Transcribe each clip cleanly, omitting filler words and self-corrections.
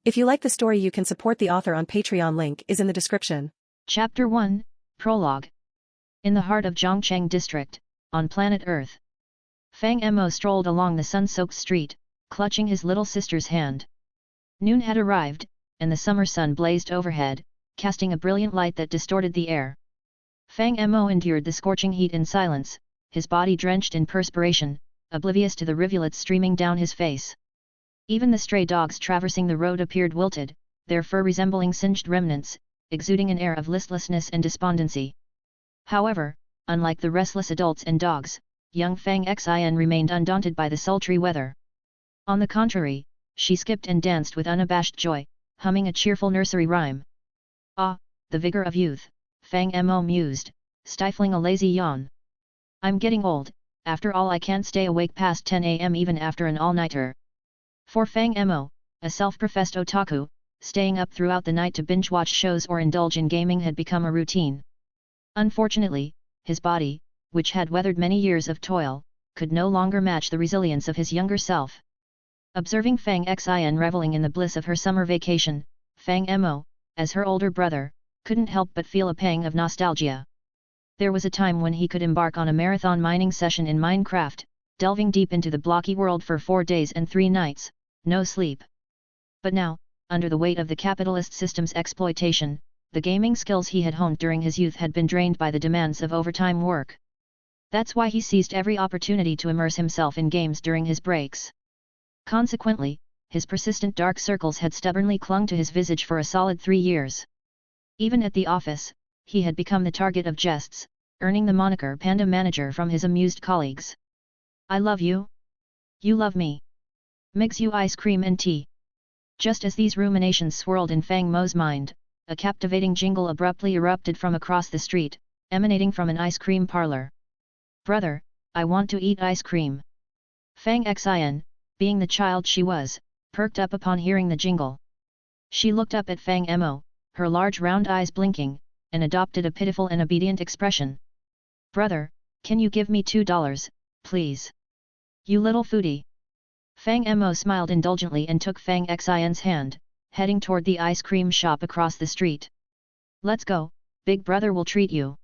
If you like the story, you can support the author on Patreon. Link is in the description. Chapter 1, Prologue. In the heart of Zhongcheng District, on planet Earth, Fang Mo strolled along the sun-soaked street, clutching his little sister's hand. Noon had arrived, and the summer sun blazed overhead, casting a brilliant light that distorted the air. Fang Mo endured the scorching heat in silence, his body drenched in perspiration, oblivious to the rivulets streaming down his face. Even the stray dogs traversing the road appeared wilted, their fur resembling singed remnants, exuding an air of listlessness and despondency. However, unlike the restless adults and dogs, young Fang Xin remained undaunted by the sultry weather. On the contrary, she skipped and danced with unabashed joy, humming a cheerful nursery rhyme. Ah, the vigor of youth, Fang Mo mused, stifling a lazy yawn. I'm getting old, after all I can't stay awake past 10 a.m. even after an all-nighter. For Fang Mo, a self-professed otaku, staying up throughout the night to binge-watch shows or indulge in gaming had become a routine. Unfortunately, his body, which had weathered many years of toil, could no longer match the resilience of his younger self. Observing Fang Xin reveling in the bliss of her summer vacation, Fang Mo, as her older brother, couldn't help but feel a pang of nostalgia. There was a time when he could embark on a marathon mining session in Minecraft, delving deep into the blocky world for 4 days and 3 nights, no sleep. But now, under the weight of the capitalist system's exploitation, the gaming skills he had honed during his youth had been drained by the demands of overtime work. That's why he seized every opportunity to immerse himself in games during his breaks. Consequently, his persistent dark circles had stubbornly clung to his visage for a solid 3 years. Even at the office, he had become the target of jests, earning the moniker Panda Manager from his amused colleagues. I love you. You love me. Mix you ice cream and tea. Just as these ruminations swirled in Fang Mo's mind, a captivating jingle abruptly erupted from across the street, emanating from an ice cream parlor. Brother, I want to eat ice cream. Fang Xin, being the child she was, perked up upon hearing the jingle. She looked up at Fang Mo, her large round eyes blinking, and adopted a pitiful and obedient expression. Brother, can you give me $2, please? You little foodie. Fang Mo smiled indulgently and took Fang Xin's hand, heading toward the ice cream shop across the street. Let's go, big brother will treat you.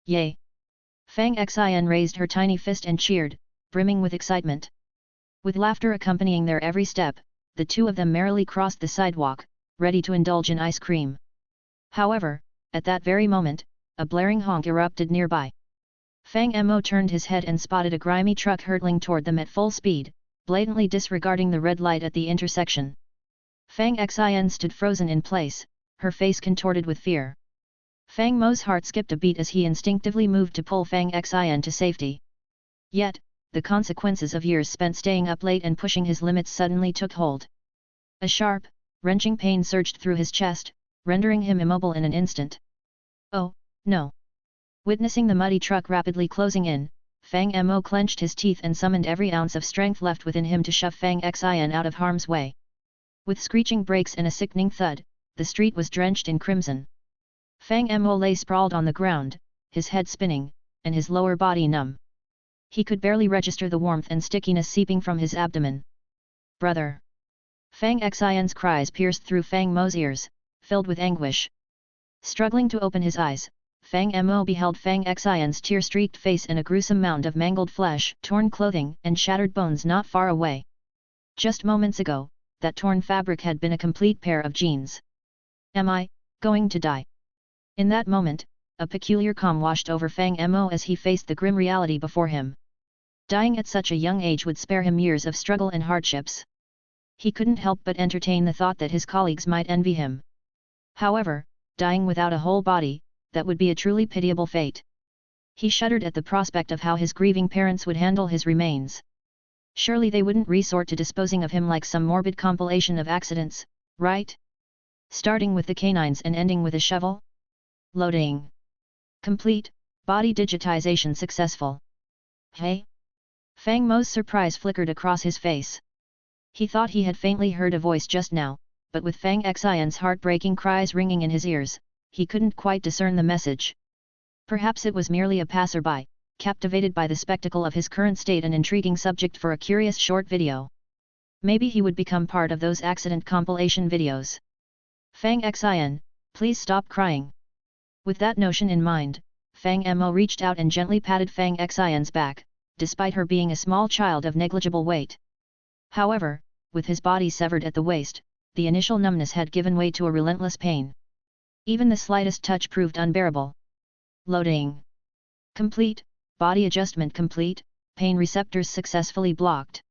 Yay! Fang Xin raised her tiny fist and cheered, brimming with excitement. With laughter accompanying their every step, the two of them merrily crossed the sidewalk, ready to indulge in ice cream. However, at that very moment, a blaring honk erupted nearby. Fang Mo turned his head and spotted a grimy truck hurtling toward them at full speed, blatantly disregarding the red light at the intersection. Fang Xin stood frozen in place, her face contorted with fear. Fang Mo's heart skipped a beat as he instinctively moved to pull Fang Xin to safety. Yet, the consequences of years spent staying up late and pushing his limits suddenly took hold. A sharp, wrenching pain surged through his chest, rendering him immobile in an instant. Oh, no! Witnessing the muddy truck rapidly closing in, Fang Mo clenched his teeth and summoned every ounce of strength left within him to shove Fang Xin out of harm's way. With screeching brakes and a sickening thud, the street was drenched in crimson. Fang Mo lay sprawled on the ground, his head spinning, and his lower body numb. He could barely register the warmth and stickiness seeping from his abdomen. Brother! Fang Xin's cries pierced through Fang Mo's ears, filled with anguish. Struggling to open his eyes, Fang Mo beheld Fang Xin's tear-streaked face and a gruesome mound of mangled flesh, torn clothing and shattered bones not far away. Just moments ago, that torn fabric had been a complete pair of jeans. Am I going to die? In that moment, a peculiar calm washed over Fang Mo as he faced the grim reality before him. Dying at such a young age would spare him years of struggle and hardships. He couldn't help but entertain the thought that his colleagues might envy him. However, dying without a whole body, that would be a truly pitiable fate. He shuddered at the prospect of how his grieving parents would handle his remains. Surely they wouldn't resort to disposing of him like some morbid compilation of accidents, right? Starting with the canines and ending with a shovel? Loading. Complete, body digitization successful. Hey? Fang Mo's surprise flickered across his face. He thought he had faintly heard a voice just now, but with Fang Xin's heartbreaking cries ringing in his ears, he couldn't quite discern the message. Perhaps it was merely a passerby, captivated by the spectacle of his current state, an intriguing subject for a curious short video. Maybe he would become part of those accident compilation videos. Fang Xin, please stop crying. With that notion in mind, Fang Mo reached out and gently patted Fang Xin's back, despite her being a small child of negligible weight. However, with his body severed at the waist, the initial numbness had given way to a relentless pain. Even the slightest touch proved unbearable. Loading. Complete, body adjustment complete, pain receptors successfully blocked.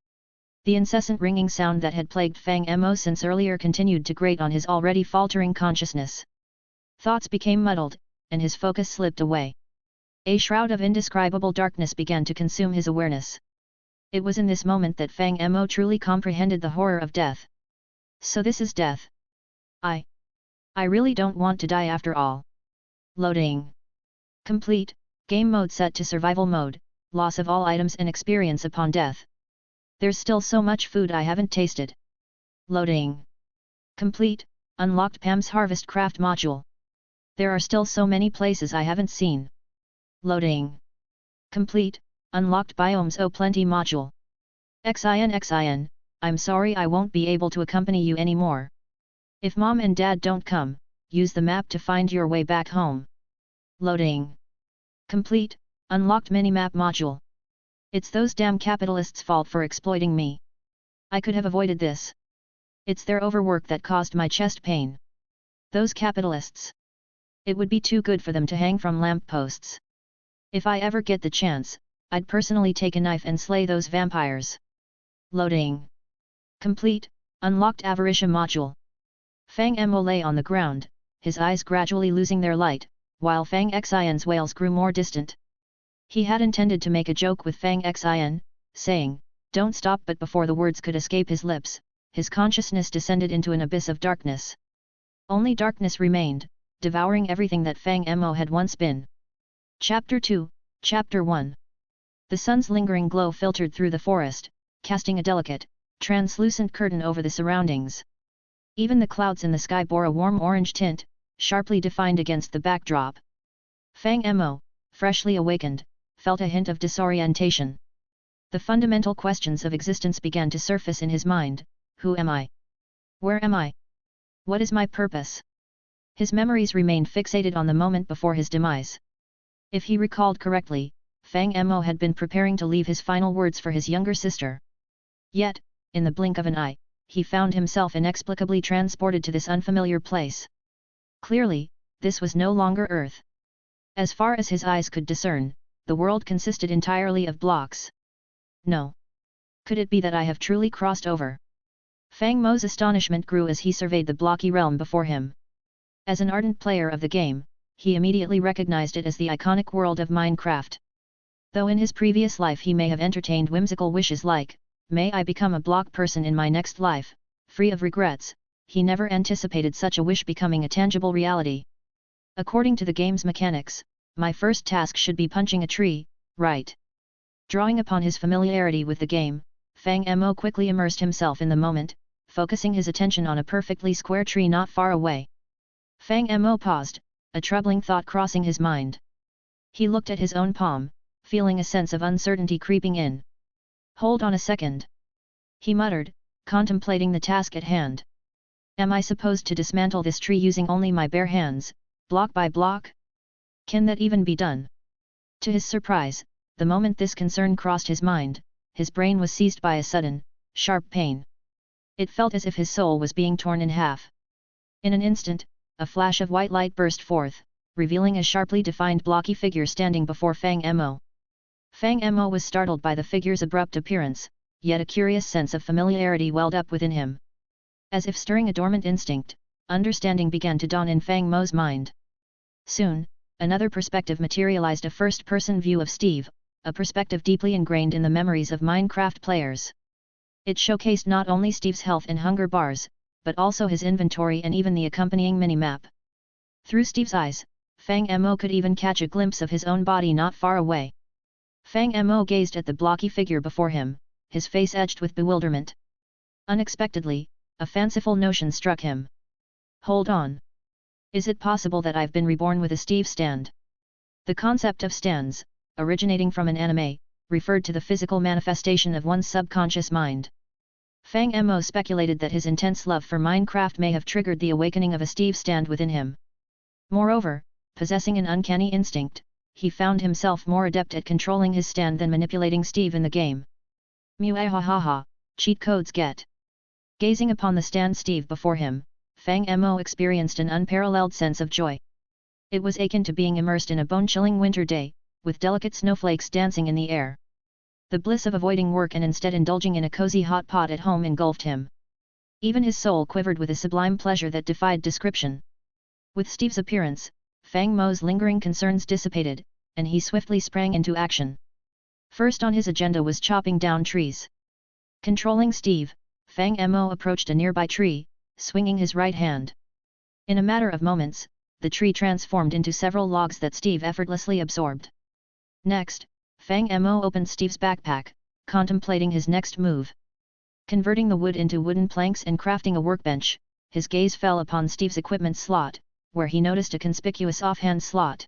The incessant ringing sound that had plagued Fang Mo since earlier continued to grate on his already faltering consciousness. Thoughts became muddled, and his focus slipped away. A shroud of indescribable darkness began to consume his awareness. It was in this moment that Fang Mo truly comprehended the horror of death. So this is death. I really don't want to die after all. Loading. Complete, game mode set to survival mode, loss of all items and experience upon death. There's still so much food I haven't tasted. Loading. Complete, unlocked Pam's Harvest Craft module. There are still so many places I haven't seen. Loading. Complete, unlocked Biomes O Plenty module. Xin, I'm sorry I won't be able to accompany you anymore. If Mom and Dad don't come, use the map to find your way back home. Loading. Complete, unlocked Minimap module. It's those damn capitalists' fault for exploiting me. I could have avoided this. It's their overwork that caused my chest pain. Those capitalists. It would be too good for them to hang from lampposts. If I ever get the chance, I'd personally take a knife and slay those vampires. Loading. Complete, unlocked Avaricia module. Fang Mo lay on the ground, his eyes gradually losing their light, while Fang Xin's wails grew more distant. He had intended to make a joke with Fang Xin, saying, "Don't stop," but before the words could escape his lips, his consciousness descended into an abyss of darkness. Only darkness remained, devouring everything that Fang Mo had once been. Chapter 2, Chapter 1. The sun's lingering glow filtered through the forest, casting a delicate, translucent curtain over the surroundings. Even the clouds in the sky bore a warm orange tint, sharply defined against the backdrop. Fang Mo, freshly awakened, felt a hint of disorientation. The fundamental questions of existence began to surface in his mind. Who am I? Where am I? What is my purpose? His memories remained fixated on the moment before his demise. If he recalled correctly, Fang Mo had been preparing to leave his final words for his younger sister. Yet, in the blink of an eye, he found himself inexplicably transported to this unfamiliar place. Clearly, this was no longer Earth. As far as his eyes could discern, the world consisted entirely of blocks. No. Could it be that I have truly crossed over? Fang Mo's astonishment grew as he surveyed the blocky realm before him. As an ardent player of the game, he immediately recognized it as the iconic world of Minecraft. Though in his previous life he may have entertained whimsical wishes like, "May I become a block person in my next life," free of regrets, he never anticipated such a wish becoming a tangible reality. According to the game's mechanics, my first task should be punching a tree, right? Drawing upon his familiarity with the game, Fang Mo quickly immersed himself in the moment, focusing his attention on a perfectly square tree not far away. Fang Mo paused, a troubling thought crossing his mind. He looked at his own palm, feeling a sense of uncertainty creeping in. "Hold on a second," he muttered, contemplating the task at hand. "Am I supposed to dismantle this tree using only my bare hands, block by block? Can that even be done?" To his surprise, the moment this concern crossed his mind, his brain was seized by a sudden, sharp pain. It felt as if his soul was being torn in half. In an instant, a flash of white light burst forth, revealing a sharply defined blocky figure standing before Fang Mo. Fang Mo was startled by the figure's abrupt appearance, yet a curious sense of familiarity welled up within him. As if stirring a dormant instinct, understanding began to dawn in Fang Mo's mind. Soon, another perspective materialized, a first-person view of Steve, a perspective deeply ingrained in the memories of Minecraft players. It showcased not only Steve's health and hunger bars, but also his inventory and even the accompanying minimap. Through Steve's eyes, Fang Mo could even catch a glimpse of his own body not far away. Fang Mo gazed at the blocky figure before him, his face edged with bewilderment. Unexpectedly, a fanciful notion struck him. "Hold on. Is it possible that I've been reborn with a Steve stand?" The concept of stands, originating from an anime, referred to the physical manifestation of one's subconscious mind. Fang Mo speculated that his intense love for Minecraft may have triggered the awakening of a Steve stand within him. Moreover, possessing an uncanny instinct, he found himself more adept at controlling his stand than manipulating Steve in the game. Muahahaha, cheat codes get. Gazing upon the stand Steve before him, Fang Mo experienced an unparalleled sense of joy. It was akin to being immersed in a bone-chilling winter day, with delicate snowflakes dancing in the air. The bliss of avoiding work and instead indulging in a cozy hot pot at home engulfed him. Even his soul quivered with a sublime pleasure that defied description. With Steve's appearance, Fang Mo's lingering concerns dissipated, and he swiftly sprang into action. First on his agenda was chopping down trees. Controlling Steve, Fang Mo approached a nearby tree, swinging his right hand. In a matter of moments, the tree transformed into several logs that Steve effortlessly absorbed. Next, Fang Mo opened Steve's backpack, contemplating his next move. Converting the wood into wooden planks and crafting a workbench, his gaze fell upon Steve's equipment slot, where he noticed a conspicuous offhand slot.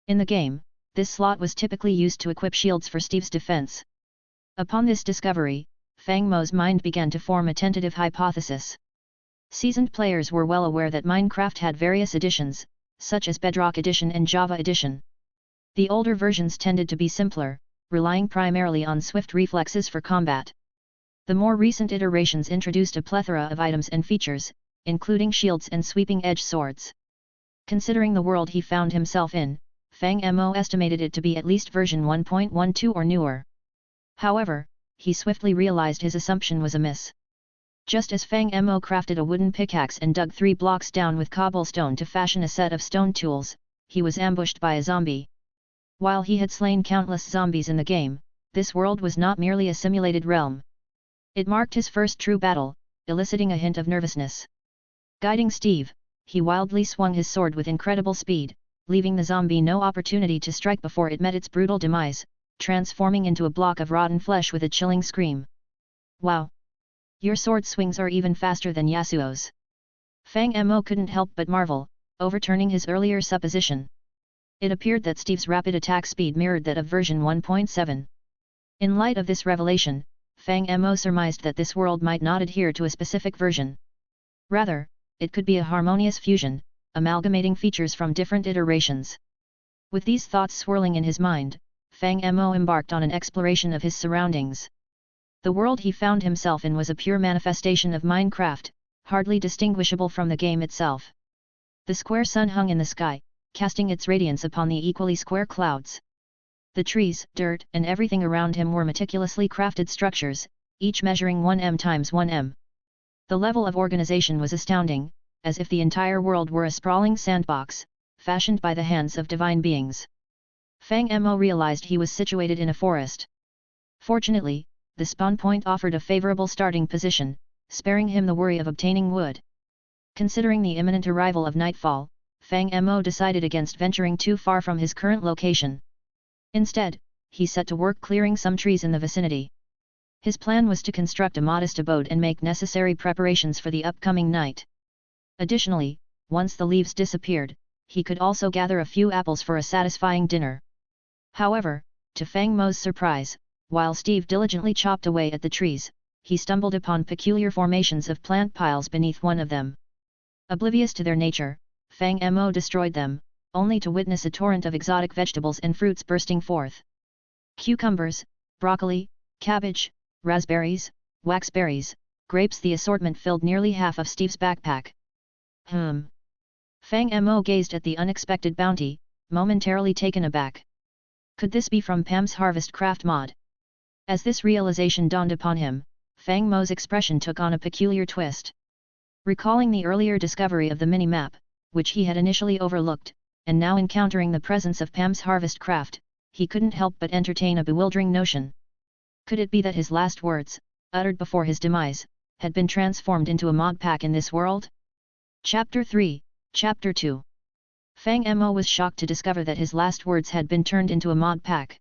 In the game, this slot was typically used to equip shields for Steve's defense. Upon this discovery, Fang Mo's mind began to form a tentative hypothesis. Seasoned players were well aware that Minecraft had various editions, such as Bedrock Edition and Java Edition. The older versions tended to be simpler, relying primarily on swift reflexes for combat. The more recent iterations introduced a plethora of items and features, including shields and sweeping edge swords. Considering the world he found himself in, Fang Mo estimated it to be at least version 1.12 or newer. However, he swiftly realized his assumption was amiss. Just as Fang Mo crafted a wooden pickaxe and dug 3 blocks down with cobblestone to fashion a set of stone tools, he was ambushed by a zombie. While he had slain countless zombies in the game, this world was not merely a simulated realm. It marked his first true battle, eliciting a hint of nervousness. Guiding Steve, he wildly swung his sword with incredible speed, leaving the zombie no opportunity to strike before it met its brutal demise, transforming into a block of rotten flesh with a chilling scream. Wow! Your sword swings are even faster than Yasuo's. Fang Mo couldn't help but marvel, overturning his earlier supposition. It appeared that Steve's rapid attack speed mirrored that of version 1.7. In light of this revelation, Fang Mo surmised that this world might not adhere to a specific version. Rather, it could be a harmonious fusion, amalgamating features from different iterations. With these thoughts swirling in his mind, Fang Mo embarked on an exploration of his surroundings. The world he found himself in was a pure manifestation of Minecraft, hardly distinguishable from the game itself. The square sun hung in the sky, casting its radiance upon the equally square clouds. The trees, dirt, and everything around him were meticulously crafted structures, each measuring 1m x 1m. The level of organization was astounding, as if the entire world were a sprawling sandbox, fashioned by the hands of divine beings. Fang Mo realized he was situated in a forest. Fortunately, the spawn point offered a favorable starting position, sparing him the worry of obtaining wood. Considering the imminent arrival of nightfall, Fang Mo decided against venturing too far from his current location. Instead, he set to work clearing some trees in the vicinity. His plan was to construct a modest abode and make necessary preparations for the upcoming night. Additionally, once the leaves disappeared, he could also gather a few apples for a satisfying dinner. However, to Fang Mo's surprise, while Steve diligently chopped away at the trees, he stumbled upon peculiar formations of plant piles beneath one of them. Oblivious to their nature, Fang Mo destroyed them, only to witness a torrent of exotic vegetables and fruits bursting forth. Cucumbers, broccoli, cabbage, raspberries, waxberries, grapes. The assortment filled nearly half of Steve's backpack. Fang Mo gazed at the unexpected bounty, momentarily taken aback. Could this be from Pam's Harvest Craft mod? As this realization dawned upon him, Fang Mo's expression took on a peculiar twist. Recalling the earlier discovery of the mini-map, which he had initially overlooked, and now encountering the presence of Pam's Harvest Craft, he couldn't help but entertain a bewildering notion. Could it be that his last words, uttered before his demise, had been transformed into a mod pack in this world? Chapter 3, Chapter 2. Fang Mo was shocked to discover that his last words had been turned into a mod pack.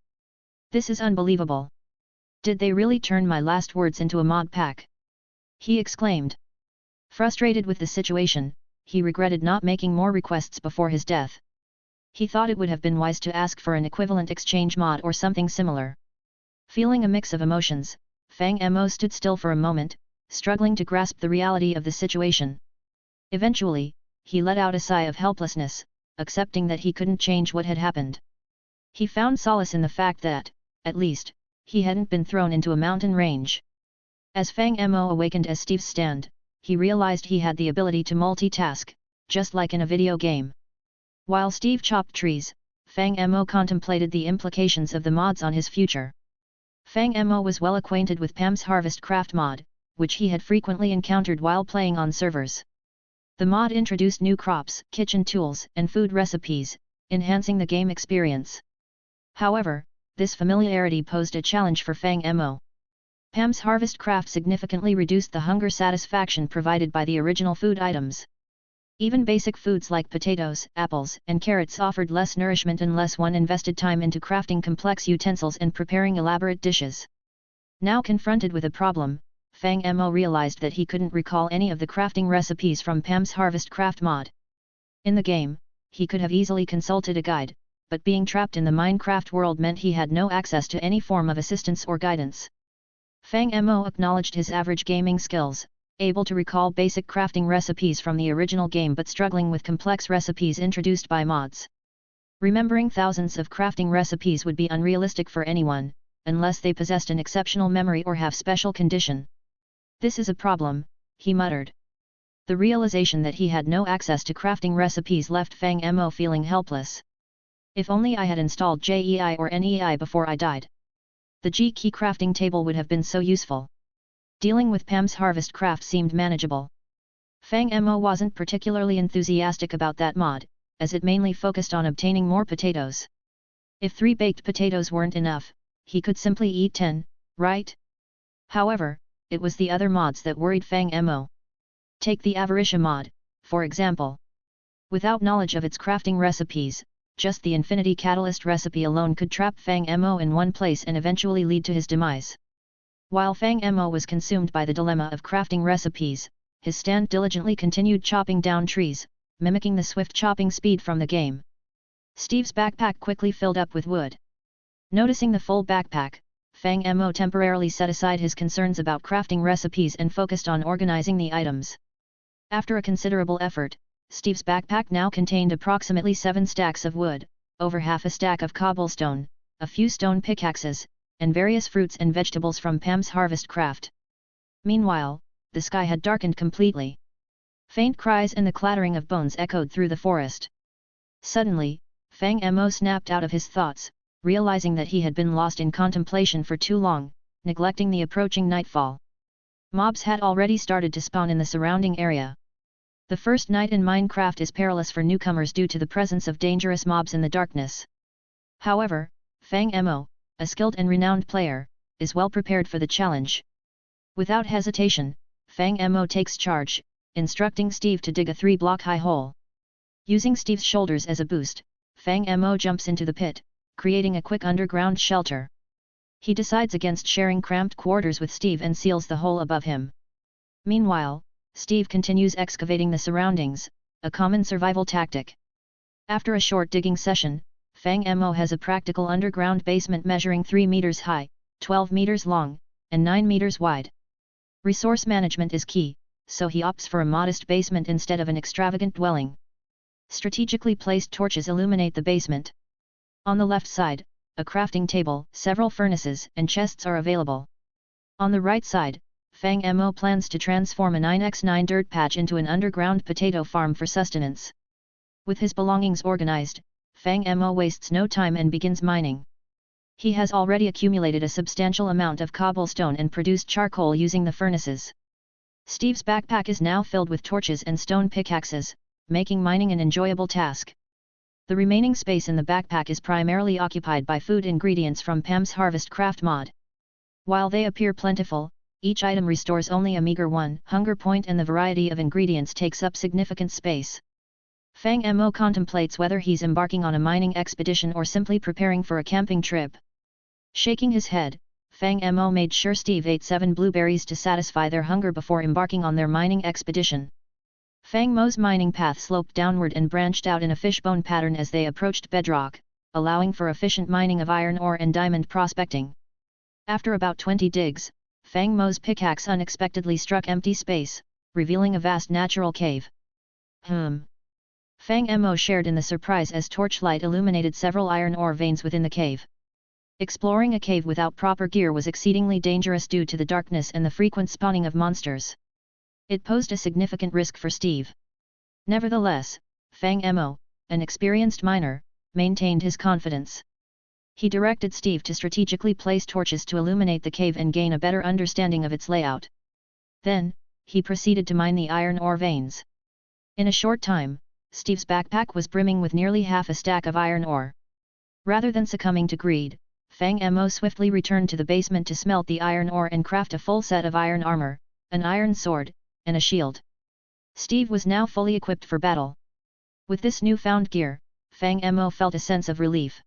This is unbelievable. Did they really turn my last words into a mod pack? He exclaimed. Frustrated with the situation, he regretted not making more requests before his death. He thought it would have been wise to ask for an equivalent exchange mod or something similar. Feeling a mix of emotions, Fang Mo stood still for a moment, struggling to grasp the reality of the situation. Eventually, he let out a sigh of helplessness, accepting that he couldn't change what had happened. He found solace in the fact that, at least, he hadn't been thrown into a mountain range. As Fang Mo awakened as Steve's stand, he realized he had the ability to multitask, just like in a video game. While Steve chopped trees, Fang Mo contemplated the implications of the mods on his future. Fang Mo was well acquainted with Pam's Harvest Craft mod, which he had frequently encountered while playing on servers. The mod introduced new crops, kitchen tools, and food recipes, enhancing the game experience. However, this familiarity posed a challenge for Fang Mo. Pam's Harvest Craft significantly reduced the hunger satisfaction provided by the original food items. Even basic foods like potatoes, apples, and carrots offered less nourishment unless one invested time into crafting complex utensils and preparing elaborate dishes. Now confronted with a problem, Fang Mo realized that he couldn't recall any of the crafting recipes from Pam's Harvest Craft mod. In the game, he could have easily consulted a guide, but being trapped in the Minecraft world meant he had no access to any form of assistance or guidance. Fang Mo acknowledged his average gaming skills, able to recall basic crafting recipes from the original game but struggling with complex recipes introduced by mods. Remembering thousands of crafting recipes would be unrealistic for anyone, unless they possessed an exceptional memory or have special condition. "This is a problem," he muttered. The realization that he had no access to crafting recipes left Fang Mo feeling helpless. If only I had installed JEI or NEI before I died. The G-key crafting table would have been so useful. Dealing with Pam's Harvest Craft seemed manageable. Fang Mo wasn't particularly enthusiastic about that mod, as it mainly focused on obtaining more potatoes. If 3 baked potatoes weren't enough, he could simply eat 10, right? However, it was the other mods that worried Fang Mo. Take the Avaricia mod, for example. Without knowledge of its crafting recipes, just the Infinity Catalyst recipe alone could trap Fang Mo in one place and eventually lead to his demise. While Fang Mo was consumed by the dilemma of crafting recipes, his stand diligently continued chopping down trees, mimicking the swift chopping speed from the game. Steve's backpack quickly filled up with wood. Noticing the full backpack, Fang Mo temporarily set aside his concerns about crafting recipes and focused on organizing the items. After a considerable effort, Steve's backpack now contained approximately 7 stacks of wood, over half a stack of cobblestone, a few stone pickaxes, and various fruits and vegetables from Pam's Harvest Craft. Meanwhile, the sky had darkened completely. Faint cries and the clattering of bones echoed through the forest. Suddenly, Fang Mo snapped out of his thoughts, realizing that he had been lost in contemplation for too long, neglecting the approaching nightfall. Mobs had already started to spawn in the surrounding area. The first night in Minecraft is perilous for newcomers due to the presence of dangerous mobs in the darkness. However, Fang Mo, a skilled and renowned player, is well prepared for the challenge. Without hesitation, Fang Mo takes charge, instructing Steve to dig a 3-block-high hole. Using Steve's shoulders as a boost, Fang Mo jumps into the pit, creating a quick underground shelter. He decides against sharing cramped quarters with Steve and seals the hole above him. Meanwhile, Steve continues excavating the surroundings, a common survival tactic. After a short digging session, Fang Mo has a practical underground basement measuring 3 meters high, 12 meters long, and 9 meters wide. Resource management is key, so he opts for a modest basement instead of an extravagant dwelling. Strategically placed torches illuminate the basement. On the left side, a crafting table, several furnaces, and chests are available. On the right side, Fang Mo plans to transform a 9x9 dirt patch into an underground potato farm for sustenance. With his belongings organized, Fang Mo wastes no time and begins mining. He has already accumulated a substantial amount of cobblestone and produced charcoal using the furnaces. Steve's backpack is now filled with torches and stone pickaxes, making mining an enjoyable task. The remaining space in the backpack is primarily occupied by food ingredients from Pam's Harvest Craft mod. While they appear plentiful, each item restores only a meager 1 hunger point and the variety of ingredients takes up significant space. Fang Mo contemplates whether he's embarking on a mining expedition or simply preparing for a camping trip. Shaking his head, Fang Mo made sure Steve ate 7 blueberries to satisfy their hunger before embarking on their mining expedition. Fang Mo's mining path sloped downward and branched out in a fishbone pattern as they approached bedrock, allowing for efficient mining of iron ore and diamond prospecting. After about 20 digs, Fang Mo's pickaxe unexpectedly struck empty space, revealing a vast natural cave. Fang Mo shared in the surprise as torchlight illuminated several iron ore veins within the cave. Exploring a cave without proper gear was exceedingly dangerous due to the darkness and the frequent spawning of monsters. It posed a significant risk for Steve. Nevertheless, Fang Mo, an experienced miner, maintained his confidence. He directed Steve to strategically place torches to illuminate the cave and gain a better understanding of its layout. Then, he proceeded to mine the iron ore veins. In a short time, Steve's backpack was brimming with nearly half a stack of iron ore. Rather than succumbing to greed, Fang Mo swiftly returned to the basement to smelt the iron ore and craft a full set of iron armor, an iron sword, and a shield. Steve was now fully equipped for battle. With this newfound gear, Fang Mo felt a sense of relief.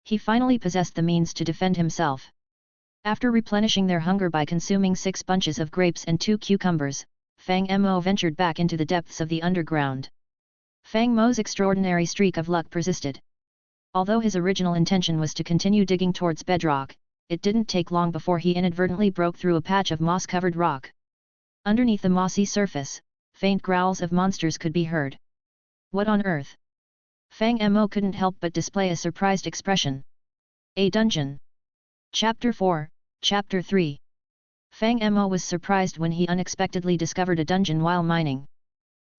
He finally possessed the means to defend himself. After replenishing their hunger by consuming 6 bunches of grapes and 2 cucumbers, Fang Mo ventured back into the depths of the underground. Fang Mo's extraordinary streak of luck persisted. Although his original intention was to continue digging towards bedrock, it didn't take long before he inadvertently broke through a patch of moss-covered rock. Underneath the mossy surface, faint growls of monsters could be heard. What on earth? Fang Mo couldn't help but display a surprised expression. A dungeon. Chapter 4, Chapter 3. Fang Mo was surprised when he unexpectedly discovered a dungeon while mining.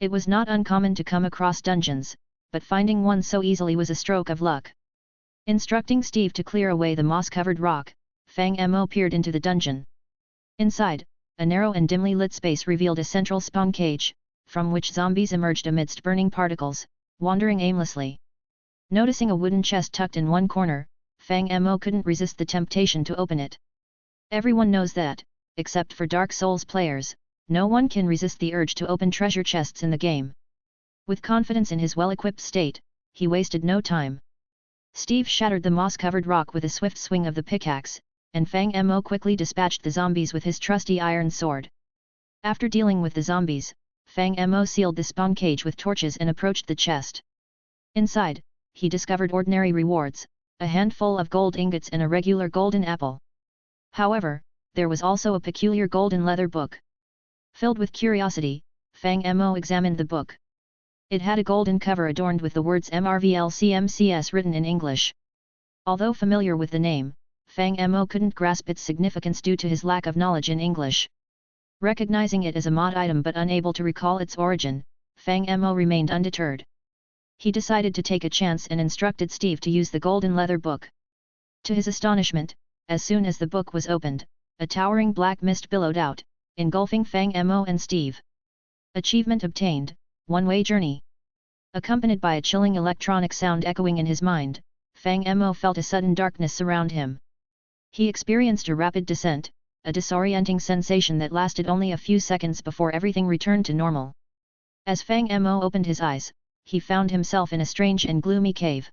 It was not uncommon to come across dungeons, but finding one so easily was a stroke of luck. Instructing Steve to clear away the moss-covered rock, Fang Mo peered into the dungeon. Inside, a narrow and dimly lit space revealed a central spawn cage, from which zombies emerged amidst burning particles, wandering aimlessly. Noticing a wooden chest tucked in one corner, Fang Mo couldn't resist the temptation to open it. Everyone knows that, except for Dark Souls players, no one can resist the urge to open treasure chests in the game. With confidence in his well-equipped state, he wasted no time. Steve shattered the moss-covered rock with a swift swing of the pickaxe, and Fang Mo quickly dispatched the zombies with his trusty iron sword. After dealing with the zombies, Fang Mo sealed the spawn cage with torches and approached the chest. Inside, he discovered ordinary rewards, a handful of gold ingots and a regular golden apple. However, there was also a peculiar golden leather book. Filled with curiosity, Fang Mo examined the book. It had a golden cover adorned with the words MRVLCMCS written in English. Although familiar with the name, Fang Mo couldn't grasp its significance due to his lack of knowledge in English. Recognizing it as a mod item but unable to recall its origin, Fang Mo remained undeterred. He decided to take a chance and instructed Steve to use the golden leather book. To his astonishment, as soon as the book was opened, a towering black mist billowed out, engulfing Fang Mo and Steve. Achievement obtained, one-way journey. Accompanied by a chilling electronic sound echoing in his mind, Fang Mo felt a sudden darkness surround him. He experienced a rapid descent, a disorienting sensation that lasted only a few seconds before everything returned to normal. As Fang Mo opened his eyes, he found himself in a strange and gloomy cave.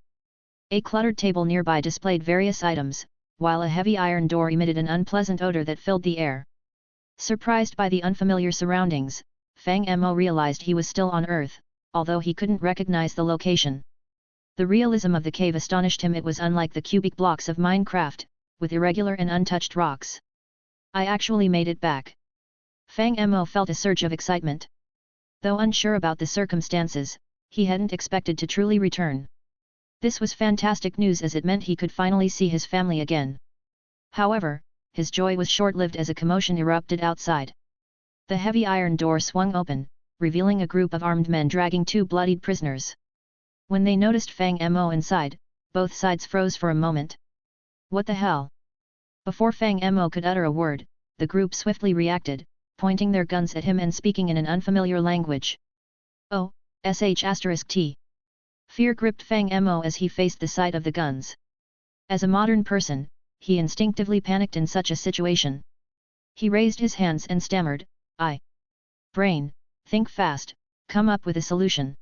A cluttered table nearby displayed various items, while a heavy iron door emitted an unpleasant odor that filled the air. Surprised by the unfamiliar surroundings, Fang Mo realized he was still on Earth, although he couldn't recognize the location. The realism of the cave astonished him. It was unlike the cubic blocks of Minecraft, with irregular and untouched rocks. I actually made it back. Fang Mo felt a surge of excitement. Though unsure about the circumstances, he hadn't expected to truly return. This was fantastic news as it meant he could finally see his family again. However, his joy was short-lived as a commotion erupted outside. The heavy iron door swung open, revealing a group of armed men dragging 2 bloodied prisoners. When they noticed Fang Mo inside, both sides froze for a moment. What the hell? Before Fang Mo could utter a word, the group swiftly reacted, pointing their guns at him and speaking in an unfamiliar language. Oh, S.H.I.E.L.D. Fear gripped Fang Mo as he faced the sight of the guns. As a modern person, he instinctively panicked in such a situation. He raised his hands and stammered, Brain, think fast, come up with a solution.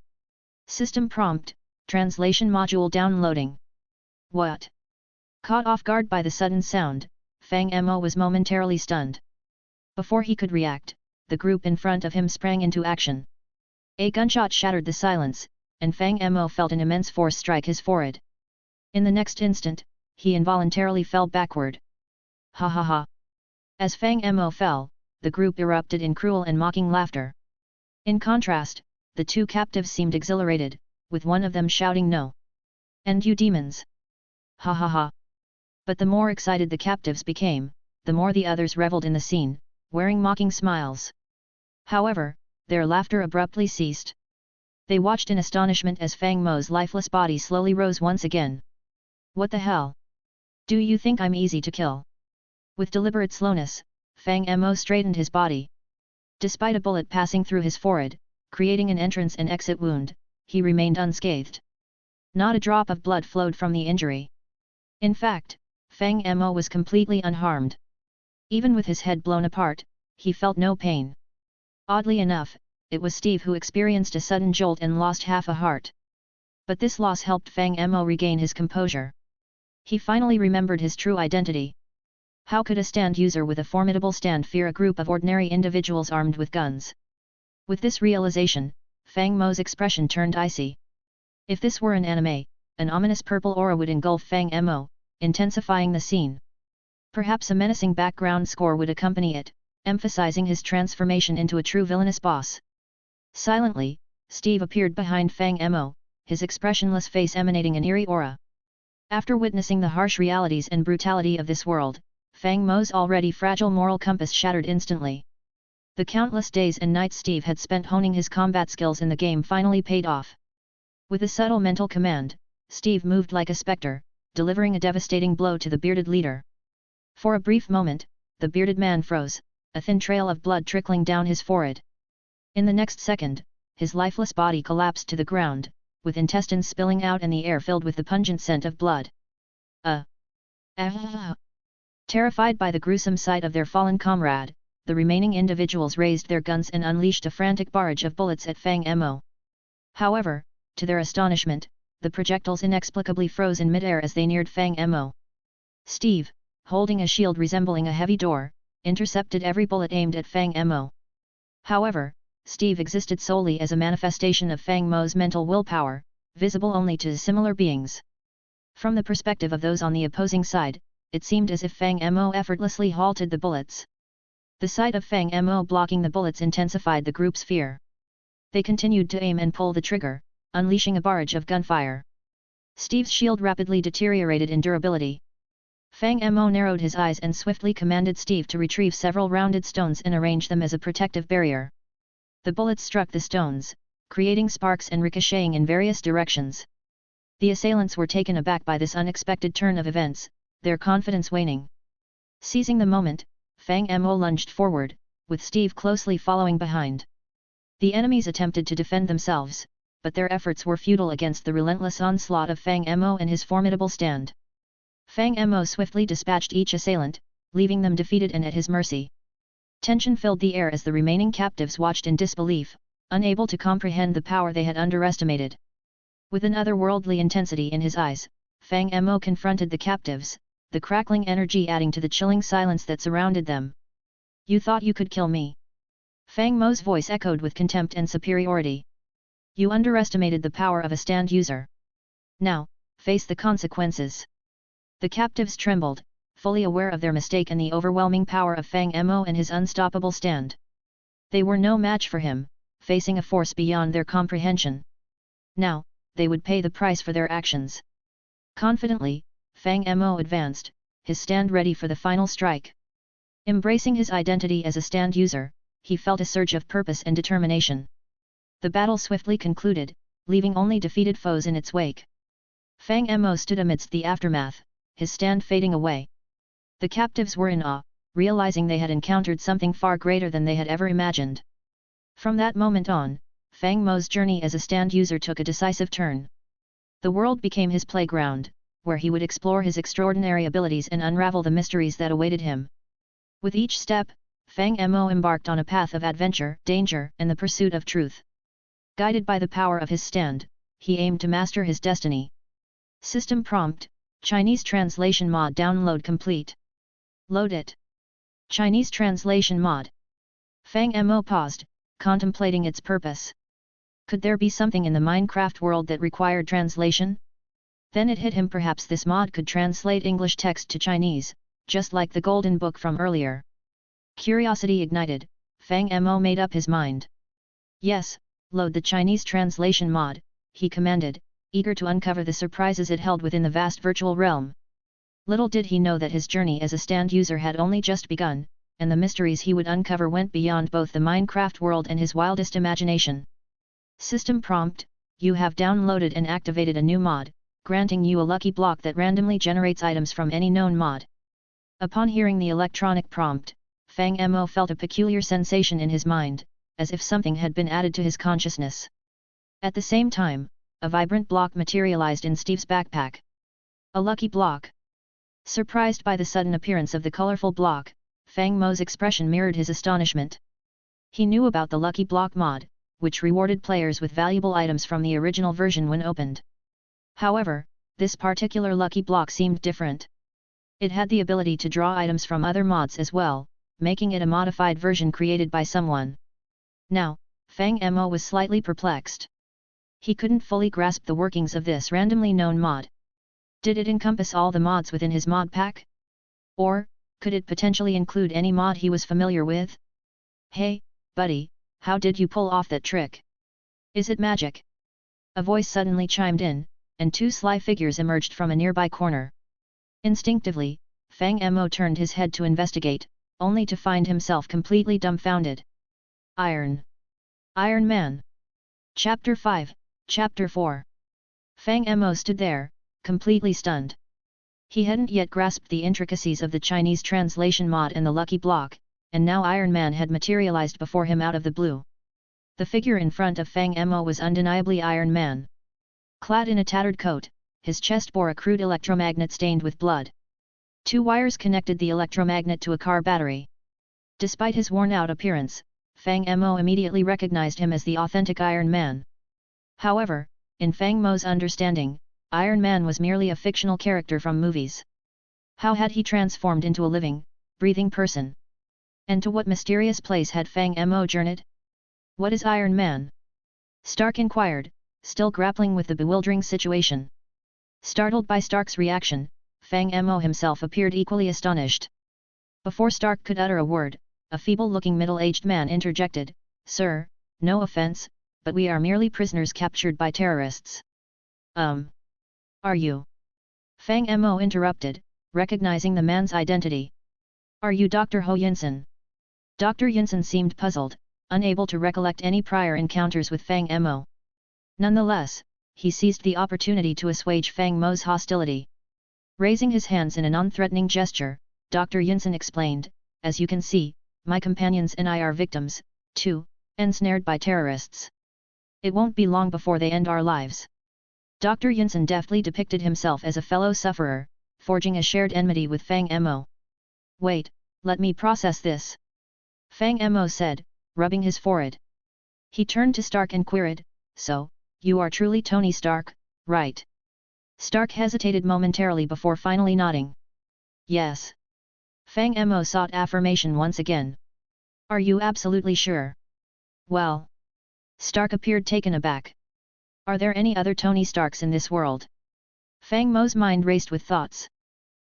System prompt, translation module downloading. What? Caught off guard by the sudden sound, Fang Mo was momentarily stunned. Before he could react, the group in front of him sprang into action. A gunshot shattered the silence, and Fang Mo felt an immense force strike his forehead. In the next instant, he involuntarily fell backward. Ha ha ha! As Fang Mo fell, the group erupted in cruel and mocking laughter. In contrast, the two captives seemed exhilarated, with one of them shouting, "No! And you demons! Ha ha ha!" But the more excited the captives became, the more the others reveled in the scene, wearing mocking smiles. However, their laughter abruptly ceased. They watched in astonishment as Fang Mo's lifeless body slowly rose once again. "What the hell? Do you think I'm easy to kill?" With deliberate slowness, Fang Mo straightened his body. Despite a bullet passing through his forehead, creating an entrance and exit wound, he remained unscathed. Not a drop of blood flowed from the injury. In fact, Fang Mo was completely unharmed. Even with his head blown apart, he felt no pain. Oddly enough, it was Steve who experienced a sudden jolt and lost half a heart. But this loss helped Fang Mo regain his composure. He finally remembered his true identity. How could a stand user with a formidable stand fear a group of ordinary individuals armed with guns? With this realization, Fang Mo's expression turned icy. If this were an anime, an ominous purple aura would engulf Fang Mo, intensifying the scene. Perhaps a menacing background score would accompany it, emphasizing his transformation into a true villainous boss. Silently, Steve appeared behind Fang Mo, his expressionless face emanating an eerie aura. After witnessing the harsh realities and brutality of this world, Fang Mo's already fragile moral compass shattered instantly. The countless days and nights Steve had spent honing his combat skills in the game finally paid off. With a subtle mental command, Steve moved like a specter, delivering a devastating blow to the bearded leader. For a brief moment, the bearded man froze, a thin trail of blood trickling down his forehead. In the next second, his lifeless body collapsed to the ground, with intestines spilling out and the air filled with the pungent scent of blood. Terrified by the gruesome sight of their fallen comrade, the remaining individuals raised their guns and unleashed a frantic barrage of bullets at Fang Mo. However, to their astonishment, the projectiles inexplicably froze in midair as they neared Fang Mo. Steve, holding a shield resembling a heavy door, intercepted every bullet aimed at Fang Mo. However, Steve existed solely as a manifestation of Fang Mo's mental willpower, visible only to similar beings. From the perspective of those on the opposing side, it seemed as if Fang Mo effortlessly halted the bullets. The sight of Fang Mo blocking the bullets intensified the group's fear. They continued to aim and pull the trigger, unleashing a barrage of gunfire. Steve's shield rapidly deteriorated in durability. Fang Mo narrowed his eyes and swiftly commanded Steve to retrieve several rounded stones and arrange them as a protective barrier. The bullets struck the stones, creating sparks and ricocheting in various directions. The assailants were taken aback by this unexpected turn of events, their confidence waning. Seizing the moment, Fang Mo lunged forward, with Steve closely following behind. The enemies attempted to defend themselves, but their efforts were futile against the relentless onslaught of Fang Mo and his formidable stand. Fang Mo swiftly dispatched each assailant, leaving them defeated and at his mercy. Tension filled the air as the remaining captives watched in disbelief, unable to comprehend the power they had underestimated. With an otherworldly intensity in his eyes, Fang Mo confronted the captives, the crackling energy adding to the chilling silence that surrounded them. "You thought you could kill me?" Fang Mo's voice echoed with contempt and superiority. "You underestimated the power of a stand user. Now, face the consequences." The captives trembled, fully aware of their mistake and the overwhelming power of Fang Mo and his unstoppable stand. They were no match for him, facing a force beyond their comprehension. Now, they would pay the price for their actions. Confidently, Fang Mo advanced, his stand ready for the final strike. Embracing his identity as a stand user, he felt a surge of purpose and determination. The battle swiftly concluded, leaving only defeated foes in its wake. Fang Mo stood amidst the aftermath, his stand fading away. The captives were in awe, realizing they had encountered something far greater than they had ever imagined. From that moment on, Fang Mo's journey as a stand user took a decisive turn. The world became his playground, where he would explore his extraordinary abilities and unravel the mysteries that awaited him. With each step, Fang Mo embarked on a path of adventure, danger, and the pursuit of truth. Guided by the power of his stand, he aimed to master his destiny. System prompt: Chinese translation mod download complete. Load it. Chinese translation mod. Fang Mo paused, contemplating its purpose. Could there be something in the Minecraft world that required translation? Then it hit him, perhaps this mod could translate English text to Chinese, just like the Golden Book from earlier. Curiosity ignited, Fang Mo made up his mind. Yes, load the Chinese translation mod, he commanded, eager to uncover the surprises it held within the vast virtual realm. Little did he know that his journey as a stand user had only just begun, and the mysteries he would uncover went beyond both the Minecraft world and his wildest imagination. System prompt: you have downloaded and activated a new mod, granting you a lucky block that randomly generates items from any known mod. Upon hearing the electronic prompt, Fang Mo felt a peculiar sensation in his mind, as if something had been added to his consciousness. At the same time, a vibrant block materialized in Steve's backpack. A lucky block. Surprised by the sudden appearance of the colorful block, Fang Mo's expression mirrored his astonishment. He knew about the lucky block mod, which rewarded players with valuable items from the original version when opened. However, this particular lucky block seemed different. It had the ability to draw items from other mods as well, making it a modified version created by someone. Now, Fang Mo was slightly perplexed. He couldn't fully grasp the workings of this randomly known mod. Did it encompass all the mods within his mod pack? Or, could it potentially include any mod he was familiar with? Hey, buddy, how did you pull off that trick? Is it magic? A voice suddenly chimed in, and two sly figures emerged from a nearby corner. Instinctively, Fang Mo turned his head to investigate, only to find himself completely dumbfounded. Iron Man. Chapter 5, Chapter 4. Fang Mo stood there, completely stunned. He hadn't yet grasped the intricacies of the Chinese translation mod and the lucky block, and now Iron Man had materialized before him out of the blue. The figure in front of Fang Mo was undeniably Iron Man. Clad in a tattered coat, his chest bore a crude electromagnet stained with blood. Two wires connected the electromagnet to a car battery. Despite his worn-out appearance, Fang Mo immediately recognized him as the authentic Iron Man. However, in Fang Mo's understanding, Iron Man was merely a fictional character from movies. How had he transformed into a living, breathing person? And to what mysterious place had Fang Mo journeyed? What is Iron Man? Stark inquired, still grappling with the bewildering situation. Startled by Stark's reaction, Fang Mo himself appeared equally astonished. Before Stark could utter a word, a feeble-looking middle-aged man interjected, "Sir, no offense, but we are merely prisoners captured by terrorists." Are you? Fang Mo interrupted, recognizing the man's identity. Are you Dr. Ho Yinsen? Dr. Yinsen seemed puzzled, unable to recollect any prior encounters with Fang Mo. Nonetheless, he seized the opportunity to assuage Fang Mo's hostility. Raising his hands in a non-threatening gesture, Dr. Yinsen explained, "As you can see, my companions and I are victims, too, ensnared by terrorists. It won't be long before they end our lives." Dr. Yinsen deftly depicted himself as a fellow sufferer, forging a shared enmity with Fang Mo. "Wait, let me process this," Fang Mo said, rubbing his forehead. He turned to Stark and queried, "So, you are truly Tony Stark, right?" Stark hesitated momentarily before finally nodding. "Yes." Fang Mo sought affirmation once again. "Are you absolutely sure?" "Well..." Stark appeared taken aback. "Are there any other Tony Starks in this world?" Fang Mo's mind raced with thoughts.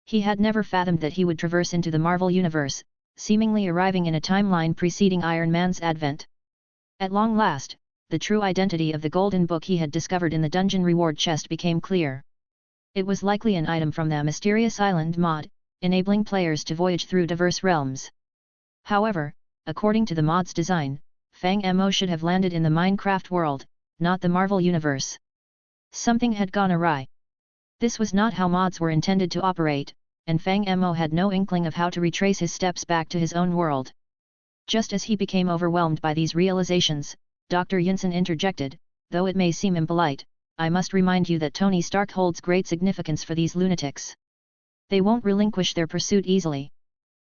He had never fathomed that he would traverse into the Marvel Universe, seemingly arriving in a timeline preceding Iron Man's advent. At long last, the true identity of the golden book he had discovered in the dungeon reward chest became clear. It was likely an item from the Mysterious Island mod, enabling players to voyage through diverse realms. However, according to the mod's design, Fang Mo should have landed in the Minecraft world, not the Marvel Universe. Something had gone awry. This was not how mods were intended to operate, and Fang Mo had no inkling of how to retrace his steps back to his own world. Just as he became overwhelmed by these realizations, Dr. Yinsen interjected, "Though it may seem impolite, I must remind you that Tony Stark holds great significance for these lunatics. They won't relinquish their pursuit easily."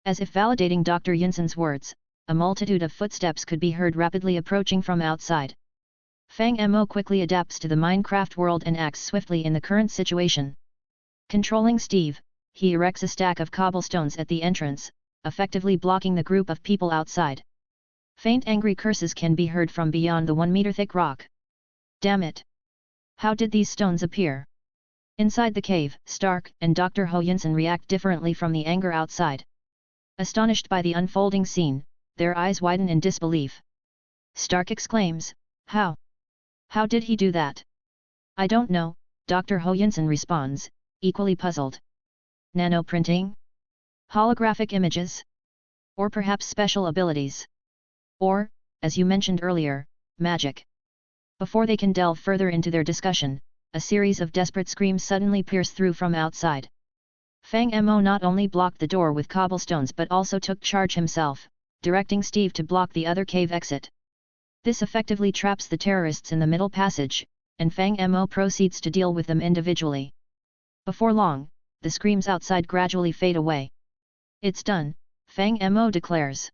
As if validating Dr. Yinsen's words, a multitude of footsteps could be heard rapidly approaching from outside. Fang Mo quickly adapts to the Minecraft world and acts swiftly in the current situation. Controlling Steve, he erects a stack of cobblestones at the entrance, effectively blocking the group of people outside. Faint angry curses can be heard from beyond the 1-meter-thick rock. "Damn it! How did these stones appear?" Inside the cave, Stark and Dr. Ho Yinsen react differently from the anger outside. Astonished by the unfolding scene, their eyes widen in disbelief. Stark exclaims, "How? How did he do that?" "I don't know," Dr. Ho Yinsen responds, equally puzzled. Nanoprinting? Holographic images? Or perhaps special abilities? Or, as you mentioned earlier, magic? Before they can delve further into their discussion, a series of desperate screams suddenly pierce through from outside. Fang Mo not only blocked the door with cobblestones but also took charge himself, directing Steve to block the other cave exit. This effectively traps the terrorists in the middle passage, and Fang Mo proceeds to deal with them individually. Before long, the screams outside gradually fade away. "It's done," Fang Mo declares.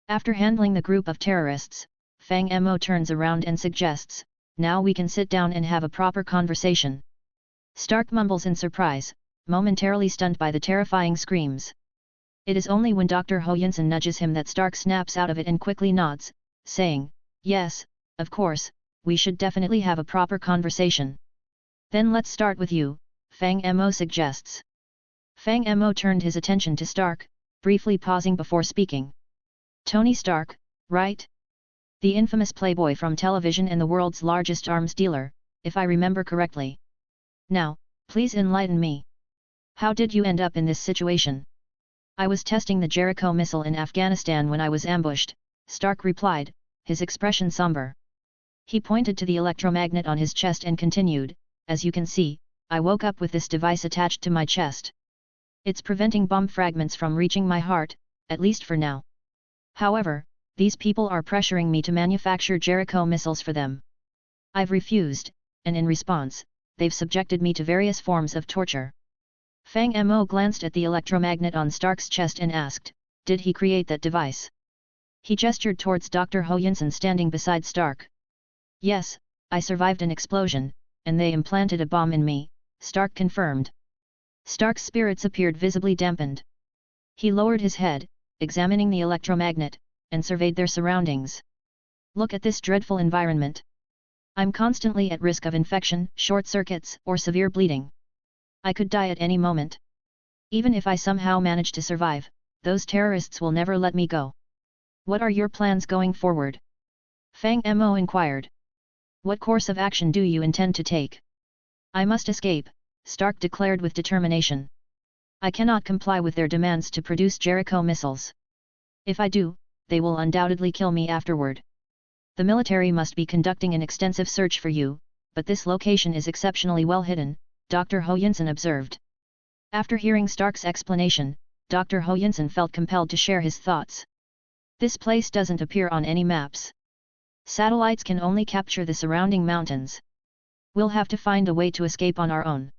After handling the group of terrorists, Fang Mo turns around and suggests, "Now we can sit down and have a proper conversation." Stark mumbles in surprise, momentarily stunned by the terrifying screams. It is only when Dr. Ho Yinsen nudges him that Stark snaps out of it and quickly nods, saying, "Yes, of course, we should definitely have a proper conversation." "Then let's start with you," Fang Mo suggests. Fang Mo turned his attention to Stark, briefly pausing before speaking. "Tony Stark, right? The infamous playboy from television and the world's largest arms dealer, if I remember correctly. Now, please enlighten me. How did you end up in this situation?" "I was testing the Jericho missile in Afghanistan when I was ambushed," Stark replied, his expression somber. He pointed to the electromagnet on his chest and continued, "As you can see, I woke up with this device attached to my chest. It's preventing bomb fragments from reaching my heart, at least for now. However, these people are pressuring me to manufacture Jericho missiles for them. I've refused, and in response, they've subjected me to various forms of torture." Fang Mo glanced at the electromagnet on Stark's chest and asked, "Did he create that device?" He gestured towards Dr. Ho Yinsen standing beside Stark. "Yes, I survived an explosion, and they implanted a bomb in me," Stark confirmed. Stark's spirits appeared visibly dampened. He lowered his head, examining the electromagnet, and surveyed their surroundings. "Look at this dreadful environment. I'm constantly at risk of infection, short circuits, or severe bleeding. I could die at any moment. Even if I somehow manage to survive, those terrorists will never let me go. What are your plans going forward?" Fang Mo inquired. "What course of action do you intend to take?" "I must escape," Stark declared with determination. "I cannot comply with their demands to produce Jericho missiles. If I do, they will undoubtedly kill me afterward. The military must be conducting an extensive search for you, but this location is exceptionally well hidden," Dr. Ho Yinsen observed. After hearing Stark's explanation, Dr. Ho Yinsen felt compelled to share his thoughts. "This place doesn't appear on any maps. Satellites can only capture the surrounding mountains. We'll have to find a way to escape on our own."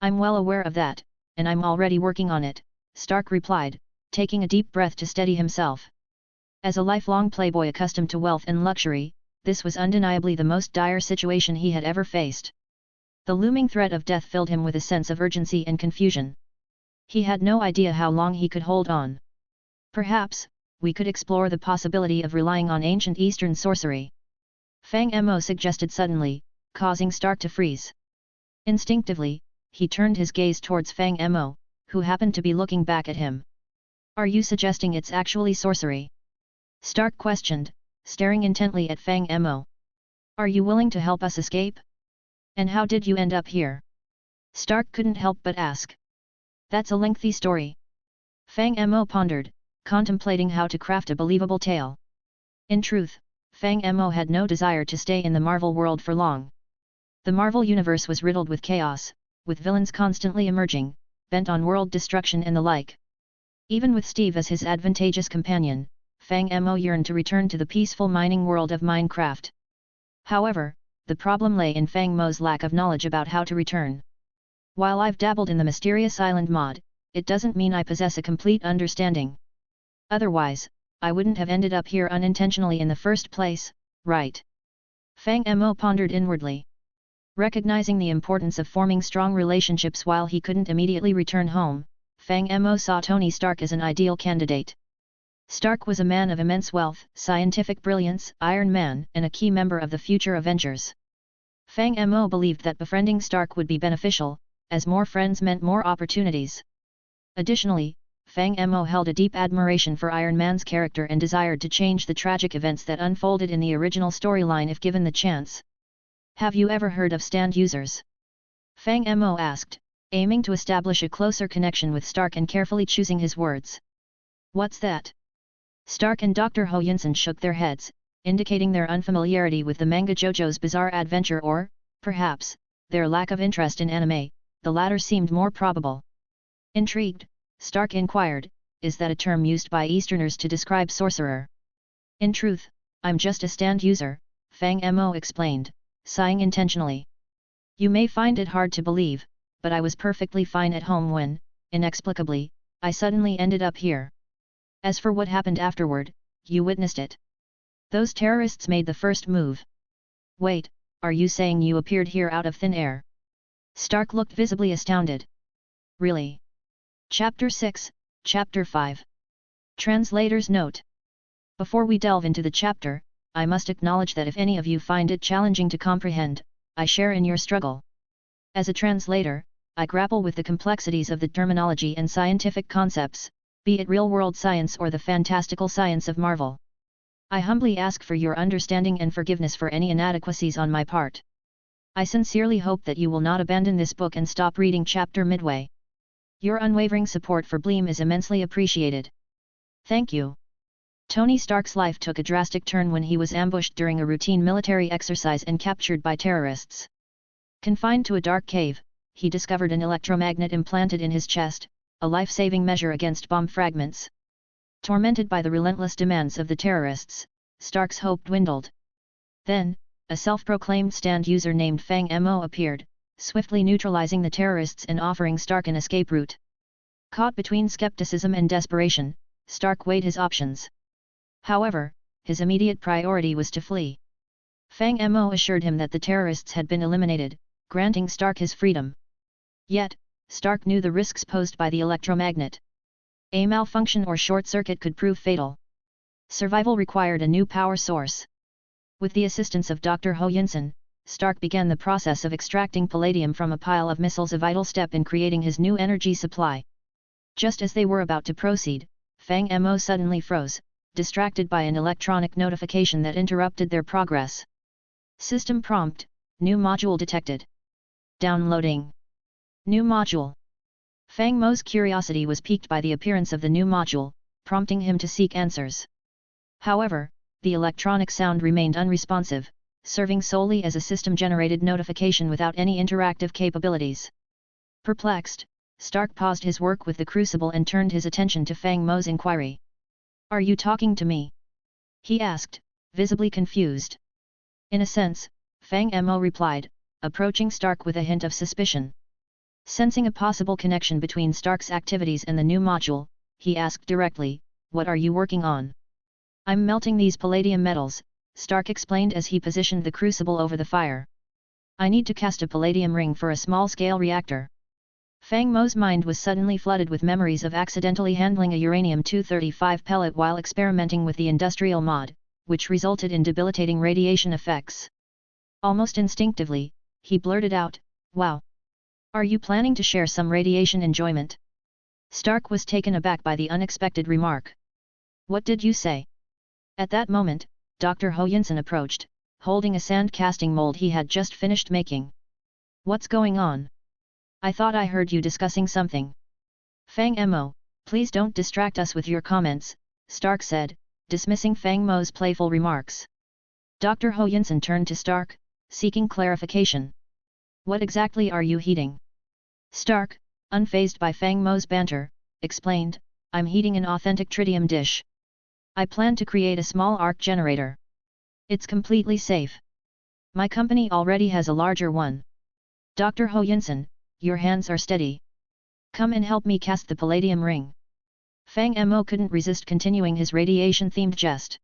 "I'm well aware of that, and I'm already working on it," Stark replied, taking a deep breath to steady himself. As a lifelong playboy accustomed to wealth and luxury, this was undeniably the most dire situation he had ever faced. The looming threat of death filled him with a sense of urgency and confusion. He had no idea how long he could hold on. "Perhaps, we could explore the possibility of relying on ancient Eastern sorcery," Fang Mo suggested suddenly, causing Stark to freeze. Instinctively, he turned his gaze towards Fang Mo, who happened to be looking back at him. "Are you suggesting it's actually sorcery?" Stark questioned, staring intently at Fang Mo. "Are you willing to help us escape? And how did you end up here?" Stark couldn't help but ask. "That's a lengthy story." Fang Mo pondered, contemplating how to craft a believable tale. In truth, Fang Mo had no desire to stay in the Marvel world for long. The Marvel universe was riddled with chaos, with villains constantly emerging, bent on world destruction and the like. Even with Steve as his advantageous companion, Fang Mo yearned to return to the peaceful mining world of Minecraft. However, the problem lay in Fang Mo's lack of knowledge about how to return. "While I've dabbled in the mysterious island mod, it doesn't mean I possess a complete understanding. Otherwise, I wouldn't have ended up here unintentionally in the first place, right?" Fang Mo pondered inwardly. Recognizing the importance of forming strong relationships while he couldn't immediately return home, Fang Mo saw Tony Stark as an ideal candidate. Stark was a man of immense wealth, scientific brilliance, Iron Man, and a key member of the future Avengers. Fang Mo believed that befriending Stark would be beneficial, as more friends meant more opportunities. Additionally, Fang Mo held a deep admiration for Iron Man's character and desired to change the tragic events that unfolded in the original storyline if given the chance. Have you ever heard of stand users? Fang Mo asked, aiming to establish a closer connection with Stark and carefully choosing his words. What's that? Stark and Dr. Ho Yinsen shook their heads, indicating their unfamiliarity with the manga JoJo's bizarre adventure or, perhaps, their lack of interest in anime. The latter seemed more probable. Intrigued, Stark inquired, is that a term used by Easterners to describe sorcerer? In truth, I'm just a stand user, Fang Mo explained, sighing intentionally. You may find it hard to believe, but I was perfectly fine at home when, inexplicably, I suddenly ended up here. As for what happened afterward, you witnessed it. Those terrorists made the first move. Wait, are you saying you appeared here out of thin air? Stark looked visibly astounded. Really? Chapter 6, Chapter 5. Translator's note. Before we delve into the chapter, I must acknowledge that if any of you find it challenging to comprehend, I share in your struggle. As a translator, I grapple with the complexities of the terminology and scientific concepts, be it real-world science or the fantastical science of Marvel. I humbly ask for your understanding and forgiveness for any inadequacies on my part. I sincerely hope that you will not abandon this book and stop reading chapter midway. Your unwavering support for Bleem is immensely appreciated. Thank you. Tony Stark's life took a drastic turn when he was ambushed during a routine military exercise and captured by terrorists. Confined to a dark cave, he discovered an electromagnet implanted in his chest, a life-saving measure against bomb fragments. Tormented by the relentless demands of the terrorists, Stark's hope dwindled. Then, a self-proclaimed stand user named Fang Mo appeared, swiftly neutralizing the terrorists and offering Stark an escape route. Caught between skepticism and desperation, Stark weighed his options. However, his immediate priority was to flee. Fang Mo assured him that the terrorists had been eliminated, granting Stark his freedom. Yet, Stark knew the risks posed by the electromagnet. A malfunction or short circuit could prove fatal. Survival required a new power source. With the assistance of Dr. Ho Yinsen, Stark began the process of extracting palladium from a pile of missiles, a vital step in creating his new energy supply. Just as they were about to proceed, Fang Mo suddenly froze, distracted by an electronic notification that interrupted their progress. System prompt, new module detected. Downloading. New module. Fang Mo's curiosity was piqued by the appearance of the new module, prompting him to seek answers. However, the electronic sound remained unresponsive, serving solely as a system-generated notification without any interactive capabilities. Perplexed, Stark paused his work with the crucible and turned his attention to Fang Mo's inquiry. Are you talking to me? He asked, visibly confused. In a sense, Fang Mo replied, approaching Stark with a hint of suspicion. Sensing a possible connection between Stark's activities and the new module, he asked directly, what are you working on? I'm melting these palladium metals, Stark explained as he positioned the crucible over the fire. I need to cast a palladium ring for a small-scale reactor. Fang Mo's mind was suddenly flooded with memories of accidentally handling a uranium-235 pellet while experimenting with the industrial mod, which resulted in debilitating radiation effects. Almost instinctively, he blurted out, wow! Are you planning to share some radiation enjoyment? Stark was taken aback by the unexpected remark. What did you say? At that moment, Dr. Ho Yinsen approached, holding a sand casting mold he had just finished making. What's going on? I thought I heard you discussing something. Fang Mo, please don't distract us with your comments, Stark said, dismissing Fang Mo's playful remarks. Dr. Ho Yinsen turned to Stark, seeking clarification. What exactly are you heating? Stark, unfazed by Fang Mo's banter, explained, I'm heating an authentic tritium dish. I plan to create a small arc generator. It's completely safe. My company already has a larger one. Dr. Ho Yinsen, your hands are steady. Come and help me cast the palladium ring. Fang Mo couldn't resist continuing his radiation-themed jest.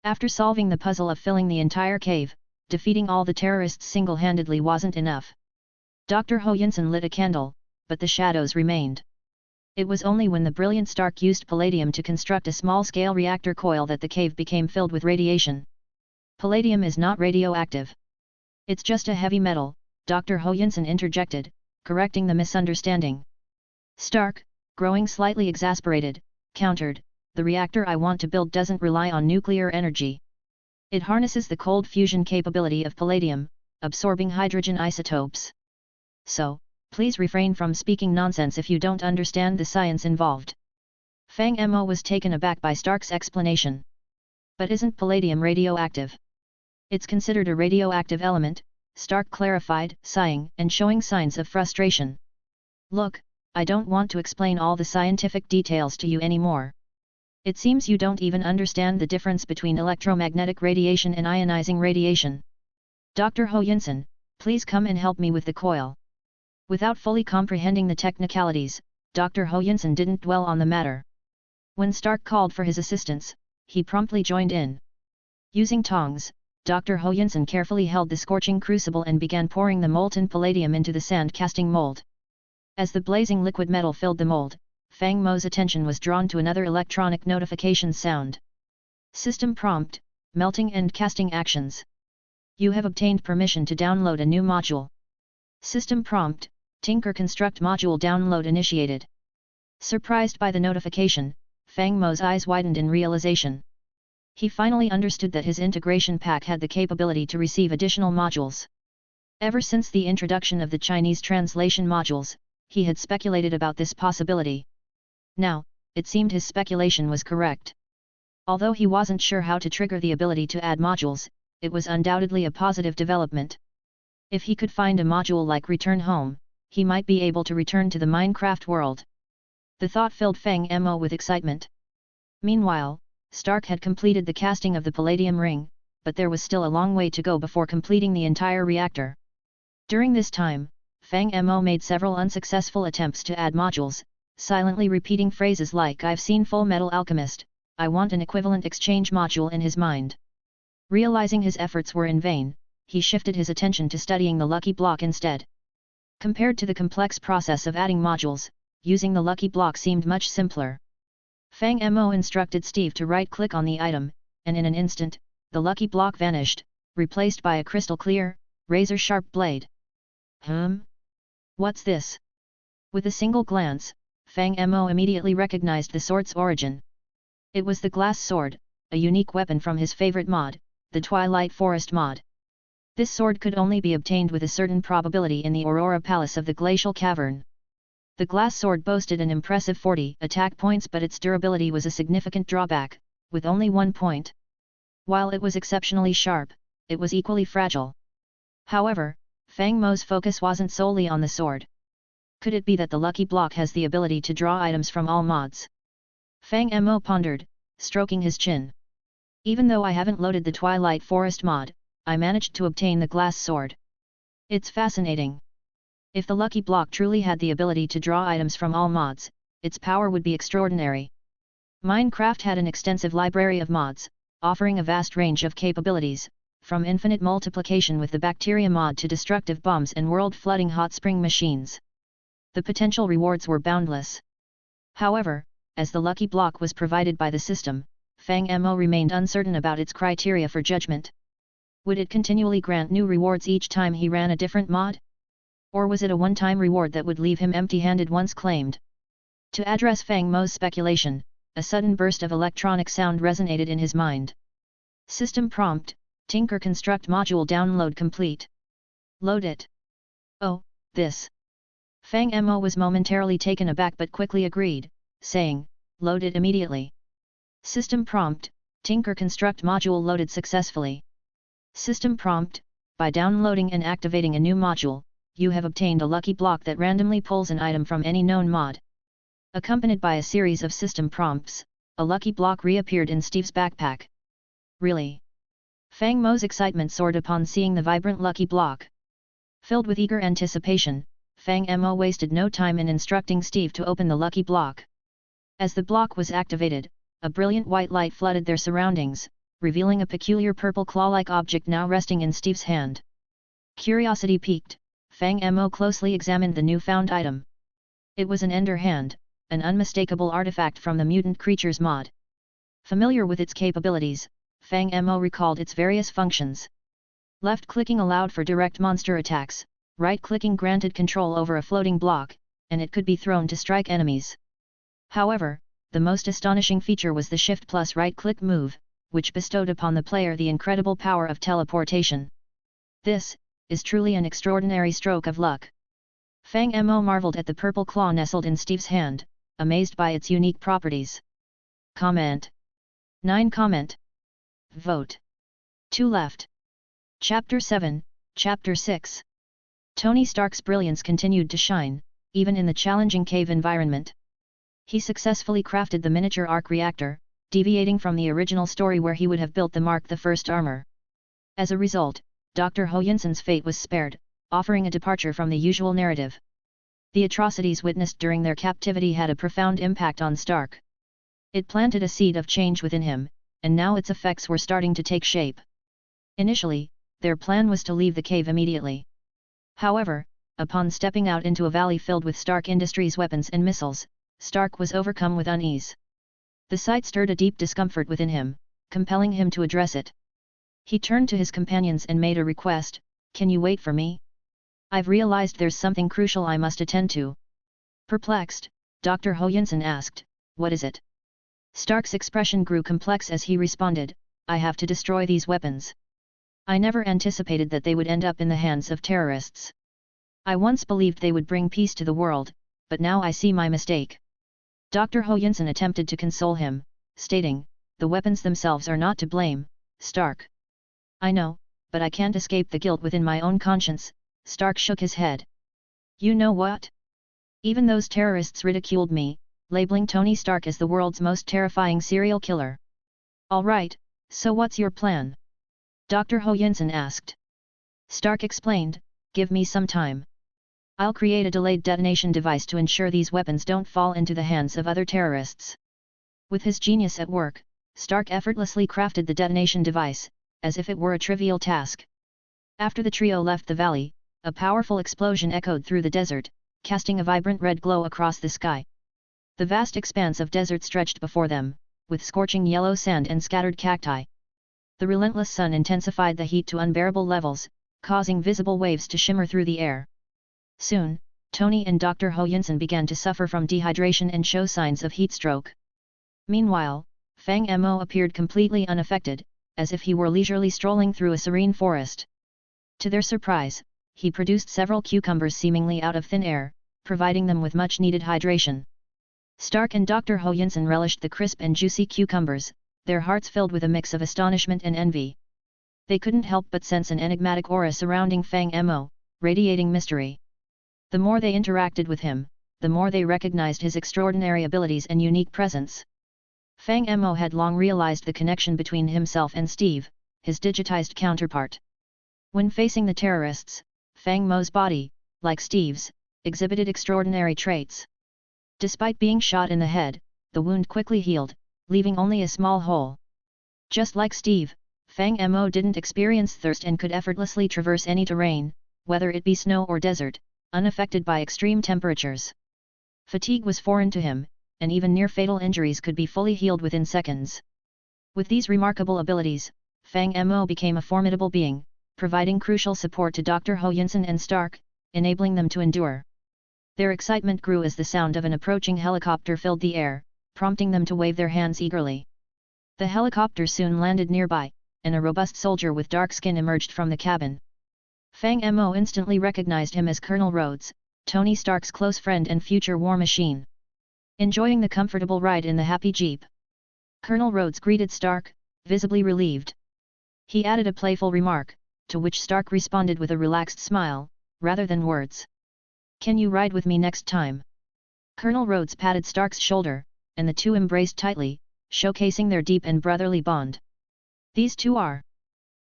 After solving the puzzle of filling the entire cave, defeating all the terrorists single-handedly wasn't enough. Dr. Ho Yinsen lit a candle, but the shadows remained. It was only when the brilliant Stark used palladium to construct a small-scale reactor coil that the cave became filled with radiation. Palladium is not radioactive. It's just a heavy metal, Dr. Ho Yinsen interjected, correcting the misunderstanding. Stark, growing slightly exasperated, countered, "The reactor I want to build doesn't rely on nuclear energy. It harnesses the cold fusion capability of palladium, absorbing hydrogen isotopes. So, please refrain from speaking nonsense if you don't understand the science involved." Fang Mo was taken aback by Stark's explanation. "But isn't palladium radioactive?" "It's considered a radioactive element," Stark clarified, sighing and showing signs of frustration. "Look, I don't want to explain all the scientific details to you anymore. It seems you don't even understand the difference between electromagnetic radiation and ionizing radiation. Dr. Ho Yunsen, please come and help me with the coil." Without fully comprehending the technicalities, Dr. Ho Yunsen didn't dwell on the matter. When Stark called for his assistance, he promptly joined in. Using tongs, Dr. Ho Yunsen carefully held the scorching crucible and began pouring the molten palladium into the sand casting mold. As the blazing liquid metal filled the mold, Fang Mo's attention was drawn to another electronic notification sound. "System prompt, melting and casting actions. You have obtained permission to download a new module. System prompt, Tinker Construct module download initiated." Surprised by the notification, Fang Mo's eyes widened in realization. He finally understood that his integration pack had the capability to receive additional modules. Ever since the introduction of the Chinese translation modules, he had speculated about this possibility. Now, it seemed his speculation was correct. Although he wasn't sure how to trigger the ability to add modules, it was undoubtedly a positive development. If he could find a module like Return Home, he might be able to return to the Minecraft world. The thought filled Fang Mo with excitement. Meanwhile, Stark had completed the casting of the palladium ring, but there was still a long way to go before completing the entire reactor. During this time, Fang Mo made several unsuccessful attempts to add modules, silently repeating phrases like "I've seen Full Metal Alchemist, I want an equivalent exchange module" in his mind. Realizing his efforts were in vain, he shifted his attention to studying the lucky block instead. Compared to the complex process of adding modules, using the lucky block seemed much simpler. Fang Mo instructed Steve to right-click on the item, and in an instant, the lucky block vanished, replaced by a crystal-clear, razor-sharp blade. What's this?" With a single glance, Fang Mo immediately recognized the sword's origin. It was the glass sword, a unique weapon from his favorite mod, the Twilight Forest mod. This sword could only be obtained with a certain probability in the Aurora Palace of the Glacial Cavern. The glass sword boasted an impressive 40 attack points, but its durability was a significant drawback, with only 1 point. While it was exceptionally sharp, it was equally fragile. However, Fang Mo's focus wasn't solely on the sword. Could it be that the lucky block has the ability to draw items from all mods? Fang Mo pondered, stroking his chin. "Even though I haven't loaded the Twilight Forest mod, I managed to obtain the glass sword. It's fascinating. If the lucky block truly had the ability to draw items from all mods, its power would be extraordinary." Minecraft had an extensive library of mods, offering a vast range of capabilities, from infinite multiplication with the bacteria mod to destructive bombs and world-flooding hot spring machines. The potential rewards were boundless. However, as the lucky block was provided by the system, Fang Mo remained uncertain about its criteria for judgment. Would it continually grant new rewards each time he ran a different mod? Or was it a one-time reward that would leave him empty-handed once claimed? To address Fang Mo's speculation, a sudden burst of electronic sound resonated in his mind. "System prompt, Tinker Construct module download complete. Load it." "Oh, this." Fang Mo was momentarily taken aback but quickly agreed, saying, "Load it immediately." System prompt, Tinker Construct module loaded successfully. System prompt, by downloading and activating a new module, you have obtained a lucky block that randomly pulls an item from any known mod. Accompanied by a series of system prompts, a lucky block reappeared in Steve's backpack. Really? Fang Mo's excitement soared upon seeing the vibrant lucky block. Filled with eager anticipation, Fang Mo wasted no time in instructing Steve to open the lucky block. As the block was activated, a brilliant white light flooded their surroundings, revealing a peculiar purple claw-like object now resting in Steve's hand. Curiosity piqued, Fang Mo closely examined the newfound item. It was an Ender Hand, an unmistakable artifact from the Mutant Creatures mod. Familiar with its capabilities, Fang Mo recalled its various functions. Left-clicking allowed for direct monster attacks, right-clicking granted control over a floating block, and it could be thrown to strike enemies. However, the most astonishing feature was the shift plus right-click move, which bestowed upon the player the incredible power of teleportation. This is truly an extraordinary stroke of luck. Fang Mo marveled at the purple claw nestled in Steve's hand, amazed by its unique properties. Comment. 9 comment. Vote. 2 left. Chapter 7, Chapter 6. Tony Stark's brilliance continued to shine, even in the challenging cave environment. He successfully crafted the miniature arc reactor, deviating from the original story where he would have built the Mark I armor. As a result, Dr. Ho Yunson's fate was spared, offering a departure from the usual narrative. The atrocities witnessed during their captivity had a profound impact on Stark. It planted a seed of change within him, and now its effects were starting to take shape. Initially, their plan was to leave the cave immediately. However, upon stepping out into a valley filled with Stark Industries weapons and missiles, Stark was overcome with unease. The sight stirred a deep discomfort within him, compelling him to address it. He turned to his companions and made a request, "Can you wait for me? I've realized there's something crucial I must attend to." Perplexed, Dr. Ho Yunson asked, "What is it?" Stark's expression grew complex as he responded, "I have to destroy these weapons. I never anticipated that they would end up in the hands of terrorists. I once believed they would bring peace to the world, but now I see my mistake." Dr. Ho Yunson attempted to console him, stating, "The weapons themselves are not to blame, Stark." "I know, but I can't escape the guilt within my own conscience." Stark shook his head. "You know what? Even those terrorists ridiculed me, labeling Tony Stark as the world's most terrifying serial killer." "All right, so what's your plan?" Dr. Ho Yunson asked. Stark explained, "Give me some time. I'll create a delayed detonation device to ensure these weapons don't fall into the hands of other terrorists." With his genius at work, Stark effortlessly crafted the detonation device, as if it were a trivial task. After the trio left the valley, a powerful explosion echoed through the desert, casting a vibrant red glow across the sky. The vast expanse of desert stretched before them, with scorching yellow sand and scattered cacti. The relentless sun intensified the heat to unbearable levels, causing visible waves to shimmer through the air. Soon, Tony and Dr. Ho Yunson began to suffer from dehydration and show signs of heat stroke. Meanwhile, Fang Mo appeared completely unaffected, as if he were leisurely strolling through a serene forest. To their surprise, he produced several cucumbers seemingly out of thin air, providing them with much-needed hydration. Stark and Dr. Ho Yunson relished the crisp and juicy cucumbers, their hearts filled with a mix of astonishment and envy. They couldn't help but sense an enigmatic aura surrounding Fang Mo, radiating mystery. The more they interacted with him, the more they recognized his extraordinary abilities and unique presence. Fang Mo had long realized the connection between himself and Steve, his digitized counterpart. When facing the terrorists, Fang Mo's body, like Steve's, exhibited extraordinary traits. Despite being shot in the head, the wound quickly healed, leaving only a small hole. Just like Steve, Fang Mo didn't experience thirst and could effortlessly traverse any terrain, whether it be snow or desert, unaffected by extreme temperatures. Fatigue was foreign to him, and even near-fatal injuries could be fully healed within seconds. With these remarkable abilities, Fang Mo became a formidable being, providing crucial support to Dr. Ho Yunson and Stark, enabling them to endure. Their excitement grew as the sound of an approaching helicopter filled the air, prompting them to wave their hands eagerly. The helicopter soon landed nearby, and a robust soldier with dark skin emerged from the cabin. Fang Mo instantly recognized him as Colonel Rhodes, Tony Stark's close friend and future war machine. Enjoying the comfortable ride in the happy jeep, Colonel Rhodes greeted Stark, visibly relieved. He added a playful remark, to which Stark responded with a relaxed smile, rather than words. "Can you ride with me next time?" Colonel Rhodes patted Stark's shoulder, and the two embraced tightly, showcasing their deep and brotherly bond. "These two are?"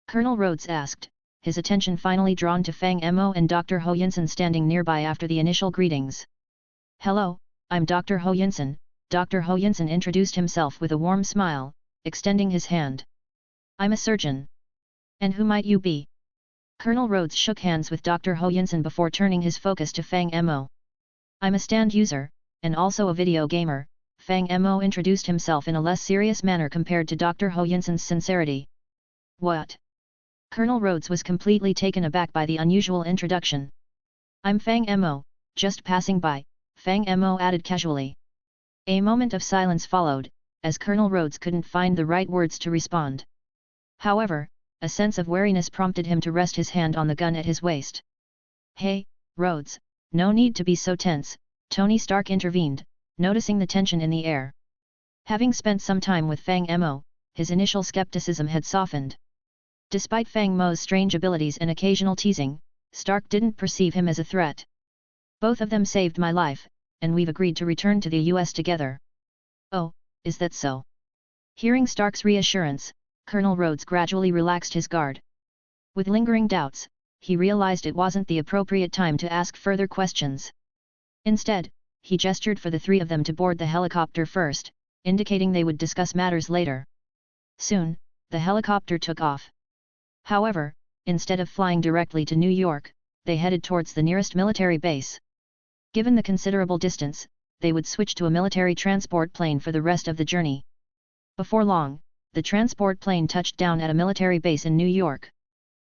Colonel Rhodes asked, his attention finally drawn to Fang Mo and Dr. Ho Yunson standing nearby after the initial greetings. "Hello, I'm Dr. Ho Yunson." Dr. Ho Yunson introduced himself with a warm smile, extending his hand. "I'm a surgeon." "And who might you be?" Colonel Rhodes shook hands with Dr. Ho Yunson before turning his focus to Fang Mo. "I'm a stand user, and also a video gamer." Fang Mo introduced himself in a less serious manner compared to Dr. Ho Yunson's sincerity. "What?" Colonel Rhodes was completely taken aback by the unusual introduction. "I'm Fang Mo, just passing by," Fang Mo added casually. A moment of silence followed, as Colonel Rhodes couldn't find the right words to respond. However, a sense of wariness prompted him to rest his hand on the gun at his waist. "Hey, Rhodes, no need to be so tense," Tony Stark intervened, noticing the tension in the air. Having spent some time with Fang Mo, his initial skepticism had softened. Despite Fang Mo's strange abilities and occasional teasing, Stark didn't perceive him as a threat. "Both of them saved my life, and we've agreed to return to the US together." "Oh, is that so?" Hearing Stark's reassurance, Colonel Rhodes gradually relaxed his guard. With lingering doubts, he realized it wasn't the appropriate time to ask further questions. Instead, he gestured for the three of them to board the helicopter first, indicating they would discuss matters later. Soon, the helicopter took off. However, instead of flying directly to New York, they headed towards the nearest military base. Given the considerable distance, they would switch to a military transport plane for the rest of the journey. Before long, the transport plane touched down at a military base in New York.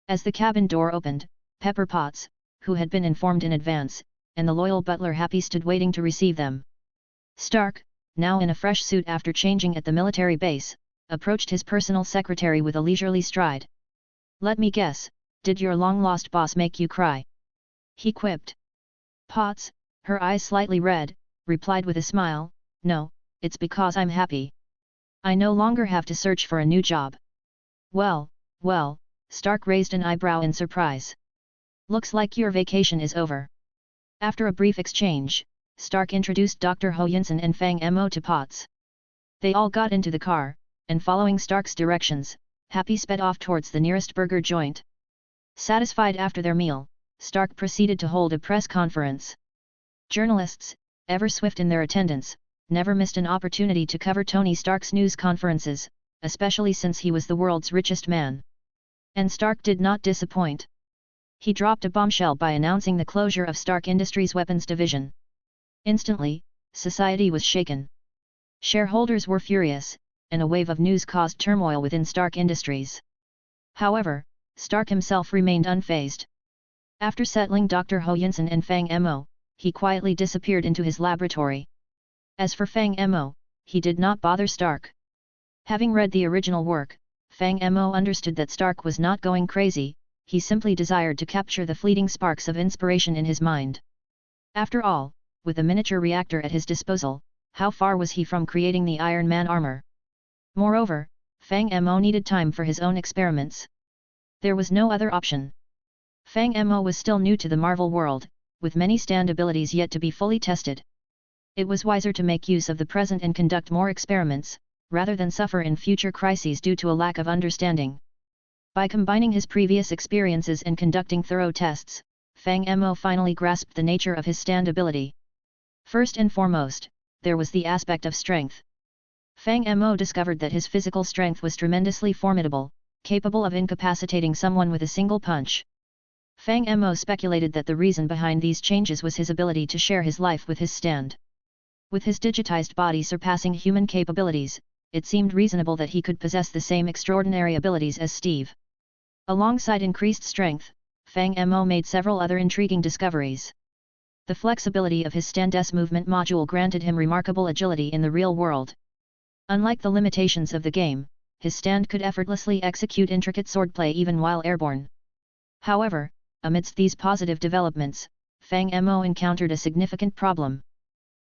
As the cabin door opened, Pepper Potts, who had been informed in advance, and the loyal butler Happy stood waiting to receive them. Stark, now in a fresh suit after changing at the military base, approached his personal secretary with a leisurely stride. "Let me guess, did your long-lost boss make you cry?" he quipped. Potts, her eyes slightly red, replied with a smile, "No, it's because I'm happy. I no longer have to search for a new job." Well, Stark raised an eyebrow in surprise. "Looks like your vacation is over." After a brief exchange, Stark introduced Dr. Ho Yinsen and Fang Mo to Potts. They all got into the car, and following Stark's directions, Happy sped off towards the nearest burger joint. Satisfied after their meal, Stark proceeded to hold a press conference. Journalists, ever swift in their attendance, never missed an opportunity to cover Tony Stark's news conferences, especially since he was the world's richest man. And Stark did not disappoint. He dropped a bombshell by announcing the closure of Stark Industries' weapons division. Instantly, society was shaken. Shareholders were furious, and a wave of news caused turmoil within Stark Industries. However, Stark himself remained unfazed. After settling Dr. Ho Yinsen and Fang Mo, he quietly disappeared into his laboratory. As for Fang Mo, he did not bother Stark. Having read the original work, Fang Mo understood that Stark was not going crazy, he simply desired to capture the fleeting sparks of inspiration in his mind. After all, with a miniature reactor at his disposal, how far was he from creating the Iron Man armor? Moreover, Fang Mo needed time for his own experiments. There was no other option. Fang Mo was still new to the Marvel world, with many stand abilities yet to be fully tested. It was wiser to make use of the present and conduct more experiments, rather than suffer in future crises due to a lack of understanding. By combining his previous experiences and conducting thorough tests, Fang Mo finally grasped the nature of his stand ability. First and foremost, there was the aspect of strength. Fang Mo discovered that his physical strength was tremendously formidable, capable of incapacitating someone with a single punch. Fang Mo speculated that the reason behind these changes was his ability to share his life with his stand. With his digitized body surpassing human capabilities, it seemed reasonable that he could possess the same extraordinary abilities as Steve. Alongside increased strength, Fang Mo made several other intriguing discoveries. The flexibility of his stand's movement module granted him remarkable agility in the real world. Unlike the limitations of the game, his stand could effortlessly execute intricate swordplay even while airborne. However, amidst these positive developments, Fang Mo encountered a significant problem.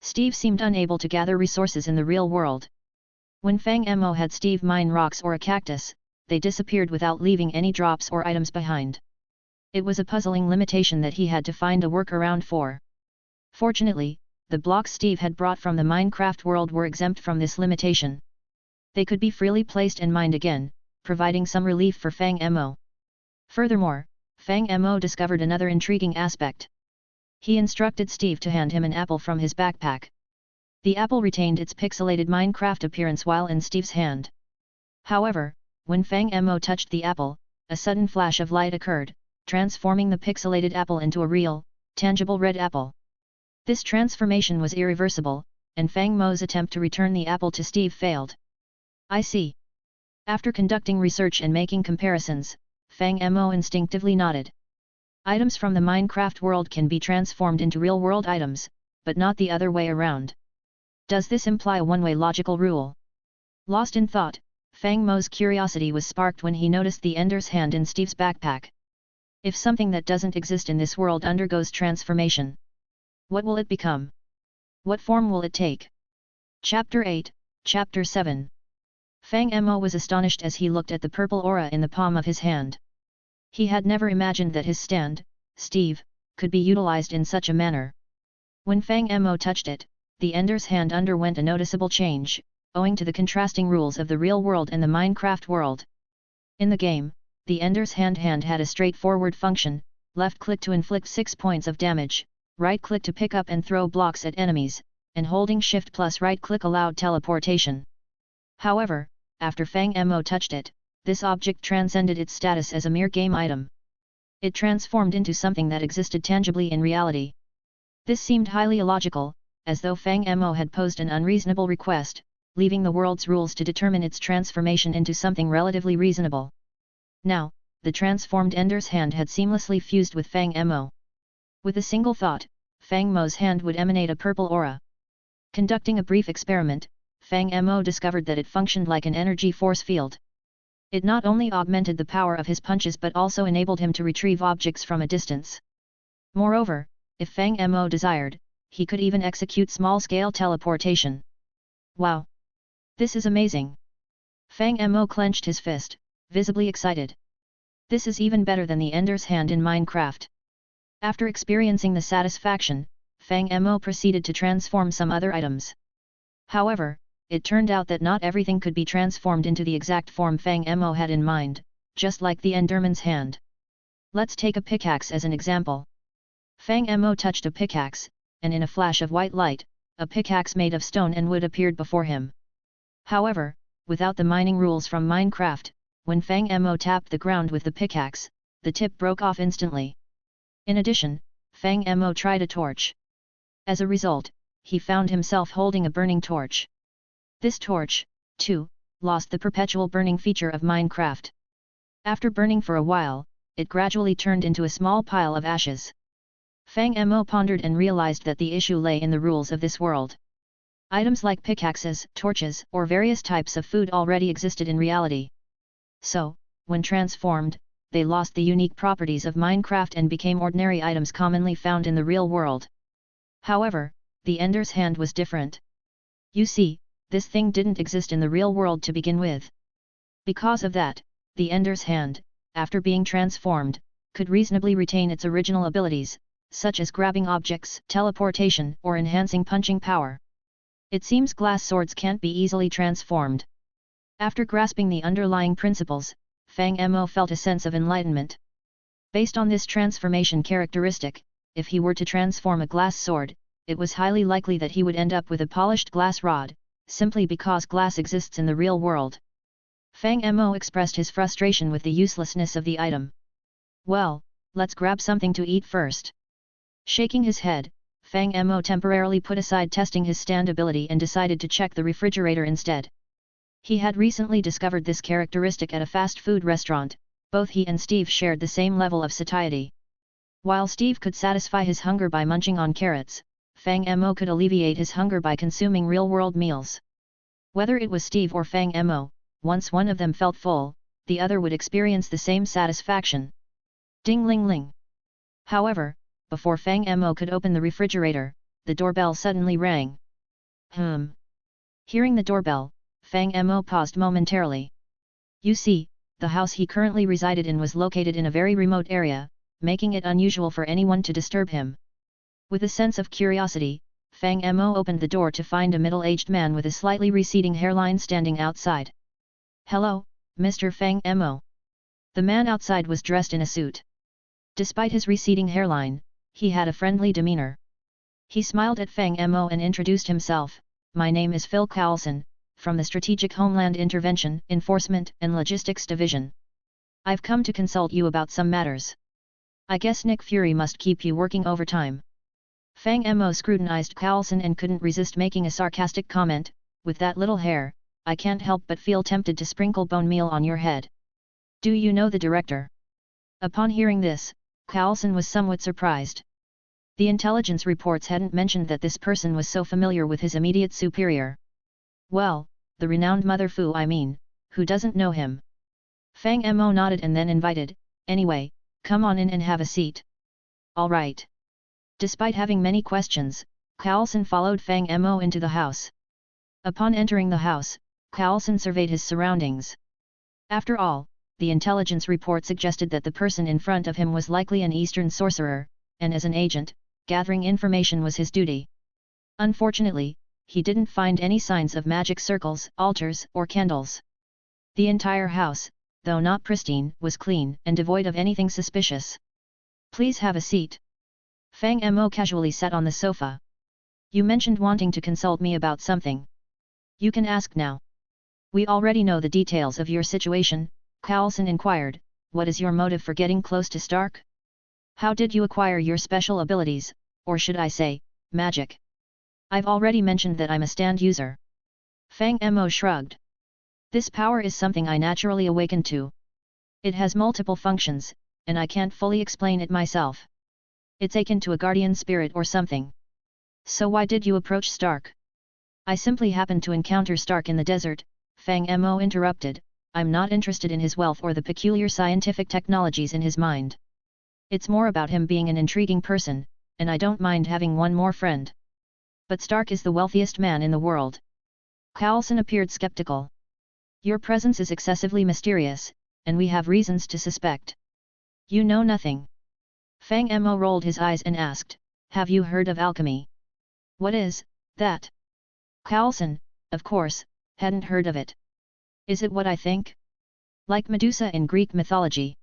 Steve seemed unable to gather resources in the real world. When Fang Mo had Steve mine rocks or a cactus, they disappeared without leaving any drops or items behind. It was a puzzling limitation that he had to find a workaround for. Fortunately, the blocks Steve had brought from the Minecraft world were exempt from this limitation. They could be freely placed and mined again, providing some relief for Fang Mo. Furthermore, Fang Mo discovered another intriguing aspect. He instructed Steve to hand him an apple from his backpack. The apple retained its pixelated Minecraft appearance while in Steve's hand. However, when Fang Mo touched the apple, a sudden flash of light occurred, transforming the pixelated apple into a real, tangible red apple. This transformation was irreversible, and Fang Mo's attempt to return the apple to Steve failed. "I see." After conducting research and making comparisons, Fang Mo instinctively nodded. Items from the Minecraft world can be transformed into real-world items, but not the other way around. Does this imply a one-way logical rule? Lost in thought, Fang Mo's curiosity was sparked when he noticed the Ender's hand in Steve's backpack. If something that doesn't exist in this world undergoes transformation, what will it become? What form will it take? Chapter 8, Chapter 7. Fang Mo was astonished as he looked at the purple aura in the palm of his hand. He had never imagined that his stand, Steve, could be utilized in such a manner. When Fang Mo touched it, the Ender's hand underwent a noticeable change, owing to the contrasting rules of the real world and the Minecraft world. In the game, the Ender's hand had a straightforward function: left-click to inflict 6 points of damage, right-click to pick up and throw blocks at enemies, and holding Shift plus right-click allowed teleportation. However, after Fang Mo touched it, this object transcended its status as a mere game item. It transformed into something that existed tangibly in reality. This seemed highly illogical, as though Fang Mo had posed an unreasonable request, leaving the world's rules to determine its transformation into something relatively reasonable. Now, the transformed Ender's hand had seamlessly fused with Fang Mo. With a single thought, Fang Mo's hand would emanate a purple aura. Conducting a brief experiment, Fang Mo discovered that it functioned like an energy force field. It not only augmented the power of his punches but also enabled him to retrieve objects from a distance. Moreover, if Fang Mo desired, he could even execute small-scale teleportation. Wow! This is amazing! Fang Mo clenched his fist, visibly excited. This is even better than the Ender's hand in Minecraft. After experiencing the satisfaction, Fang Mo proceeded to transform some other items. However, it turned out that not everything could be transformed into the exact form Fang Mo had in mind, just like the Enderman's hand. Let's take a pickaxe as an example. Fang Mo touched a pickaxe, and in a flash of white light, a pickaxe made of stone and wood appeared before him. However, without the mining rules from Minecraft, when Fang Mo tapped the ground with the pickaxe, the tip broke off instantly. In addition, Fang Mo tried a torch. As a result, he found himself holding a burning torch. This torch, too, lost the perpetual burning feature of Minecraft. After burning for a while, it gradually turned into a small pile of ashes. Fang Mo pondered and realized that the issue lay in the rules of this world. Items like pickaxes, torches, or various types of food already existed in reality. So, when transformed, they lost the unique properties of Minecraft and became ordinary items commonly found in the real world. However, the Ender's hand was different. You see, this thing didn't exist in the real world to begin with. Because of that, the Ender's hand, after being transformed, could reasonably retain its original abilities, such as grabbing objects, teleportation, or enhancing punching power. It seems glass swords can't be easily transformed. After grasping the underlying principles, Fang Mo felt a sense of enlightenment. Based on this transformation characteristic, if he were to transform a glass sword, it was highly likely that he would end up with a polished glass rod, simply because glass exists in the real world. Fang Mo expressed his frustration with the uselessness of the item. Well, let's grab something to eat first. Shaking his head, Fang Mo temporarily put aside testing his stand ability and decided to check the refrigerator instead. He had recently discovered this characteristic at a fast food restaurant. Both he and Steve shared the same level of satiety. While Steve could satisfy his hunger by munching on carrots, Fang Mo could alleviate his hunger by consuming real-world meals. Whether it was Steve or Fang Mo, once one of them felt full, the other would experience the same satisfaction. Ding-ling-ling. However, before Fang Mo could open the refrigerator, the doorbell suddenly rang. Hearing the doorbell, Fang Mo paused momentarily. You see, the house he currently resided in was located in a very remote area, making it unusual for anyone to disturb him. With a sense of curiosity, Fang Mo opened the door to find a middle-aged man with a slightly receding hairline standing outside. Hello, Mr. Fang Mo. The man outside was dressed in a suit. Despite his receding hairline, he had a friendly demeanor. He smiled at Fang Mo and introduced himself. My name is Phil Carlson, from the Strategic Homeland Intervention, Enforcement and Logistics Division. I've come to consult you about some matters. I guess Nick Fury must keep you working overtime. Fang Mo scrutinized Carlson and couldn't resist making a sarcastic comment, with that little hair, I can't help but feel tempted to sprinkle bone meal on your head. Do you know the director? Upon hearing this, Carlson was somewhat surprised. The intelligence reports hadn't mentioned that this person was so familiar with his immediate superior. Well, the renowned Mother Fu, I mean, who doesn't know him? Fang Mo nodded and then invited, anyway, come on in and have a seat. All right. Despite having many questions, Carlson followed Fang Mo into the house. Upon entering the house, Carlson surveyed his surroundings. After all, the intelligence report suggested that the person in front of him was likely an Eastern sorcerer, and as an agent, gathering information was his duty. Unfortunately, he didn't find any signs of magic circles, altars, or candles. The entire house, though not pristine, was clean and devoid of anything suspicious. Please have a seat. Fang Mo casually sat on the sofa. You mentioned wanting to consult me about something. You can ask now. We already know the details of your situation, Carlson inquired. What is your motive for getting close to Stark? How did you acquire your special abilities, or should I say, magic? I've already mentioned that I'm a stand user. Fang Mo shrugged. This power is something I naturally awakened to. It has multiple functions, and I can't fully explain it myself. It's akin to a guardian spirit or something. So why did you approach Stark? I simply happened to encounter Stark in the desert, Fang Mo interrupted. I'm not interested in his wealth or the peculiar scientific technologies in his mind. It's more about him being an intriguing person, and I don't mind having one more friend. But Stark is the wealthiest man in the world. Carlson appeared skeptical. Your presence is excessively mysterious, and we have reasons to suspect. You know nothing. Fang Mo rolled his eyes and asked, have you heard of alchemy? What is that? Carlson, of course, hadn't heard of it. Is it what I think? Like Medusa in Greek mythology.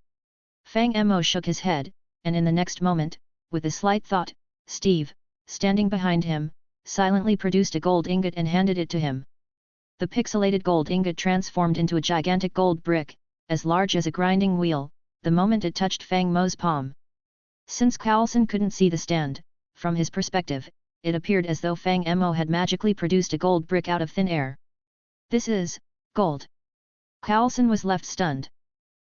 Fang Mo shook his head, and in the next moment, with a slight thought, Steve, standing behind him, silently produced a gold ingot and handed it to him. The pixelated gold ingot transformed into a gigantic gold brick, as large as a grinding wheel, the moment it touched Fang Mo's palm. Since Carlson couldn't see the stand, from his perspective, it appeared as though Fang Mo had magically produced a gold brick out of thin air. This is gold. Carlson was left stunned.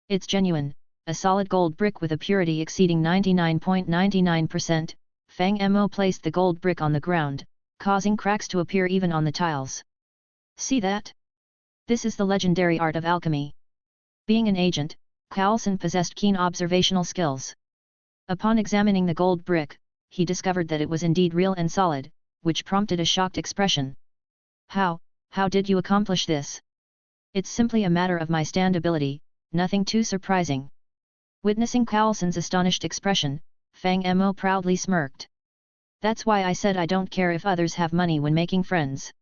It's genuine, a solid gold brick with a purity exceeding 99.99%. Fang Mo placed the gold brick on the ground, causing cracks to appear even on the tiles. See that? This is the legendary art of alchemy. Being an agent, Carlson possessed keen observational skills. Upon examining the gold brick, he discovered that it was indeed real and solid, which prompted a shocked expression. How did you accomplish this? It's simply a matter of my stand ability, nothing too surprising. Witnessing Carlson's astonished expression, Fang Mo proudly smirked. That's why I said I don't care if others have money when making friends.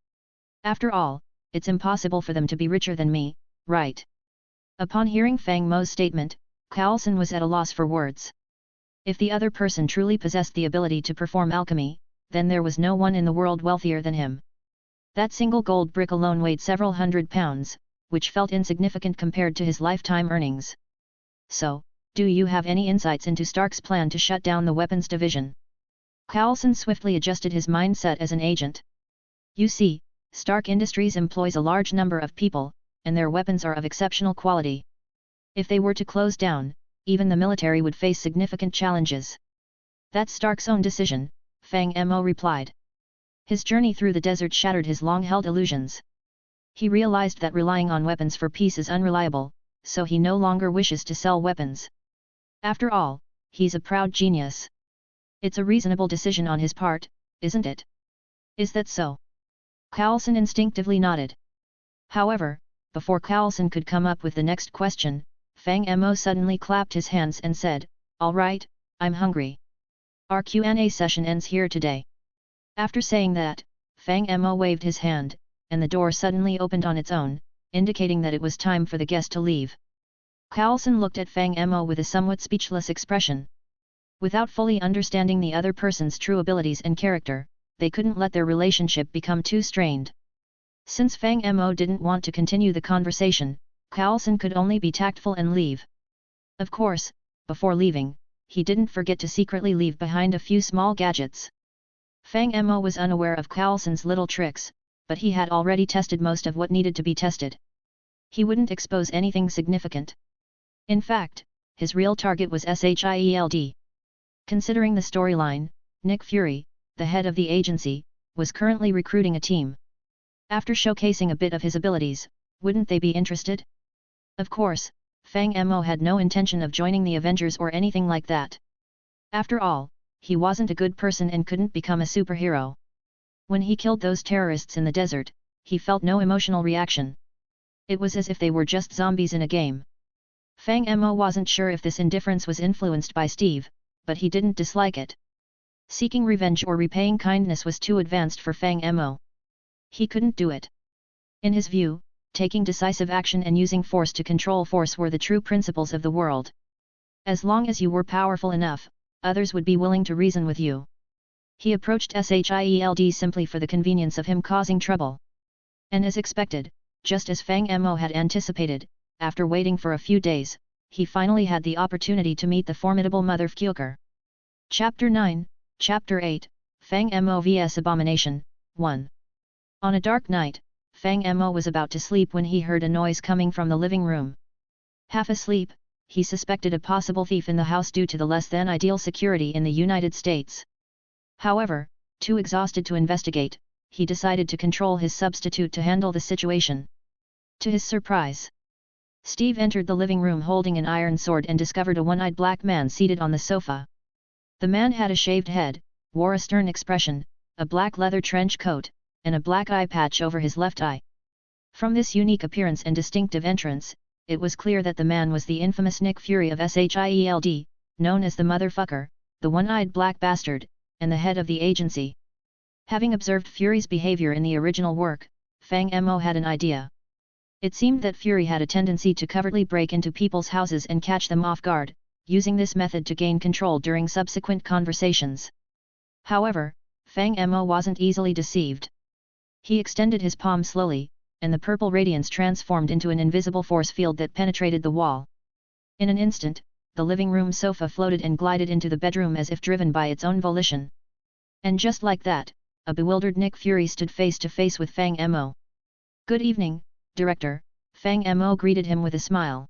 After all, it's impossible for them to be richer than me, right? Upon hearing Fang Mo's statement, Carlson was at a loss for words. If the other person truly possessed the ability to perform alchemy, then there was no one in the world wealthier than him. That single gold brick alone weighed several hundred pounds, which felt insignificant compared to his lifetime earnings. So, do you have any insights into Stark's plan to shut down the weapons division? Carlson swiftly adjusted his mindset as an agent. You see, Stark Industries employs a large number of people, and their weapons are of exceptional quality. If they were to close down, even the military would face significant challenges. That's Stark's own decision, Fang Mo replied. His journey through the desert shattered his long-held illusions. He realized that relying on weapons for peace is unreliable, so he no longer wishes to sell weapons. After all, he's a proud genius. It's a reasonable decision on his part, isn't it? Is that so? Carlson instinctively nodded. However, before Carlson could come up with the next question, Fang Mo suddenly clapped his hands and said, "All right, I'm hungry. Our Q&A session ends here today." After saying that, Fang Mo waved his hand, and the door suddenly opened on its own, indicating that it was time for the guest to leave. Carlson looked at Fang Mo with a somewhat speechless expression. Without fully understanding the other person's true abilities and character, they couldn't let their relationship become too strained. Since Fang Mo didn't want to continue the conversation, Carlson could only be tactful and leave. Of course, before leaving, he didn't forget to secretly leave behind a few small gadgets. Fang Mo was unaware of Carlson's little tricks, but he had already tested most of what needed to be tested. He wouldn't expose anything significant. In fact, his real target was S.H.I.E.L.D. Considering the storyline, Nick Fury, the head of the agency, was currently recruiting a team. After showcasing a bit of his abilities, wouldn't they be interested? Of course, Fang Mo had no intention of joining the Avengers or anything like that. After all, he wasn't a good person and couldn't become a superhero. When he killed those terrorists in the desert, he felt no emotional reaction. It was as if they were just zombies in a game. Fang Mo wasn't sure if this indifference was influenced by Steve, but he didn't dislike it. Seeking revenge or repaying kindness was too advanced for Fang Mo. He couldn't do it. In his view, taking decisive action and using force to control force were the true principles of the world. As long as you were powerful enough, others would be willing to reason with you. He approached S.H.I.E.L.D. simply for the convenience of him causing trouble. And as expected, just as Fang Mo had anticipated, after waiting for a few days, he finally had the opportunity to meet the formidable Mother Fuker. Chapter 9, Chapter 8, Fang Mo vs Abomination, 1. On a dark night, Fang Mo was about to sleep when he heard a noise coming from the living room. Half asleep, he suspected a possible thief in the house due to the less than ideal security in the United States. However, too exhausted to investigate, he decided to control his substitute to handle the situation. To his surprise, Steve entered the living room holding an iron sword and discovered a one-eyed black man seated on the sofa. The man had a shaved head, wore a stern expression, a black leather trench coat, and a black eye patch over his left eye. From this unique appearance and distinctive entrance, it was clear that the man was the infamous Nick Fury of S.H.I.E.L.D., known as the Motherfucker, the one-eyed black bastard, and the head of the agency. Having observed Fury's behavior in the original work, Fang Mo had an idea. It seemed that Fury had a tendency to covertly break into people's houses and catch them off guard, using this method to gain control during subsequent conversations. However, Fang Mo wasn't easily deceived. He extended his palm slowly, and the purple radiance transformed into an invisible force field that penetrated the wall. In an instant, the living room sofa floated and glided into the bedroom as if driven by its own volition. And just like that, a bewildered Nick Fury stood face to face with Fang Mo. "Good evening, Director," Fang Mo greeted him with a smile.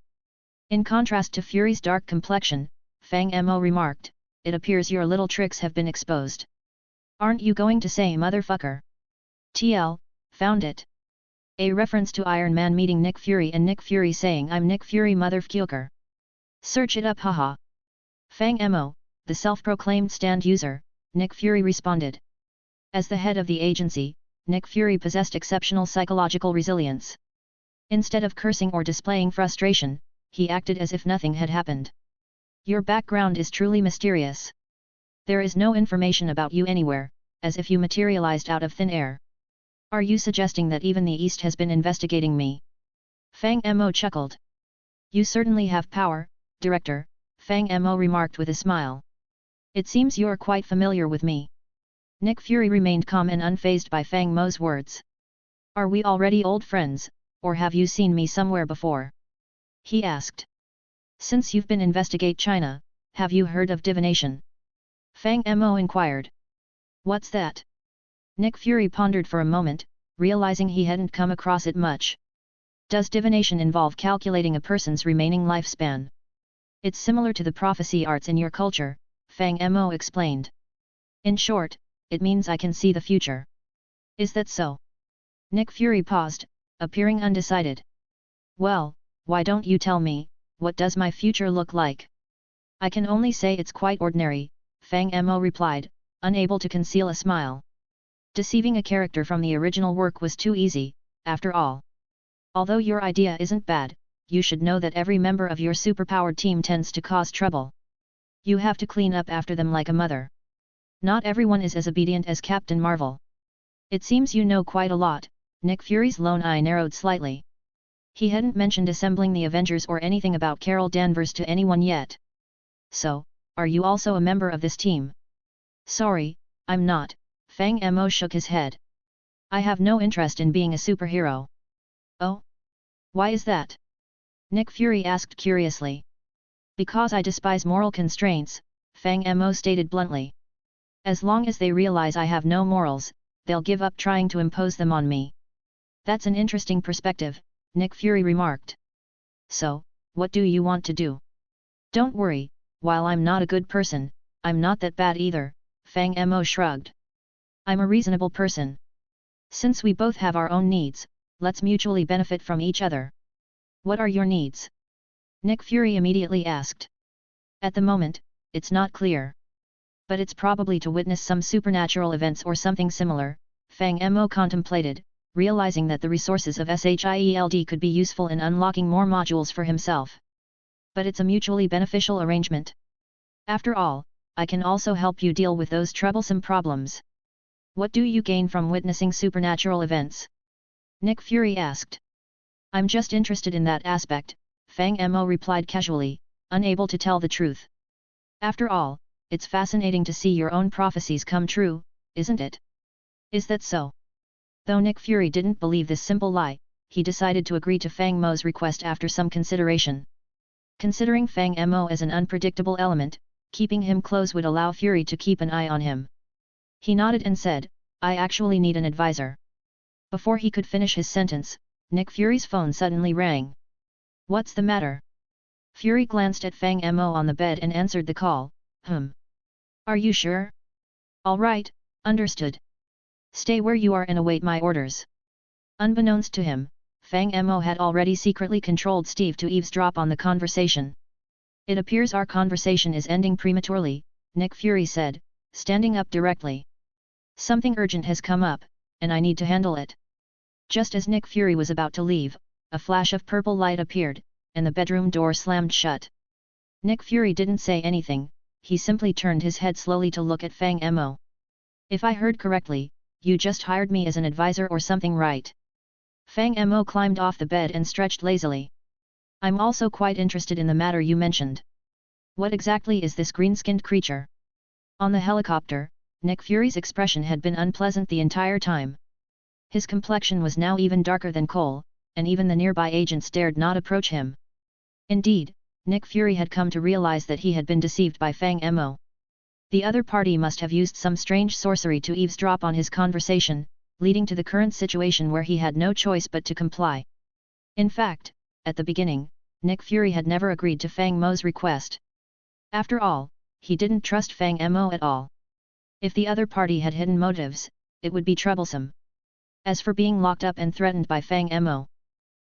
In contrast to Fury's dark complexion, Fang Mo remarked, "It appears your little tricks have been exposed. Aren't you going to say motherfucker? TL, found it." A reference to Iron Man meeting Nick Fury and Nick Fury saying "I'm Nick Fury motherfucker. Search it up haha." Fang Mo, the self-proclaimed stand user, Nick Fury responded. As the head of the agency, Nick Fury possessed exceptional psychological resilience. Instead of cursing or displaying frustration, he acted as if nothing had happened. "Your background is truly mysterious. There is no information about you anywhere, as if you materialized out of thin air. Are you suggesting that even the East has been investigating me?" Fang Mo chuckled. "You certainly have power, Director," Fang Mo remarked with a smile. "It seems you're quite familiar with me." Nick Fury remained calm and unfazed by Fang Mo's words. "Are we already old friends, or have you seen me somewhere before?" he asked. "Since you've been investigate China, have you heard of divination?" Fang Mo inquired. "What's that?" Nick Fury pondered for a moment, realizing he hadn't come across it much. "Does divination involve calculating a person's remaining lifespan?" "It's similar to the prophecy arts in your culture," Fang Mo explained. "In short, it means I can see the future." "Is that so?" Nick Fury paused, appearing undecided. "Well, why don't you tell me, what does my future look like?" "I can only say it's quite ordinary," Fang Mo replied, unable to conceal a smile. Deceiving a character from the original work was too easy, after all. "Although your idea isn't bad, you should know that every member of your superpowered team tends to cause trouble. You have to clean up after them like a mother. Not everyone is as obedient as Captain Marvel." "It seems you know quite a lot." Nick Fury's lone eye narrowed slightly. He hadn't mentioned assembling the Avengers or anything about Carol Danvers to anyone yet. "So, are you also a member of this team?" "Sorry, I'm not," Fang Mo shook his head. "I have no interest in being a superhero." "Oh? Why is that?" Nick Fury asked curiously. "Because I despise moral constraints," Fang Mo stated bluntly. "As long as they realize I have no morals, they'll give up trying to impose them on me." "That's an interesting perspective," Nick Fury remarked. "So, what do you want to do?" "Don't worry, while I'm not a good person, I'm not that bad either," Fang Mo shrugged. I'm a reasonable person. Since we both have our own needs, let's mutually benefit from each other. What are your needs? Nick Fury immediately asked. At the moment, it's not clear. But it's probably to witness some supernatural events or something similar, Fang Mo contemplated, realizing that the resources of S.H.I.E.L.D could be useful in unlocking more modules for himself. But it's a mutually beneficial arrangement. After all, I can also help you deal with those troublesome problems. What do you gain from witnessing supernatural events? Nick Fury asked. I'm just interested in that aspect, Fang Mo replied casually, unable to tell the truth. After all, it's fascinating to see your own prophecies come true, isn't it? Is that so? Though Nick Fury didn't believe this simple lie, he decided to agree to Fang Mo's request after some consideration. Considering Fang Mo as an unpredictable element, keeping him close would allow Fury to keep an eye on him. He nodded and said, I actually need an advisor. Before he could finish his sentence, Nick Fury's phone suddenly rang. What's the matter? Fury glanced at Fang Mo on the bed and answered the call. Are you sure? All right, understood. Stay where you are and await my orders. Unbeknownst to him, Fang Mo had already secretly controlled Steve to eavesdrop on the conversation. It appears our conversation is ending prematurely, Nick Fury said, standing up directly. Something urgent has come up, and I need to handle it. Just as Nick Fury was about to leave, a flash of purple light appeared, and the bedroom door slammed shut. Nick Fury didn't say anything, he simply turned his head slowly to look at Fang Mo. If I heard correctly, you just hired me as an advisor or something, right? Fang Mo climbed off the bed and stretched lazily. I'm also quite interested in the matter you mentioned. What exactly is this green-skinned creature? On the helicopter, Nick Fury's expression had been unpleasant the entire time. His complexion was now even darker than coal, and even the nearby agents dared not approach him. Indeed, Nick Fury had come to realize that he had been deceived by Fang Mo. The other party must have used some strange sorcery to eavesdrop on his conversation, leading to the current situation where he had no choice but to comply. In fact, at the beginning, Nick Fury had never agreed to Fang Mo's request. After all, he didn't trust Fang Mo at all. If the other party had hidden motives, it would be troublesome. As for being locked up and threatened by Fang Mo,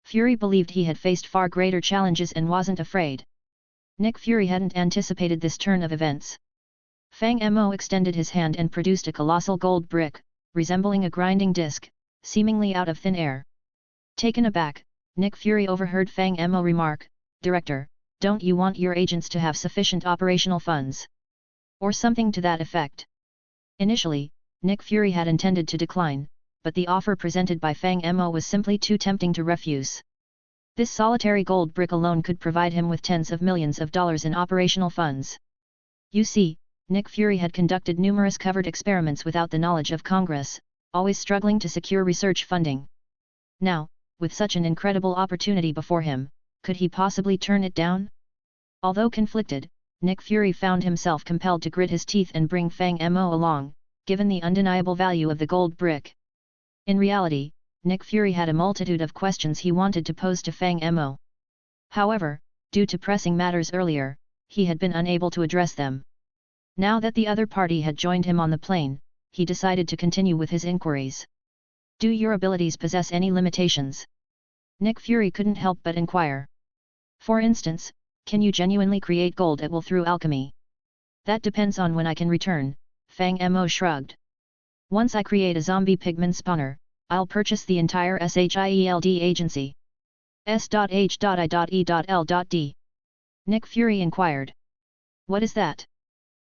Fury believed he had faced far greater challenges and wasn't afraid. Nick Fury hadn't anticipated this turn of events. Fang Mo extended his hand and produced a colossal gold brick, resembling a grinding disc, seemingly out of thin air. Taken aback, Nick Fury overheard Fang Mo remark, Director, don't you want your agents to have sufficient operational funds? Or something to that effect. Initially, Nick Fury had intended to decline, but the offer presented by Fang Mo was simply too tempting to refuse. This solitary gold brick alone could provide him with tens of millions of dollars in operational funds. You see, Nick Fury had conducted numerous covered experiments without the knowledge of Congress, always struggling to secure research funding. Now, with such an incredible opportunity before him, could he possibly turn it down? Although conflicted, Nick Fury found himself compelled to grit his teeth and bring Fang Mo along, given the undeniable value of the gold brick. In reality, Nick Fury had a multitude of questions he wanted to pose to Fang Mo. However, due to pressing matters earlier, he had been unable to address them. Now that the other party had joined him on the plane, he decided to continue with his inquiries. Do your abilities possess any limitations? Nick Fury couldn't help but inquire. For instance, can you genuinely create gold at will through alchemy? That depends on when I can return, Fang Mo shrugged. Once I create a zombie pigment spawner, I'll purchase the entire S.H.I.E.L.D agency. S.H.I.E.L.D. Nick Fury inquired. What is that?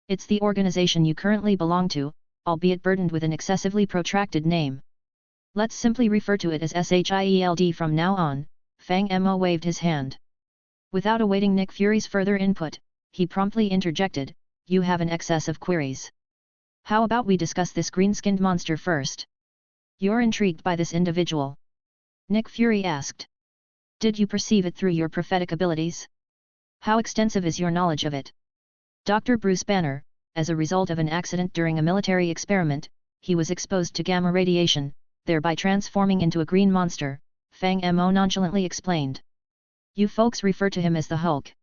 It's the organization you currently belong to, albeit burdened with an excessively protracted name. Let's simply refer to it as S.H.I.E.L.D from now on, Fang Mo waved his hand. Without awaiting Nick Fury's further input, he promptly interjected, you have an excess of queries. How about we discuss this green-skinned monster first? You're intrigued by this individual? Nick Fury asked. Did you perceive it through your prophetic abilities? How extensive is your knowledge of it? Dr. Bruce Banner, as a result of an accident during a military experiment, he was exposed to gamma radiation, thereby transforming into a green monster, Fang Mo nonchalantly explained. You folks refer to him as the Hulk.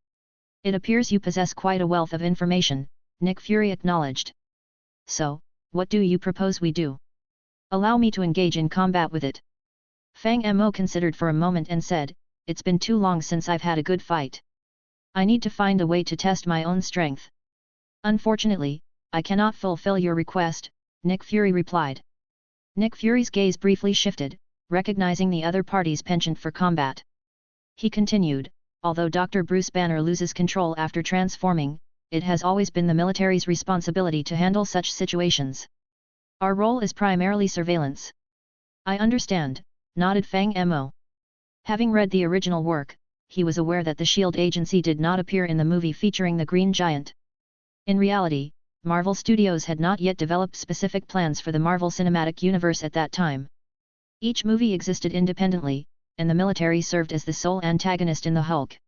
It appears you possess quite a wealth of information, Nick Fury acknowledged. So, what do you propose we do? Allow me to engage in combat with it. Fang Mo considered for a moment and said, it's been too long since I've had a good fight. I need to find a way to test my own strength. Unfortunately, I cannot fulfill your request, Nick Fury replied. Nick Fury's gaze briefly shifted, recognizing the other party's penchant for combat. He continued, although Dr. Bruce Banner loses control after transforming, it has always been the military's responsibility to handle such situations. Our role is primarily surveillance. I understand, nodded Fang Mo. Having read the original work, he was aware that the S.H.I.E.L.D. agency did not appear in the movie featuring the Green Giant. In reality, Marvel Studios had not yet developed specific plans for the Marvel Cinematic Universe at that time. Each movie existed independently, and the military served as the sole antagonist in the Hulk.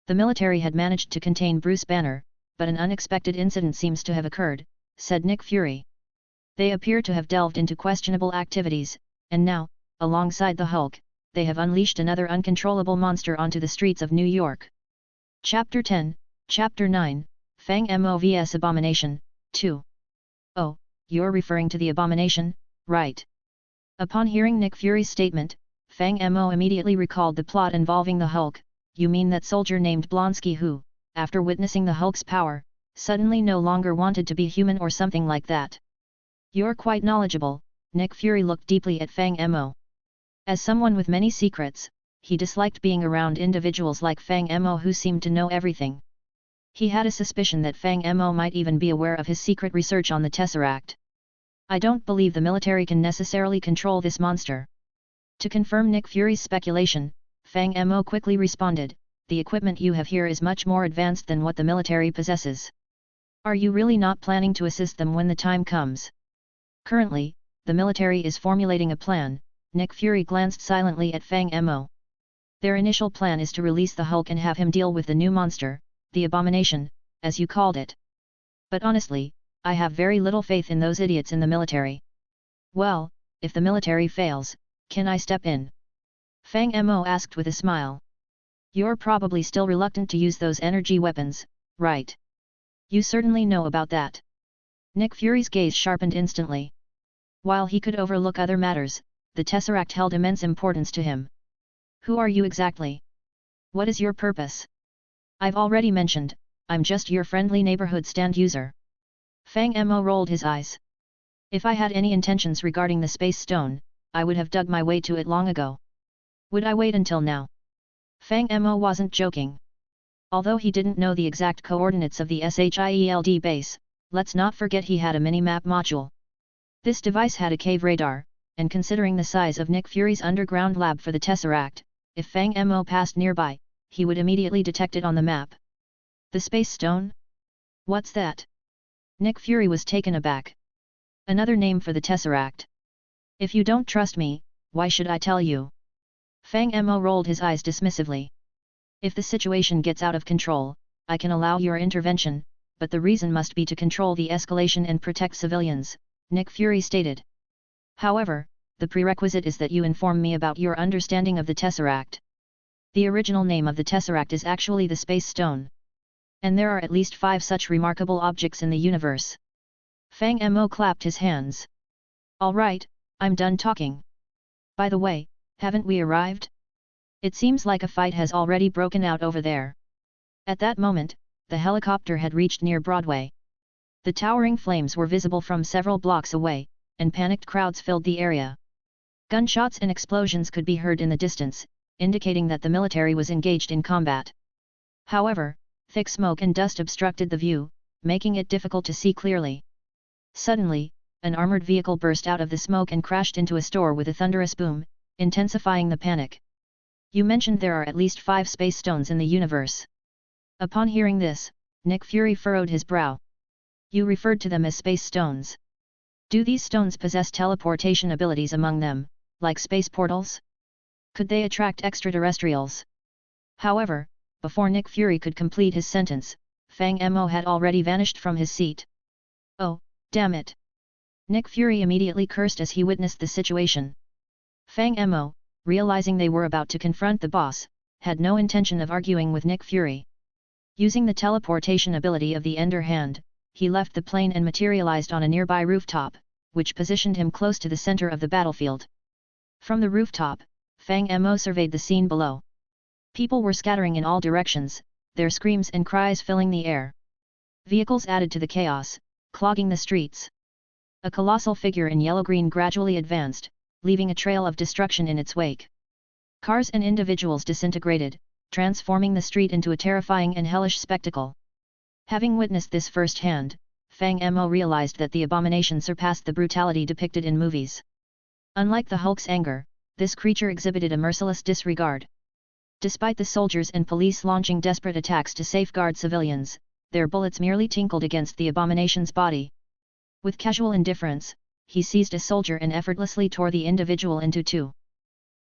The military had managed to contain Bruce Banner, but an unexpected incident seems to have occurred, said Nick Fury. They appear to have delved into questionable activities, and now, alongside the Hulk, they have unleashed another uncontrollable monster onto the streets of New York. Chapter 10, Chapter 9, Fang Mo vs Abomination, 2. Oh, you're referring to the Abomination, right? Upon hearing Nick Fury's statement, Fang Mo immediately recalled the plot involving the Hulk. You mean that soldier named Blonsky who, after witnessing the Hulk's power, suddenly no longer wanted to be human or something like that? You're quite knowledgeable, Nick Fury looked deeply at Fang Mo. As someone with many secrets, he disliked being around individuals like Fang Mo who seemed to know everything. He had a suspicion that Fang Mo might even be aware of his secret research on the Tesseract. I don't believe the military can necessarily control this monster. To confirm Nick Fury's speculation, Fang Mo quickly responded, the equipment you have here is much more advanced than what the military possesses. Are you really not planning to assist them when the time comes? Currently, the military is formulating a plan. Nick Fury glanced silently at Fang Mo. Their initial plan is to release the Hulk and have him deal with the new monster, the Abomination, as you called it. But honestly, I have very little faith in those idiots in the military. Well, if the military fails, can I step in? Fang Mo asked with a smile. You're probably still reluctant to use those energy weapons, right? You certainly know about that. Nick Fury's gaze sharpened instantly. While he could overlook other matters, the Tesseract held immense importance to him. Who are you exactly? What is your purpose? I've already mentioned, I'm just your friendly neighborhood stand user. Fang Mo rolled his eyes. If I had any intentions regarding the Space Stone, I would have dug my way to it long ago. Would I wait until now? Fang Mo wasn't joking. Although he didn't know the exact coordinates of the S.H.I.E.L.D. base, let's not forget he had a mini-map module. This device had a cave radar, and considering the size of Nick Fury's underground lab for the Tesseract, if Fang Mo passed nearby, he would immediately detect it on the map. The Space Stone? What's that? Nick Fury was taken aback. Another name for the Tesseract. If you don't trust me, why should I tell you? Fang Mo rolled his eyes dismissively. If the situation gets out of control, I can allow your intervention, but the reason must be to control the escalation and protect civilians, Nick Fury stated. However, the prerequisite is that you inform me about your understanding of the Tesseract. The original name of the Tesseract is actually the Space Stone. And there are at least 5 such remarkable objects in the universe. Fang Mo clapped his hands. All right, I'm done talking. By the way, haven't we arrived? It seems like a fight has already broken out over there. At that moment, the helicopter had reached near Broadway. The towering flames were visible from several blocks away, and panicked crowds filled the area. Gunshots and explosions could be heard in the distance, indicating that the military was engaged in combat. However, thick smoke and dust obstructed the view, making it difficult to see clearly. Suddenly, an armored vehicle burst out of the smoke and crashed into a store with a thunderous boom, intensifying the panic. You mentioned there are at least 5 space stones in the universe. Upon hearing this, Nick Fury furrowed his brow. You referred to them as space stones. Do these stones possess teleportation abilities among them, like space portals? Could they attract extraterrestrials? However, before Nick Fury could complete his sentence, Fang Mo had already vanished from his seat. Oh, damn it! Nick Fury immediately cursed as he witnessed the situation. Fang Mo, realizing they were about to confront the boss, had no intention of arguing with Nick Fury. Using the teleportation ability of the Ender Hand, he left the plane and materialized on a nearby rooftop, which positioned him close to the center of the battlefield. From the rooftop, Fang Mo surveyed the scene below. People were scattering in all directions, their screams and cries filling the air. Vehicles added to the chaos, clogging the streets. A colossal figure in yellow-green gradually advanced, leaving a trail of destruction in its wake. Cars and individuals disintegrated, transforming the street into a terrifying and hellish spectacle. Having witnessed this firsthand, Fang Mo realized that the Abomination surpassed the brutality depicted in movies. Unlike the Hulk's anger, this creature exhibited a merciless disregard. Despite the soldiers and police launching desperate attacks to safeguard civilians, their bullets merely tinkled against the Abomination's body. With casual indifference, he seized a soldier and effortlessly tore the individual into two.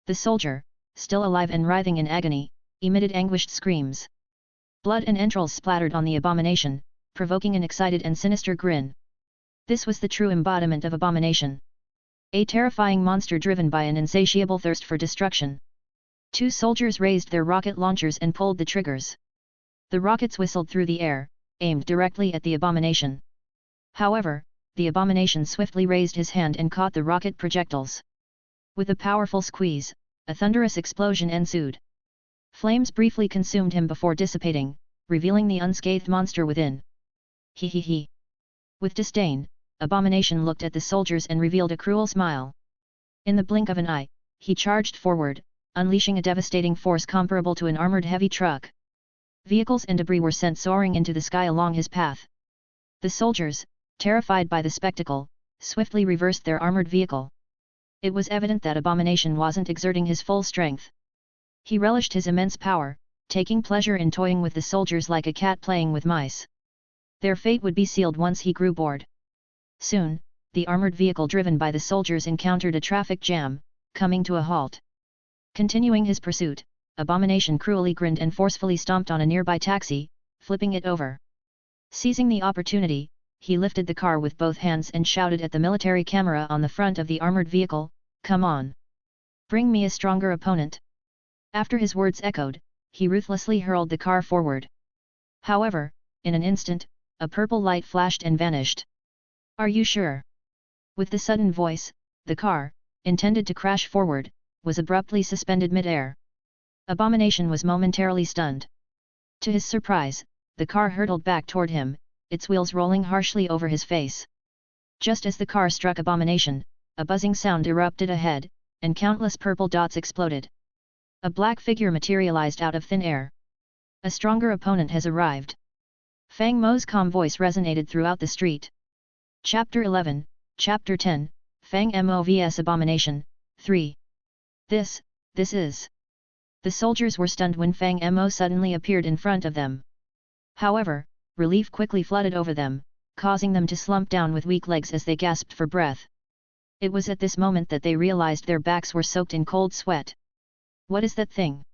The soldier, still alive and writhing in agony, emitted anguished screams. Blood and entrails splattered on the Abomination, provoking an excited and sinister grin. This was the true embodiment of Abomination. A terrifying monster driven by an insatiable thirst for destruction. Two soldiers raised their rocket launchers and pulled the triggers. The rockets whistled through the air, aimed directly at the Abomination. However, the Abomination swiftly raised his hand and caught the rocket projectiles. With a powerful squeeze, a thunderous explosion ensued. Flames briefly consumed him before dissipating, revealing the unscathed monster within. He he he. With disdain, Abomination looked at the soldiers and revealed a cruel smile. In the blink of an eye, he charged forward, unleashing a devastating force comparable to an armored heavy truck. Vehicles and debris were sent soaring into the sky along his path. The soldiers, terrified by the spectacle, swiftly reversed their armored vehicle. It was evident that Abomination wasn't exerting his full strength. He relished his immense power, taking pleasure in toying with the soldiers like a cat playing with mice. Their fate would be sealed once he grew bored. Soon, the armored vehicle driven by the soldiers encountered a traffic jam, coming to a halt. Continuing his pursuit, Abomination cruelly grinned and forcefully stomped on a nearby taxi, flipping it over. Seizing the opportunity, he lifted the car with both hands and shouted at the military camera on the front of the armored vehicle, "Come on! Bring me a stronger opponent!" After his words echoed, he ruthlessly hurled the car forward. However, in an instant, a purple light flashed and vanished. "Are you sure?" With the sudden voice, the car, intended to crash forward, was abruptly suspended mid-air. Abomination was momentarily stunned. To his surprise, the car hurtled back toward him, its wheels rolling harshly over his face. Just as the car struck Abomination, a buzzing sound erupted ahead, and countless purple dots exploded. A black figure materialized out of thin air. A stronger opponent has arrived. Fang Mo's calm voice resonated throughout the street. Chapter 11, Chapter 10, Fang Mo vs Abomination, 3. This is... The soldiers were stunned when Fang Mo suddenly appeared in front of them. However, relief quickly flooded over them, causing them to slump down with weak legs as they gasped for breath. It was at this moment that they realized their backs were soaked in cold sweat. "What is that thing?"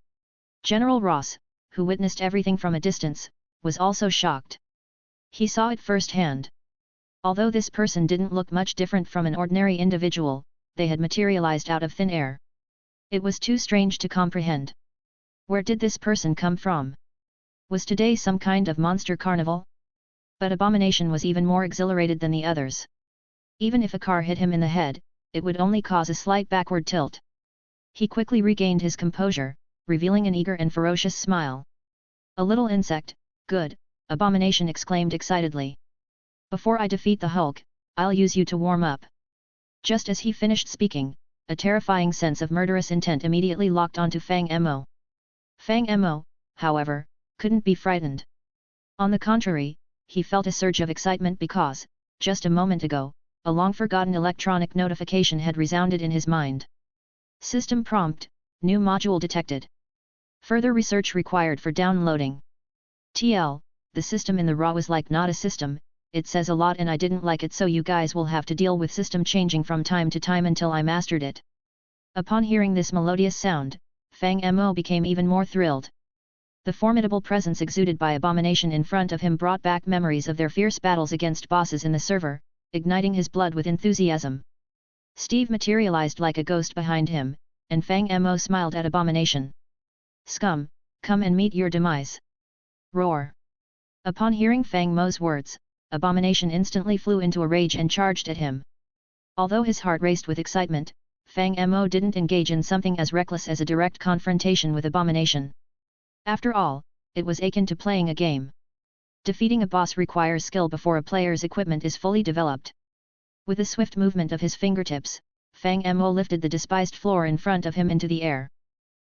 General Ross, who witnessed everything from a distance, was also shocked. He saw it firsthand. Although this person didn't look much different from an ordinary individual, they had materialized out of thin air. It was too strange to comprehend. Where did this person come from? Was today some kind of monster carnival? But Abomination was even more exhilarated than the others. Even if a car hit him in the head, it would only cause a slight backward tilt. He quickly regained his composure, revealing an eager and ferocious smile. "A little insect, good," Abomination exclaimed excitedly. "Before I defeat the Hulk, I'll use you to warm up." Just as he finished speaking, a terrifying sense of murderous intent immediately locked onto Fang Mo. Fang Mo, however, couldn't be frightened. On the contrary, he felt a surge of excitement because, just a moment ago, a long-forgotten electronic notification had resounded in his mind. System prompt, new module detected. Further research required for downloading. TL, the system in the RAW was like not a system, it says a lot and I didn't like it, so you guys will have to deal with system changing from time to time until I mastered it. Upon hearing this melodious sound, Fang Mo became even more thrilled. The formidable presence exuded by Abomination in front of him brought back memories of their fierce battles against bosses in the server, igniting his blood with enthusiasm. Steve materialized like a ghost behind him, and Fang Mo smiled at Abomination. "Scum, come and meet your demise." Roar. Upon hearing Fang Mo's words, Abomination instantly flew into a rage and charged at him. Although his heart raced with excitement, Fang Mo didn't engage in something as reckless as a direct confrontation with Abomination. After all, it was akin to playing a game. Defeating a boss requires skill before a player's equipment is fully developed. With a swift movement of his fingertips, Fang Mo lifted the despised floor in front of him into the air.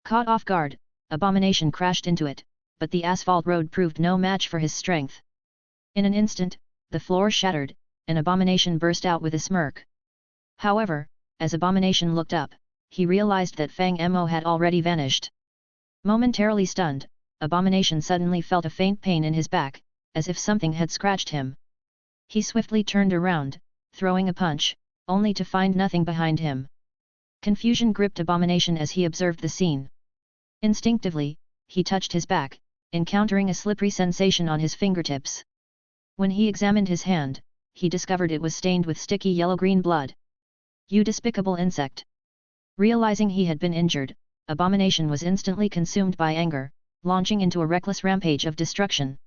Caught off guard, Abomination crashed into it, but the asphalt road proved no match for his strength. In an instant, the floor shattered, and Abomination burst out with a smirk. However, as Abomination looked up, he realized that Fang Mo had already vanished. Momentarily stunned, Abomination suddenly felt a faint pain in his back, as if something had scratched him. He swiftly turned around, throwing a punch, only to find nothing behind him. Confusion gripped Abomination as he observed the scene. Instinctively, he touched his back, encountering a slippery sensation on his fingertips. When he examined his hand, he discovered it was stained with sticky yellow-green blood. "You despicable insect!" Realizing he had been injured, Abomination was instantly consumed by anger, launching into a reckless rampage of destruction.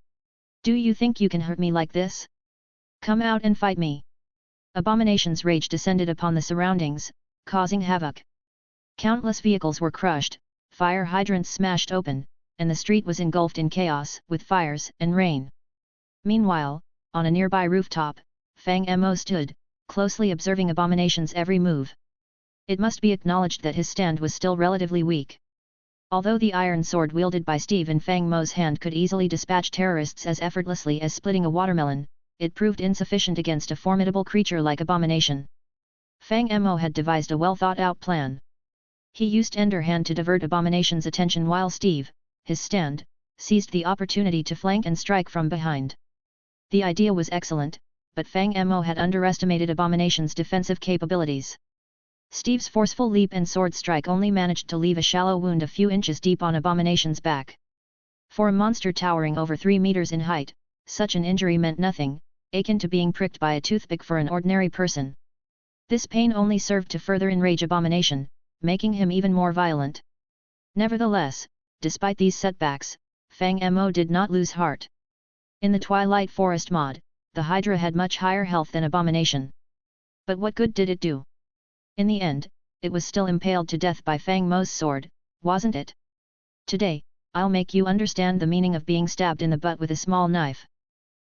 "Do you think you can hurt me like this? Come out and fight me!" Abomination's rage descended upon the surroundings, causing havoc. Countless vehicles were crushed, fire hydrants smashed open, and the street was engulfed in chaos with fires and rain. Meanwhile, on a nearby rooftop, Fang Mo stood, closely observing Abomination's every move. It must be acknowledged that his stand was still relatively weak. Although the iron sword wielded by Steve in Fang Mo's hand could easily dispatch terrorists as effortlessly as splitting a watermelon, it proved insufficient against a formidable creature like Abomination. Fang Mo had devised a well-thought-out plan. He used Ender Hand to divert Abomination's attention while Steve, his stand, seized the opportunity to flank and strike from behind. The idea was excellent, but Fang Mo had underestimated Abomination's defensive capabilities. Steve's forceful leap and sword strike only managed to leave a shallow wound a few inches deep on Abomination's back. For a monster towering over 3 meters in height, such an injury meant nothing, akin to being pricked by a toothpick for an ordinary person. This pain only served to further enrage Abomination, making him even more violent. Nevertheless, despite these setbacks, Fang Mo did not lose heart. In the Twilight Forest mod, the Hydra had much higher health than Abomination. But what good did it do? In the end, it was still impaled to death by Fang Mo's sword, wasn't it? "Today, I'll make you understand the meaning of being stabbed in the butt with a small knife."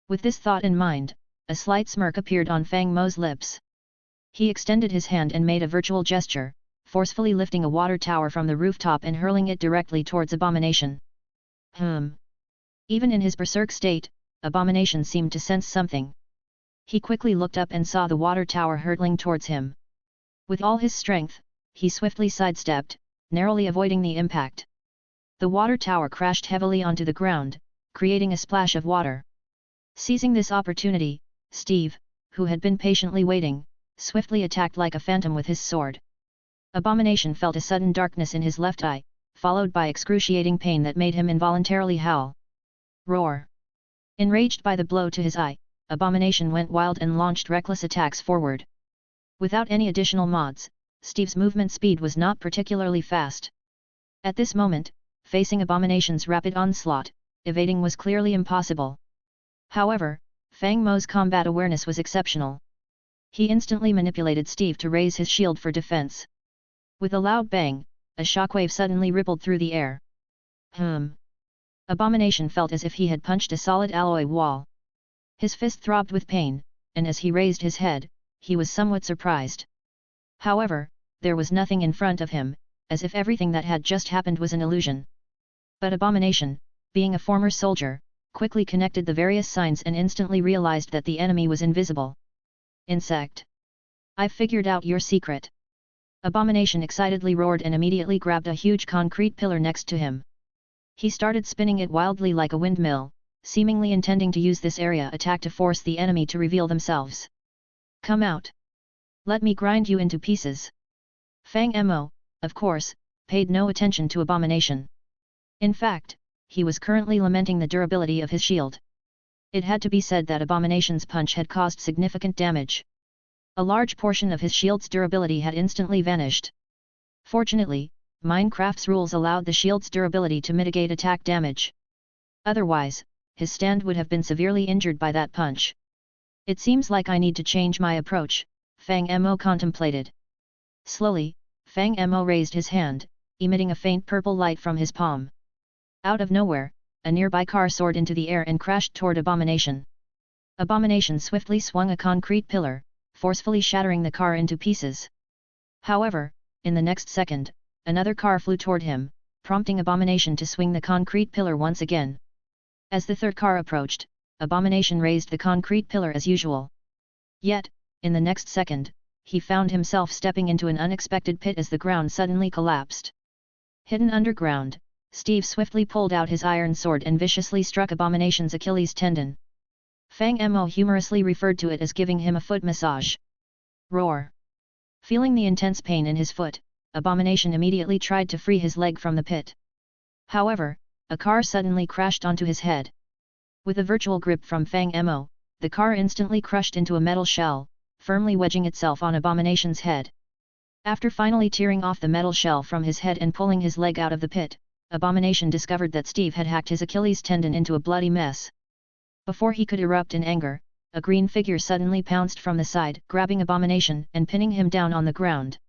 With this thought in mind, a slight smirk appeared on Fang Mo's lips. He extended his hand and made a virtual gesture, forcefully lifting a water tower from the rooftop and hurling it directly towards Abomination. Even in his berserk state, Abomination seemed to sense something. He quickly looked up and saw the water tower hurtling towards him. With all his strength, he swiftly sidestepped, narrowly avoiding the impact. The water tower crashed heavily onto the ground, creating a splash of water. Seizing this opportunity, Steve, who had been patiently waiting, swiftly attacked like a phantom with his sword. Abomination felt a sudden darkness in his left eye, followed by excruciating pain that made him involuntarily howl. Roar! Enraged by the blow to his eye, Abomination went wild and launched reckless attacks forward. Without any additional mods, Steve's movement speed was not particularly fast. At this moment, facing Abomination's rapid onslaught, evading was clearly impossible. However, Fang Mo's combat awareness was exceptional. He instantly manipulated Steve to raise his shield for defense. With a loud bang, a shockwave suddenly rippled through the air. Abomination felt as if he had punched a solid alloy wall. His fist throbbed with pain, and as he raised his head, he was somewhat surprised. However, there was nothing in front of him, as if everything that had just happened was an illusion. But Abomination, being a former soldier, quickly connected the various signs and instantly realized that the enemy was invisible. "Insect! I've figured out your secret!" Abomination excitedly roared and immediately grabbed a huge concrete pillar next to him. He started spinning it wildly like a windmill, seemingly intending to use this area attack to force the enemy to reveal themselves. "Come out! Let me grind you into pieces!" Fang Mo, of course, paid no attention to Abomination. In fact, he was currently lamenting the durability of his shield. It had to be said that Abomination's punch had caused significant damage. A large portion of his shield's durability had instantly vanished. Fortunately, Minecraft's rules allowed the shield's durability to mitigate attack damage. Otherwise, his stand would have been severely injured by that punch. It seems like I need to change my approach, Fang Mo contemplated. Slowly, Fang Mo raised his hand, emitting a faint purple light from his palm. Out of nowhere, a nearby car soared into the air and crashed toward Abomination. Abomination swiftly swung a concrete pillar, forcefully shattering the car into pieces. However, in the next second, another car flew toward him, prompting Abomination to swing the concrete pillar once again. As the third car approached, Abomination raised the concrete pillar as usual. Yet, in the next second, he found himself stepping into an unexpected pit as the ground suddenly collapsed. Hidden underground, Steve swiftly pulled out his iron sword and viciously struck Abomination's Achilles tendon. Fang Mo humorously referred to it as giving him a foot massage. Roar! Feeling the intense pain in his foot, Abomination immediately tried to free his leg from the pit. However, a car suddenly crashed onto his head. With a virtual grip from Fang Mo, the car instantly crushed into a metal shell, firmly wedging itself on Abomination's head. After finally tearing off the metal shell from his head and pulling his leg out of the pit, Abomination discovered that Steve had hacked his Achilles tendon into a bloody mess. Before he could erupt in anger, a green figure suddenly pounced from the side, grabbing Abomination and pinning him down on the ground.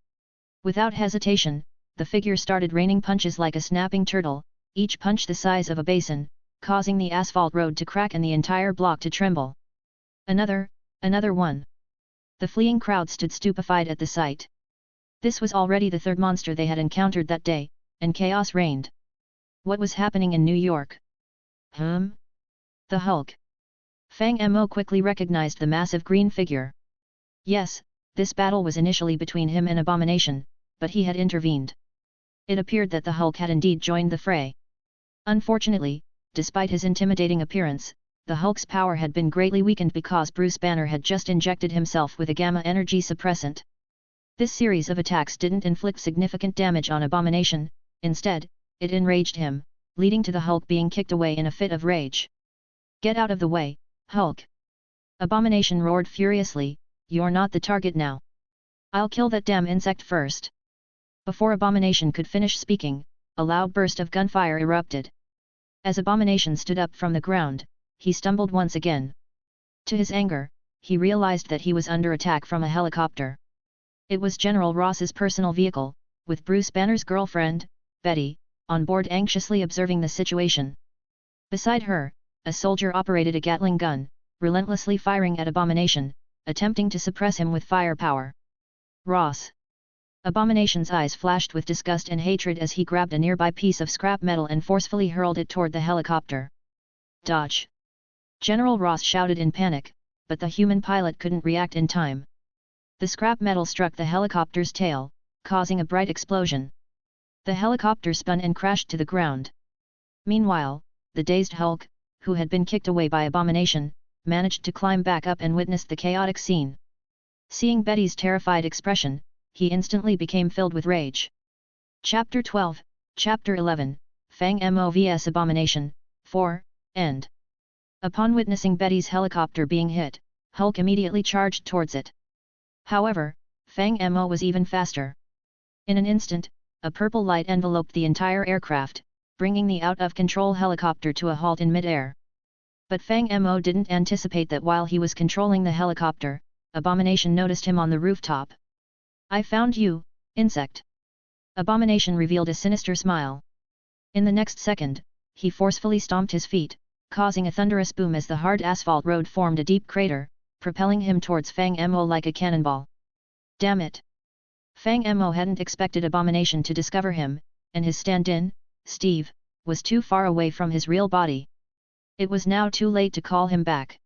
Without hesitation, the figure started raining punches like a snapping turtle, each punch the size of a basin, causing the asphalt road to crack and the entire block to tremble. Another one. The fleeing crowd stood stupefied at the sight. This was already the third monster they had encountered that day, and chaos reigned. What was happening in New York? The Hulk. Fang Mo quickly recognized the massive green figure. Yes, this battle was initially between him and Abomination, but he had intervened. It appeared that the Hulk had indeed joined the fray. Unfortunately, despite his intimidating appearance, the Hulk's power had been greatly weakened because Bruce Banner had just injected himself with a gamma energy suppressant. This series of attacks didn't inflict significant damage on Abomination, instead, it enraged him, leading to the Hulk being kicked away in a fit of rage. "Get out of the way, Hulk!" Abomination roared furiously, "You're not the target now. I'll kill that damn insect first." Before Abomination could finish speaking, a loud burst of gunfire erupted. As Abomination stood up from the ground, he stumbled once again. To his anger, he realized that he was under attack from a helicopter. It was General Ross's personal vehicle, with Bruce Banner's girlfriend, Betty, on board anxiously observing the situation. Beside her, a soldier operated a Gatling gun, relentlessly firing at Abomination, attempting to suppress him with firepower. "Ross!" Abomination's eyes flashed with disgust and hatred as he grabbed a nearby piece of scrap metal and forcefully hurled it toward the helicopter. "Dodge!" General Ross shouted in panic, but the human pilot couldn't react in time. The scrap metal struck the helicopter's tail, causing a bright explosion. The helicopter spun and crashed to the ground. Meanwhile, the dazed Hulk, who had been kicked away by Abomination, managed to climb back up and witnessed the chaotic scene. Seeing Betty's terrified expression, he instantly became filled with rage. Chapter 12, Chapter 11, Fang Mo vs Abomination, 4, End. Upon witnessing Betty's helicopter being hit, Hulk immediately charged towards it. However, Fang Mo was even faster. In an instant, a purple light enveloped the entire aircraft, bringing the out-of-control helicopter to a halt in mid-air. But Fang Mo didn't anticipate that while he was controlling the helicopter, Abomination noticed him on the rooftop. "I found you, insect." Abomination revealed a sinister smile. In the next second, he forcefully stomped his feet, causing a thunderous boom as the hard asphalt road formed a deep crater, propelling him towards Fang Mo like a cannonball. Damn it! Fang Mo hadn't expected Abomination to discover him, and his stand-in, Steve, was too far away from his real body. It was now too late to call him back.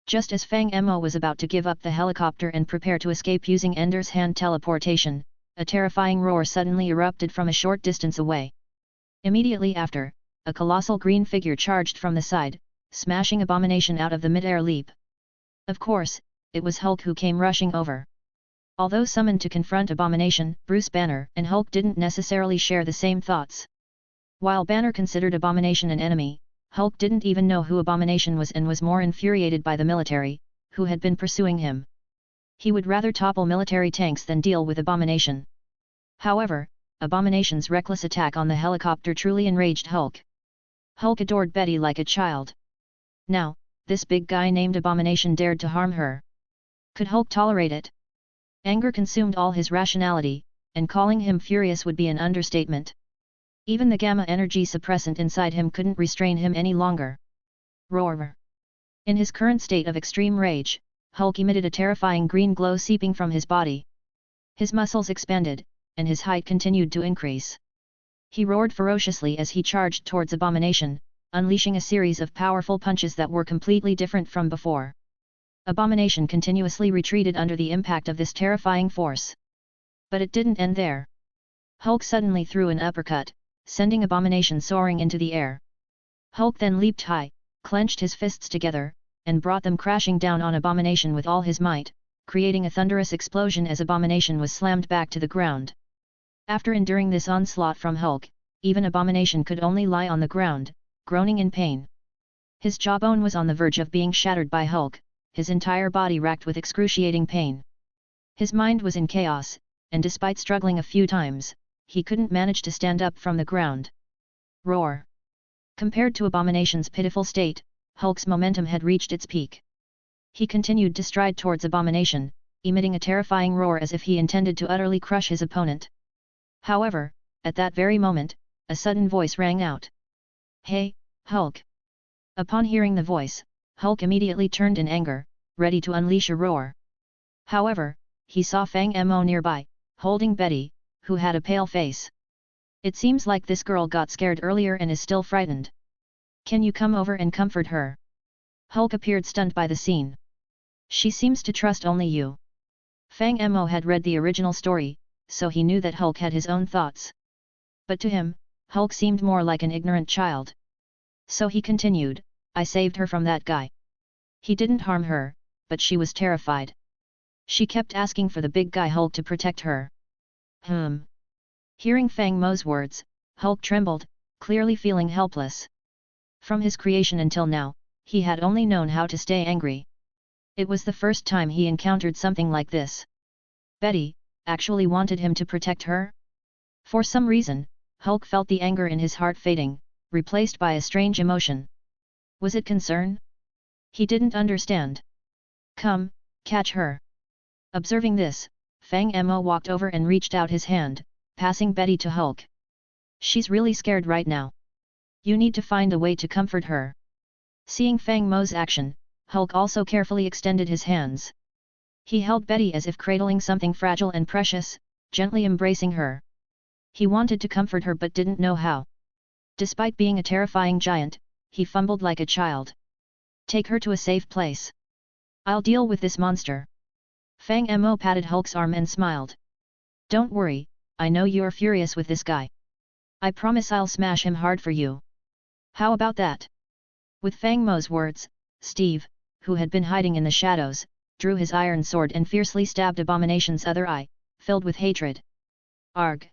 Just as Fang Mo was about to give up the helicopter and prepare to escape using Ender's hand teleportation, a terrifying roar suddenly erupted from a short distance away. Immediately after, a colossal green figure charged from the side, smashing Abomination out of the mid-air leap. Of course, it was Hulk who came rushing over. Although summoned to confront Abomination, Bruce Banner and Hulk didn't necessarily share the same thoughts. While Banner considered Abomination an enemy, Hulk didn't even know who Abomination was and was more infuriated by the military, who had been pursuing him. He would rather topple military tanks than deal with Abomination. However, Abomination's reckless attack on the helicopter truly enraged Hulk. Hulk adored Betty like a child. Now, this big guy named Abomination dared to harm her. Could Hulk tolerate it? Anger consumed all his rationality, and calling him furious would be an understatement. Even the gamma energy suppressant inside him couldn't restrain him any longer. Roar! In his current state of extreme rage, Hulk emitted a terrifying green glow seeping from his body. His muscles expanded, and his height continued to increase. He roared ferociously as he charged towards Abomination, unleashing a series of powerful punches that were completely different from before. Abomination continuously retreated under the impact of this terrifying force. But it didn't end there. Hulk suddenly threw an uppercut, sending Abomination soaring into the air. Hulk then leaped high, clenched his fists together, and brought them crashing down on Abomination with all his might, creating a thunderous explosion as Abomination was slammed back to the ground. After enduring this onslaught from Hulk, even Abomination could only lie on the ground, groaning in pain. His jawbone was on the verge of being shattered by Hulk, his entire body racked with excruciating pain. His mind was in chaos, and despite struggling a few times, he couldn't manage to stand up from the ground. Roar! Compared to Abomination's pitiful state, Hulk's momentum had reached its peak. He continued to stride towards Abomination, emitting a terrifying roar as if he intended to utterly crush his opponent. However, at that very moment, a sudden voice rang out. "Hey, Hulk!" Upon hearing the voice, Hulk immediately turned in anger, ready to unleash a roar. However, he saw Fang Mo nearby, holding Betty, who had a pale face. It seems like this girl got scared earlier and is still frightened. Can you come over and comfort her? Hulk appeared stunned by the scene. She seems to trust only you. Fang Mo had read the original story, so he knew that Hulk had his own thoughts. But to him, Hulk seemed more like an ignorant child. So he continued, "I saved her from that guy. He didn't harm her, but she was terrified. She kept asking for the big guy Hulk to protect her." Hearing Fang Mo's words, Hulk trembled, clearly feeling helpless. From his creation until now, he had only known how to stay angry. It was the first time he encountered something like this. Betty actually wanted him to protect her? For some reason, Hulk felt the anger in his heart fading, replaced by a strange emotion. Was it concern? He didn't understand. "Come, catch her." Observing this, Fang Mo walked over and reached out his hand, passing Betty to Hulk. "She's really scared right now. You need to find a way to comfort her." Seeing Fang Mo's action, Hulk also carefully extended his hands. He held Betty as if cradling something fragile and precious, gently embracing her. He wanted to comfort her but didn't know how. Despite being a terrifying giant, he fumbled like a child. "Take her to a safe place. I'll deal with this monster." Fang Mo patted Hulk's arm and smiled. "Don't worry, I know you're furious with this guy. I promise I'll smash him hard for you. How about that?" With Fang Mo's words, Steve, who had been hiding in the shadows, drew his iron sword and fiercely stabbed Abomination's other eye, filled with hatred. Arg!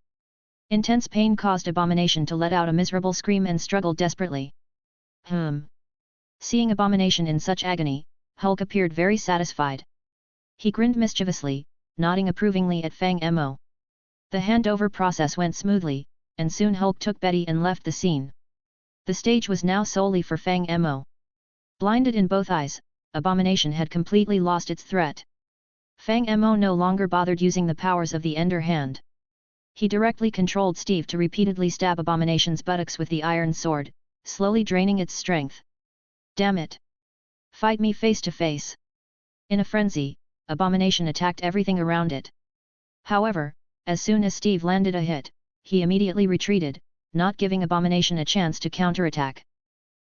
Intense pain caused Abomination to let out a miserable scream and struggle desperately. Seeing Abomination in such agony, Hulk appeared very satisfied. He grinned mischievously, nodding approvingly at Fang Mo. The handover process went smoothly, and soon Hulk took Betty and left the scene. The stage was now solely for Fang Mo. Blinded in both eyes, Abomination had completely lost its threat. Fang Mo no longer bothered using the powers of the Ender Hand. He directly controlled Steve to repeatedly stab Abomination's buttocks with the iron sword, slowly draining its strength. "Damn it! Fight me face to face!" In a frenzy, Abomination attacked everything around it. However, as soon as Steve landed a hit, he immediately retreated, not giving Abomination a chance to counterattack.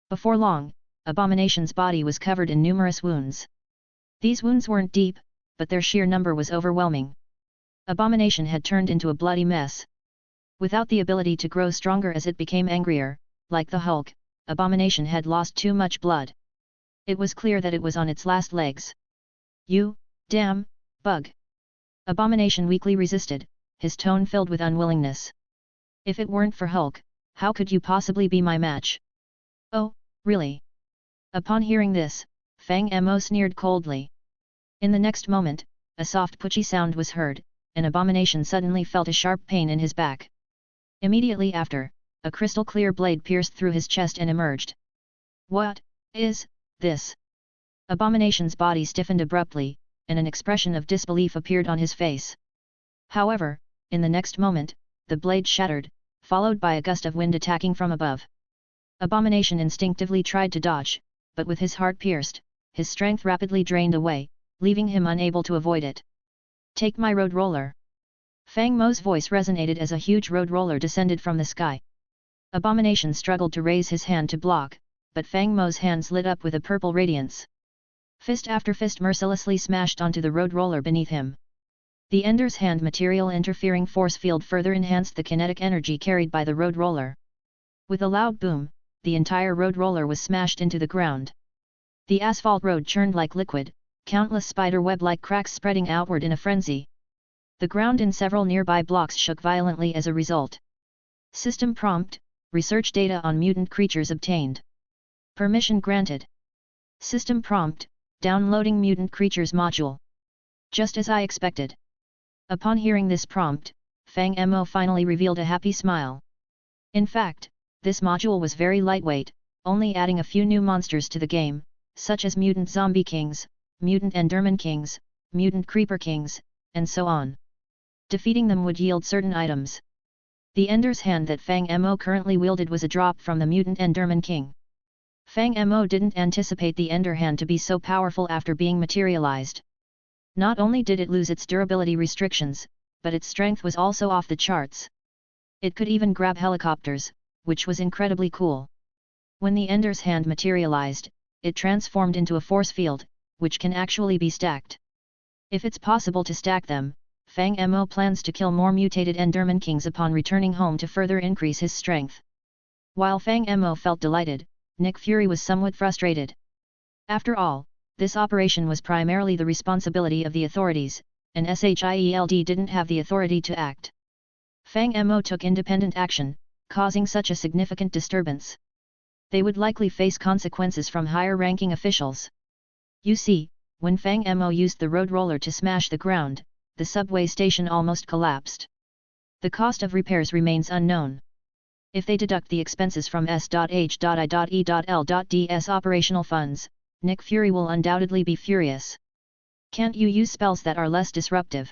Before long, Abomination's body was covered in numerous wounds. These wounds weren't deep, but their sheer number was overwhelming. Abomination had turned into a bloody mess. Without the ability to grow stronger as it became angrier, like the Hulk, Abomination had lost too much blood. It was clear that it was on its last legs. "You, damn, bug!" Abomination weakly resisted, his tone filled with unwillingness. "If it weren't for Hulk, how could you possibly be my match?" "Oh, really?" Upon hearing this, Fang Mo sneered coldly. In the next moment, a soft putchy sound was heard, and Abomination suddenly felt a sharp pain in his back. Immediately after, a crystal-clear blade pierced through his chest and emerged. "What is this?" Abomination's body stiffened abruptly, and an expression of disbelief appeared on his face. However, in the next moment, the blade shattered, followed by a gust of wind attacking from above. Abomination instinctively tried to dodge, but with his heart pierced, his strength rapidly drained away, leaving him unable to avoid it. "Take my road roller!" Fang Mo's voice resonated as a huge road roller descended from the sky. Abomination struggled to raise his hand to block, but Fang Mo's hands lit up with a purple radiance. Fist after fist mercilessly smashed onto the road roller beneath him. The Ender's Hand material interfering force field further enhanced the kinetic energy carried by the road roller. With a loud boom, the entire road roller was smashed into the ground. The asphalt road churned like liquid, countless spider web-like cracks spreading outward in a frenzy. The ground in several nearby blocks shook violently as a result. System prompt: research data on mutant creatures obtained. Permission granted. System prompt: downloading mutant creatures module. Just as I expected. Upon hearing this prompt, Fang Mo finally revealed a happy smile. In fact, this module was very lightweight, only adding a few new monsters to the game, such as mutant zombie kings, mutant enderman kings, mutant creeper kings, and so on. Defeating them would yield certain items. The Ender's Hand that Fang Mo currently wielded was a drop from the mutant enderman king. Fang Mo didn't anticipate the Ender Hand to be so powerful after being materialized. Not only did it lose its durability restrictions, but its strength was also off the charts. It could even grab helicopters, which was incredibly cool. When the Ender's Hand materialized, it transformed into a force field, which can actually be stacked. If it's possible to stack them, Fang Mo plans to kill more mutated enderman kings upon returning home to further increase his strength. While Fang Mo felt delighted, Nick Fury was somewhat frustrated. After all, this operation was primarily the responsibility of the authorities, and S.H.I.E.L.D. didn't have the authority to act. Fang Mo took independent action, causing such a significant disturbance. They would likely face consequences from higher-ranking officials. You see, when Fang Mo used the road roller to smash the ground, the subway station almost collapsed. The cost of repairs remains unknown. If they deduct the expenses from S.H.I.E.L.D's operational funds, Nick Fury will undoubtedly be furious. Can't you use spells that are less disruptive?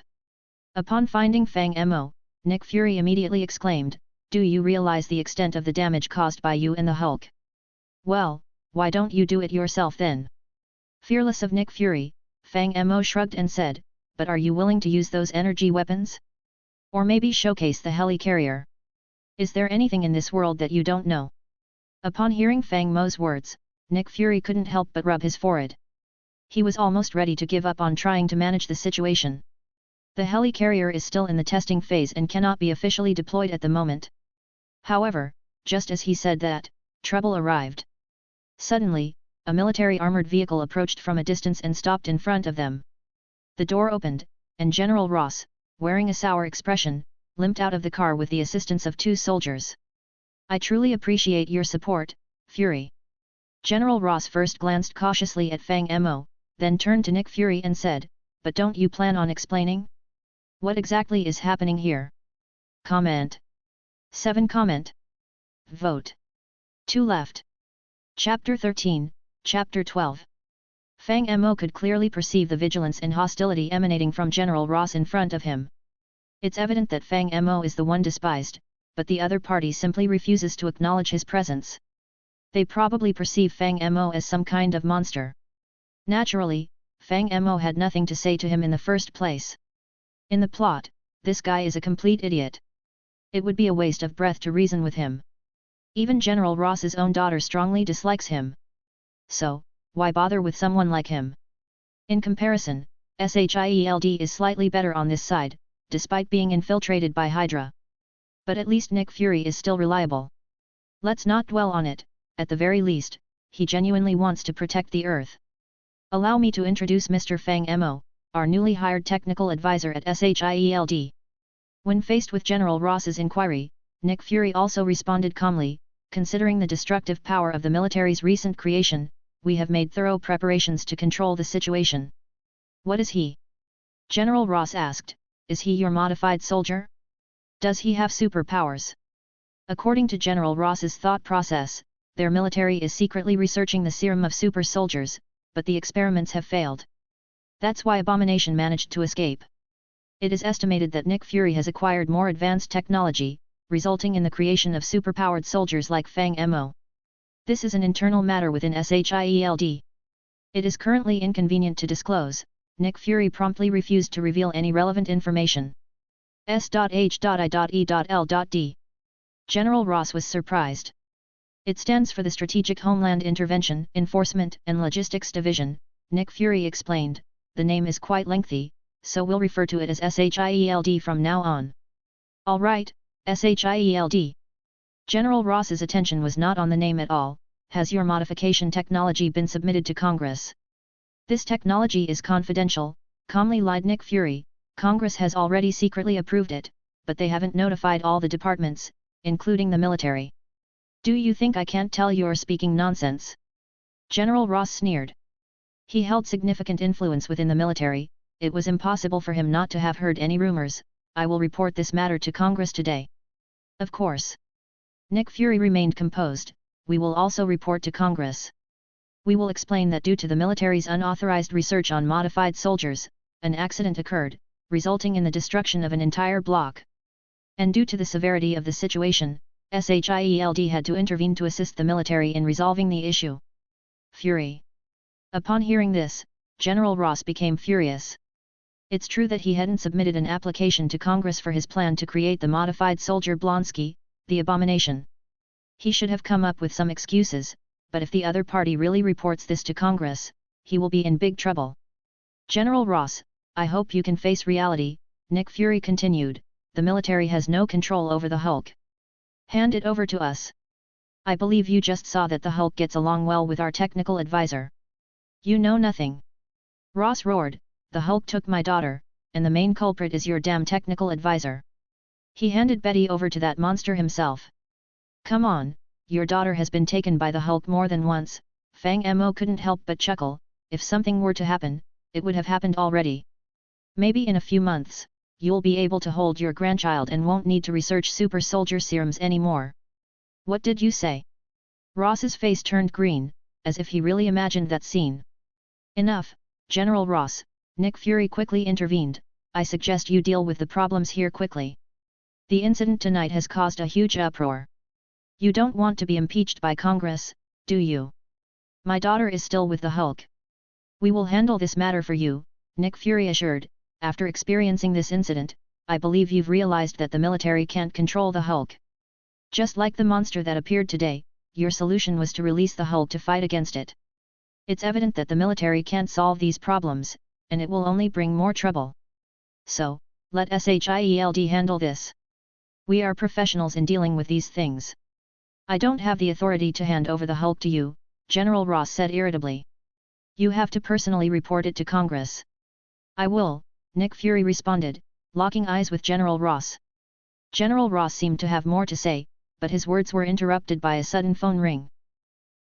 Upon finding Fang Mo, Nick Fury immediately exclaimed, "Do you realize the extent of the damage caused by you and the Hulk? Well, why don't you do it yourself then?" Fearless of Nick Fury, Fang Mo shrugged and said, "But are you willing to use those energy weapons? Or maybe showcase the helicarrier? Is there anything in this world that you don't know?" Upon hearing Fang Mo's words, Nick Fury couldn't help but rub his forehead. He was almost ready to give up on trying to manage the situation. The helicarrier is still in the testing phase and cannot be officially deployed at the moment. However, just as he said that, trouble arrived. Suddenly, a military armored vehicle approached from a distance and stopped in front of them. The door opened, and General Ross, wearing a sour expression, limped out of the car with the assistance of 2 soldiers. "I truly appreciate your support, Fury." General Ross first glanced cautiously at Fang Mo, then turned to Nick Fury and said, "But don't you plan on explaining? What exactly is happening here?" Comment. 7 comment. Vote. 2 left. Chapter 13, Chapter 12. Fang Mo could clearly perceive the vigilance and hostility emanating from General Ross in front of him. It's evident that Fang Mo is the one despised, but the other party simply refuses to acknowledge his presence. They probably perceive Fang Mo as some kind of monster. Naturally, Fang Mo had nothing to say to him in the first place. In the plot, this guy is a complete idiot. It would be a waste of breath to reason with him. Even General Ross's own daughter strongly dislikes him. So, why bother with someone like him? In comparison, S.H.I.E.L.D. is slightly better on this side, despite being infiltrated by Hydra. But at least Nick Fury is still reliable. Let's not dwell on it, at the very least, he genuinely wants to protect the Earth. Allow me to introduce Mr. Fang Mo, our newly hired technical advisor at S.H.I.E.L.D. When faced with General Ross's inquiry, Nick Fury also responded calmly, "Considering the destructive power of the military's recent creation, we have made thorough preparations to control the situation." "What is he?" General Ross asked. "Is he your modified soldier? Does he have superpowers?" According to General Ross's thought process, their military is secretly researching the serum of super soldiers, but the experiments have failed. That's why Abomination managed to escape. It is estimated that Nick Fury has acquired more advanced technology, resulting in the creation of superpowered soldiers like Fang Mo. This is an internal matter within S.H.I.E.L.D. It is currently inconvenient to disclose. Nick Fury promptly refused to reveal any relevant information. S.H.I.E.L.D. General Ross was surprised. It stands for the Strategic Homeland Intervention, Enforcement and Logistics Division, Nick Fury explained. The name is quite lengthy, so we'll refer to it as S.H.I.E.L.D. from now on. Alright, S.H.I.E.L.D. General Ross's attention was not on the name at all. Has your modification technology been submitted to Congress? This technology is confidential, calmly lied Nick Fury. Congress has already secretly approved it, but they haven't notified all the departments, including the military. Do you think I can't tell you're speaking nonsense? General Ross sneered. He held significant influence within the military. It was impossible for him not to have heard any rumors. I will report this matter to Congress today. Of course. Nick Fury remained composed. We will also report to Congress. We will explain that due to the military's unauthorized research on modified soldiers, an accident occurred, resulting in the destruction of an entire block. And due to the severity of the situation, S.H.I.E.L.D. had to intervene to assist the military in resolving the issue. Fury. Upon hearing this, General Ross became furious. It's true that he hadn't submitted an application to Congress for his plan to create the modified soldier Blonsky, the Abomination. He should have come up with some excuses, but if the other party really reports this to Congress, he will be in big trouble. General Ross, I hope you can face reality, Nick Fury continued. The military has no control over the Hulk. Hand it over to us. I believe you just saw that the Hulk gets along well with our technical advisor. You know nothing. Ross roared, the Hulk took my daughter, and the main culprit is your damn technical advisor. He handed Betty over to that monster himself. Come on, your daughter has been taken by the Hulk more than once. Fang Mo couldn't help but chuckle. If something were to happen, it would have happened already. Maybe in a few months, you'll be able to hold your grandchild and won't need to research super soldier serums anymore. What did you say? Ross's face turned green, as if he really imagined that scene. Enough, General Ross, Nick Fury quickly intervened. I suggest you deal with the problems here quickly. The incident tonight has caused a huge uproar. You don't want to be impeached by Congress, do you? My daughter is still with the Hulk. We will handle this matter for you, Nick Fury assured. After experiencing this incident, I believe you've realized that the military can't control the Hulk. Just like the monster that appeared today, your solution was to release the Hulk to fight against it. It's evident that the military can't solve these problems, and it will only bring more trouble. So, let S.H.I.E.L.D. handle this. We are professionals in dealing with these things. I don't have the authority to hand over the Hulk to you, General Ross said irritably. You have to personally report it to Congress. I will, Nick Fury responded, locking eyes with General Ross. General Ross seemed to have more to say, but his words were interrupted by a sudden phone ring.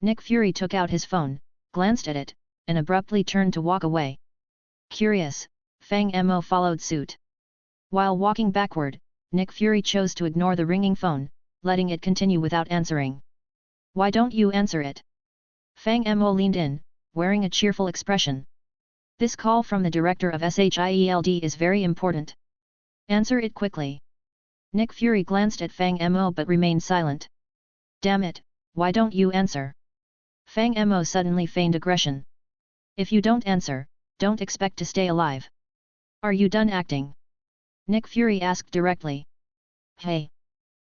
Nick Fury took out his phone, glanced at it, and abruptly turned to walk away. Curious, Fang Mo followed suit. While walking backward, Nick Fury chose to ignore the ringing phone, letting it continue without answering. Why don't you answer it? Fang Mo leaned in, wearing a cheerful expression. This call from the director of S.H.I.E.L.D. is very important. Answer it quickly. Nick Fury glanced at Fang Mo but remained silent. Damn it, why don't you answer? Fang Mo suddenly feigned aggression. If you don't answer, don't expect to stay alive. Are you done acting? Nick Fury asked directly. Hey.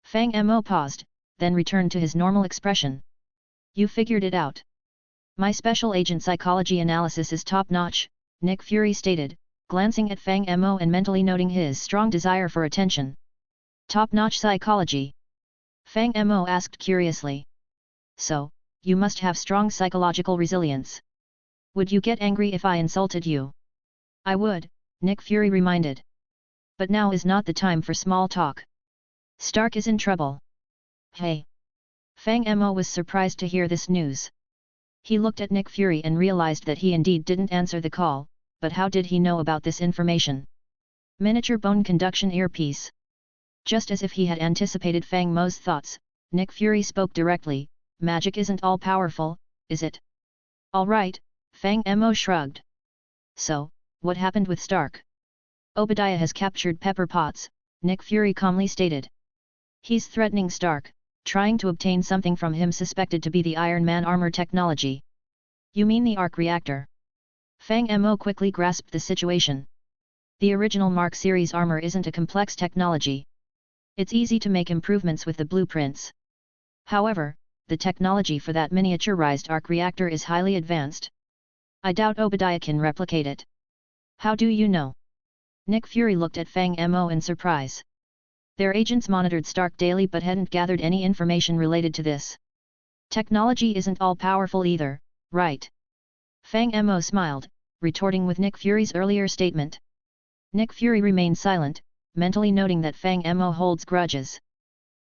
Fang Mo paused, then returned to his normal expression. You figured it out. My special agent psychology analysis is top-notch, Nick Fury stated, glancing at Fang Mo and mentally noting his strong desire for attention. Top-notch psychology? Fang Mo asked curiously. So, you must have strong psychological resilience. Would you get angry if I insulted you? I would, Nick Fury reminded. But now is not the time for small talk. Stark is in trouble. Hey. Fang Mo was surprised to hear this news. He looked at Nick Fury and realized that he indeed didn't answer the call, but how did he know about this information? Miniature bone conduction earpiece. Just as if he had anticipated Fang Mo's thoughts, Nick Fury spoke directly, magic isn't all-powerful, is it? Alright, Fang Mo shrugged. So, what happened with Stark? Obadiah has captured Pepper Potts, Nick Fury calmly stated. He's threatening Stark, trying to obtain something from him suspected to be the Iron Man armor technology. You mean the arc reactor? Fang Mo quickly grasped the situation. The original Mark series armor isn't a complex technology. It's easy to make improvements with the blueprints. However, the technology for that miniaturized arc reactor is highly advanced. I doubt Obadiah can replicate it. How do you know? Nick Fury looked at Fang Mo in surprise. Their agents monitored Stark daily but hadn't gathered any information related to this. Technology isn't all-powerful either, right? Fang Mo smiled, retorting with Nick Fury's earlier statement. Nick Fury remained silent, mentally noting that Fang Mo holds grudges.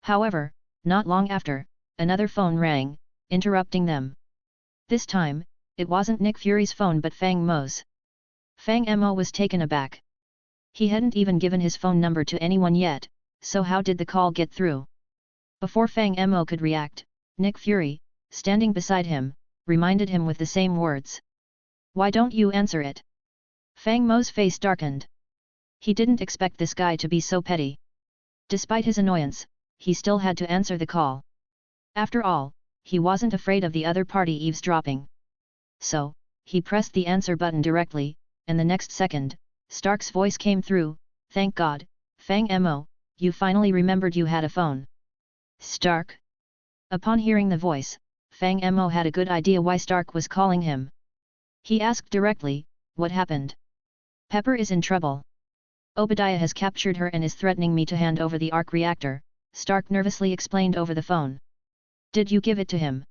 However, not long after, another phone rang, interrupting them. This time, it wasn't Nick Fury's phone but Fang Mo's. Fang Mo was taken aback. He hadn't even given his phone number to anyone yet, so how did the call get through? Before Fang Mo could react, Nick Fury, standing beside him, reminded him with the same words. Why don't you answer it? Fang Mo's face darkened. He didn't expect this guy to be so petty. Despite his annoyance, he still had to answer the call. After all, he wasn't afraid of the other party eavesdropping. So, he pressed the answer button directly, and the next second, Stark's voice came through. Thank God, Fang Mo, you finally remembered you had a phone. Stark? Upon hearing the voice, Fang Mo had a good idea why Stark was calling him. He asked directly, what happened? Pepper is in trouble. Obadiah has captured her and is threatening me to hand over the arc reactor, Stark nervously explained over the phone. Did you give it to him?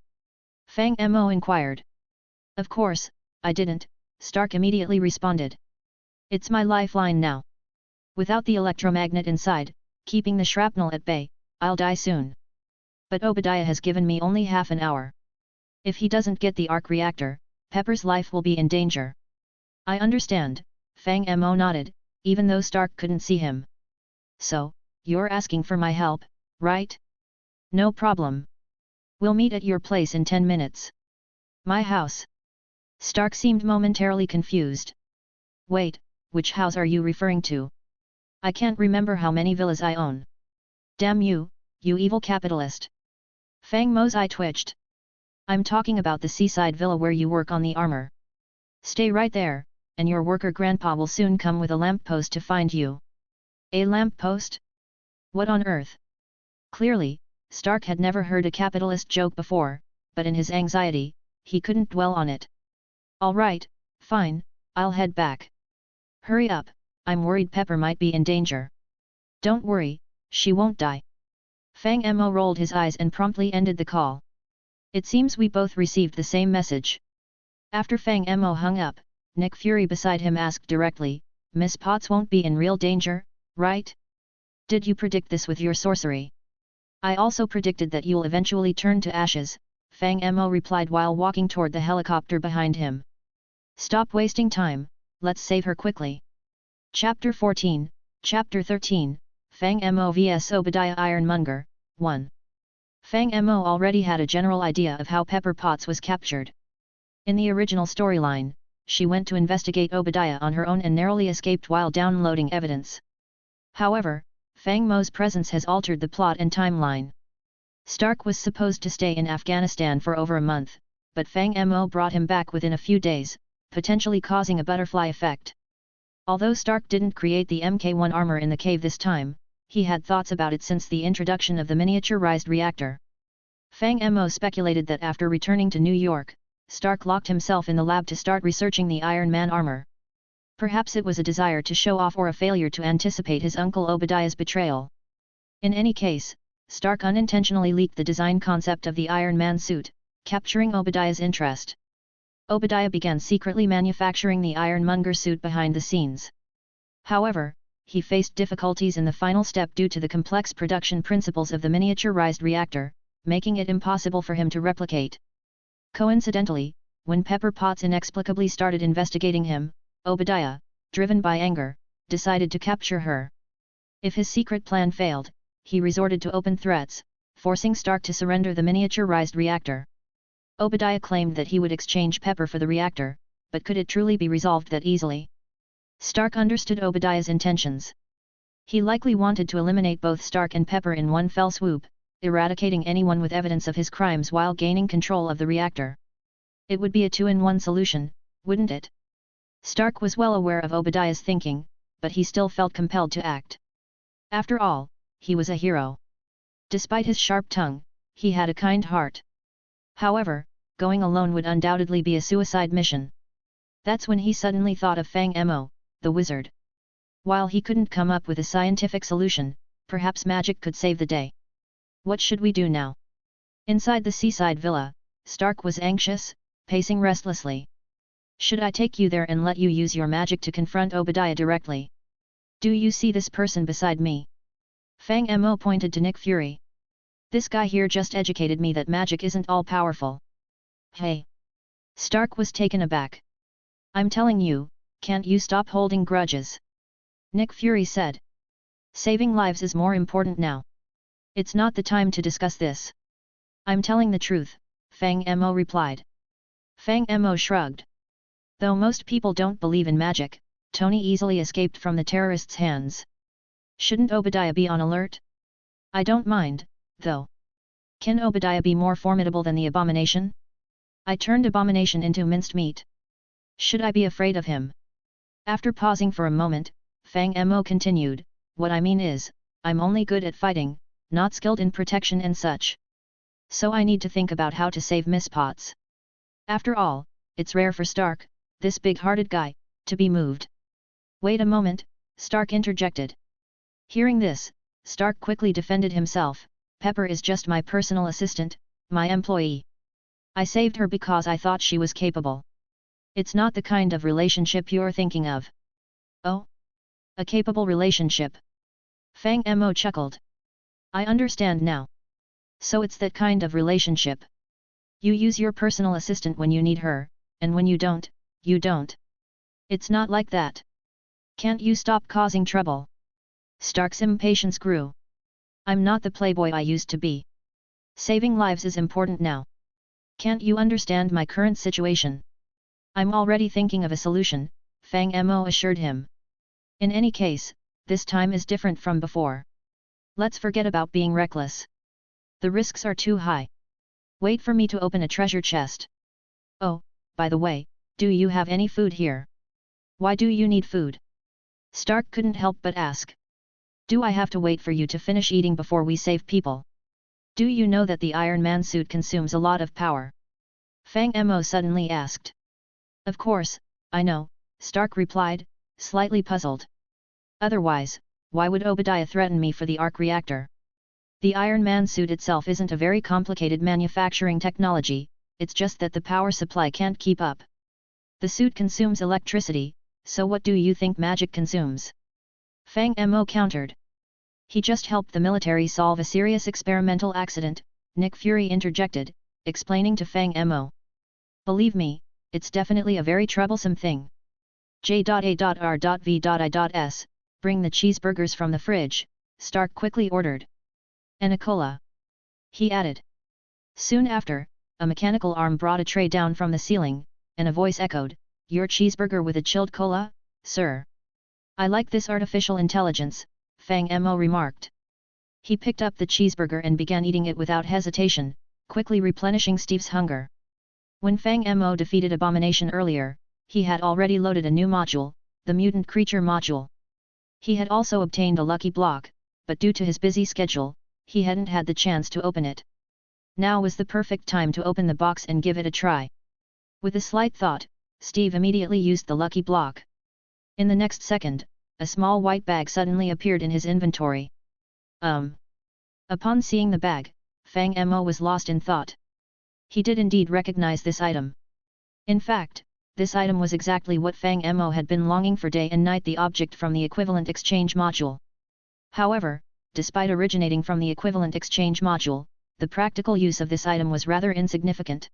Fang Mo inquired. Of course, I didn't, Stark immediately responded. It's my lifeline now. Without the electromagnet inside, keeping the shrapnel at bay, I'll die soon. But Obadiah has given me only half an hour. If he doesn't get the arc reactor, Pepper's life will be in danger. I understand, Fang Mo nodded, even though Stark couldn't see him. So, you're asking for my help, right? No problem. We'll meet at your place in 10 minutes. My house. Stark seemed momentarily confused. Wait, which house are you referring to? I can't remember how many villas I own. Damn you, you evil capitalist. Fang Mo's eye twitched. I'm talking about the seaside villa where you work on the armor. Stay right there, and your worker grandpa will soon come with a lamppost to find you. A lamppost? What on earth? Clearly, Stark had never heard a capitalist joke before, but in his anxiety, he couldn't dwell on it. All right, fine, I'll head back. Hurry up, I'm worried Pepper might be in danger. Don't worry, she won't die. Fang Mo rolled his eyes and promptly ended the call. It seems we both received the same message. After Fang Mo hung up, Nick Fury beside him asked directly, Miss Potts won't be in real danger, right? Did you predict this with your sorcery? I also predicted that you'll eventually turn to ashes, Fang Mo replied while walking toward the helicopter behind him. Stop wasting time, let's save her quickly. Chapter 14, Chapter 13, Fang Mo vs Obadiah Iron Monger, 1. Fang Mo already had a general idea of how Pepper Potts was captured. In the original storyline, she went to investigate Obadiah on her own and narrowly escaped while downloading evidence. However, Fang Mo's presence has altered the plot and timeline. Stark was supposed to stay in Afghanistan for over a month, but Fang Mo brought him back within a few days, potentially causing a butterfly effect. Although Stark didn't create the Mk1 armor in the cave this time, he had thoughts about it since the introduction of the miniaturized reactor. Fang Mo speculated that after returning to New York, Stark locked himself in the lab to start researching the Iron Man armor. Perhaps it was a desire to show off or a failure to anticipate his uncle Obadiah's betrayal. In any case, Stark unintentionally leaked the design concept of the Iron Man suit, capturing Obadiah's interest. Obadiah began secretly manufacturing the Iron Monger suit behind the scenes. However, he faced difficulties in the final step due to the complex production principles of the miniaturized reactor, making it impossible for him to replicate. Coincidentally, when Pepper Potts inexplicably started investigating him, Obadiah, driven by anger, decided to capture her. If his secret plan failed, he resorted to open threats, forcing Stark to surrender the miniaturized reactor. Obadiah claimed that he would exchange Pepper for the reactor, but could it truly be resolved that easily? Stark understood Obadiah's intentions. He likely wanted to eliminate both Stark and Pepper in one fell swoop, eradicating anyone with evidence of his crimes while gaining control of the reactor. It would be a two-in-one solution, wouldn't it? Stark was well aware of Obadiah's thinking, but he still felt compelled to act. After all, he was a hero. Despite his sharp tongue, he had a kind heart. However, going alone would undoubtedly be a suicide mission. That's when he suddenly thought of Fang Mo, the wizard. While he couldn't come up with a scientific solution, perhaps magic could save the day. What should we do now? Inside the seaside villa, Stark was anxious, pacing restlessly. Should I take you there and let you use your magic to confront Obadiah directly? Do you see this person beside me? Fang Mo pointed to Nick Fury. This guy here just educated me that magic isn't all powerful. Hey! Stark was taken aback. I'm telling you, can't you stop holding grudges? Nick Fury said. Saving lives is more important now. It's not the time to discuss this. I'm telling the truth, Fang Mo replied. Fang Mo shrugged. Though most people don't believe in magic, Tony easily escaped from the terrorists' hands. Shouldn't Obadiah be on alert? I don't mind, though. Can Obadiah be more formidable than the Abomination? I turned Abomination into minced meat. Should I be afraid of him? After pausing for a moment, Fang Mo continued, what I mean is, I'm only good at fighting, not skilled in protection and such. So I need to think about how to save Miss Potts. After all, it's rare for Stark, this big-hearted guy, to be moved. Wait a moment, Stark interjected. Hearing this, Stark quickly defended himself. Pepper is just my personal assistant, my employee. I saved her because I thought she was capable. It's not the kind of relationship you're thinking of. Oh? A capable relationship. Fang Mo chuckled. I understand now. So it's that kind of relationship. You use your personal assistant when you need her, and when you don't, you don't. It's not like that. Can't you stop causing trouble? Stark's impatience grew. I'm not the playboy I used to be. Saving lives is important now. Can't you understand my current situation? I'm already thinking of a solution, Fang Mo assured him. In any case, this time is different from before. Let's forget about being reckless. The risks are too high. Wait for me to open a treasure chest. Oh, by the way, do you have any food here? Why do you need food? Stark couldn't help but ask. Do I have to wait for you to finish eating before we save people? Do you know that the Iron Man suit consumes a lot of power? Fang Mo suddenly asked. Of course, I know, Stark replied, slightly puzzled. Otherwise, why would Obadiah threaten me for the arc reactor? The Iron Man suit itself isn't a very complicated manufacturing technology, it's just that the power supply can't keep up. The suit consumes electricity, so what do you think magic consumes? Fang Mo countered. He just helped the military solve a serious experimental accident, Nick Fury interjected, explaining to Fang Mo. Believe me, it's definitely a very troublesome thing. J.A.R.V.I.S, bring the cheeseburgers from the fridge, Stark quickly ordered. And a cola. He added. Soon after, a mechanical arm brought a tray down from the ceiling, and a voice echoed, your cheeseburger with a chilled cola, sir? I like this artificial intelligence, Fang Mo remarked. He picked up the cheeseburger and began eating it without hesitation, quickly replenishing Steve's hunger. When Fang Mo defeated Abomination earlier, he had already loaded a new module, the Mutant Creature module. He had also obtained a lucky block, but due to his busy schedule, he hadn't had the chance to open it. Now was the perfect time to open the box and give it a try. With a slight thought, Steve immediately used the lucky block. In the next second, a small white bag suddenly appeared in his inventory. Upon seeing the bag, Fang Mo was lost in thought. He did indeed recognize this item. In fact, this item was exactly what Fang Mo had been longing for day and night, the object from the equivalent exchange module. However, despite originating from the equivalent exchange module, the practical use of this item was rather insignificant.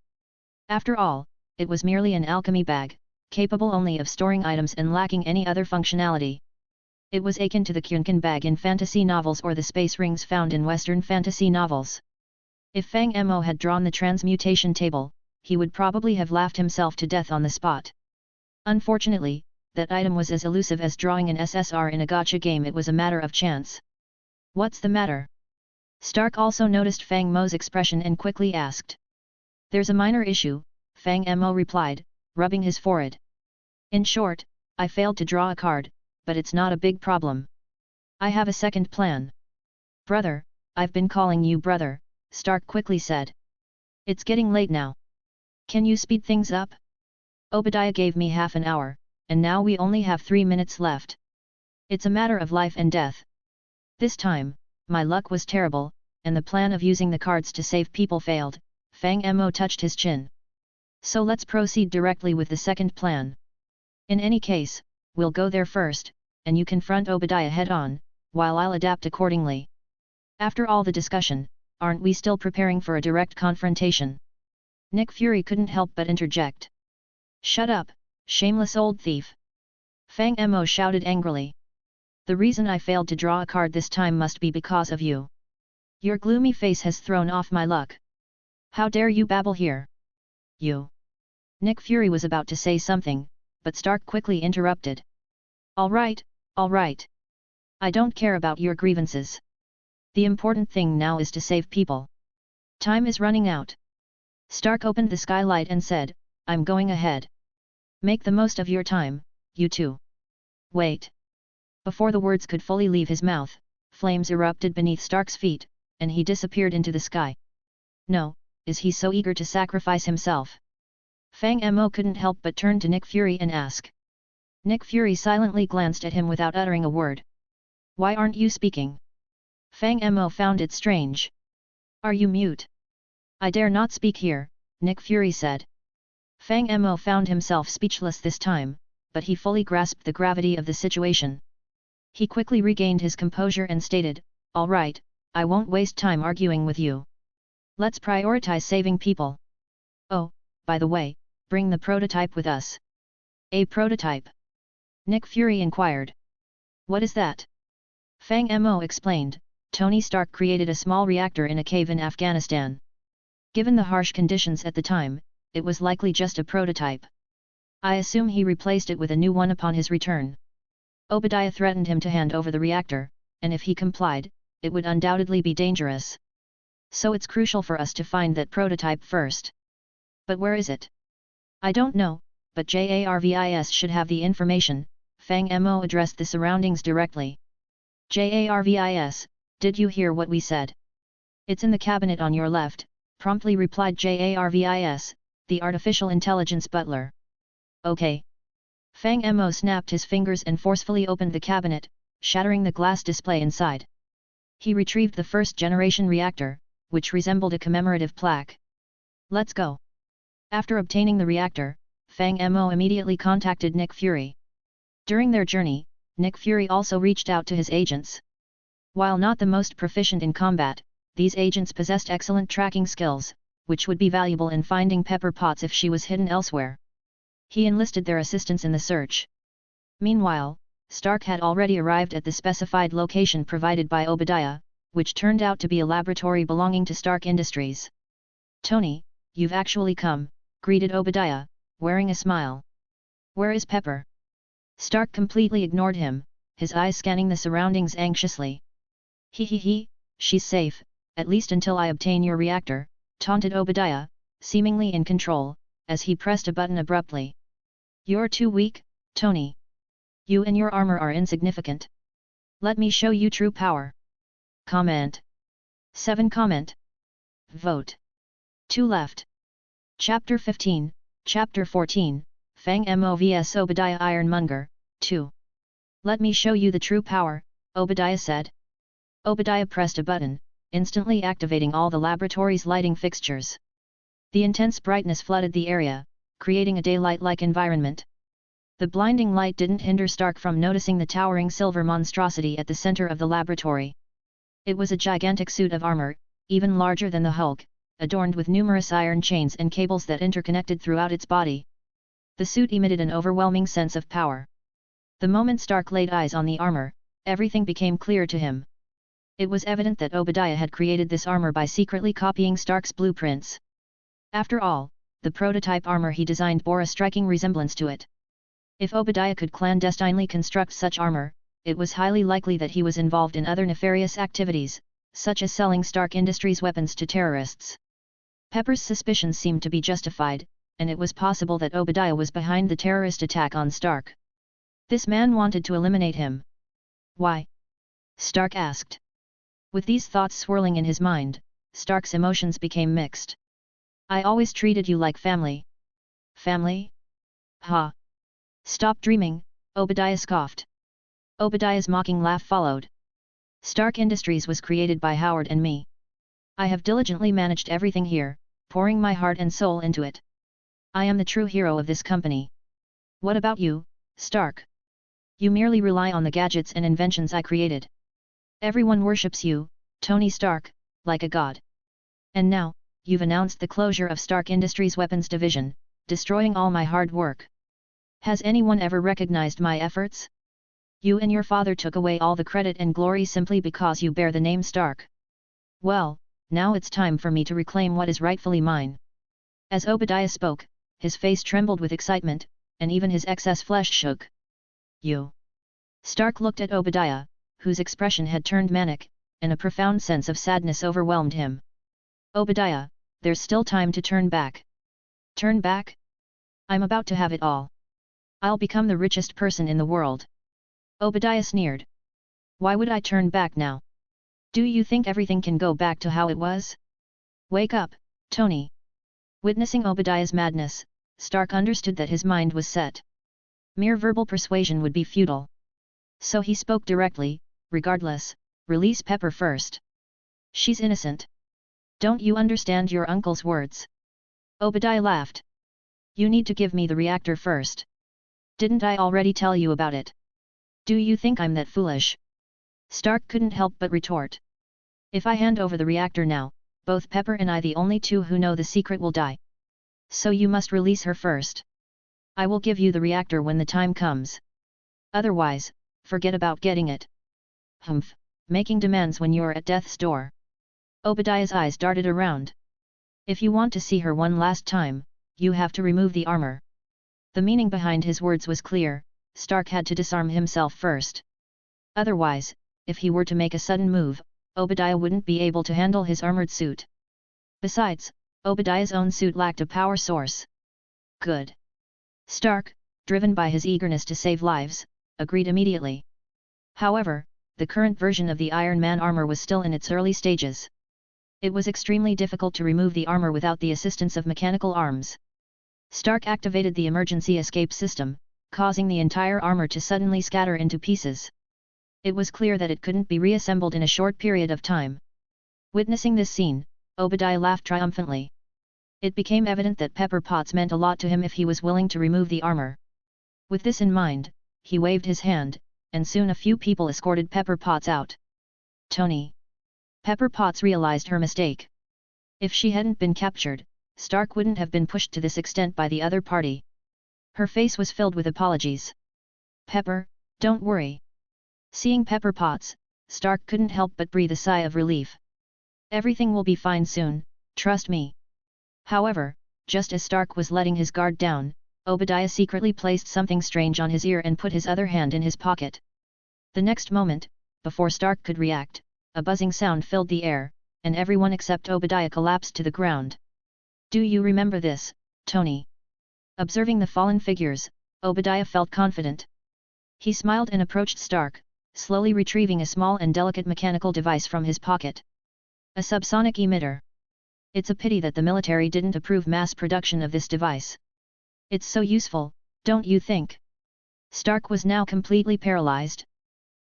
After all, it was merely an alchemy bag, capable only of storing items and lacking any other functionality. It was akin to the Kyunkan bag in fantasy novels or the space rings found in Western fantasy novels. If Fang Mo had drawn the transmutation table, he would probably have laughed himself to death on the spot. Unfortunately, that item was as elusive as drawing an SSR in a gacha game. It was a matter of chance. What's the matter? Stark also noticed Fang Mo's expression and quickly asked. There's a minor issue, Fang Mo replied, rubbing his forehead. In short, I failed to draw a card, but it's not a big problem. I have a second plan. Brother, I've been calling you brother, Stark quickly said. It's getting late now. Can you speed things up? Obadiah gave me half an hour, and now we only have 3 minutes left. It's a matter of life and death. This time, my luck was terrible, and the plan of using the cards to save people failed. Fang Mo touched his chin. So let's proceed directly with the second plan. In any case, we'll go there first, and you confront Obadiah head-on, while I'll adapt accordingly. After all the discussion, aren't we still preparing for a direct confrontation? Nick Fury couldn't help but interject. Shut up, shameless old thief! Fang Mo shouted angrily. The reason I failed to draw a card this time must be because of you. Your gloomy face has thrown off my luck. How dare you babble here? You! Nick Fury was about to say something, but Stark quickly interrupted. All right. I don't care about your grievances. The important thing now is to save people. Time is running out. Stark opened the skylight and said, I'm going ahead. Make the most of your time, you two. Wait. Before the words could fully leave his mouth, flames erupted beneath Stark's feet, and he disappeared into the sky. No, is he so eager to sacrifice himself? Fang Mo couldn't help but turn to Nick Fury and ask. Nick Fury silently glanced at him without uttering a word. Why aren't you speaking? Fang Mo found it strange. Are you mute? I dare not speak here, Nick Fury said. Fang Mo found himself speechless this time, but he fully grasped the gravity of the situation. He quickly regained his composure and stated, all right, I won't waste time arguing with you. Let's prioritize saving people. Oh, by the way, bring the prototype with us. A prototype? Nick Fury inquired. What is that? Fang Mo explained, Tony Stark created a small reactor in a cave in Afghanistan. Given the harsh conditions at the time, it was likely just a prototype. I assume he replaced it with a new one upon his return. Obadiah threatened him to hand over the reactor, and if he complied, it would undoubtedly be dangerous. So it's crucial for us to find that prototype first. But where is it? I don't know, but JARVIS should have the information. Fang Mo addressed the surroundings directly. JARVIS, did you hear what we said? It's in the cabinet on your left, promptly replied JARVIS, the artificial intelligence butler. Okay. Fang Mo snapped his fingers and forcefully opened the cabinet, shattering the glass display inside. He retrieved the first-generation reactor, which resembled a commemorative plaque. Let's go. After obtaining the reactor, Fang Mo immediately contacted Nick Fury. During their journey, Nick Fury also reached out to his agents. While not the most proficient in combat, these agents possessed excellent tracking skills, which would be valuable in finding Pepper Potts if she was hidden elsewhere. He enlisted their assistance in the search. Meanwhile, Stark had already arrived at the specified location provided by Obadiah, which turned out to be a laboratory belonging to Stark Industries. Tony, you've actually come, greeted Obadiah, wearing a smile. Where is Pepper? Stark completely ignored him, his eyes scanning the surroundings anxiously. She's safe, at least until I obtain your reactor, taunted Obadiah, seemingly in control, as he pressed a button abruptly. You're too weak, Tony. You and your armor are insignificant. Let me show you true power. Comment. 7 comment. Vote. 2 left. Chapter 15, Chapter 14, Fang Mo vs Obadiah Iron Monger, 2. Let me show you the true power, Obadiah said. Obadiah pressed a button, instantly activating all the laboratory's lighting fixtures. The intense brightness flooded the area, creating a daylight-like environment. The blinding light didn't hinder Stark from noticing the towering silver monstrosity at the center of the laboratory. It was a gigantic suit of armor, even larger than the Hulk, adorned with numerous iron chains and cables that interconnected throughout its body. The suit emitted an overwhelming sense of power. The moment Stark laid eyes on the armor, everything became clear to him. It was evident that Obadiah had created this armor by secretly copying Stark's blueprints. After all, the prototype armor he designed bore a striking resemblance to it. If Obadiah could clandestinely construct such armor, it was highly likely that he was involved in other nefarious activities, such as selling Stark Industries weapons to terrorists. Pepper's suspicions seemed to be justified, and it was possible that Obadiah was behind the terrorist attack on Stark. This man wanted to eliminate him. Why? Stark asked. With these thoughts swirling in his mind, Stark's emotions became mixed. I always treated you like family. Family? Ha! Stop dreaming, Obadiah scoffed. Obadiah's mocking laugh followed. Stark Industries was created by Howard and me. I have diligently managed everything here, pouring my heart and soul into it. I am the true hero of this company. What about you, Stark? You merely rely on the gadgets and inventions I created. Everyone worships you, Tony Stark, like a god. And now, you've announced the closure of Stark Industries Weapons Division, destroying all my hard work. Has anyone ever recognized my efforts? You and your father took away all the credit and glory simply because you bear the name Stark. Well, now it's time for me to reclaim what is rightfully mine. As Obadiah spoke, his face trembled with excitement, and even his excess flesh shook. You. Stark looked at Obadiah, whose expression had turned manic, and a profound sense of sadness overwhelmed him. Obadiah, there's still time to turn back. Turn back? I'm about to have it all. I'll become the richest person in the world. Obadiah sneered. Why would I turn back now? Do you think everything can go back to how it was? Wake up, Tony. Witnessing Obadiah's madness, Stark understood that his mind was set. Mere verbal persuasion would be futile. So he spoke directly, regardless, release Pepper first. She's innocent. Don't you understand your uncle's words? Obadiah laughed. You need to give me the reactor first. Didn't I already tell you about it? Do you think I'm that foolish? Stark couldn't help but retort. If I hand over the reactor now, both Pepper and I, the only two who know the secret, will die. So you must release her first. I will give you the reactor when the time comes. Otherwise, forget about getting it. Humph, making demands when you're at death's door. Obadiah's eyes darted around. If you want to see her one last time, you have to remove the armor. The meaning behind his words was clear. Stark had to disarm himself first. Otherwise, if he were to make a sudden move, Obadiah wouldn't be able to handle his armored suit. Besides, Obadiah's own suit lacked a power source. Good. Stark, driven by his eagerness to save lives, agreed immediately. However, the current version of the Iron Man armor was still in its early stages. It was extremely difficult to remove the armor without the assistance of mechanical arms. Stark activated the emergency escape system, causing the entire armor to suddenly scatter into pieces. It was clear that it couldn't be reassembled in a short period of time. Witnessing this scene, Obadiah laughed triumphantly. It became evident that Pepper Potts meant a lot to him if he was willing to remove the armor. With this in mind, he waved his hand, and soon a few people escorted Pepper Potts out. Tony. Pepper Potts realized her mistake. If she hadn't been captured, Stark wouldn't have been pushed to this extent by the other party. Her face was filled with apologies. Pepper, don't worry. Seeing Pepper Potts, Stark couldn't help but breathe a sigh of relief. Everything will be fine soon, trust me. However, just as Stark was letting his guard down, Obadiah secretly placed something strange on his ear and put his other hand in his pocket. The next moment, before Stark could react, a buzzing sound filled the air, and everyone except Obadiah collapsed to the ground. Do you remember this, Tony? Observing the fallen figures, Obadiah felt confident. He smiled and approached Stark, slowly retrieving a small and delicate mechanical device from his pocket. A subsonic emitter. It's a pity that the military didn't approve mass production of this device. It's so useful, don't you think? Stark was now completely paralyzed.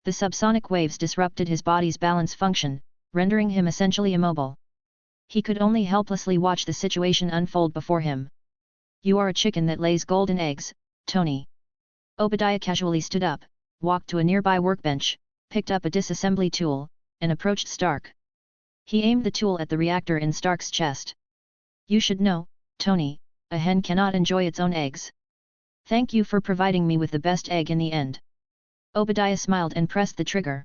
The subsonic waves disrupted his body's balance function, rendering him essentially immobile. He could only helplessly watch the situation unfold before him. You are a chicken that lays golden eggs, Tony. Obadiah casually stood up, walked to a nearby workbench, picked up a disassembly tool, and approached Stark. He aimed the tool at the reactor in Stark's chest. You should know, Tony, a hen cannot enjoy its own eggs. Thank you for providing me with the best egg in the end. Obadiah smiled and pressed the trigger.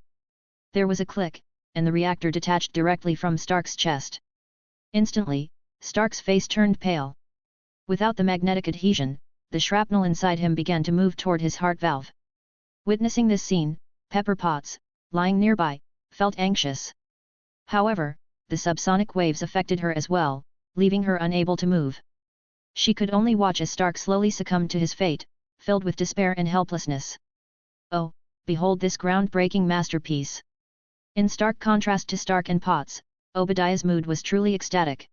There was a click, and the reactor detached directly from Stark's chest. Instantly, Stark's face turned pale. Without the magnetic adhesion, the shrapnel inside him began to move toward his heart valve. Witnessing this scene, Pepper Potts, lying nearby, felt anxious. However, the subsonic waves affected her as well, leaving her unable to move. She could only watch as Stark slowly succumbed to his fate, filled with despair and helplessness. Oh, behold this groundbreaking masterpiece! In stark contrast to Stark and Potts, Obadiah's mood was truly ecstatic.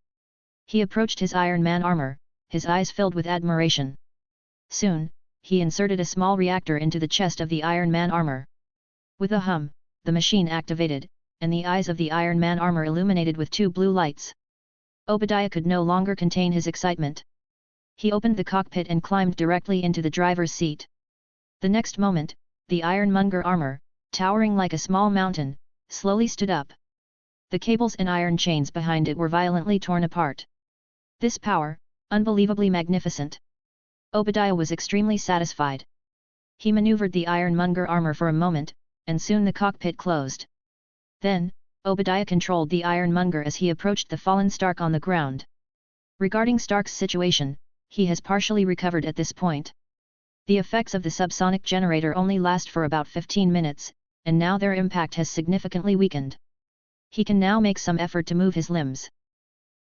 He approached his Iron Man armor, his eyes filled with admiration. Soon, he inserted a small reactor into the chest of the Iron Man armor. With a hum, the machine activated, and the eyes of the Iron Man armor illuminated with two blue lights. Obadiah could no longer contain his excitement. He opened the cockpit and climbed directly into the driver's seat. The next moment, the Iron Monger armor, towering like a small mountain, slowly stood up. The cables and iron chains behind it were violently torn apart. This power, unbelievably magnificent. Obadiah was extremely satisfied. He maneuvered the Iron Monger armor for a moment, and soon the cockpit closed. Then, Obadiah controlled the Iron Monger as he approached the fallen Stark on the ground. Regarding Stark's situation, he has partially recovered at this point. The effects of the subsonic generator only last for about 15 minutes, and now their impact has significantly weakened. He can now make some effort to move his limbs.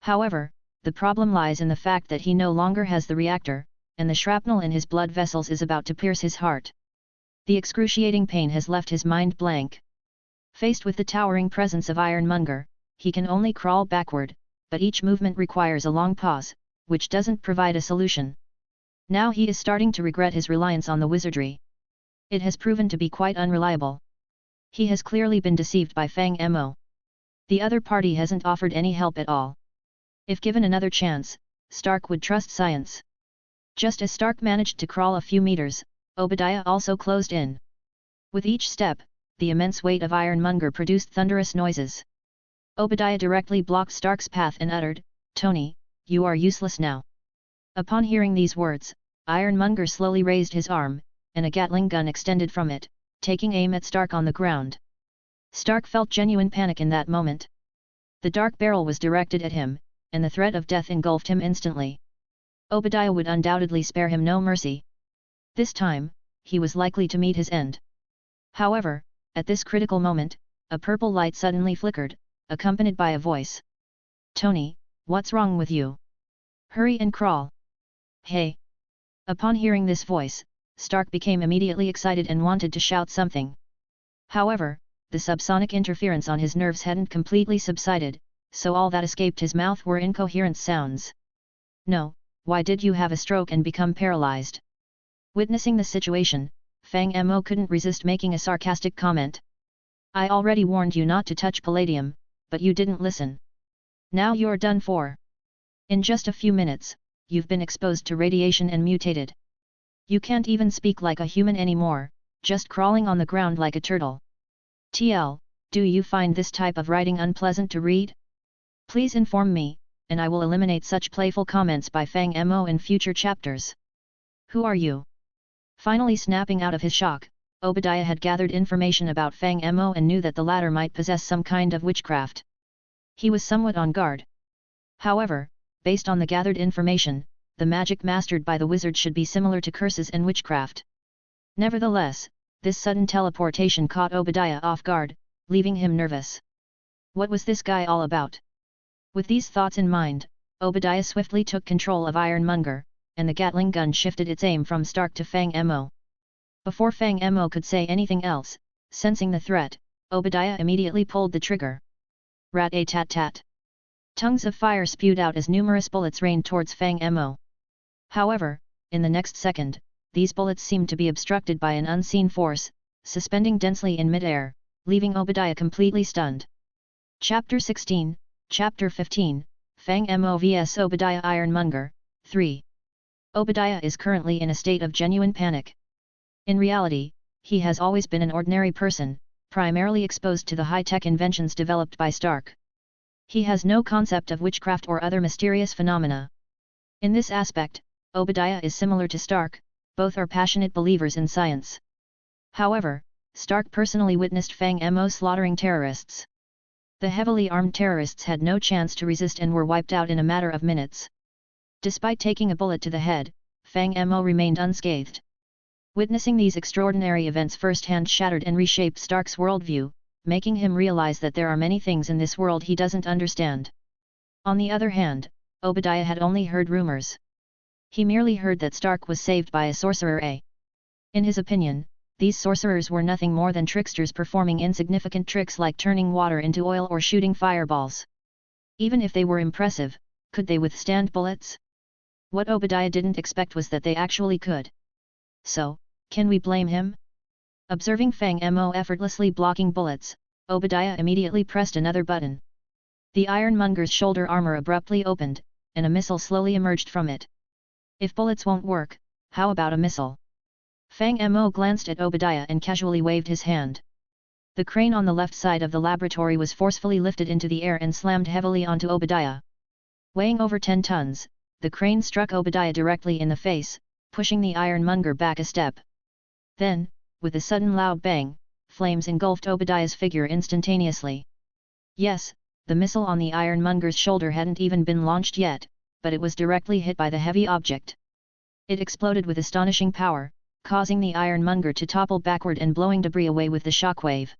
However, the problem lies in the fact that he no longer has the reactor, and the shrapnel in his blood vessels is about to pierce his heart. The excruciating pain has left his mind blank. Faced with the towering presence of Iron Monger, he can only crawl backward, but each movement requires a long pause, which doesn't provide a solution. Now he is starting to regret his reliance on the wizardry. It has proven to be quite unreliable. He has clearly been deceived by Fang Mo. The other party hasn't offered any help at all. If given another chance, Stark would trust science. Just as Stark managed to crawl a few meters, Obadiah also closed in. With each step, the immense weight of Iron Monger produced thunderous noises. Obadiah directly blocked Stark's path and uttered, "Tony, you are useless now." Upon hearing these words, Iron Monger slowly raised his arm, and a Gatling gun extended from it, taking aim at Stark on the ground. Stark felt genuine panic in that moment. The dark barrel was directed at him, and the threat of death engulfed him instantly. Obadiah would undoubtedly spare him no mercy. This time, he was likely to meet his end. However, at this critical moment, a purple light suddenly flickered, accompanied by a voice. "Tony, what's wrong with you? Hurry and crawl." "Hey!" Upon hearing this voice, Stark became immediately excited and wanted to shout something. However, the subsonic interference on his nerves hadn't completely subsided, so all that escaped his mouth were incoherent sounds. "No, why did you have a stroke and become paralyzed?" Witnessing the situation, Fang Mo couldn't resist making a sarcastic comment. "I already warned you not to touch palladium, but you didn't listen. Now you're done for. In just a few minutes, you've been exposed to radiation and mutated. You can't even speak like a human anymore, just crawling on the ground like a turtle. TL, do you find this type of writing unpleasant to read? Please inform me, and I will eliminate such playful comments by Fang Mo in future chapters. Who are you?" Finally snapping out of his shock, Obadiah had gathered information about Fang Mo and knew that the latter might possess some kind of witchcraft. He was somewhat on guard. However, based on the gathered information, the magic mastered by the wizard should be similar to curses and witchcraft. Nevertheless, this sudden teleportation caught Obadiah off guard, leaving him nervous. What was this guy all about? With these thoughts in mind, Obadiah swiftly took control of Iron Monger, and the Gatling gun shifted its aim from Stark to Fang Mo. Before Fang Mo could say anything else, sensing the threat, Obadiah immediately pulled the trigger. Rat-a-tat-tat. Tongues of fire spewed out as numerous bullets rained towards Fang Mo. However, in the next second, these bullets seemed to be obstructed by an unseen force, suspending densely in mid-air, leaving Obadiah completely stunned. Chapter 16, Chapter 15, Fang Mo vs Obadiah Iron Monger, 3. Obadiah is currently in a state of genuine panic. In reality, he has always been an ordinary person, primarily exposed to the high-tech inventions developed by Stark. He has no concept of witchcraft or other mysterious phenomena. In this aspect, Obadiah is similar to Stark, both are passionate believers in science. However, Stark personally witnessed Fang Mo slaughtering terrorists. The heavily armed terrorists had no chance to resist and were wiped out in a matter of minutes. Despite taking a bullet to the head, Fang Mo remained unscathed. Witnessing these extraordinary events firsthand shattered and reshaped Stark's worldview, making him realize that there are many things in this world he doesn't understand. On the other hand, Obadiah had only heard rumors. He merely heard that Stark was saved by a sorcerer. In his opinion, these sorcerers were nothing more than tricksters performing insignificant tricks like turning water into oil or shooting fireballs. Even if they were impressive, could they withstand bullets? What Obadiah didn't expect was that they actually could. So, can we blame him? Observing Fang Mo effortlessly blocking bullets, Obadiah immediately pressed another button. The Iron Monger's shoulder armor abruptly opened, and a missile slowly emerged from it. If bullets won't work, how about a missile? Fang Mo glanced at Obadiah and casually waved his hand. The crane on the left side of the laboratory was forcefully lifted into the air and slammed heavily onto Obadiah. Weighing over 10 tons, the crane struck Obadiah directly in the face, pushing the Iron Monger back a step. Then, with a sudden loud bang, flames engulfed Obadiah's figure instantaneously. Yes, the missile on the Iron Monger's shoulder hadn't even been launched yet, but it was directly hit by the heavy object. It exploded with astonishing power, causing the Iron Monger to topple backward and blowing debris away with the shockwave.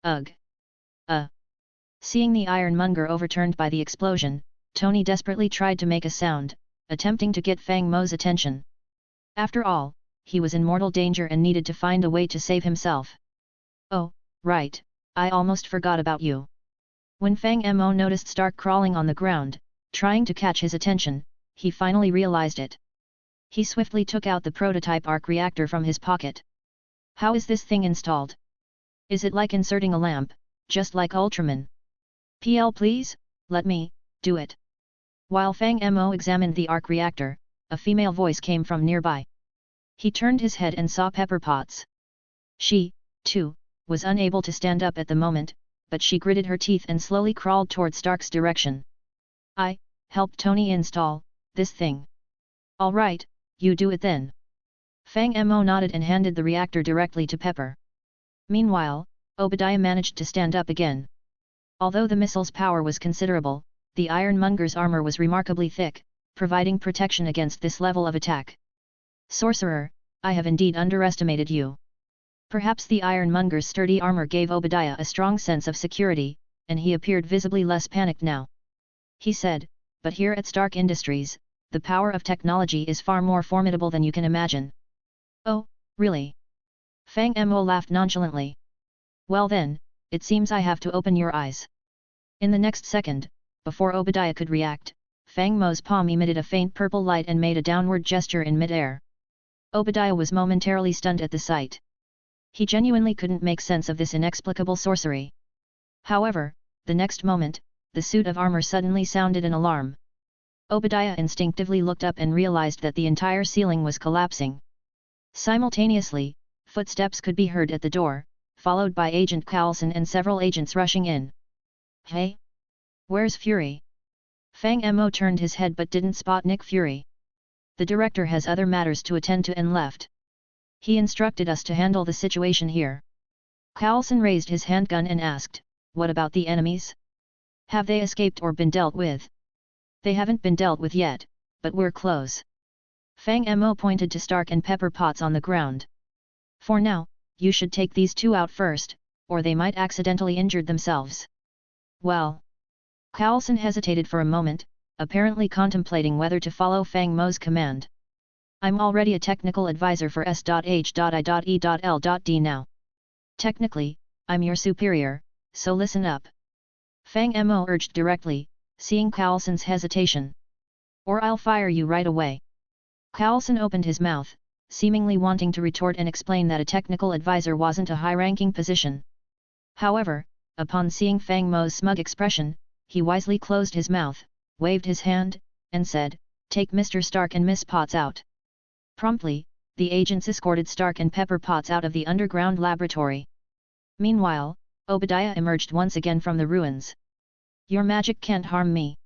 Ugh! Seeing the Iron Monger overturned by the explosion, Tony desperately tried to make a sound, attempting to get Fang Mo's attention. After all, he was in mortal danger and needed to find a way to save himself. Oh, right, I almost forgot about you. When Fang Mo noticed Stark crawling on the ground, trying to catch his attention, he finally realized it. He swiftly took out the prototype arc reactor from his pocket. How is this thing installed? Is it like inserting a lamp, just like Ultraman? PL please, let me do it. While Fang Mo examined the arc reactor, a female voice came from nearby. He turned his head and saw Pepper Potts. She, too, was unable to stand up at the moment, but she gritted her teeth and slowly crawled toward Stark's direction. I helped Tony install this thing. All right, you do it then. Fang Mo nodded and handed the reactor directly to Pepper. Meanwhile, Obadiah managed to stand up again. Although the missile's power was considerable, the Iron Monger's armor was remarkably thick, providing protection against this level of attack. Sorcerer, I have indeed underestimated you. Perhaps the Iron Monger's sturdy armor gave Obadiah a strong sense of security, and he appeared visibly less panicked now. He said, but here at Stark Industries, the power of technology is far more formidable than you can imagine. Oh, really? Fang Mo laughed nonchalantly. Well then, it seems I have to open your eyes. In the next second, before Obadiah could react, Fang Mo's palm emitted a faint purple light and made a downward gesture in mid-air. Obadiah was momentarily stunned at the sight. He genuinely couldn't make sense of this inexplicable sorcery. However, the next moment, the suit of armor suddenly sounded an alarm. Obadiah instinctively looked up and realized that the entire ceiling was collapsing. Simultaneously, footsteps could be heard at the door, followed by Agent Coulson and several agents rushing in. Hey? Where's Fury? Fang Mo turned his head but didn't spot Nick Fury. The director has other matters to attend to and left. He instructed us to handle the situation here. Coulson raised his handgun and asked, what about the enemies? Have they escaped or been dealt with? They haven't been dealt with yet, but we're close. Fang Mo pointed to Stark and Pepper Potts on the ground. For now, you should take these two out first, or they might accidentally injure themselves. Well. Coulson hesitated for a moment, apparently contemplating whether to follow Fang Mo's command. I'm already a technical advisor for S.H.I.E.L.D now. Technically, I'm your superior, so listen up. Fang Mo urged directly, seeing Coulson's hesitation. Or I'll fire you right away. Coulson opened his mouth, seemingly wanting to retort and explain that a technical advisor wasn't a high-ranking position. However, upon seeing Fang Mo's smug expression, he wisely closed his mouth, waved his hand, and said, take Mr. Stark and Miss Potts out. Promptly, the agents escorted Stark and Pepper Potts out of the underground laboratory. Meanwhile, Obadiah emerged once again from the ruins. Your magic can't harm me.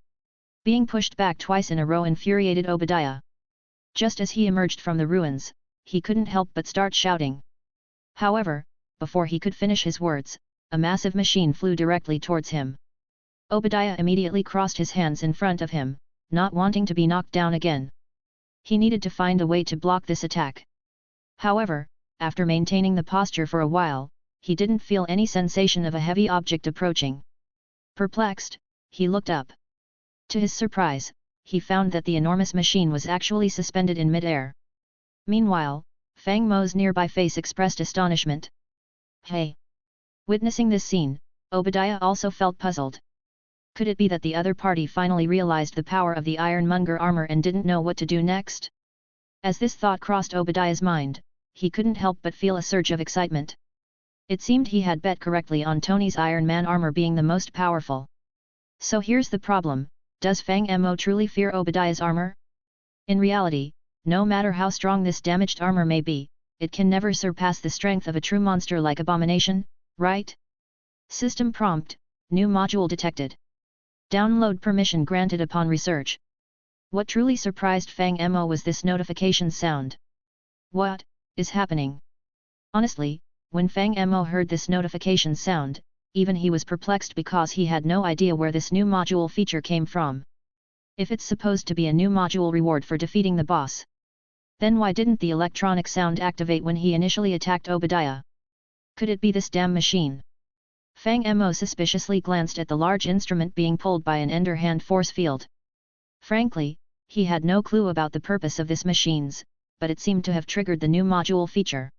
Being pushed back twice in a row infuriated Obadiah. Just as he emerged from the ruins, he couldn't help but start shouting. However, before he could finish his words, a massive machine flew directly towards him. Obadiah immediately crossed his hands in front of him, not wanting to be knocked down again. He needed to find a way to block this attack. However, after maintaining the posture for a while, he didn't feel any sensation of a heavy object approaching. Perplexed, he looked up. To his surprise, he found that the enormous machine was actually suspended in mid-air. Meanwhile, Fang Mo's nearby face expressed astonishment. Hey! Witnessing this scene, Obadiah also felt puzzled. Could it be that the other party finally realized the power of the Iron Monger armor and didn't know what to do next? As this thought crossed Obadiah's mind, he couldn't help but feel a surge of excitement. It seemed he had bet correctly on Tony's Iron Man armor being the most powerful. So here's the problem, does Fang Mo truly fear Obadiah's armor? In reality, no matter how strong this damaged armor may be, it can never surpass the strength of a true monster like Abomination, right? System prompt, new module detected. Download permission granted upon research. What truly surprised Fang Mo was this notification sound. What is happening? Honestly, when Fang Mo heard this notification sound, even he was perplexed because he had no idea where this new module feature came from. If it's supposed to be a new module reward for defeating the boss, then why didn't the electronic sound activate when he initially attacked Obadiah? Could it be this damn machine? Fang Mo suspiciously glanced at the large instrument being pulled by an Ender Hand force field. Frankly, he had no clue about the purpose of this machines, but it seemed to have triggered the new module feature.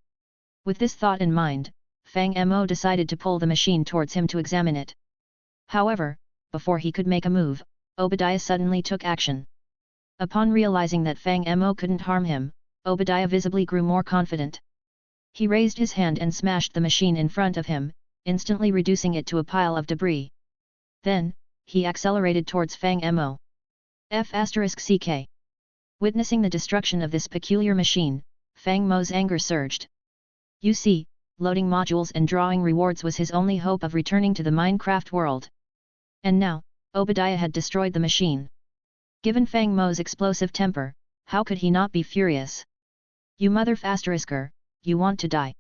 With this thought in mind, Fang Mo decided to pull the machine towards him to examine it. However, before he could make a move, Obadiah suddenly took action. Upon realizing that Fang Mo couldn't harm him, Obadiah visibly grew more confident. He raised his hand and smashed the machine in front of him, instantly reducing it to a pile of debris. Then, he accelerated towards Fang Mo. F***ck. Witnessing the destruction of this peculiar machine, Fang Mo's anger surged. You see, loading modules and drawing rewards was his only hope of returning to the Minecraft world. And now, Obadiah had destroyed the machine. Given Fang Mo's explosive temper, how could he not be furious? You mother***er, you want to die.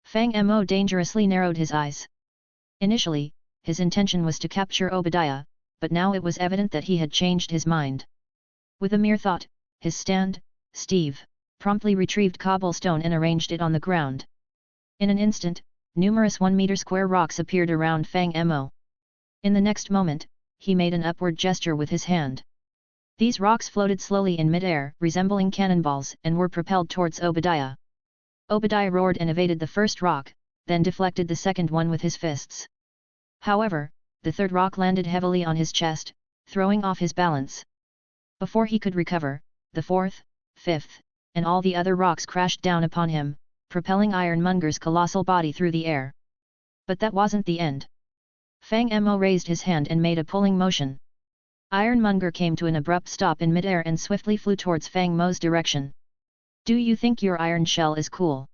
Fang Mo dangerously narrowed his eyes. Initially, his intention was to capture Obadiah, but now it was evident that he had changed his mind. With a mere thought, his stand, Steve, promptly retrieved cobblestone and arranged it on the ground. In an instant, numerous 1-meter square rocks appeared around Fang Mo. In the next moment, he made an upward gesture with his hand. These rocks floated slowly in mid-air, resembling cannonballs, and were propelled towards Obadiah. Obadiah roared and evaded the first rock, then deflected the second one with his fists. However, the third rock landed heavily on his chest, throwing off his balance. Before he could recover, the fourth, fifth, and all the other rocks crashed down upon him, propelling Iron Monger's colossal body through the air. But that wasn't the end. Fang Mo raised his hand and made a pulling motion. Iron Monger came to an abrupt stop in midair and swiftly flew towards Fang Mo's direction. Do you think your iron shell is cool?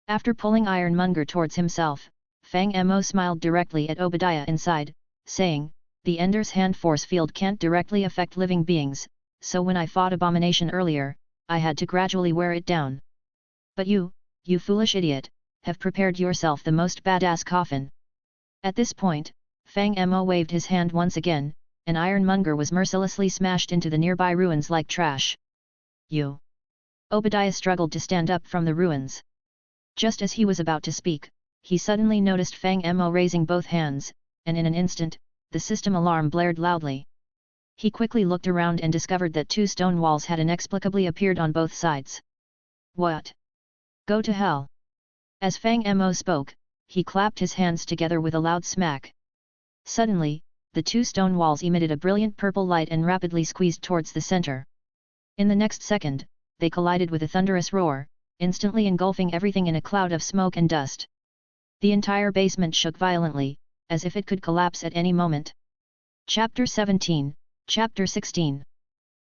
After pulling Iron Monger towards himself, Fang Mo smiled directly at Obadiah inside, saying, the Ender's Hand force field can't directly affect living beings, so when I fought Abomination earlier, I had to gradually wear it down. But you foolish idiot, have prepared yourself the most badass coffin. At this point, Fang Mo waved his hand once again, and Iron Monger was mercilessly smashed into the nearby ruins like trash. You! Obadiah struggled to stand up from the ruins. Just as he was about to speak, he suddenly noticed Fang Mo raising both hands, and in an instant, the system alarm blared loudly. He quickly looked around and discovered that 2 stone walls had inexplicably appeared on both sides. What? Go to hell! As Fang Mo spoke, he clapped his hands together with a loud smack. Suddenly, the 2 stone walls emitted a brilliant purple light and rapidly squeezed towards the center. In the next second, they collided with a thunderous roar, instantly engulfing everything in a cloud of smoke and dust. The entire basement shook violently, as if it could collapse at any moment. Chapter 17, Chapter 16.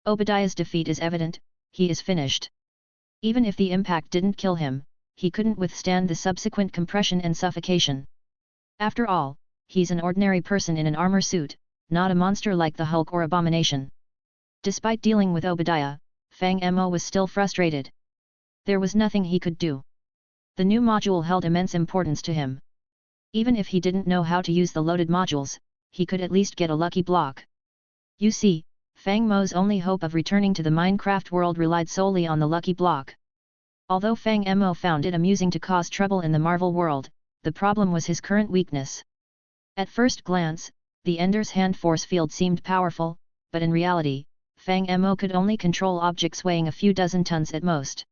Obadiah's defeat is evident, he is finished. Even if the impact didn't kill him, he couldn't withstand the subsequent compression and suffocation. After all, he's an ordinary person in an armor suit, not a monster like the Hulk or Abomination. Despite dealing with Obadiah, Fang Mo was still frustrated. There was nothing he could do. The new module held immense importance to him. Even if he didn't know how to use the loaded modules, he could at least get a lucky block. You see, Fang Mo's only hope of returning to the Minecraft world relied solely on the lucky block. Although Fang Mo found it amusing to cause trouble in the Marvel world, the problem was his current weakness. At first glance, the Ender's Hand force field seemed powerful, but in reality, Fang Mo could only control objects weighing a few dozen tons at most.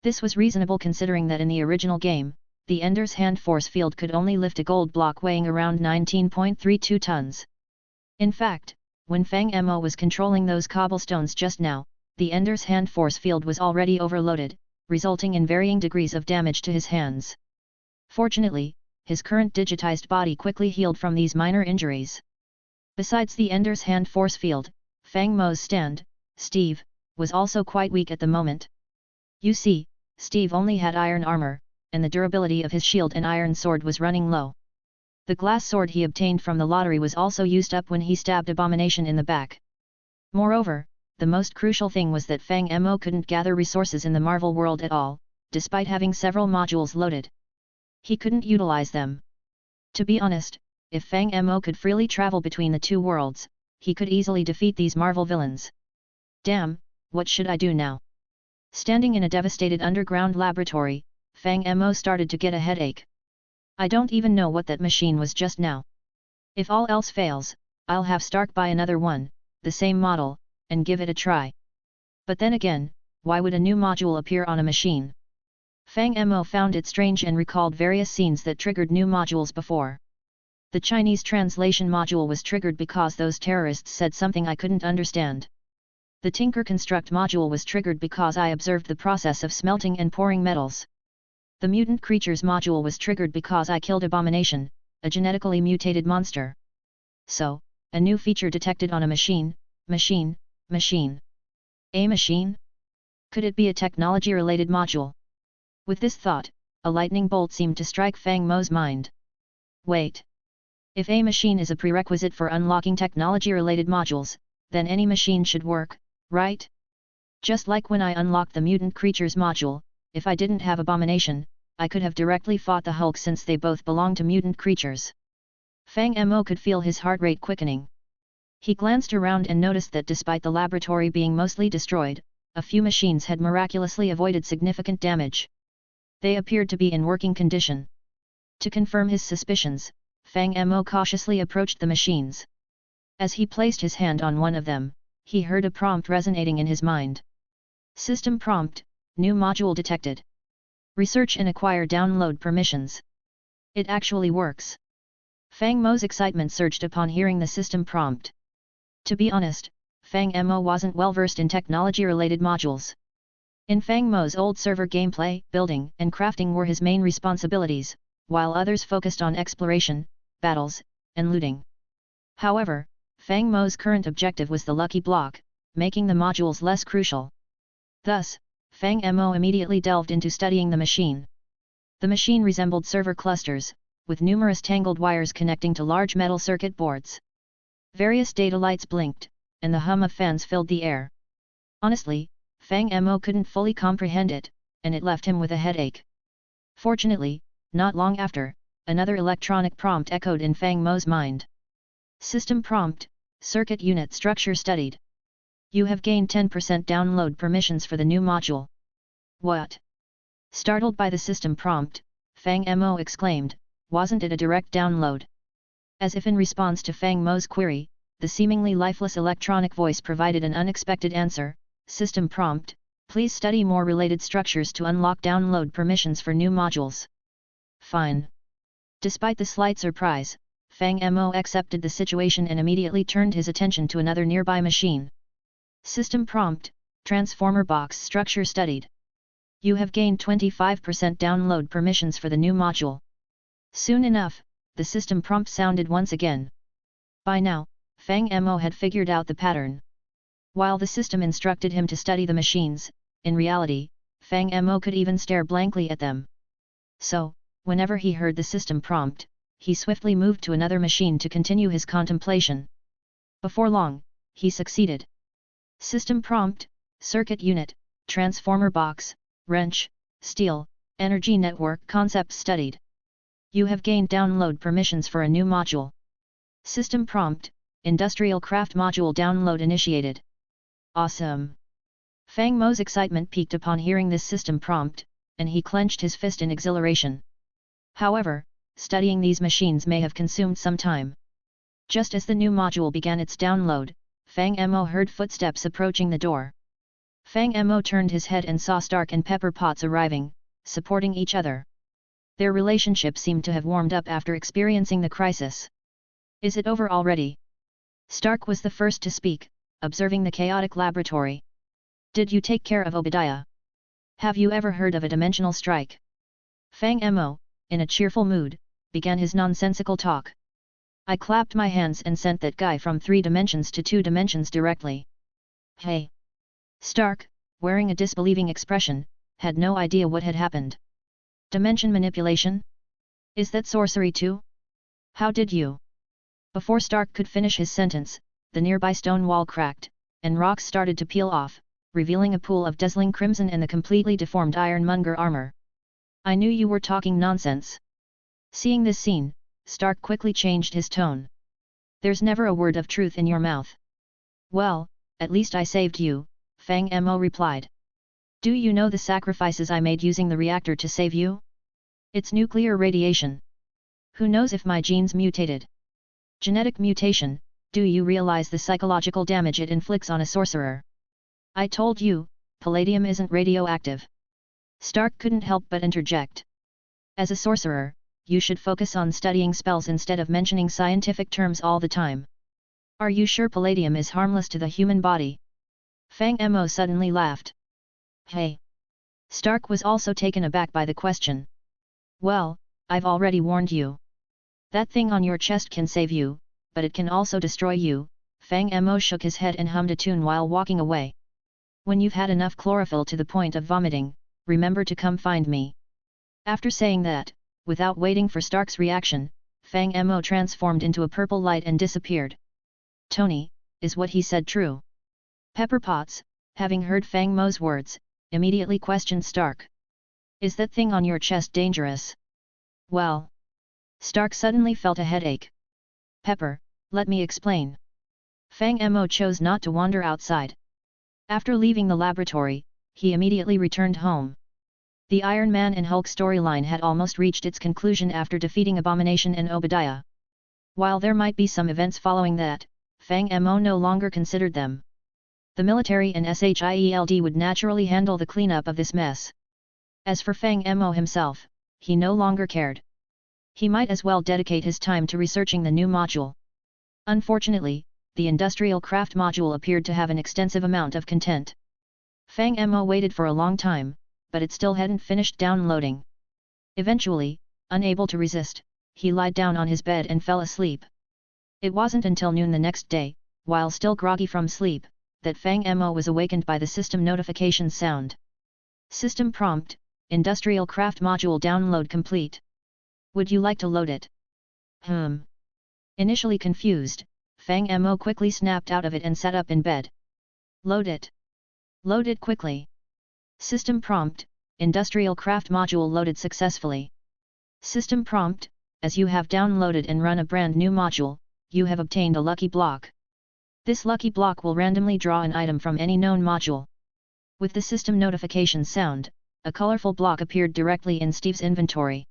This was reasonable considering that in the original game, the Ender's Hand force field could only lift a gold block weighing around 19.32 tons. In fact, when Fang Mo was controlling those cobblestones just now, the Ender's Hand force field was already overloaded, resulting in varying degrees of damage to his hands. Fortunately, his current digitized body quickly healed from these minor injuries. Besides the Ender's Hand force field, Fang Mo's stand, Steve, was also quite weak at the moment. You see, Steve only had iron armor, and the durability of his shield and iron sword was running low. The glass sword he obtained from the lottery was also used up when he stabbed Abomination in the back. Moreover, the most crucial thing was that Fang Mo couldn't gather resources in the Marvel world at all, despite having several modules loaded. He couldn't utilize them. To be honest, if Fang Mo could freely travel between the two worlds, he could easily defeat these Marvel villains. Damn, what should I do now? Standing in a devastated underground laboratory, Fang Mo started to get a headache. I don't even know what that machine was just now. If all else fails, I'll have Stark buy another one, the same model, and give it a try. But then again, why would a new module appear on a machine? Fang Mo found it strange and recalled various scenes that triggered new modules before. The Chinese translation module was triggered because those terrorists said something I couldn't understand. The Tinker Construct module was triggered because I observed the process of smelting and pouring metals. The Mutant Creatures module was triggered because I killed Abomination, a genetically mutated monster. So, a new feature detected on a machine. A machine? Could it be a technology-related module? With this thought, a lightning bolt seemed to strike Fang Mo's mind. Wait. If a machine is a prerequisite for unlocking technology-related modules, then any machine should work, right? Just like when I unlocked the Mutant Creatures module, if I didn't have Abomination, I could have directly fought the Hulk since they both belong to mutant creatures. Fang Mo could feel his heart rate quickening. He glanced around and noticed that despite the laboratory being mostly destroyed, a few machines had miraculously avoided significant damage. They appeared to be in working condition. To confirm his suspicions, Fang Mo cautiously approached the machines. As he placed his hand on one of them, he heard a prompt resonating in his mind. System prompt, new module detected. Research and acquire download permissions. It actually works. Fang Mo's excitement surged upon hearing the system prompt. To be honest, Fang Mo wasn't well versed in technology-related modules. In Fang Mo's old server, gameplay, building, and crafting were his main responsibilities, while others focused on exploration, battles, and looting. However, Fang Mo's current objective was the lucky block, making the modules less crucial. Thus, Fang Mo immediately delved into studying the machine. The machine resembled server clusters, with numerous tangled wires connecting to large metal circuit boards. Various data lights blinked, and the hum of fans filled the air. Honestly, Fang Mo couldn't fully comprehend it, and it left him with a headache. Fortunately, not long after, another electronic prompt echoed in Fang Mo's mind. System prompt, circuit unit structure studied. You have gained 10% download permissions for the new module. What? Startled by the system prompt, Fang Mo exclaimed, wasn't it a direct download? As if in response to Fang Mo's query, the seemingly lifeless electronic voice provided an unexpected answer. System prompt, please study more related structures to unlock download permissions for new modules. Fine. Despite the slight surprise, Fang Mo accepted the situation and immediately turned his attention to another nearby machine. System prompt, transformer box structure studied. You have gained 25% download permissions for the new module. Soon enough, the system prompt sounded once again. By now, Fang Mo had figured out the pattern. While the system instructed him to study the machines, in reality, Fang Mo could even stare blankly at them. So, whenever he heard the system prompt, he swiftly moved to another machine to continue his contemplation. Before long, he succeeded. System prompt, circuit unit, transformer box, wrench, steel, energy network concepts studied. You have gained download permissions for a new module. System prompt, Industrial Craft Module download initiated. Awesome! Fang Mo's excitement peaked upon hearing this system prompt, and he clenched his fist in exhilaration. However, studying these machines may have consumed some time. Just as the new module began its download, Fang Mo heard footsteps approaching the door. Fang Mo turned his head and saw Stark and Pepper Potts arriving, supporting each other. Their relationship seemed to have warmed up after experiencing the crisis. Is it over already? Stark was the first to speak, observing the chaotic laboratory. Did you take care of Obadiah? Have you ever heard of a dimensional strike? Fang Mo, in a cheerful mood, began his nonsensical talk. I clapped my hands and sent that guy from 3 dimensions to 2 dimensions directly. Hey! Stark, wearing a disbelieving expression, had no idea what had happened. Dimension manipulation? Is that sorcery too? How did you? Before Stark could finish his sentence, the nearby stone wall cracked, and rocks started to peel off, revealing a pool of dazzling crimson and the completely deformed Iron Monger armor. I knew you were talking nonsense. Seeing this scene, Stark quickly changed his tone. There's never a word of truth in your mouth. Well, at least I saved you, Fang Mo replied. Do you know the sacrifices I made using the reactor to save you? It's nuclear radiation. Who knows if my genes mutated? Genetic mutation, do you realize the psychological damage it inflicts on a sorcerer? I told you, palladium isn't radioactive. Stark couldn't help but interject. As a sorcerer, you should focus on studying spells instead of mentioning scientific terms all the time. Are you sure palladium is harmless to the human body? Fang Mo suddenly laughed. Hey! Stark was also taken aback by the question. Well, I've already warned you. That thing on your chest can save you, but it can also destroy you. Fang Mo shook his head and hummed a tune while walking away. When you've had enough chlorophyll to the point of vomiting, remember to come find me. After saying that, without waiting for Stark's reaction, Fang Mo transformed into a purple light and disappeared. Tony, is what he said true? Pepper Potts, having heard Fang Mo's words, immediately questioned Stark. Is that thing on your chest dangerous? Well. Stark suddenly felt a headache. Pepper, let me explain. Fang Mo chose not to wander outside. After leaving the laboratory, he immediately returned home. The Iron Man and Hulk storyline had almost reached its conclusion after defeating Abomination and Obadiah. While there might be some events following that, Fang Mo no longer considered them. The military and S.H.I.E.L.D. would naturally handle the cleanup of this mess. As for Fang Mo himself, he no longer cared. He might as well dedicate his time to researching the new module. Unfortunately, the industrial craft module appeared to have an extensive amount of content. Fang Mo waited for a long time, but it still hadn't finished downloading. Eventually, unable to resist, he lied down on his bed and fell asleep. It wasn't until noon the next day, while still groggy from sleep, that Fang Mo was awakened by the system notification sound. System prompt, Industrial Craft Module download complete. Would you like to load it? Initially confused, Fang Mo quickly snapped out of it and sat up in bed. Load it. Load it quickly. System prompt, Industrial Craft Module loaded successfully. System prompt, as you have downloaded and run a brand new module, you have obtained a lucky block. This lucky block will randomly draw an item from any known module. With the system notification sound, a colorful block appeared directly in Steve's inventory.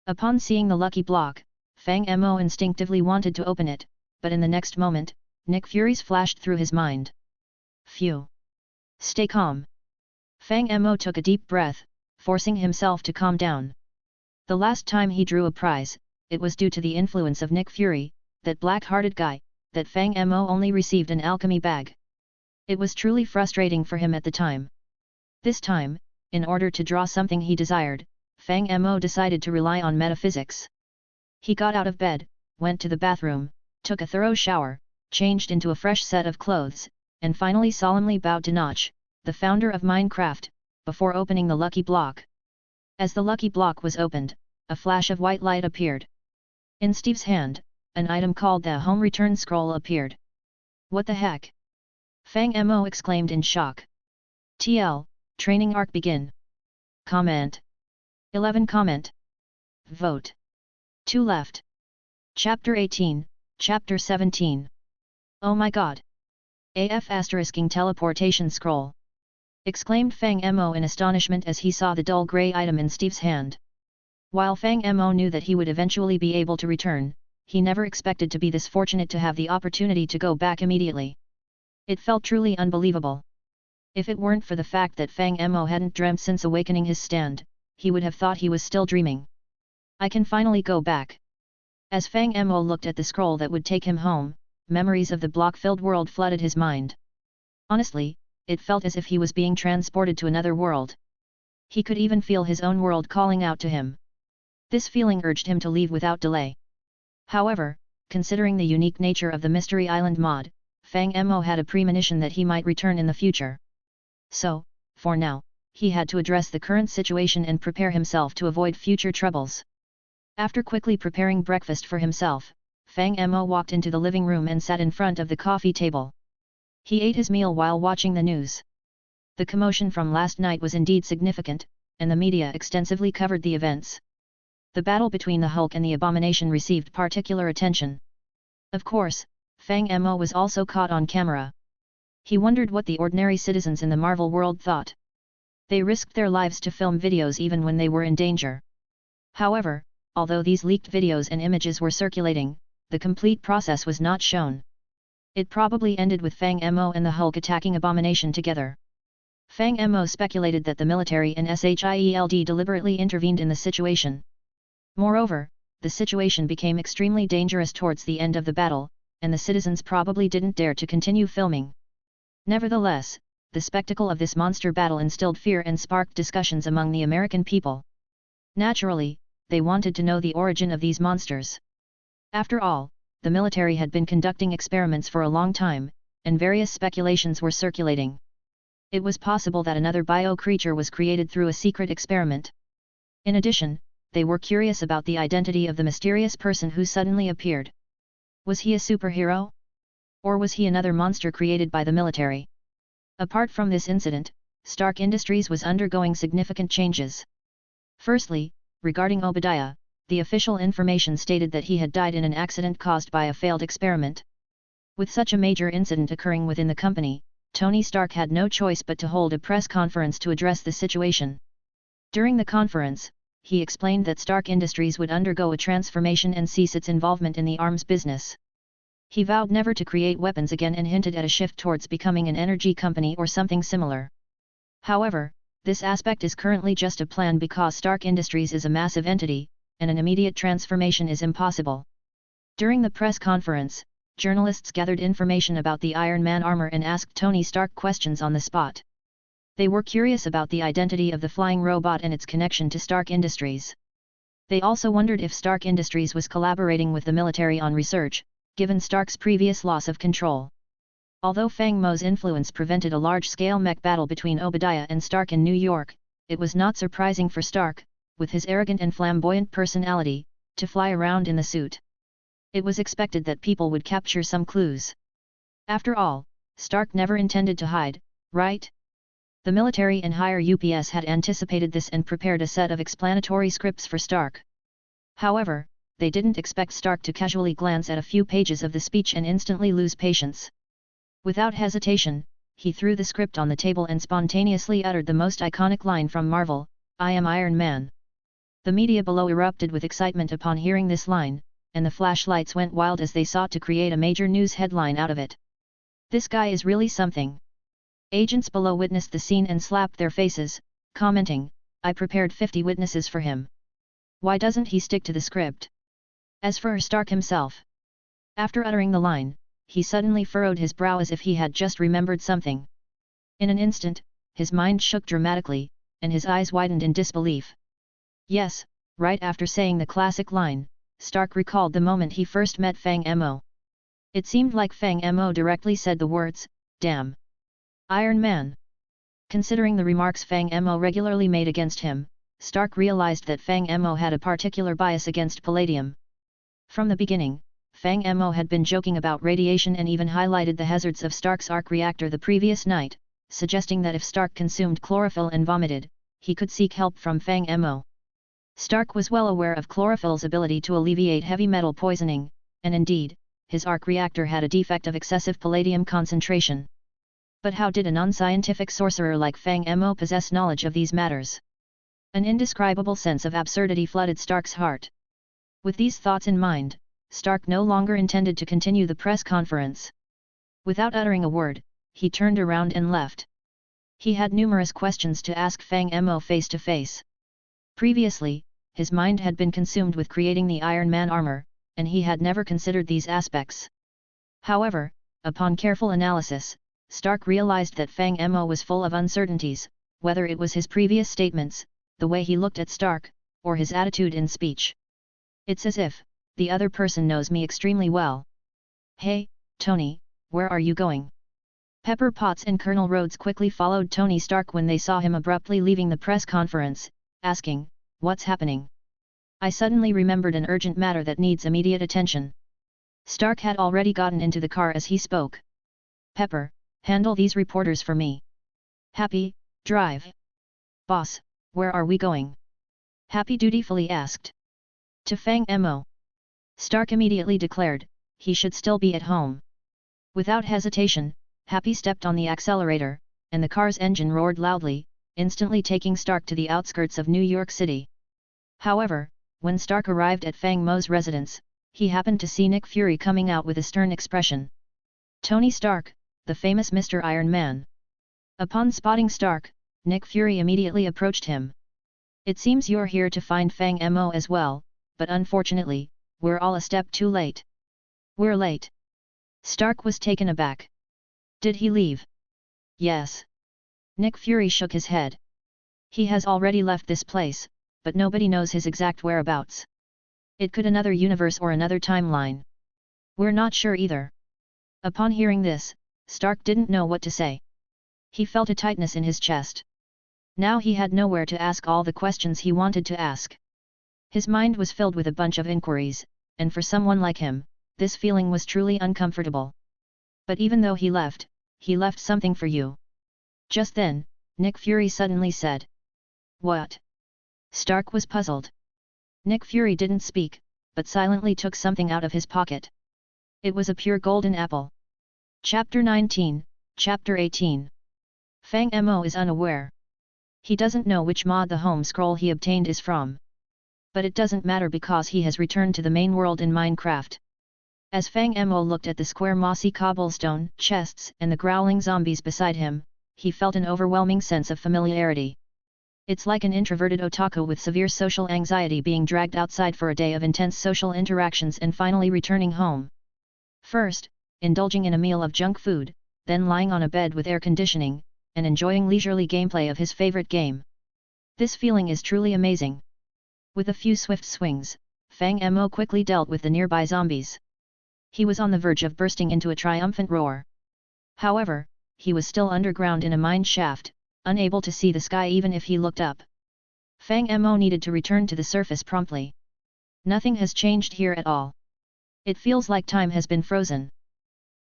Upon seeing the lucky block, Fang Mo instinctively wanted to open it, but in the next moment, Nick Fury's flashed through his mind. Phew! Stay calm. Fang Mo took a deep breath, forcing himself to calm down. The last time he drew a prize, it was due to the influence of Nick Fury, that black-hearted guy, that Fang Mo only received an alchemy bag. It was truly frustrating for him at the time. This time, in order to draw something he desired, Fang Mo decided to rely on metaphysics. He got out of bed, went to the bathroom, took a thorough shower, changed into a fresh set of clothes, and finally solemnly bowed to Notch, the founder of Minecraft, before opening the lucky block. As the lucky block was opened, a flash of white light appeared. In Steve's hand, an item called the Home Return Scroll appeared. What the heck? Fang Mo exclaimed in shock. TL, training arc begin. Comment. 11 comment. Vote. 2 left. Chapter 18, Chapter 17. Oh my god! AF***ing teleportation scroll! Exclaimed Fang Mo in astonishment as he saw the dull grey item in Steve's hand. While Fang Mo knew that he would eventually be able to return, he never expected to be this fortunate to have the opportunity to go back immediately. It felt truly unbelievable. If it weren't for the fact that Fang Mo hadn't dreamt since awakening his stand, he would have thought he was still dreaming. I can finally go back. As Fang Mo looked at the scroll that would take him home, memories of the block-filled world flooded his mind. Honestly, it felt as if he was being transported to another world. He could even feel his own world calling out to him. This feeling urged him to leave without delay. However, considering the unique nature of the Mystery Island mod, Fang Mo had a premonition that he might return in the future. So, for now, he had to address the current situation and prepare himself to avoid future troubles. After quickly preparing breakfast for himself, Fang Mo walked into the living room and sat in front of the coffee table. He ate his meal while watching the news. The commotion from last night was indeed significant, and the media extensively covered the events. The battle between the Hulk and the Abomination received particular attention. Of course, Fang Mo was also caught on camera. He wondered what the ordinary citizens in the Marvel world thought. They risked their lives to film videos even when they were in danger. However, although these leaked videos and images were circulating, the complete process was not shown. It probably ended with Fang Mo and the Hulk attacking Abomination together. Fang Mo speculated that the military and S.H.I.E.L.D. deliberately intervened in the situation. Moreover, the situation became extremely dangerous towards the end of the battle, and the citizens probably didn't dare to continue filming. Nevertheless, the spectacle of this monster battle instilled fear and sparked discussions among the American people. Naturally, they wanted to know the origin of these monsters. After all, the military had been conducting experiments for a long time, and various speculations were circulating. It was possible that another bio-creature was created through a secret experiment. In addition, they were curious about the identity of the mysterious person who suddenly appeared. Was he a superhero? Or was he another monster created by the military? Apart from this incident, Stark Industries was undergoing significant changes. Firstly, regarding Obadiah, the official information stated that he had died in an accident caused by a failed experiment. With such a major incident occurring within the company, Tony Stark had no choice but to hold a press conference to address the situation. During the conference, he explained that Stark Industries would undergo a transformation and cease its involvement in the arms business. He vowed never to create weapons again and hinted at a shift towards becoming an energy company or something similar. However, this aspect is currently just a plan because Stark Industries is a massive entity, and an immediate transformation is impossible. During the press conference, journalists gathered information about the Iron Man armor and asked Tony Stark questions on the spot. They were curious about the identity of the flying robot and its connection to Stark Industries. They also wondered if Stark Industries was collaborating with the military on research, given Stark's previous loss of control. Although Fang Mo's influence prevented a large-scale mech battle between Obadiah and Stark in New York, it was not surprising for Stark, with his arrogant and flamboyant personality, to fly around in the suit. It was expected that people would capture some clues. After all, Stark never intended to hide, right? The military and higher UPS had anticipated this and prepared a set of explanatory scripts for Stark. However, they didn't expect Stark to casually glance at a few pages of the speech and instantly lose patience. Without hesitation, he threw the script on the table and spontaneously uttered the most iconic line from Marvel, "I am Iron Man." The media below erupted with excitement upon hearing this line, and the flashlights went wild as they sought to create a major news headline out of it. This guy is really something. Agents below witnessed the scene and slapped their faces, commenting, "I prepared 50 witnesses for him. Why doesn't he stick to the script?" As for Stark himself, after uttering the line, he suddenly furrowed his brow as if he had just remembered something. In an instant, his mind shook dramatically, and his eyes widened in disbelief. Yes, right after saying the classic line, Stark recalled the moment he first met Fang Mo. It seemed like Fang Mo directly said the words, "Damn! Iron Man!" Considering the remarks Fang Mo regularly made against him, Stark realized that Fang Mo had a particular bias against palladium. From the beginning, Fang Mo had been joking about radiation and even highlighted the hazards of Stark's arc reactor the previous night, suggesting that if Stark consumed chlorophyll and vomited, he could seek help from Fang Mo. Stark was well aware of chlorophyll's ability to alleviate heavy metal poisoning, and indeed, his arc reactor had a defect of excessive palladium concentration. But how did a non-scientific sorcerer like Fang Mo possess knowledge of these matters? An indescribable sense of absurdity flooded Stark's heart. With these thoughts in mind, Stark no longer intended to continue the press conference. Without uttering a word, he turned around and left. He had numerous questions to ask Fang Mo face to face. Previously, his mind had been consumed with creating the Iron Man armor, and he had never considered these aspects. However, upon careful analysis, Stark realized that Fang Mo was full of uncertainties, whether it was his previous statements, the way he looked at Stark, or his attitude in speech. It's as if, the other person knows me extremely well. Hey, Tony, where are you going? Pepper Potts and Colonel Rhodes quickly followed Tony Stark when they saw him abruptly leaving the press conference, asking, "What's happening?" I suddenly remembered an urgent matter that needs immediate attention. Stark had already gotten into the car as he spoke. Pepper, handle these reporters for me. Happy, drive. Boss, where are we going? Happy dutifully asked. To Fang Mo. Stark immediately declared, he should still be at home. Without hesitation, Happy stepped on the accelerator, and the car's engine roared loudly, instantly taking Stark to the outskirts of New York City. However, when Stark arrived at Fang Mo's residence, he happened to see Nick Fury coming out with a stern expression. Tony Stark, the famous Mr. Iron Man. Upon spotting Stark, Nick Fury immediately approached him. It seems you're here to find Fang Mo as well, but unfortunately, we're all a step too late. We're late. Stark was taken aback. Did he leave? Yes. Nick Fury shook his head. He has already left this place, but nobody knows his exact whereabouts. It could another universe or another timeline. We're not sure either. Upon hearing this, Stark didn't know what to say. He felt a tightness in his chest. Now he had nowhere to ask all the questions he wanted to ask. His mind was filled with a bunch of inquiries, and for someone like him, this feeling was truly uncomfortable. But even though he left something for you. Just then, Nick Fury suddenly said. What? Stark was puzzled. Nick Fury didn't speak, but silently took something out of his pocket. It was a pure golden apple. Chapter 19, Chapter 18. Fang Mo is unaware. He doesn't know which mod the home scroll he obtained is from. But it doesn't matter because he has returned to the main world in Minecraft. As Fang Mo looked at the square mossy cobblestone chests and the growling zombies beside him, he felt an overwhelming sense of familiarity. It's like an introverted otaku with severe social anxiety being dragged outside for a day of intense social interactions and finally returning home. First, indulging in a meal of junk food, then lying on a bed with air conditioning, and enjoying leisurely gameplay of his favorite game. This feeling is truly amazing. With a few swift swings, Fang Mo quickly dealt with the nearby zombies. He was on the verge of bursting into a triumphant roar. However, he was still underground in a mine shaft, unable to see the sky even if he looked up. Fang Mo needed to return to the surface promptly. Nothing has changed here at all. It feels like time has been frozen.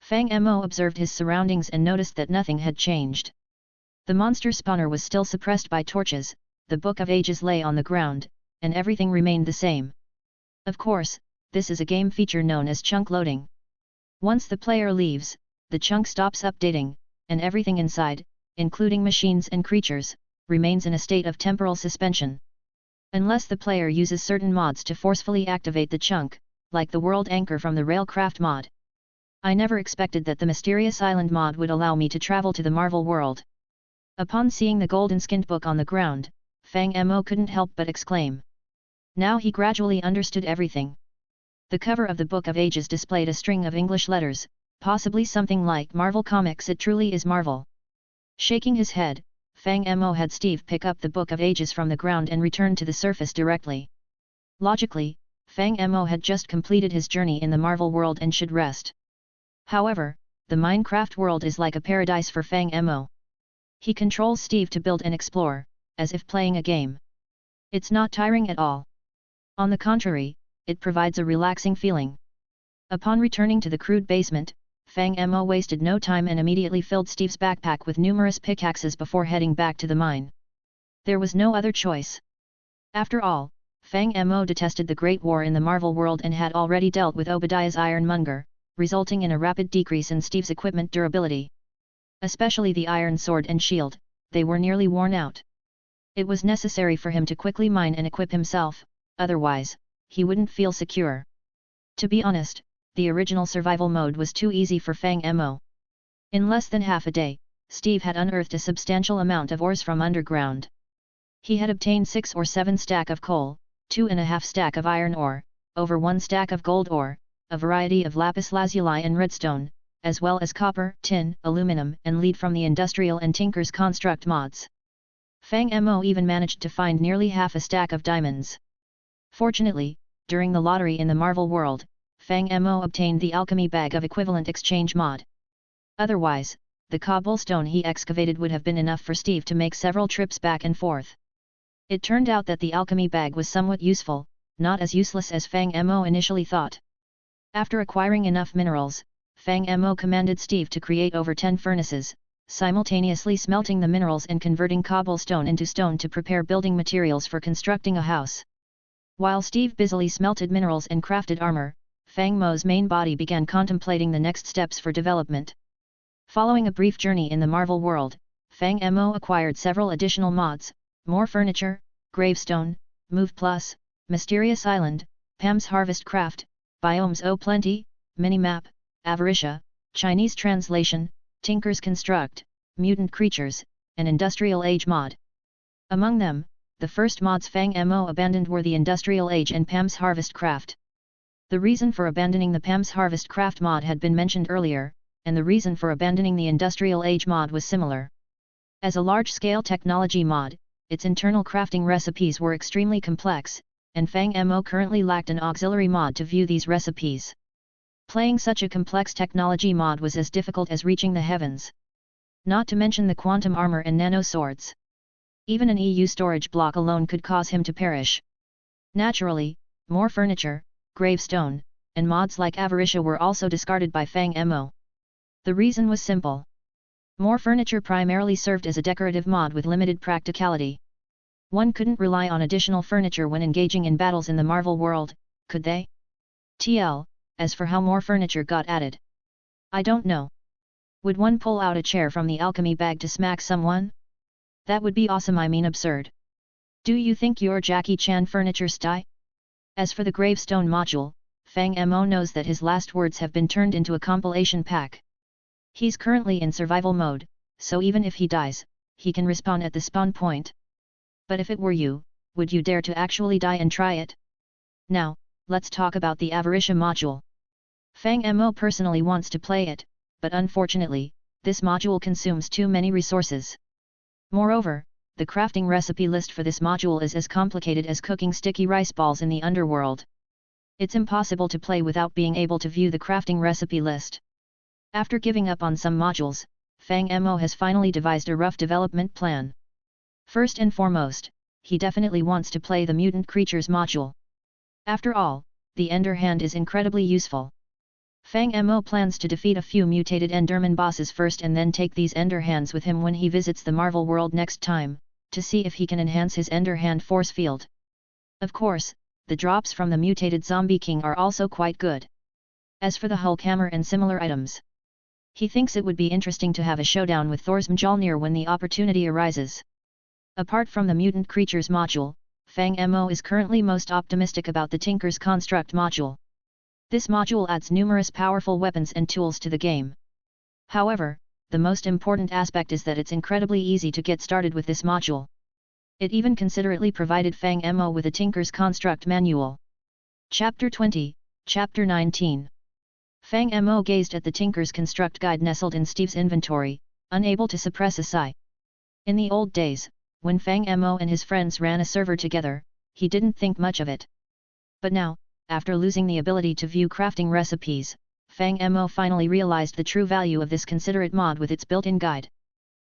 Fang Mo observed his surroundings and noticed that nothing had changed. The monster spawner was still suppressed by torches, the Book of Ages lay on the ground, and everything remained the same. Of course, this is a game feature known as chunk loading. Once the player leaves, the chunk stops updating, and everything inside, including machines and creatures, remains in a state of temporal suspension. Unless the player uses certain mods to forcefully activate the chunk, like the World Anchor from the Railcraft mod. I never expected that the Mysterious Island mod would allow me to travel to the Marvel world. Upon seeing the golden-skinned book on the ground, Fang Mo couldn't help but exclaim. Now he gradually understood everything. The cover of the Book of Ages displayed a string of English letters, possibly something like Marvel Comics. It truly is Marvel. Shaking his head, Fang Mo had Steve pick up the Book of Ages from the ground and return to the surface directly. Logically, Fang Mo had just completed his journey in the Marvel world and should rest. However, the Minecraft world is like a paradise for Fang Mo. He controls Steve to build and explore, as if playing a game. It's not tiring at all. On the contrary, it provides a relaxing feeling. Upon returning to the crude basement, Fang Mo wasted no time and immediately filled Steve's backpack with numerous pickaxes before heading back to the mine. There was no other choice. After all, Fang Mo detested the Great War in the Marvel world and had already dealt with Obadiah's Iron Monger, resulting in a rapid decrease in Steve's equipment durability. Especially the iron sword and shield, they were nearly worn out. It was necessary for him to quickly mine and equip himself, otherwise, he wouldn't feel secure. To be honest, the original survival mode was too easy for Fang Mo. In less than half a day, Steve had unearthed a substantial amount of ores from underground. He had obtained 6 or 7 stack of coal, 2.5 stack of iron ore, over 1 stack of gold ore, a variety of lapis lazuli and redstone, as well as copper, tin, aluminum and lead from the industrial and tinker's construct mods. Fang Mo even managed to find nearly half a stack of diamonds. Fortunately, during the lottery in the Marvel world, Fang Mo obtained the alchemy bag of equivalent exchange mod. Otherwise, the cobblestone he excavated would have been enough for Steve to make several trips back and forth. It turned out that the alchemy bag was somewhat useful, not as useless as Fang Mo initially thought. After acquiring enough minerals, Fang Mo commanded Steve to create over 10 furnaces, simultaneously smelting the minerals and converting cobblestone into stone to prepare building materials for constructing a house. While Steve busily smelted minerals and crafted armor, Fang Mo's main body began contemplating the next steps for development. Following a brief journey in the Marvel world, Fang Mo acquired several additional mods, more furniture, gravestone, Move Plus, Mysterious Island, Pam's Harvest Craft, Biomes O Plenty, Minimap, Avaricia, Chinese Translation, Tinker's Construct, Mutant Creatures, and Industrial Age mod. Among them, the first mods Fang Mo abandoned were the Industrial Age and Pam's Harvest Craft. The reason for abandoning the Pam's Harvest Craft mod had been mentioned earlier, and the reason for abandoning the Industrial Age mod was similar. As a large-scale technology mod, its internal crafting recipes were extremely complex, and Fang Mo currently lacked an auxiliary mod to view these recipes. Playing such a complex technology mod was as difficult as reaching the heavens. Not to mention the quantum armor and nano swords. Even an EU storage block alone could cause him to perish. Naturally, more furniture, gravestone, and mods like Avaricia were also discarded by Fang Mo. The reason was simple. More furniture primarily served as a decorative mod with limited practicality. One couldn't rely on additional furniture when engaging in battles in the Marvel world, could they? As for how more furniture got added, I don't know. Would one pull out a chair from the alchemy bag to smack someone? That would be awesome, I mean absurd. Do you think you're Jackie Chan furniture style? As for the gravestone module, Fang Mo knows that his last words have been turned into a compilation pack. He's currently in survival mode, so even if he dies, he can respawn at the spawn point. But if it were you, would you dare to actually die and try it? Now, let's talk about the Avaricia module. Fang Mo personally wants to play it, but unfortunately, this module consumes too many resources. Moreover, the crafting recipe list for this module is as complicated as cooking sticky rice balls in the underworld. It's impossible to play without being able to view the crafting recipe list. After giving up on some modules, Fang Mo has finally devised a rough development plan. First and foremost, he definitely wants to play the Mutant Creatures module. After all, the Ender Hand is incredibly useful. Fang Mo plans to defeat a few mutated Enderman bosses first and then take these Ender Hands with him when he visits the Marvel world next time, to see if he can enhance his Ender Hand force field. Of course, the drops from the mutated Zombie King are also quite good. As for the Hulk Hammer and similar items, he thinks it would be interesting to have a showdown with Thor's Mjolnir when the opportunity arises. Apart from the Mutant Creatures module, Fang Mo is currently most optimistic about the Tinker's Construct module. This module adds numerous powerful weapons and tools to the game. However, the most important aspect is that it's incredibly easy to get started with this module. It even considerately provided Fang Mo with a Tinker's Construct manual. Chapter 20, Chapter 19. Fang Mo gazed at the Tinker's Construct guide nestled in Steve's inventory, unable to suppress a sigh. In the old days, when Fang Mo and his friends ran a server together, he didn't think much of it. But now, after losing the ability to view crafting recipes, Fang Mo finally realized the true value of this considerate mod with its built-in guide.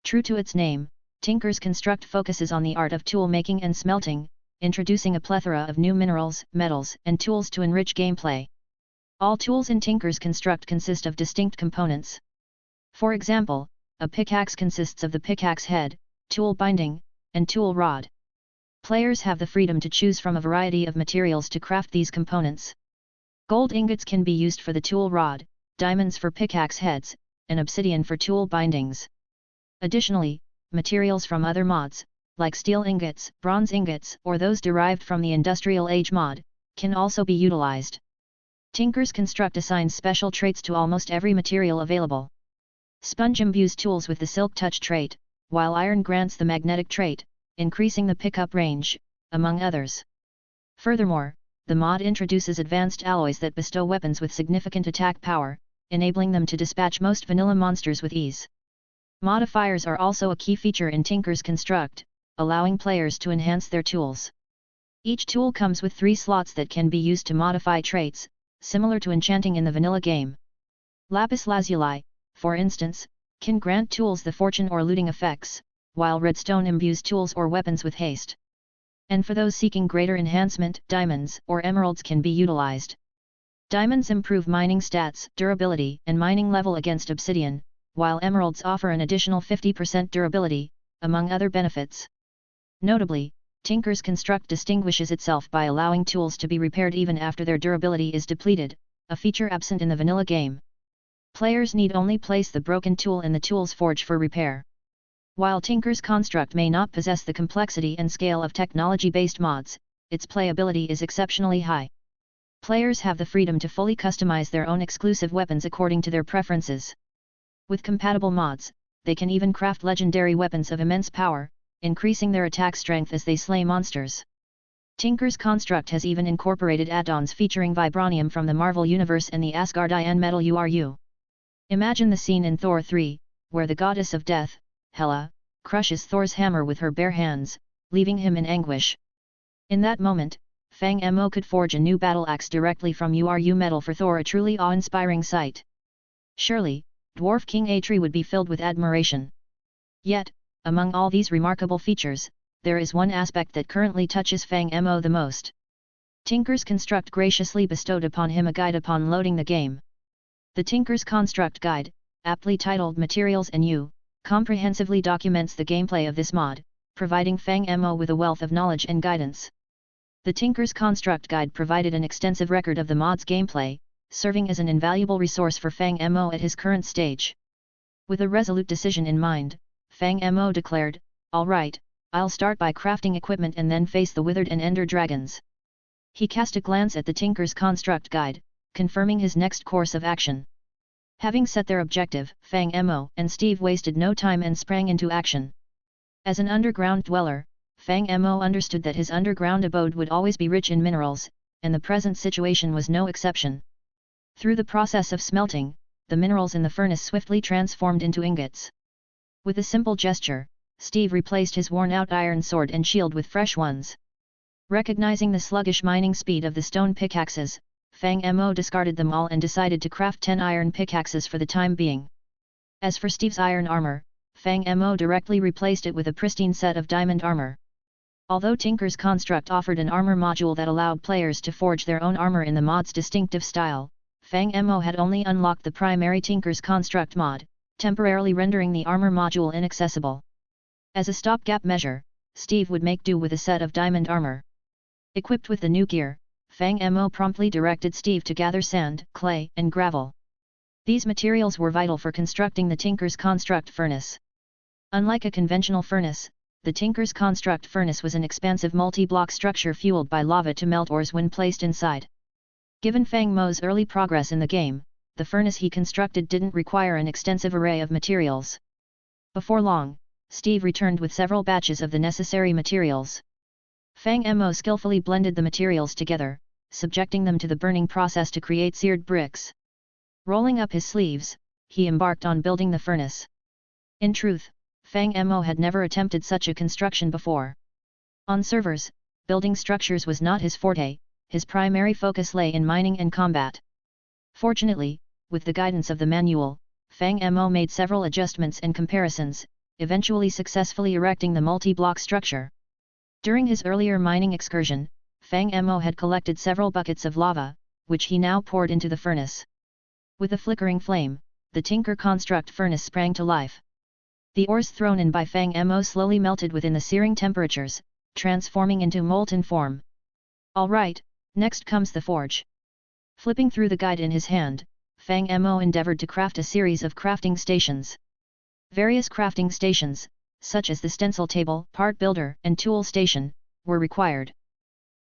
True to its name, Tinker's Construct focuses on the art of tool making and smelting, introducing a plethora of new minerals, metals, and tools to enrich gameplay. All tools in Tinker's Construct consist of distinct components. For example, a pickaxe consists of the pickaxe head, tool binding, and tool rod. Players have the freedom to choose from a variety of materials to craft these components. Gold ingots can be used for the tool rod, diamonds for pickaxe heads, and obsidian for tool bindings. Additionally, materials from other mods, like steel ingots, bronze ingots, or those derived from the Industrial Age mod, can also be utilized. Tinker's Construct assigns special traits to almost every material available. Sponge imbues tools with the Silk Touch trait, while Iron grants the Magnetic trait, increasing the pickup range, among others. Furthermore, the mod introduces advanced alloys that bestow weapons with significant attack power, enabling them to dispatch most vanilla monsters with ease. Modifiers are also a key feature in Tinker's Construct, allowing players to enhance their tools. Each tool comes with 3 slots that can be used to modify traits, similar to enchanting in the vanilla game. Lapis Lazuli, for instance, can grant tools the fortune or looting effects, while redstone imbues tools or weapons with haste. And for those seeking greater enhancement, diamonds or emeralds can be utilized. Diamonds improve mining stats, durability, and mining level against obsidian, while emeralds offer an additional 50% durability, among other benefits. Notably, Tinker's Construct distinguishes itself by allowing tools to be repaired even after their durability is depleted, a feature absent in the vanilla game. Players need only place the broken tool in the tool's forge for repair. While Tinker's Construct may not possess the complexity and scale of technology-based mods, its playability is exceptionally high. Players have the freedom to fully customize their own exclusive weapons according to their preferences. With compatible mods, they can even craft legendary weapons of immense power, increasing their attack strength as they slay monsters. Tinker's Construct has even incorporated add-ons featuring vibranium from the Marvel Universe and the Asgardian metal URU. Imagine the scene in Thor 3, where the goddess of death, Hela, crushes Thor's hammer with her bare hands, leaving him in anguish. In that moment, Fang Mo could forge a new battle axe directly from URU metal for Thor, a truly awe-inspiring sight. Surely, Dwarf King Atri would be filled with admiration. Yet, among all these remarkable features, there is one aspect that currently touches Fang Mo the most. Tinker's Construct graciously bestowed upon him a guide upon loading the game. The Tinker's Construct Guide, aptly titled Materials and You, comprehensively documents the gameplay of this mod, providing Fang Mo with a wealth of knowledge and guidance. The Tinker's Construct Guide provided an extensive record of the mod's gameplay, serving as an invaluable resource for Fang Mo at his current stage. With a resolute decision in mind, Fang Mo declared, "All right, I'll start by crafting equipment and then face the withered and ender dragons." He cast a glance at the Tinker's Construct Guide, confirming his next course of action. Having set their objective, Fang Mo and Steve wasted no time and sprang into action. As an underground dweller, Fang Mo understood that his underground abode would always be rich in minerals, and the present situation was no exception. Through the process of smelting, the minerals in the furnace swiftly transformed into ingots. With a simple gesture, Steve replaced his worn-out iron sword and shield with fresh ones. Recognizing the sluggish mining speed of the stone pickaxes, Fang Mo discarded them all and decided to craft 10 iron pickaxes for the time being. As for Steve's iron armor, Fang Mo directly replaced it with a pristine set of diamond armor. Although Tinker's Construct offered an armor module that allowed players to forge their own armor in the mod's distinctive style, Fang Mo had only unlocked the primary Tinker's Construct mod, temporarily rendering the armor module inaccessible. As a stopgap measure, Steve would make do with a set of diamond armor. Equipped with the new gear, Fang Mo promptly directed Steve to gather sand, clay, and gravel. These materials were vital for constructing the Tinker's Construct furnace. Unlike a conventional furnace, the Tinker's Construct furnace was an expansive multi-block structure fueled by lava to melt ores when placed inside. Given Fang Mo's early progress in the game, the furnace he constructed didn't require an extensive array of materials. Before long, Steve returned with several batches of the necessary materials. Fang Mo skillfully blended the materials together, subjecting them to the burning process to create seared bricks. Rolling up his sleeves, he embarked on building the furnace. In truth, Fang Mo had never attempted such a construction before. On servers, building structures was not his forte, his primary focus lay in mining and combat. Fortunately, with the guidance of the manual, Fang Mo made several adjustments and comparisons, eventually successfully erecting the multi-block structure. During his earlier mining excursion, Fang Mo had collected several buckets of lava, which he now poured into the furnace. With a flickering flame, the Tinker Construct furnace sprang to life. The ores thrown in by Fang Mo slowly melted within the searing temperatures, transforming into molten form. All right, next comes the forge. Flipping through the guide in his hand, Fang Mo endeavored to craft a series of crafting stations. Various crafting stations, such as the stencil table, part builder, and tool station, were required.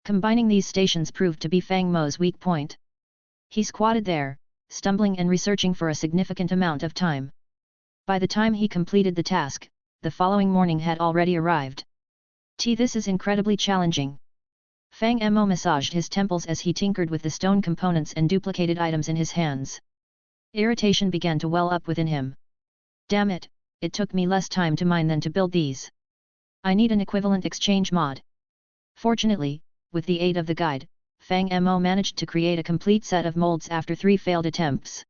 Combining these stations proved to be Fang Mo's weak point. He squatted there, stumbling and researching for a significant amount of time. By the time he completed the task, the following morning had already arrived. This is incredibly challenging. Fang Mo massaged his temples as he tinkered with the stone components and duplicated items in his hands. Irritation began to well up within him. Damn it, it took me less time to mine than to build these. I need an equivalent exchange mod. Fortunately, with the aid of the guide, Fang Mo managed to create a complete set of molds after 3 failed attempts.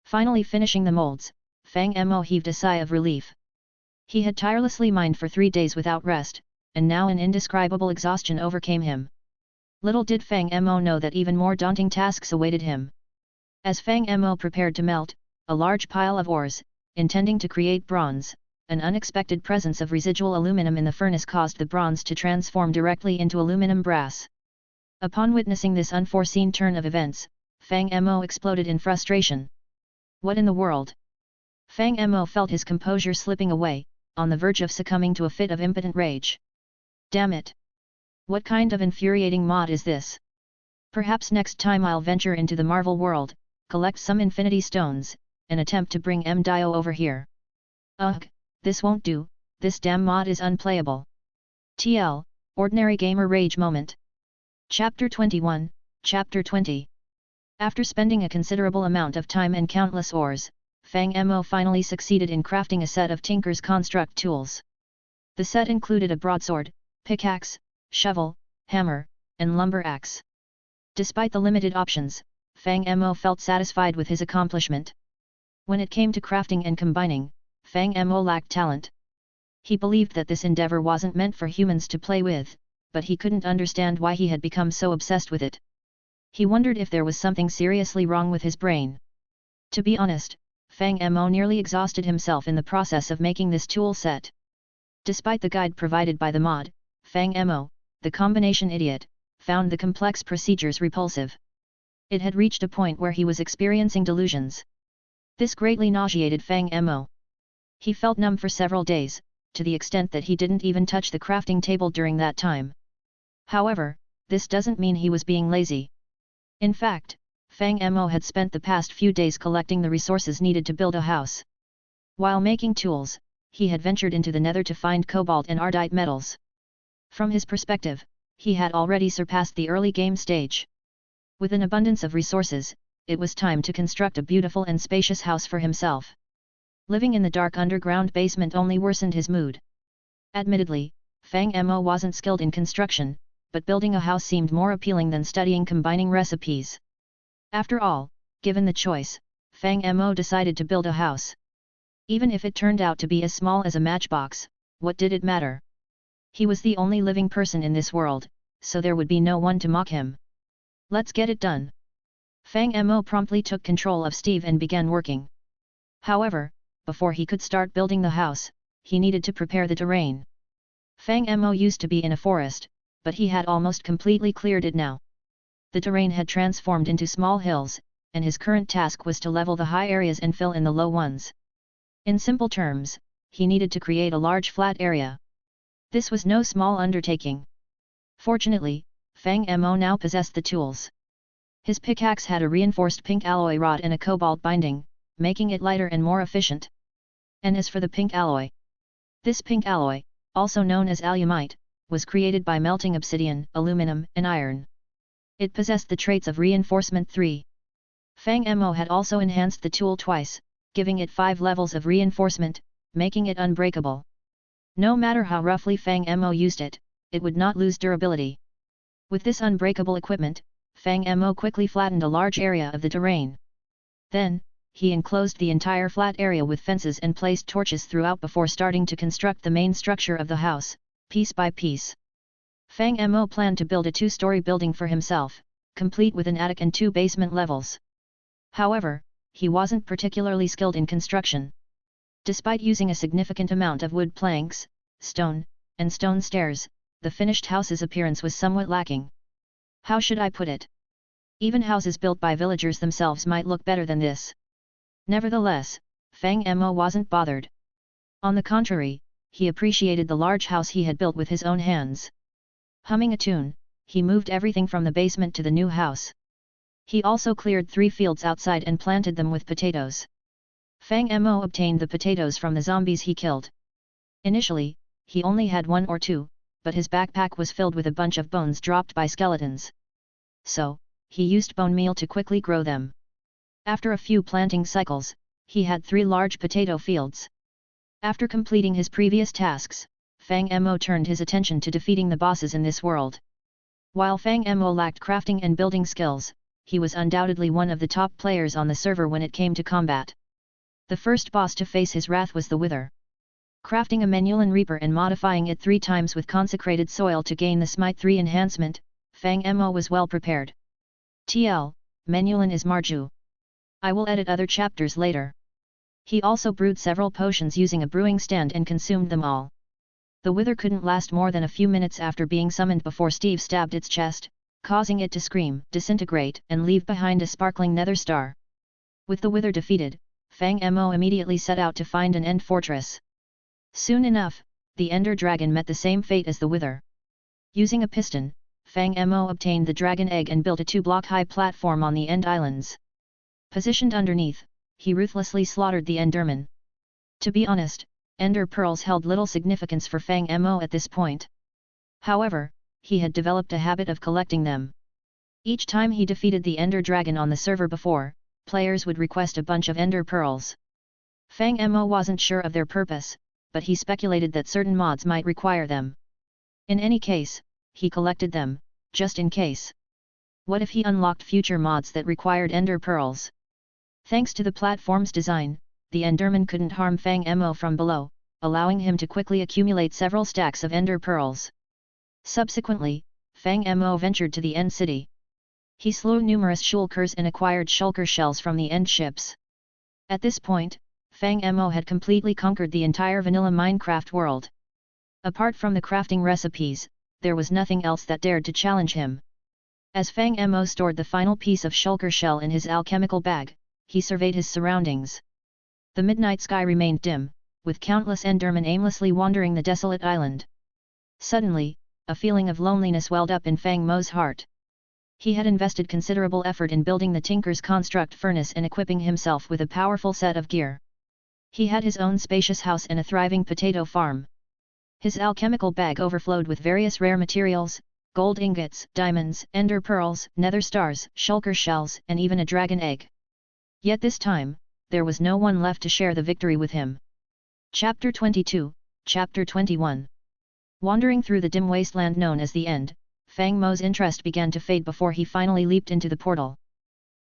Finally finishing the molds, Fang Mo heaved a sigh of relief. He had tirelessly mined for 3 days without rest, and now an indescribable exhaustion overcame him. Little did Fang Mo know that even more daunting tasks awaited him. As Fang Mo prepared to melt a large pile of ores, intending to create bronze, an unexpected presence of residual aluminum in the furnace caused the bronze to transform directly into aluminum brass. Upon witnessing this unforeseen turn of events, Fang Mo exploded in frustration. What in the world? Fang Mo felt his composure slipping away, on the verge of succumbing to a fit of impotent rage. Damn it! What kind of infuriating mod is this? Perhaps next time I'll venture into the Marvel world, collect some Infinity Stones, and attempt to bring Dio over here. Ugh, this won't do, this damn mod is unplayable. TL, Ordinary Gamer Rage Moment. Chapter 21, Chapter 20. After spending a considerable amount of time and countless ores, Fang Mo finally succeeded in crafting a set of Tinker's Construct tools. The set included a broadsword, pickaxe, shovel, hammer, and lumber axe. Despite the limited options, Fang Mo felt satisfied with his accomplishment. When it came to crafting and combining, Fang Mo lacked talent. He believed that this endeavor wasn't meant for humans to play with, but he couldn't understand why he had become so obsessed with it. He wondered if there was something seriously wrong with his brain. To be honest, Fang Mo nearly exhausted himself in the process of making this tool set. Despite the guide provided by the mod, Fang Mo, the combination idiot, found the complex procedures repulsive. It had reached a point where he was experiencing delusions. This greatly nauseated Fang Mo. He felt numb for several days, to the extent that he didn't even touch the crafting table during that time. However, this doesn't mean he was being lazy. In fact, Fang Mo had spent the past few days collecting the resources needed to build a house. While making tools, he had ventured into the nether to find cobalt and ardite metals. From his perspective, he had already surpassed the early game stage. With an abundance of resources, it was time to construct a beautiful and spacious house for himself. Living in the dark underground basement only worsened his mood. Admittedly, Fang Mo wasn't skilled in construction, but building a house seemed more appealing than studying combining recipes. After all, given the choice, Fang Mo decided to build a house. Even if it turned out to be as small as a matchbox, what did it matter? He was the only living person in this world, so there would be no one to mock him. Let's get it done. Fang Mo promptly took control of Steve and began working. However, before he could start building the house, he needed to prepare the terrain. Fang Mo used to be in a forest, but he had almost completely cleared it now. The terrain had transformed into small hills, and his current task was to level the high areas and fill in the low ones. In simple terms, he needed to create a large flat area. This was no small undertaking. Fortunately, Fang Mo now possessed the tools. His pickaxe had a reinforced pink alloy rod and a cobalt binding, making it lighter and more efficient. And as for the pink alloy, this pink alloy, also known as alumite, was created by melting obsidian, aluminum, and iron. It possessed the traits of reinforcement 3. Fang Mo had also enhanced the tool twice, giving it 5 levels of reinforcement, making it unbreakable. No matter how roughly Fang Mo used it, it would not lose durability. With this unbreakable equipment, Fang Mo quickly flattened a large area of the terrain. Then, he enclosed the entire flat area with fences and placed torches throughout before starting to construct the main structure of the house, piece by piece. Fang Mo planned to build a 2-story building for himself, complete with an attic and 2 basement levels. However, he wasn't particularly skilled in construction. Despite using a significant amount of wood planks, stone, and stone stairs, the finished house's appearance was somewhat lacking. How should I put it? Even houses built by villagers themselves might look better than this. Nevertheless, Fang Mo wasn't bothered. On the contrary, he appreciated the large house he had built with his own hands. Humming a tune, he moved everything from the basement to the new house. He also cleared 3 fields outside and planted them with potatoes. Fang Mo obtained the potatoes from the zombies he killed. Initially, he only had 1 or 2, but his backpack was filled with a bunch of bones dropped by skeletons. So, he used bone meal to quickly grow them. After a few planting cycles, he had 3 large potato fields. After completing his previous tasks, Fang Mo turned his attention to defeating the bosses in this world. While Fang Mo lacked crafting and building skills, he was undoubtedly one of the top players on the server when it came to combat. The first boss to face his wrath was the Wither. Crafting a Menulan Reaper and modifying it 3 times with consecrated soil to gain the Smite 3 enhancement, Fang Mo was well prepared. TL, Menulan is Marju. I will edit other chapters later. He also brewed several potions using a brewing stand and consumed them all. The Wither couldn't last more than a few minutes after being summoned before Steve stabbed its chest, causing it to scream, disintegrate, and leave behind a sparkling nether star. With the Wither defeated, Fang Mo immediately set out to find an End Fortress. Soon enough, the Ender Dragon met the same fate as the Wither. Using a piston, Fang Mo obtained the dragon egg and built a 2-block high platform on the End Islands. Positioned underneath, he ruthlessly slaughtered the Enderman. To be honest, Ender Pearls held little significance for Fang Mo at this point. However, he had developed a habit of collecting them. Each time he defeated the Ender Dragon on the server before, players would request a bunch of Ender Pearls. Fang Mo wasn't sure of their purpose, but he speculated that certain mods might require them. In any case, he collected them, just in case. What if he unlocked future mods that required Ender Pearls? Thanks to the platform's design, the Enderman couldn't harm Fang Mo from below, allowing him to quickly accumulate several stacks of Ender Pearls. Subsequently, Fang Mo ventured to the End City. He slew numerous shulkers and acquired shulker shells from the End ships. At this point, Fang Mo had completely conquered the entire vanilla Minecraft world. Apart from the crafting recipes, there was nothing else that dared to challenge him. As Fang Mo stored the final piece of shulker shell in his alchemical bag, he surveyed his surroundings. The midnight sky remained dim, with countless Endermen aimlessly wandering the desolate island. Suddenly, a feeling of loneliness welled up in Fang Mo's heart. He had invested considerable effort in building the Tinker's Construct furnace and equipping himself with a powerful set of gear. He had his own spacious house and a thriving potato farm. His alchemical bag overflowed with various rare materials, gold ingots, diamonds, ender pearls, nether stars, shulker shells, and even a dragon egg. Yet this time, there was no one left to share the victory with him. Chapter 22, Chapter 21. Wandering through the dim wasteland known as the End, Fang Mo's interest began to fade before he finally leaped into the portal.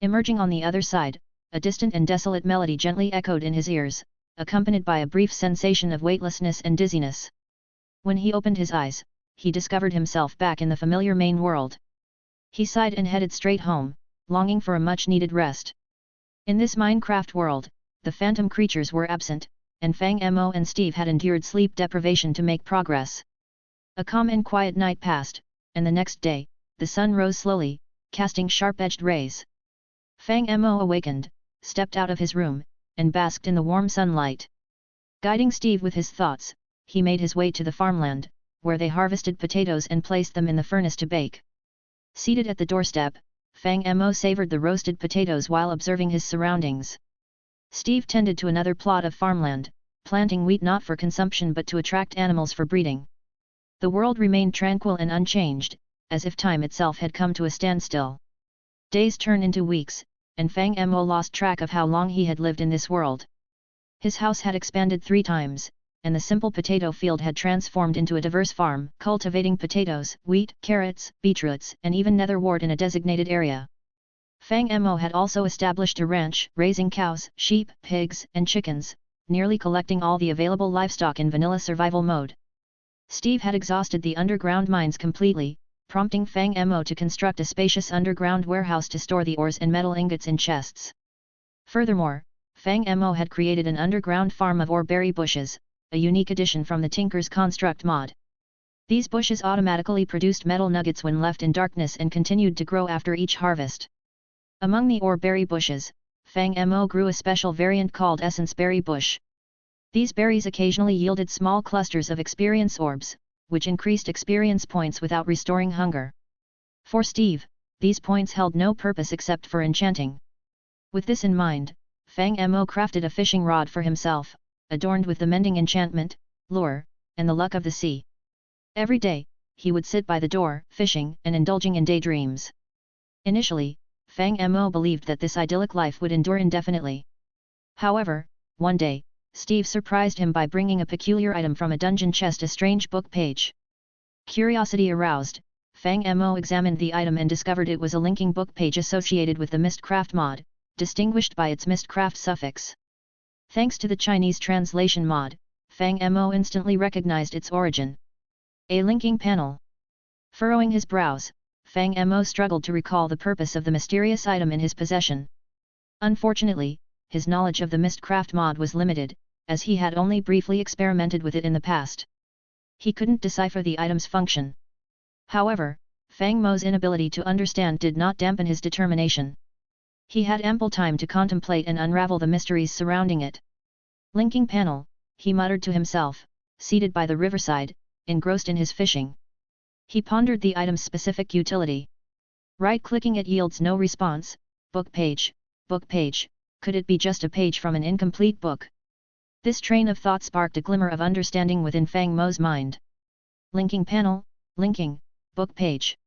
Emerging on the other side, a distant and desolate melody gently echoed in his ears, accompanied by a brief sensation of weightlessness and dizziness. When he opened his eyes, he discovered himself back in the familiar main world. He sighed and headed straight home, longing for a much-needed rest. In this Minecraft world, the phantom creatures were absent, and Fang Mo and Steve had endured sleep deprivation to make progress. A calm and quiet night passed, and the next day, the sun rose slowly, casting sharp-edged rays. Fang Mo awakened, stepped out of his room, and basked in the warm sunlight. Guiding Steve with his thoughts, he made his way to the farmland, where they harvested potatoes and placed them in the furnace to bake. Seated at the doorstep, Fang Mo savored the roasted potatoes while observing his surroundings. Steve tended to another plot of farmland, planting wheat not for consumption but to attract animals for breeding. The world remained tranquil and unchanged, as if time itself had come to a standstill. Days turned into weeks, and Fang Mo lost track of how long he had lived in this world. His house had expanded 3 times, and the simple potato field had transformed into a diverse farm, cultivating potatoes, wheat, carrots, beetroots, and even netherwort in a designated area. Fang Mo had also established a ranch, raising cows, sheep, pigs, and chickens, nearly collecting all the available livestock in vanilla survival mode. Steve had exhausted the underground mines completely, prompting Fang Mo to construct a spacious underground warehouse to store the ores and metal ingots in chests. Furthermore, Fang Mo had created an underground farm of ore berry bushes, a unique addition from the Tinker's Construct mod. These bushes automatically produced metal nuggets when left in darkness and continued to grow after each harvest. Among the ore berry bushes, Fang Mo grew a special variant called essence berry bush. These berries occasionally yielded small clusters of experience orbs, which increased experience points without restoring hunger. For Steve, these points held no purpose except for enchanting. With this in mind, Fang Mo crafted a fishing rod for himself, adorned with the mending enchantment, lure, and the luck of the sea. Every day, he would sit by the door, fishing and indulging in daydreams. Initially, Fang Mo believed that this idyllic life would endure indefinitely. However, one day, Steve surprised him by bringing a peculiar item from a dungeon chest, a strange book page. Curiosity aroused, Fang Mo examined the item and discovered it was a linking book page associated with the Mistcraft mod, distinguished by its Mistcraft suffix. Thanks to the Chinese translation mod, Fang Mo instantly recognized its origin. A linking panel. Furrowing his brows, Fang Mo struggled to recall the purpose of the mysterious item in his possession. Unfortunately, his knowledge of the Mistcraft mod was limited, as he had only briefly experimented with it in the past. He couldn't decipher the item's function. However, Fang Mo's inability to understand did not dampen his determination. He had ample time to contemplate and unravel the mysteries surrounding it. Linking panel, he muttered to himself, seated by the riverside, engrossed in his fishing. He pondered the item's specific utility. Right-clicking it yields no response. Book page, could it be just a page from an incomplete book? This train of thought sparked a glimmer of understanding within Fang Mo's mind. Linking panel, linking, book page.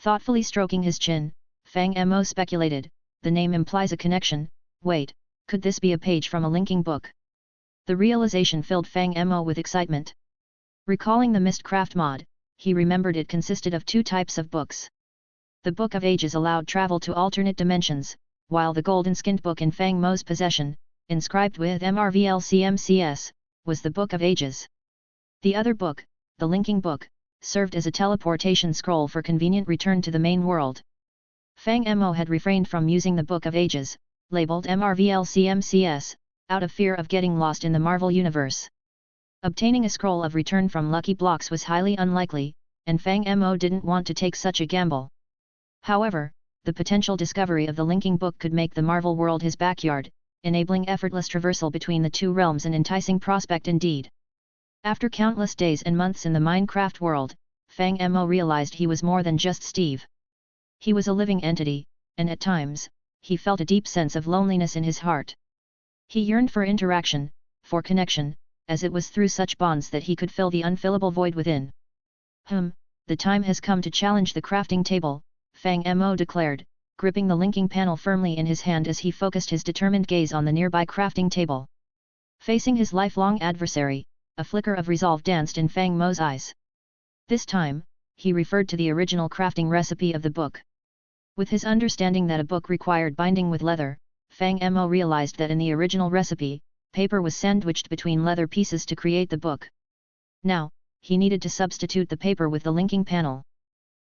Thoughtfully stroking his chin, Fang Mo speculated, the name implies a connection. Wait, could this be a page from a linking book? The realization filled Fang Mo with excitement. Recalling the Mistcraft mod, he remembered it consisted of two types of books. The Book of Ages allowed travel to alternate dimensions, while the golden-skinned book in Fang Mo's possession, inscribed with MRVLCMCS, was the Book of Ages. The other book, the linking book, served as a teleportation scroll for convenient return to the main world. Fang Mo had refrained from using the Book of Ages, labeled MRVLCMCS, out of fear of getting lost in the Marvel Universe. Obtaining a scroll of return from Lucky Blocks was highly unlikely, and Fang Mo didn't want to take such a gamble. However, the potential discovery of the linking book could make the Marvel world his backyard, enabling effortless traversal between the two realms, an enticing prospect indeed. After countless days and months in the Minecraft world, Fang Mo realized he was more than just Steve. He was a living entity, and at times, he felt a deep sense of loneliness in his heart. He yearned for interaction, for connection, as it was through such bonds that he could fill the unfillable void within. The time has come to challenge the crafting table, Fang Mo declared, gripping the linking panel firmly in his hand as he focused his determined gaze on the nearby crafting table. Facing his lifelong adversary, a flicker of resolve danced in Fang Mo's eyes. This time, he referred to the original crafting recipe of the book. With his understanding that a book required binding with leather, Fang Mo realized that in the original recipe, paper was sandwiched between leather pieces to create the book. Now, he needed to substitute the paper with the linking panel.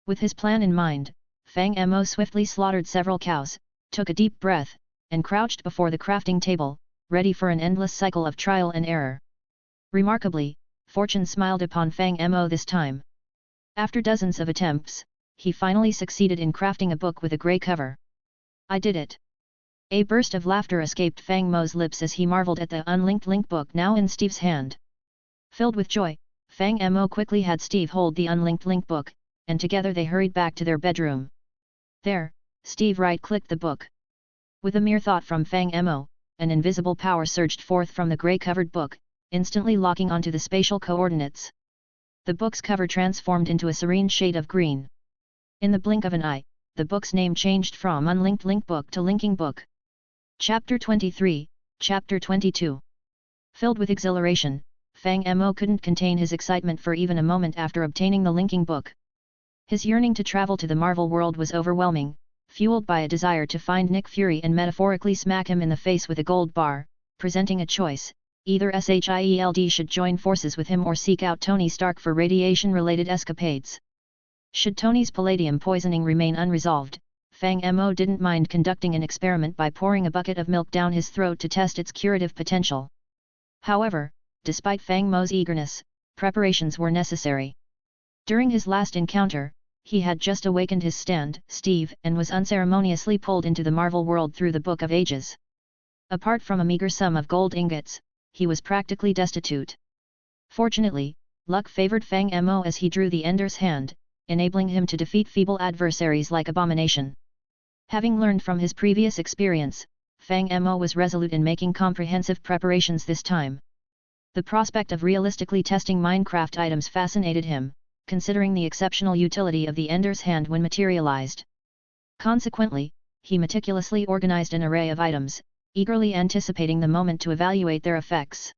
With his plan in mind, Fang Mo swiftly slaughtered several cows, took a deep breath, and crouched before the crafting table, ready for an endless cycle of trial and error. Remarkably, fortune smiled upon Fang Mo this time. After dozens of attempts, he finally succeeded in crafting a book with a grey cover. I did it! A burst of laughter escaped Fang Mo's lips as he marveled at the unlinked link book now in Steve's hand. Filled with joy, Fang Mo quickly had Steve hold the unlinked link book, and together they hurried back to their bedroom. There, Steve right-clicked the book. With a mere thought from Fang Mo, an invisible power surged forth from the grey-covered book, instantly locking onto the spatial coordinates. The book's cover transformed into a serene shade of green. In the blink of an eye, the book's name changed from Unlinked Link Book to Linking Book. Chapter 23, Chapter 22. Filled with exhilaration, Fang Mo couldn't contain his excitement for even a moment after obtaining the linking book. His yearning to travel to the Marvel world was overwhelming, fueled by a desire to find Nick Fury and metaphorically smack him in the face with a gold bar, presenting a choice: either S.H.I.E.L.D should join forces with him or seek out Tony Stark for radiation-related escapades. Should Tony's palladium poisoning remain unresolved, Fang Mo didn't mind conducting an experiment by pouring a bucket of milk down his throat to test its curative potential. However, despite Fang Mo's eagerness, preparations were necessary. During his last encounter, he had just awakened his stand, Steve, and was unceremoniously pulled into the Marvel world through the Book of Ages. Apart from a meager sum of gold ingots, he was practically destitute. Fortunately, luck favored Fang Mo as he drew the Ender's hand, enabling him to defeat feeble adversaries like Abomination. Having learned from his previous experience, Fang Mo was resolute in making comprehensive preparations this time. The prospect of realistically testing Minecraft items fascinated him, considering the exceptional utility of the Ender's hand when materialized. Consequently, he meticulously organized an array of items, eagerly anticipating the moment to evaluate their effects.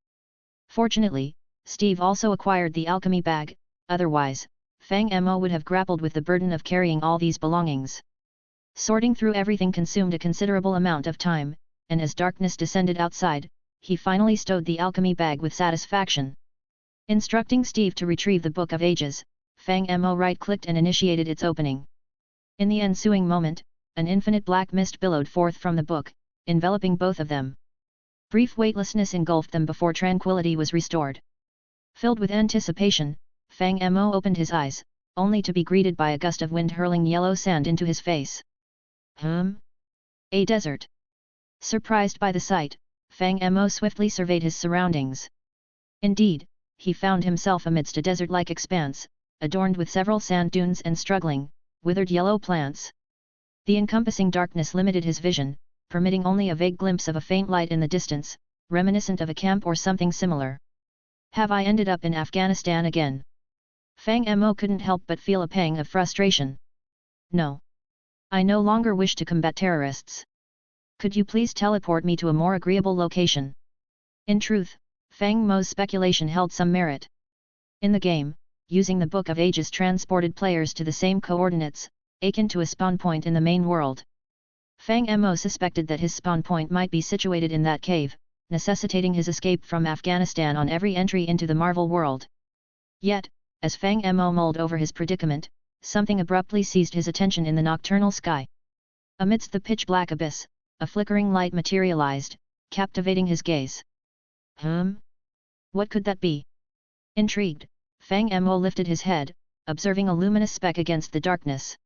Fortunately, Steve also acquired the alchemy bag, otherwise, Fang Mo would have grappled with the burden of carrying all these belongings. Sorting through everything consumed a considerable amount of time, and as darkness descended outside, he finally stowed the alchemy bag with satisfaction. Instructing Steve to retrieve the Book of Ages, Fang Mo right-clicked and initiated its opening. In the ensuing moment, an infinite black mist billowed forth from the book, enveloping both of them. Brief weightlessness engulfed them before tranquility was restored. Filled with anticipation, Fang Mo opened his eyes, only to be greeted by a gust of wind hurling yellow sand into his face. A desert. Surprised by the sight, Fang Mo swiftly surveyed his surroundings. Indeed, he found himself amidst a desert-like expanse, adorned with several sand dunes and struggling, withered yellow plants. The encompassing darkness limited his vision, permitting only a vague glimpse of a faint light in the distance, reminiscent of a camp or something similar. Have I ended up in Afghanistan again? Fang Mo couldn't help but feel a pang of frustration. No. I no longer wish to combat terrorists. Could you please teleport me to a more agreeable location? In truth, Fang Mo's speculation held some merit. In the game, using the Book of Ages transported players to the same coordinates, akin to a spawn point in the main world. Fang Mo suspected that his spawn point might be situated in that cave, necessitating his escape from Afghanistan on every entry into the Marvel world. Yet, as Fang Mo mulled over his predicament, something abruptly seized his attention in the nocturnal sky. Amidst the pitch-black abyss, a flickering light materialized, captivating his gaze. What could that be? Intrigued, Fang Mo lifted his head, observing a luminous speck against the darkness.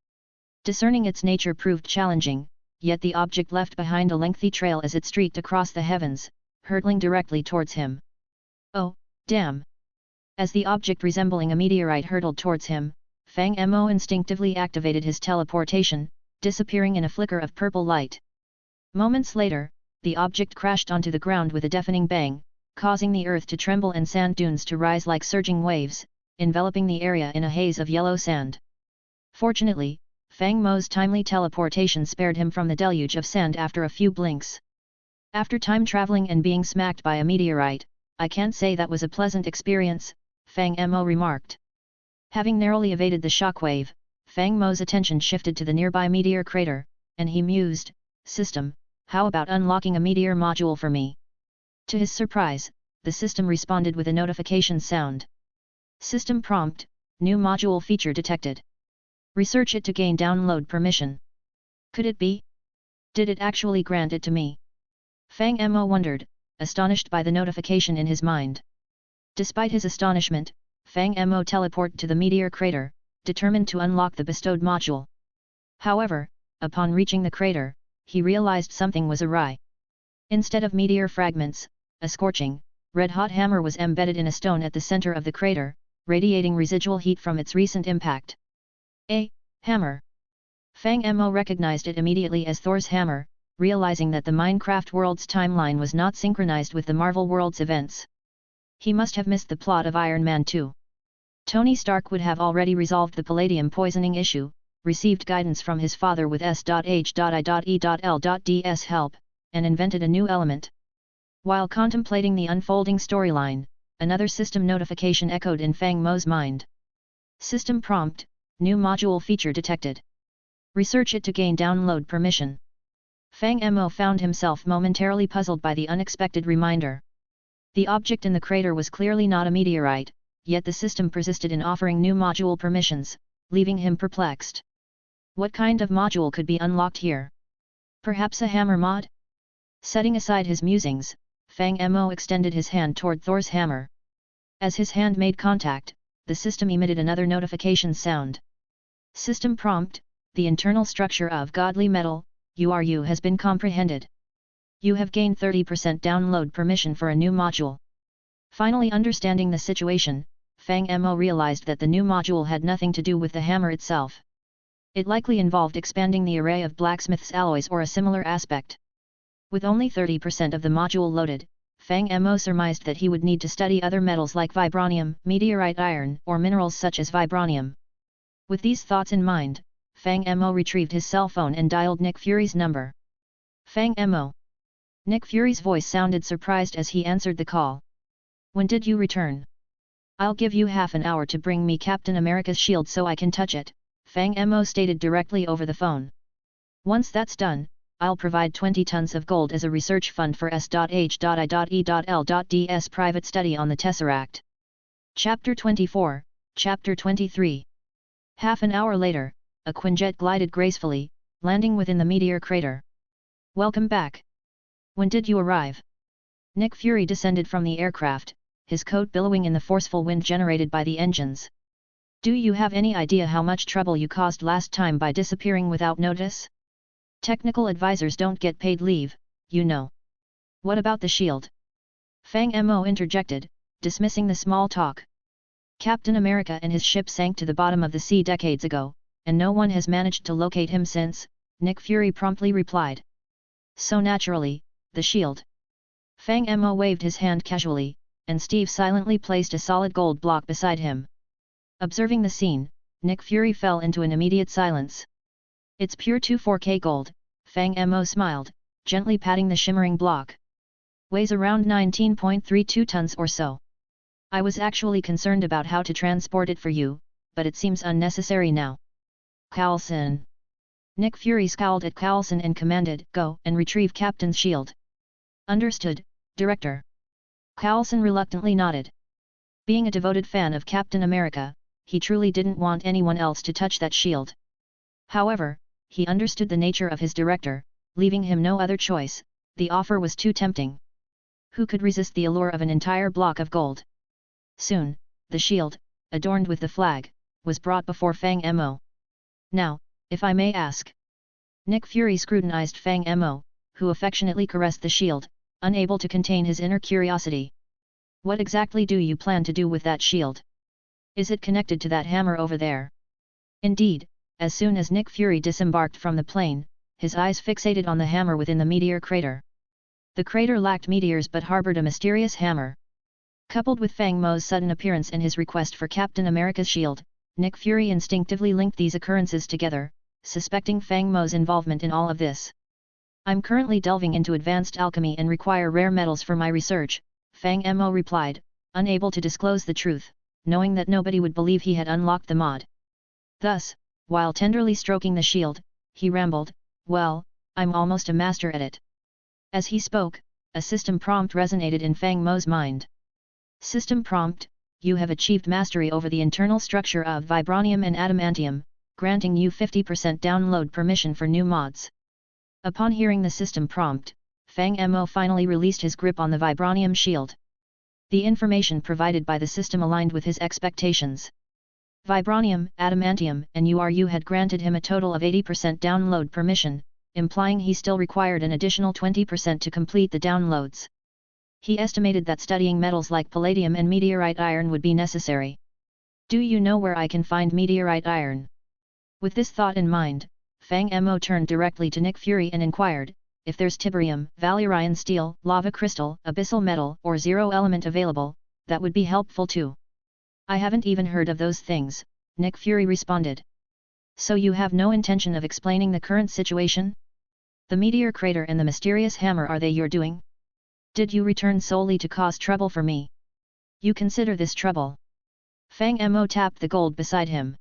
Discerning its nature proved challenging, yet the object left behind a lengthy trail as it streaked across the heavens, hurtling directly towards him. Oh, damn! As the object resembling a meteorite hurtled towards him, Fang Mo instinctively activated his teleportation, disappearing in a flicker of purple light. Moments later, the object crashed onto the ground with a deafening bang, causing the earth to tremble and sand dunes to rise like surging waves, enveloping the area in a haze of yellow sand. Fortunately, Fang Mo's timely teleportation spared him from the deluge of sand after a few blinks. After time traveling and being smacked by a meteorite, I can't say that was a pleasant experience, Fang Mo remarked. Having narrowly evaded the shockwave, Fang Mo's attention shifted to the nearby meteor crater, and he mused, "System, how about unlocking a meteor module for me?" To his surprise, the system responded with a notification sound. System prompt, new module feature detected. Research it to gain download permission. Could it be? Did it actually grant it to me? Fang Mo wondered, astonished by the notification in his mind. Despite his astonishment, Fang Mo teleported to the meteor crater, determined to unlock the bestowed module. However, upon reaching the crater, he realized something was awry. Instead of meteor fragments, a scorching, red-hot hammer was embedded in a stone at the center of the crater, radiating residual heat from its recent impact. A hammer. Fang Mo recognized it immediately as Thor's hammer, realizing that the Minecraft world's timeline was not synchronized with the Marvel world's events. He must have missed the plot of Iron Man 2. Tony Stark would have already resolved the palladium poisoning issue, received guidance from his father with S.H.I.E.L.D's help, and invented a new element. While contemplating the unfolding storyline, another system notification echoed in Fang Mo's mind. System prompt, new module feature detected. Research it to gain download permission. Fang Mo found himself momentarily puzzled by the unexpected reminder. The object in the crater was clearly not a meteorite, yet the system persisted in offering new module permissions, leaving him perplexed. What kind of module could be unlocked here? Perhaps a hammer mod? Setting aside his musings, Fang Mo extended his hand toward Thor's hammer. As his hand made contact, the system emitted another notification sound. System prompt: the internal structure of godly metal, URU has been comprehended. You have gained 30% download permission for a new module. Finally understanding the situation, Fang Mo realized that the new module had nothing to do with the hammer itself. It likely involved expanding the array of blacksmith's alloys or a similar aspect. With only 30% of the module loaded, Fang Mo surmised that he would need to study other metals like vibranium, meteorite iron, or minerals such as vibranium. With these thoughts in mind, Fang Mo retrieved his cell phone and dialed Nick Fury's number. Fang Mo. Nick Fury's voice sounded surprised as he answered the call. When did you return? I'll give you half an hour to bring me Captain America's shield so I can touch it, Fang Mo stated directly over the phone. Once that's done, I'll provide 20 tons of gold as a research fund for S.H.I.E.L.D's private study on the Tesseract. Chapter 24, Chapter 23. Half an hour later, a Quinjet glided gracefully, landing within the meteor crater. Welcome back. When did you arrive? Nick Fury descended from the aircraft, his coat billowing in the forceful wind generated by the engines. Do you have any idea how much trouble you caused last time by disappearing without notice? Technical advisors don't get paid leave, you know. What about the shield? Fang Mo interjected, dismissing the small talk. Captain America and his ship sank to the bottom of the sea decades ago, and no one has managed to locate him since, Nick Fury promptly replied. So naturally, the shield. Fang Mo waved his hand casually, and Steve silently placed a solid gold block beside him. Observing the scene, Nick Fury fell into an immediate silence. It's pure 24K gold, Fang Mo smiled, gently patting the shimmering block. Weighs around 19.32 tons or so. I was actually concerned about how to transport it for you, but it seems unnecessary now. Coulson. Nick Fury scowled at Coulson and commanded, "Go and retrieve Captain's shield." Understood, Director. Coulson reluctantly nodded. Being a devoted fan of Captain America, he truly didn't want anyone else to touch that shield. However, he understood the nature of his director, leaving him no other choice. The offer was too tempting. Who could resist the allure of an entire block of gold? Soon, the shield, adorned with the flag, was brought before Fang Mo. Now, if I may ask. Nick Fury scrutinized Fang Mo, who affectionately caressed the shield, unable to contain his inner curiosity. What exactly do you plan to do with that shield? Is it connected to that hammer over there? Indeed, as soon as Nick Fury disembarked from the plane, his eyes fixated on the hammer within the meteor crater. The crater lacked meteors but harbored a mysterious hammer. Coupled with Fang Mo's sudden appearance and his request for Captain America's shield, Nick Fury instinctively linked these occurrences together, suspecting Fang Mo's involvement in all of this. I'm currently delving into advanced alchemy and require rare metals for my research, Fang Mo replied, unable to disclose the truth, knowing that nobody would believe he had unlocked the mod. Thus, while tenderly stroking the shield, he rambled, "Well, I'm almost a master at it." As he spoke, a system prompt resonated in Fang Mo's mind. System prompt: you have achieved mastery over the internal structure of vibranium and adamantium, granting you 50% download permission for new mods. Upon hearing the system prompt, Fang Mo finally released his grip on the vibranium shield. The information provided by the system aligned with his expectations. Vibranium, adamantium, and URU had granted him a total of 80% download permission, implying he still required an additional 20% to complete the downloads. He estimated that studying metals like palladium and meteorite iron would be necessary. Do you know where I can find meteorite iron? With this thought in mind, Fang Mo turned directly to Nick Fury and inquired, if there's tiberium, Valyrian steel, lava crystal, abyssal metal, or zero element available, that would be helpful too. I haven't even heard of those things, Nick Fury responded. So you have no intention of explaining the current situation? The meteor crater and the mysterious hammer, are they your doing? Did you return solely to cause trouble for me? You consider this trouble? Fang Mo tapped the gold beside him.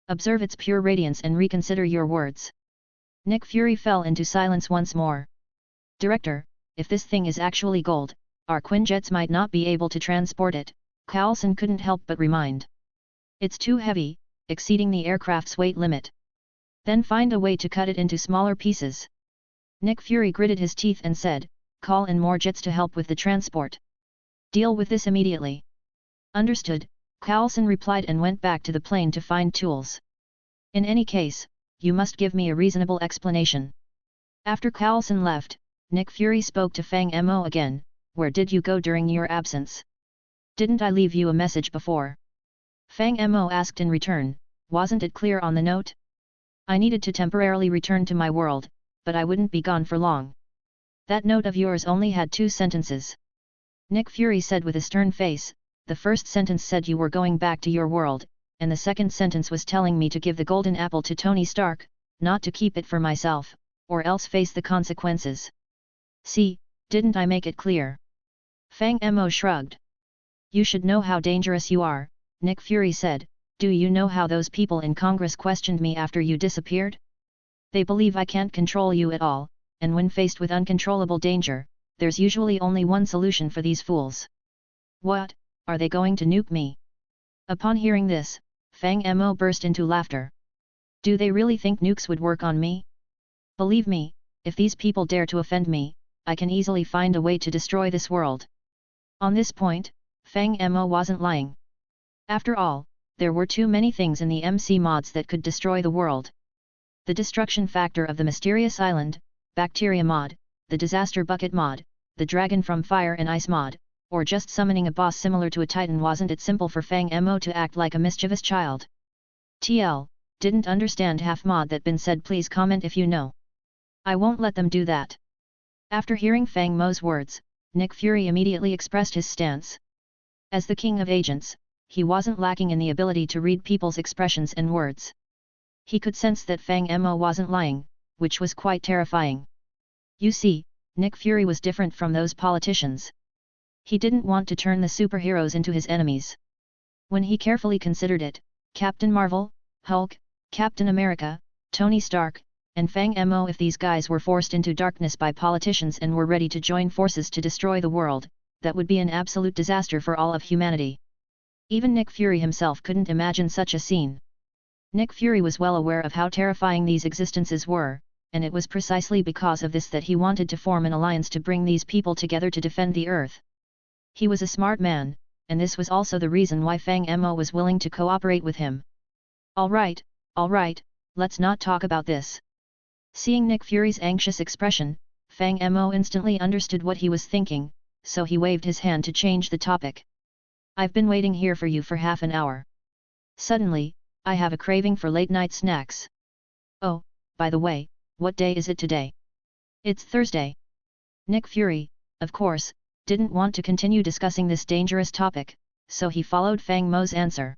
Observe its pure radiance and reconsider your words. Nick Fury fell into silence once more. Director, if this thing is actually gold, our Quinjets might not be able to transport it, Coulson couldn't help but remind. It's too heavy, exceeding the aircraft's weight limit. Then find a way to cut it into smaller pieces. Nick Fury gritted his teeth and said, call in more jets to help with the transport. Deal with this immediately. Understood, Coulson replied and went back to the plane to find tools. In any case, you must give me a reasonable explanation. After Coulson left, Nick Fury spoke to Fang Mo again. Where did you go during your absence? Didn't I leave you a message before? Fang Mo asked in return. Wasn't it clear on the note? I needed to temporarily return to my world, but I wouldn't be gone for long. That note of yours only had 2 sentences. Nick Fury said with a stern face. The first sentence said you were going back to your world, and the second sentence was telling me to give the golden apple to Tony Stark, not to keep it for myself, or else face the consequences. See, didn't I make it clear? Fang Mo shrugged. You should know how dangerous you are, Nick Fury said. Do you know how those people in Congress questioned me after you disappeared? They believe I can't control you at all, and when faced with uncontrollable danger, there's usually only one solution for these fools. What, are they going to nuke me? Upon hearing this, Fang Mo burst into laughter. Do they really think nukes would work on me? Believe me, if these people dare to offend me, I can easily find a way to destroy this world. On this point, Fang Mo wasn't lying. After all, there were too many things in the MC mods that could destroy the world. The destruction factor of the Mysterious Island, Bacteria mod, the Disaster Bucket mod, the Dragon from Fire and Ice mod, or just summoning a boss similar to a Titan. Wasn't it simple for Fang Mo to act like a mischievous child? TL, didn't understand half mod that been said. Please comment if you know. I won't let them do that. After hearing Fang Mo's words, Nick Fury immediately expressed his stance. As the king of agents, he wasn't lacking in the ability to read people's expressions and words. He could sense that Fang Mo wasn't lying, which was quite terrifying. You see, Nick Fury was different from those politicians. He didn't want to turn the superheroes into his enemies. When he carefully considered it, Captain Marvel, Hulk, Captain America, Tony Stark, and Fang Mo, if these guys were forced into darkness by politicians and were ready to join forces to destroy the world, that would be an absolute disaster for all of humanity. Even Nick Fury himself couldn't imagine such a scene. Nick Fury was well aware of how terrifying these existences were, and it was precisely because of this that he wanted to form an alliance to bring these people together to defend the Earth. He was a smart man, and this was also the reason why Fang Mo was willing to cooperate with him. Alright, let's not talk about this. Seeing Nick Fury's anxious expression, Fang Mo instantly understood what he was thinking, so he waved his hand to change the topic. I've been waiting here for you for half an hour. Suddenly, I have a craving for late-night snacks. Oh, by the way, what day is it today? It's Thursday. Nick Fury, of course, didn't want to continue discussing this dangerous topic, so he followed Fang Mo's answer.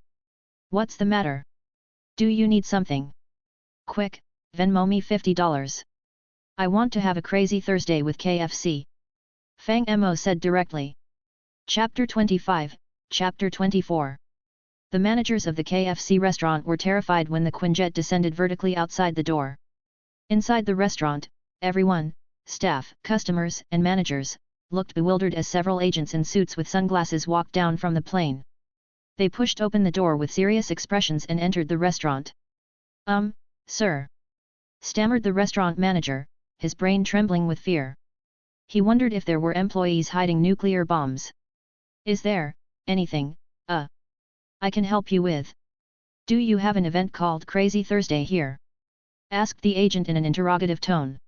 What's the matter? Do you need something? Quick, Venmo me $50. I want to have a crazy Thursday with KFC. Fang Mo said directly. Chapter 25, Chapter 24. The managers of the KFC restaurant were terrified when the Quinjet descended vertically outside the door. Inside the restaurant, everyone, staff, customers, and managers, looked bewildered as several agents in suits with sunglasses walked down from the plane. They pushed open the door with serious expressions and entered the restaurant. Sir. Stammered the restaurant manager, his brain trembling with fear. He wondered if there were employees hiding nuclear bombs. Is there anything I can help you with? Do you have an event called Crazy Thursday here? Asked the agent in an interrogative tone.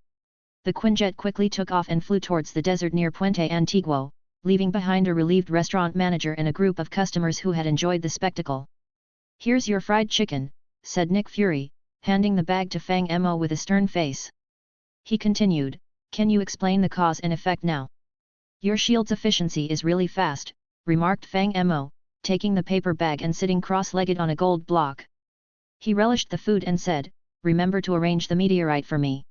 The Quinjet quickly took off and flew towards the desert near Puente Antiguo, leaving behind a relieved restaurant manager and a group of customers who had enjoyed the spectacle. Here's your fried chicken, said Nick Fury, handing the bag to Fang Mo with a stern face. He continued, can you explain the cause and effect now? Your shield's efficiency is really fast, remarked Fang Mo, taking the paper bag and sitting cross-legged on a gold block. He relished the food and said, remember to arrange the meteorite for me.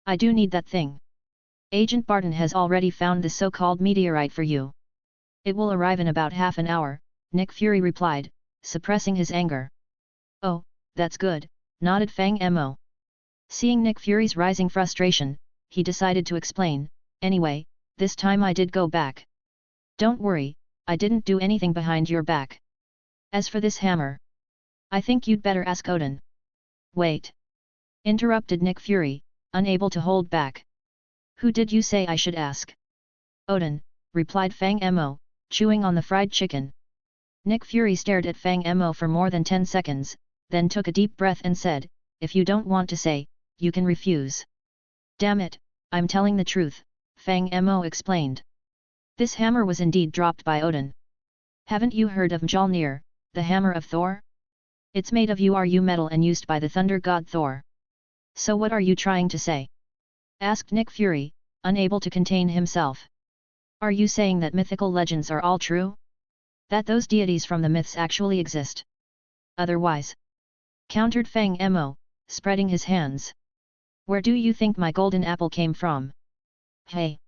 I do need that thing. Agent Barton has already found the so-called meteorite for you. It will arrive in about half an hour, Nick Fury replied, suppressing his anger. Oh, that's good, nodded Fang Mo. Seeing Nick Fury's rising frustration, he decided to explain, anyway, this time I did go back. Don't worry, I didn't do anything behind your back. As for this hammer, I think you'd better ask Odin. Wait. Interrupted Nick Fury, unable to hold back. Who did you say I should ask? Odin, replied Fang Mo, chewing on the fried chicken. Nick Fury stared at Fang Mo for more than 10 seconds, then took a deep breath and said, "If you don't want to say, you can refuse." "Damn it, I'm telling the truth," Fang Mo explained. "This hammer was indeed dropped by Odin. Haven't you heard of Mjolnir, the hammer of Thor? It's made of Uru metal and used by the thunder god Thor. So what are you trying to say?" asked Nick Fury, unable to contain himself. "Are you saying that mythical legends are all true? That those deities from the myths actually exist? Otherwise," countered Fang Mo, spreading his hands. "Where do you think my golden apple came from?" "Hey!"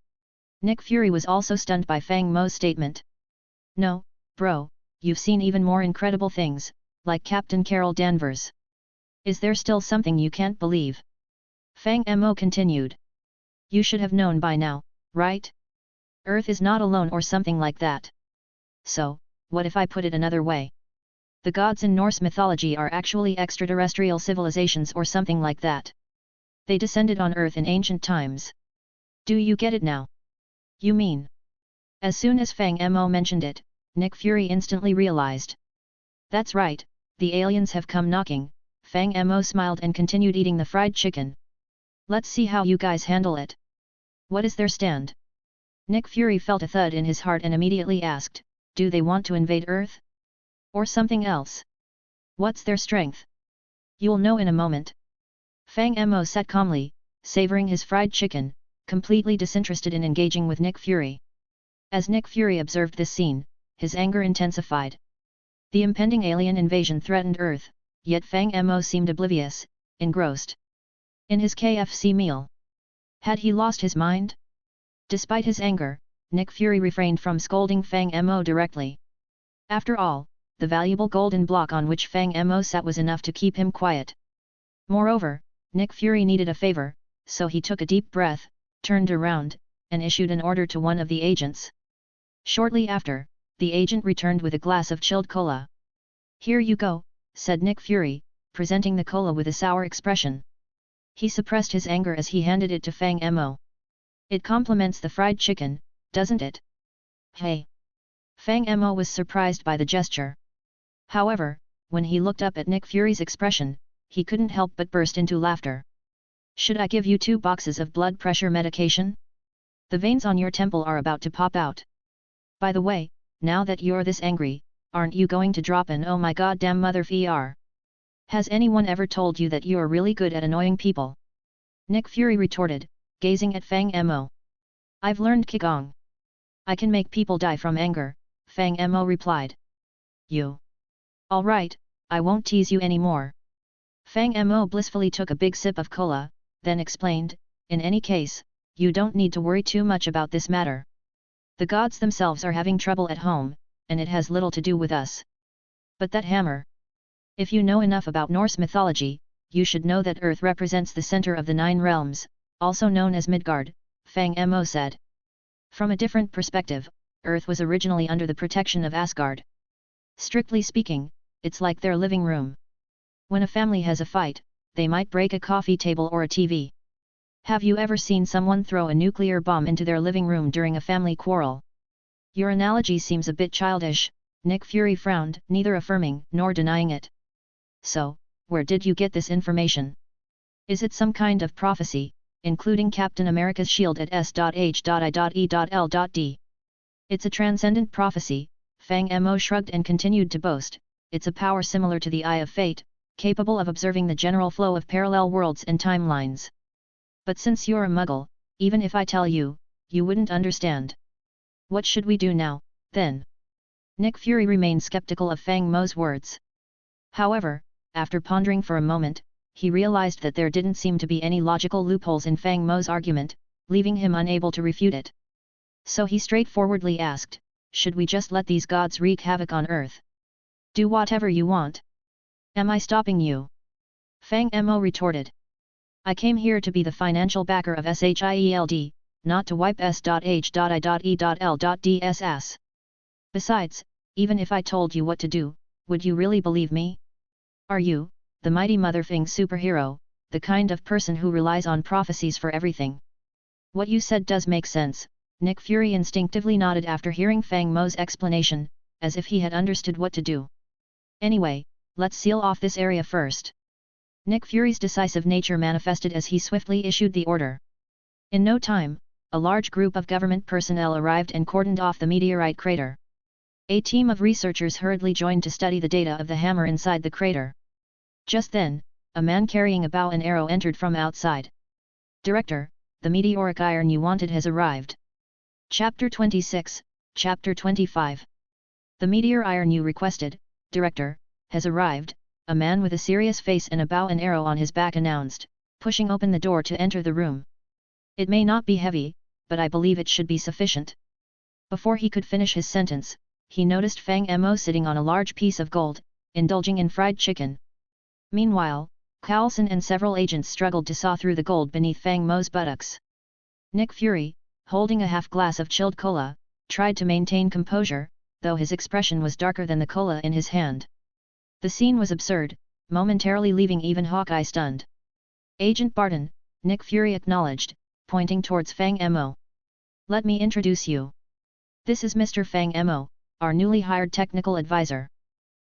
Nick Fury was also stunned by Fang Mo's statement. "No, bro, you've seen even more incredible things, like Captain Carol Danvers. Is there still something you can't believe?" Fang Mo continued. "You should have known by now, right? Earth is not alone or something like that. So, what if I put it another way? The gods in Norse mythology are actually extraterrestrial civilizations or something like that. They descended on Earth in ancient times. Do you get it now?" "You mean?" As soon as Fang Mo mentioned it, Nick Fury instantly realized. "That's right, the aliens have come knocking." Fang Mo smiled and continued eating the fried chicken. "Let's see how you guys handle it. What is their stand?" Nick Fury felt a thud in his heart and immediately asked, "Do they want to invade Earth? Or something else? What's their strength?" "You'll know in a moment." Fang Mo sat calmly, savoring his fried chicken, completely disinterested in engaging with Nick Fury. As Nick Fury observed this scene, his anger intensified. The impending alien invasion threatened Earth, yet Fang Mo seemed oblivious, engrossed in his KFC meal. Had he lost his mind? Despite his anger, Nick Fury refrained from scolding Fang Mo directly. After all, the valuable golden block on which Fang Mo sat was enough to keep him quiet. Moreover, Nick Fury needed a favor, so he took a deep breath, turned around, and issued an order to one of the agents. Shortly after, the agent returned with a glass of chilled cola. "Here you go," said Nick Fury, presenting the cola with a sour expression. He suppressed his anger as he handed it to Fang Mo. "It complements the fried chicken, doesn't it?" "Hey!" Fang Mo was surprised by the gesture. However, when he looked up at Nick Fury's expression, he couldn't help but burst into laughter. "Should I give you 2 boxes of blood pressure medication? The veins on your temple are about to pop out. By the way, now that you're this angry, aren't you going to drop an 'oh my goddamn mother f'er'? Has anyone ever told you that you're really good at annoying people?" Nick Fury retorted, gazing at Fang Mo. "I've learned Qigong. I can make people die from anger," Fang Mo replied. "You? Alright, I won't tease you anymore." Fang Mo blissfully took a big sip of cola, then explained, "In any case, you don't need to worry too much about this matter. The gods themselves are having trouble at home, and it has little to do with us. But that hammer? If you know enough about Norse mythology, you should know that Earth represents the center of the 9 realms, also known as Midgard," Fang Mo said. "From a different perspective, Earth was originally under the protection of Asgard. Strictly speaking, it's like their living room. When a family has a fight, they might break a coffee table or a TV. Have you ever seen someone throw a nuclear bomb into their living room during a family quarrel?" "Your analogy seems a bit childish," Nick Fury frowned, neither affirming nor denying it. "So, where did you get this information? Is it some kind of prophecy, including Captain America's shield at S.H.I.E.L.D? "It's a transcendent prophecy," Fang Mo shrugged and continued to boast. "It's a power similar to the Eye of Fate, capable of observing the general flow of parallel worlds and timelines. But since you're a muggle, even if I tell you, you wouldn't understand. What should we do now, then?" Nick Fury remained skeptical of Fang Mo's words. However, after pondering for a moment, he realized that there didn't seem to be any logical loopholes in Fang Mo's argument, leaving him unable to refute it. So he straightforwardly asked, "Should we just let these gods wreak havoc on Earth? Do whatever you want. Am I stopping you?" Fang Mo retorted. "I came here to be the financial backer of S.H.I.E.L.D, not to wipe S.H.I.E.L.D's ass. Besides, even if I told you what to do, would you really believe me? Are you, the mighty motherfing superhero, the kind of person who relies on prophecies for everything?" "What you said does make sense," Nick Fury instinctively nodded after hearing Fang Mo's explanation, as if he had understood what to do. "Anyway, let's seal off this area first. Nick Fury's decisive nature manifested as he swiftly issued the order. In no time, a large group of government personnel arrived and cordoned off the meteorite crater. A team of researchers hurriedly joined to study the data of the hammer inside the crater. Just then, a man carrying a bow and arrow entered from outside. Director, the meteoric iron you wanted has arrived. Chapter 26, Chapter 25. The meteor iron you requested, Director, has arrived, a man with a serious face and a bow and arrow on his back announced, pushing open the door to enter the room. It may not be heavy, but I believe it should be sufficient. Before he could finish his sentence, he noticed Fang Mo sitting on a large piece of gold, indulging in fried chicken. Meanwhile, Coulson and several agents struggled to saw through the gold beneath Fang Mo's buttocks. Nick Fury, holding a half glass of chilled cola, tried to maintain composure, though his expression was darker than the cola in his hand. The scene was absurd, momentarily leaving even Hawkeye stunned. Agent Barton, Nick Fury acknowledged, pointing towards Fang Mo. Let me introduce you. This is Mr. Fang Mo, our newly hired technical advisor.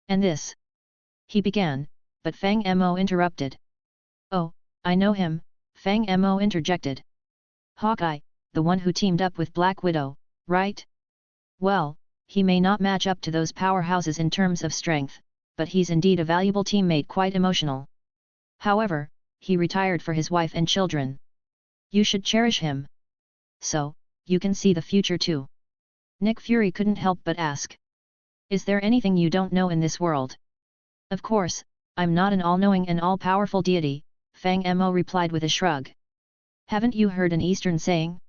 And this? He began, but Fang Mo interrupted. Oh, I know him, Fang Mo interjected. Hawkeye, the one who teamed up with Black Widow, right? Well, he may not match up to those powerhouses in terms of strength, but he's indeed a valuable teammate, quite emotional. However, he retired for his wife and children. You should cherish him. So, you can see the future too. Nick Fury couldn't help but ask. Is there anything you don't know in this world? Of course, I'm not an all-knowing and all-powerful deity, Fang Mo replied with a shrug. Haven't you heard an Eastern saying?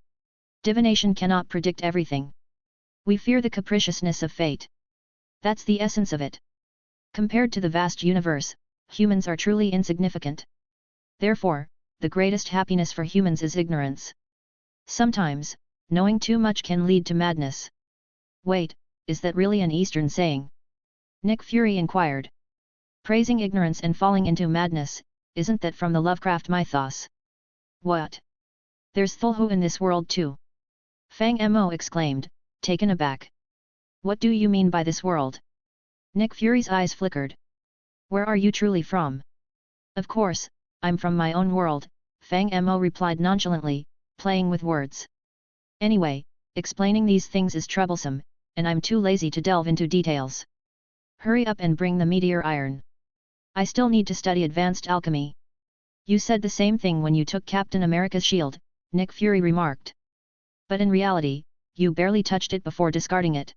Divination cannot predict everything. We fear the capriciousness of fate. That's the essence of it. Compared to the vast universe, humans are truly insignificant. Therefore, the greatest happiness for humans is ignorance. Sometimes, knowing too much can lead to madness. Wait, is that really an Eastern saying? Nick Fury inquired. Praising ignorance and falling into madness, isn't that from the Lovecraft mythos? What? There's Thulhu in this world too. Fang Mo exclaimed, taken aback. What do you mean by this world? Nick Fury's eyes flickered. Where are you truly from? Of course, I'm from my own world, Fang Mo replied nonchalantly, playing with words. Anyway, explaining these things is troublesome, and I'm too lazy to delve into details. Hurry up and bring the meteor iron. I still need to study advanced alchemy. You said the same thing when you took Captain America's shield, Nick Fury remarked. But in reality, you barely touched it before discarding it.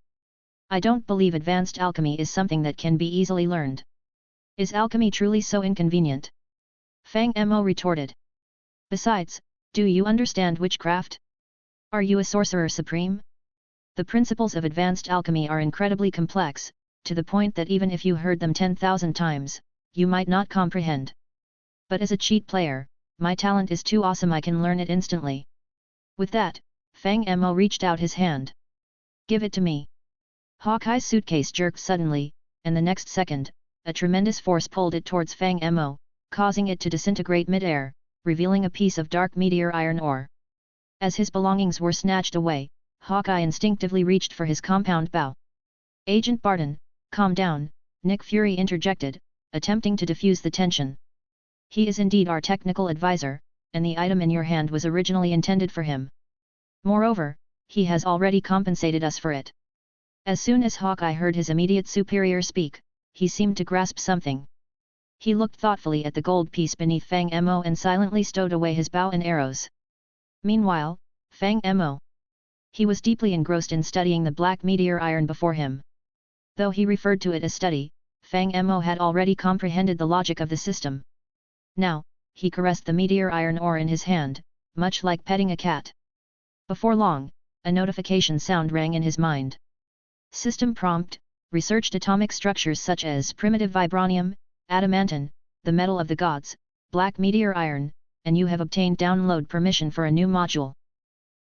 I don't believe advanced alchemy is something that can be easily learned. Is alchemy truly so inconvenient? Fang Mo retorted. Besides, do you understand witchcraft? Are you a sorcerer supreme? The principles of advanced alchemy are incredibly complex, to the point that even if you heard them 10,000 times, you might not comprehend. But as a cheat player, my talent is too awesome, I can learn it instantly. With that, Fang Mo reached out his hand. Give it to me. Hawkeye's suitcase jerked suddenly, and the next second, a tremendous force pulled it towards Fang Mo, causing it to disintegrate mid-air, revealing a piece of dark meteor iron ore. As his belongings were snatched away, Hawkeye instinctively reached for his compound bow. Agent Barton, calm down, Nick Fury interjected, attempting to diffuse the tension. He is indeed our technical advisor, and the item in your hand was originally intended for him. Moreover, he has already compensated us for it. As soon as Hawkeye heard his immediate superior speak, he seemed to grasp something. He looked thoughtfully at the gold piece beneath Fang Mo and silently stowed away his bow and arrows. Meanwhile, Fang Mo. He was deeply engrossed in studying the black meteor iron before him. Though he referred to it as study, Fang Mo had already comprehended the logic of the system. Now, he caressed the meteor iron ore in his hand, much like petting a cat. Before long, a notification sound rang in his mind. System prompt, researched atomic structures such as primitive vibranium, adamantine, the metal of the gods, black meteor iron, and you have obtained download permission for a new module.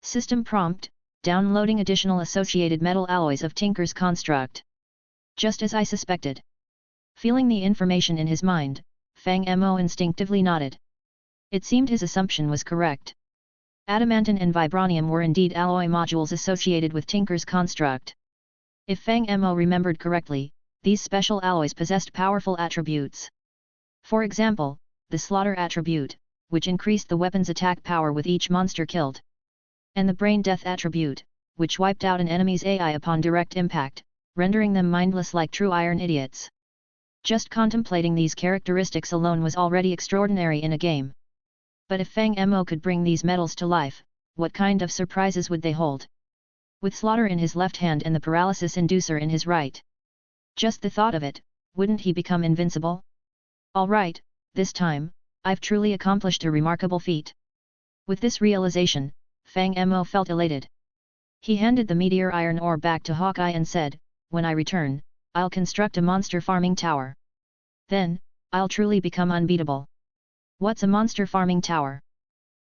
System prompt, downloading additional associated metal alloys of Tinker's construct. Just as I suspected. Feeling the information in his mind, Fang Mo instinctively nodded. It seemed his assumption was correct. Adamantine and vibranium were indeed alloy modules associated with Tinker's construct. If Fang Mo remembered correctly, these special alloys possessed powerful attributes. For example, the slaughter attribute, which increased the weapon's attack power with each monster killed. And the brain death attribute, which wiped out an enemy's AI upon direct impact, rendering them mindless like true iron idiots. Just contemplating these characteristics alone was already extraordinary in a game. But if Fang Mo could bring these metals to life, what kind of surprises would they hold? With slaughter in his left hand and the paralysis inducer in his right. Just the thought of it, wouldn't he become invincible? Alright, this time, I've truly accomplished a remarkable feat. With this realization, Fang Mo felt elated. He handed the meteor iron ore back to Hawkeye and said, "When I return, I'll construct a monster farming tower. Then, I'll truly become unbeatable." "What's a monster farming tower?"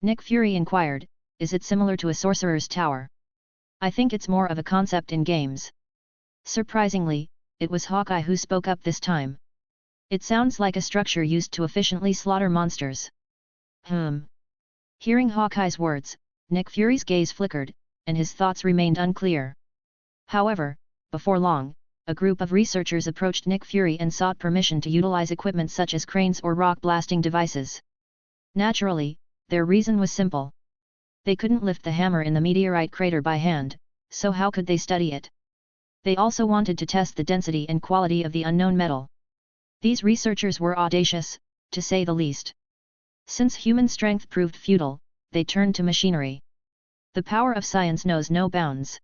Nick Fury inquired. "Is it similar to a sorcerer's tower?" "I think it's more of a concept in games." Surprisingly, it was Hawkeye who spoke up this time. "It sounds like a structure used to efficiently slaughter monsters." Hearing Hawkeye's words, Nick Fury's gaze flickered, and his thoughts remained unclear. However, before long, a group of researchers approached Nick Fury and sought permission to utilize equipment such as cranes or rock blasting devices. Naturally, their reason was simple. They couldn't lift the hammer in the meteorite crater by hand, so how could they study it? They also wanted to test the density and quality of the unknown metal. These researchers were audacious, to say the least. Since human strength proved futile, they turned to machinery. The power of science knows no bounds.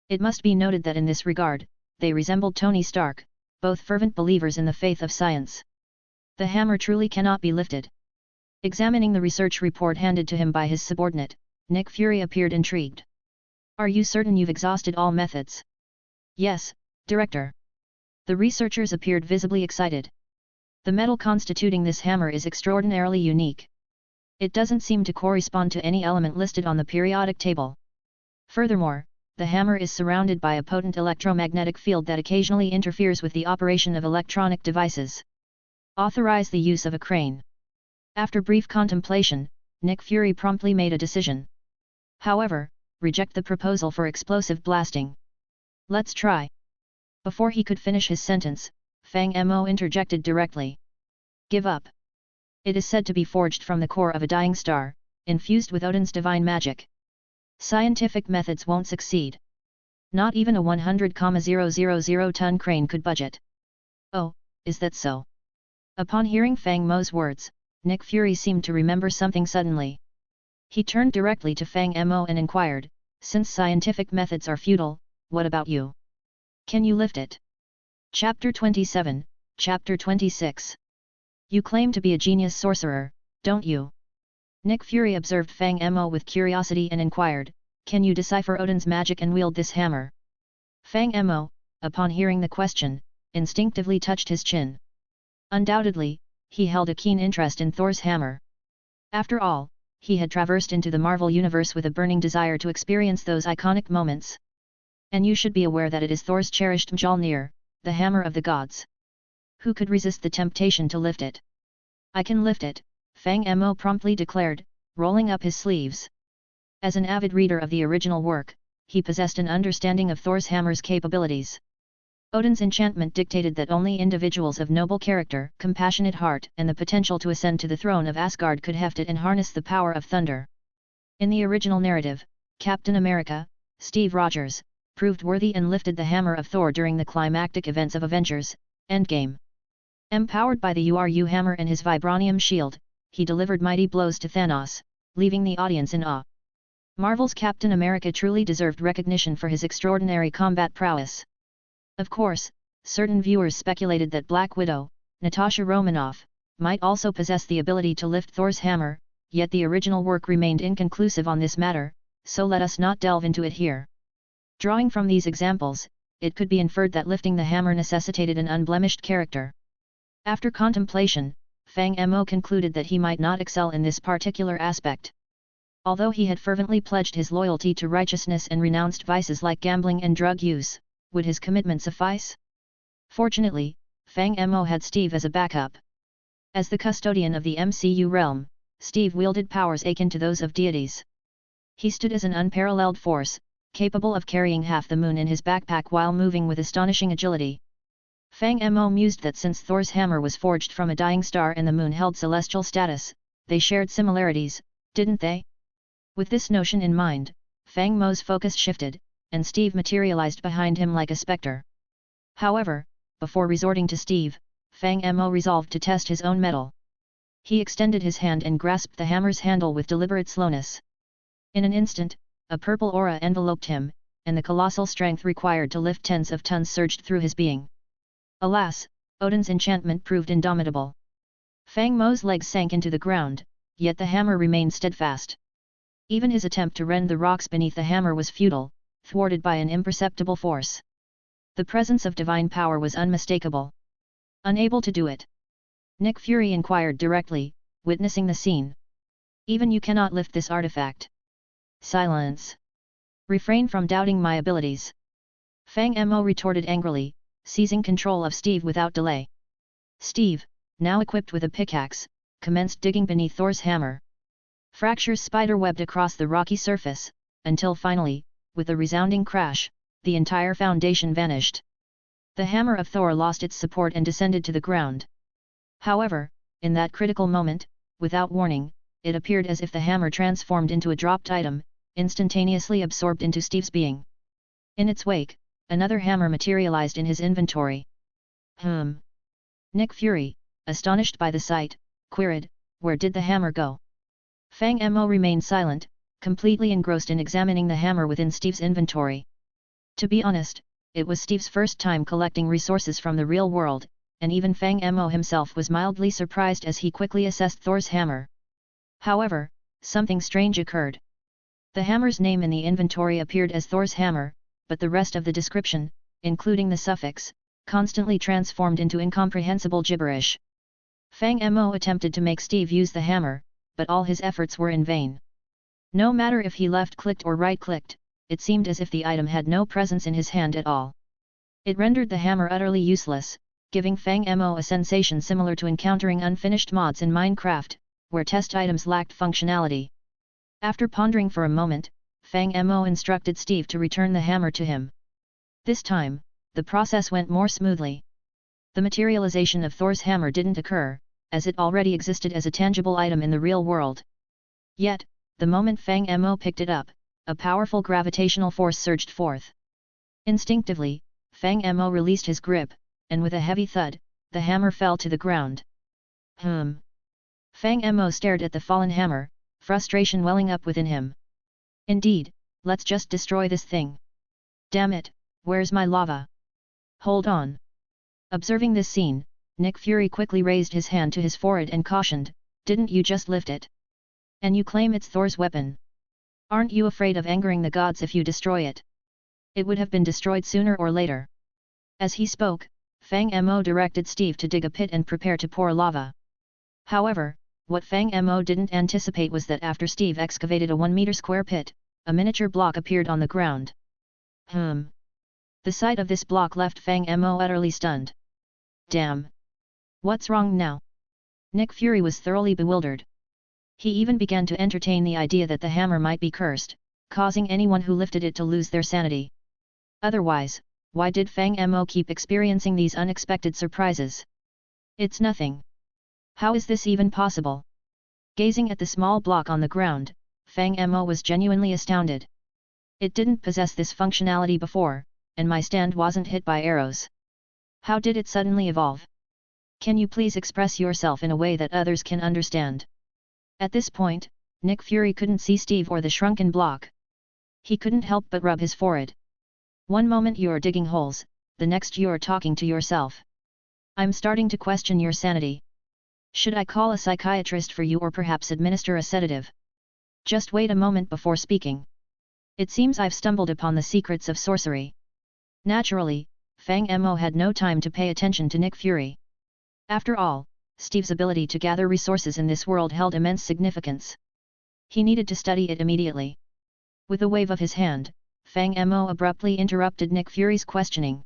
It must be noted that in this regard, they resembled Tony Stark, both fervent believers in the faith of science. The hammer truly cannot be lifted. Examining the research report handed to him by his subordinate, Nick Fury appeared intrigued. "Are you certain you've exhausted all methods?" "Yes, Director." The researchers appeared visibly excited. "The metal constituting this hammer is extraordinarily unique. It doesn't seem to correspond to any element listed on the periodic table. Furthermore, the hammer is surrounded by a potent electromagnetic field that occasionally interferes with the operation of electronic devices. Authorize the use of a crane." After brief contemplation, Nick Fury promptly made a decision. However, reject the proposal for explosive blasting. "Let's try." Before he could finish his sentence, Fang Mo interjected directly. "Give up. It is said to be forged from the core of a dying star, infused with Odin's divine magic. Scientific methods won't succeed. Not even a 100,000 ton crane could budge it." "Oh, is that so?" Upon hearing Fang Mo's words, Nick Fury seemed to remember something suddenly. He turned directly to Fang Mo and inquired, "Since scientific methods are futile, what about you? Can you lift it?" Chapter 27, Chapter 26. "You claim to be a genius sorcerer, don't you?" Nick Fury observed Fang Mo with curiosity and inquired, "Can you decipher Odin's magic and wield this hammer?" Fang Mo, upon hearing the question, instinctively touched his chin. Undoubtedly, he held a keen interest in Thor's hammer. After all, he had traversed into the Marvel Universe with a burning desire to experience those iconic moments. And you should be aware that it is Thor's cherished Mjolnir, the hammer of the gods. Who could resist the temptation to lift it? "I can lift it," Fang Mo promptly declared, rolling up his sleeves. As an avid reader of the original work, he possessed an understanding of Thor's hammer's capabilities. Odin's enchantment dictated that only individuals of noble character, compassionate heart, and the potential to ascend to the throne of Asgard could heft it and harness the power of thunder. In the original narrative, Captain America, Steve Rogers, proved worthy and lifted the hammer of Thor during the climactic events of Avengers: Endgame. Empowered by the URU hammer and his vibranium shield, he delivered mighty blows to Thanos, leaving the audience in awe. Marvel's Captain America truly deserved recognition for his extraordinary combat prowess. Of course, certain viewers speculated that Black Widow, Natasha Romanoff, might also possess the ability to lift Thor's hammer, yet the original work remained inconclusive on this matter, so let us not delve into it here. Drawing from these examples, it could be inferred that lifting the hammer necessitated an unblemished character. After contemplation, Fang Mo concluded that he might not excel in this particular aspect. Although he had fervently pledged his loyalty to righteousness and renounced vices like gambling and drug use, would his commitment suffice? Fortunately, Fang Mo had Steve as a backup. As the custodian of the MCU realm, Steve wielded powers akin to those of deities. He stood as an unparalleled force, capable of carrying half the moon in his backpack while moving with astonishing agility. Fang Mo mused that since Thor's hammer was forged from a dying star and the moon held celestial status, they shared similarities, didn't they? With this notion in mind, Fang Mo's focus shifted, and Steve materialized behind him like a specter. However, before resorting to Steve, Fang Mo resolved to test his own mettle. He extended his hand and grasped the hammer's handle with deliberate slowness. In an instant, a purple aura enveloped him, and the colossal strength required to lift tens of tons surged through his being. Alas, Odin's enchantment proved indomitable. Fang Mo's legs sank into the ground, yet the hammer remained steadfast. Even his attempt to rend the rocks beneath the hammer was futile, thwarted by an imperceptible force. The presence of divine power was unmistakable. Unable to do it, Nick Fury inquired directly, witnessing the scene. Even you cannot lift this artifact. Silence. Refrain from doubting my abilities. Fang Mo retorted angrily, seizing control of Steve without delay. Steve, now equipped with a pickaxe, commenced digging beneath Thor's hammer. Fractures spider-webbed across the rocky surface, until finally, with a resounding crash, the entire foundation vanished. The hammer of Thor lost its support and descended to the ground. However, in that critical moment, without warning, it appeared as if the hammer transformed into a dropped item, instantaneously absorbed into Steve's being. In its wake, another hammer materialized in his inventory. Nick Fury, astonished by the sight, queried, "Where did the hammer go?" Fang Mo remained silent, completely engrossed in examining the hammer within Steve's inventory. To be honest, it was Steve's first time collecting resources from the real world, and even Fang Mo himself was mildly surprised as he quickly assessed Thor's hammer. However, something strange occurred. The hammer's name in the inventory appeared as Thor's hammer, but the rest of the description, including the suffix, constantly transformed into incomprehensible gibberish. Fang Mo attempted to make Steve use the hammer, but all his efforts were in vain. No matter if he left-clicked or right-clicked, it seemed as if the item had no presence in his hand at all. It rendered the hammer utterly useless, giving Fang Mo a sensation similar to encountering unfinished mods in Minecraft, where test items lacked functionality. After pondering for a moment, Fang Mo instructed Steve to return the hammer to him. This time, the process went more smoothly. The materialization of Thor's hammer didn't occur, as it already existed as a tangible item in the real world. Yet, the moment Fang Mo picked it up, a powerful gravitational force surged forth. Instinctively, Fang Mo released his grip, and with a heavy thud, the hammer fell to the ground. Fang Mo stared at the fallen hammer, frustration welling up within him. Indeed, let's just destroy this thing. Damn it, where's my lava? Hold on. Observing this scene, Nick Fury quickly raised his hand to his forehead and cautioned, "Didn't you just lift it? And you claim it's Thor's weapon? Aren't you afraid of angering the gods if you destroy it? It would have been destroyed sooner or later." As he spoke, Fang Mo directed Steve to dig a pit and prepare to pour lava. However, what Fang Mo didn't anticipate was that after Steve excavated a 1-meter square pit, a miniature block appeared on the ground. The sight of this block left Fang Mo utterly stunned. Damn! What's wrong now? Nick Fury was thoroughly bewildered. He even began to entertain the idea that the hammer might be cursed, causing anyone who lifted it to lose their sanity. Otherwise, why did Fang Mo keep experiencing these unexpected surprises? It's nothing. How is this even possible? Gazing at the small block on the ground, Fang Mo was genuinely astounded. It didn't possess this functionality before, and my stand wasn't hit by arrows. How did it suddenly evolve? Can you please express yourself in a way that others can understand? At this point, Nick Fury couldn't see Steve or the shrunken block. He couldn't help but rub his forehead. One moment you're digging holes, the next you're talking to yourself. I'm starting to question your sanity. Should I call a psychiatrist for you or perhaps administer a sedative? Just wait a moment before speaking. It seems I've stumbled upon the secrets of sorcery. Naturally, Fang Mo had no time to pay attention to Nick Fury. After all, Steve's ability to gather resources in this world held immense significance. He needed to study it immediately. With a wave of his hand, Fang Mo abruptly interrupted Nick Fury's questioning.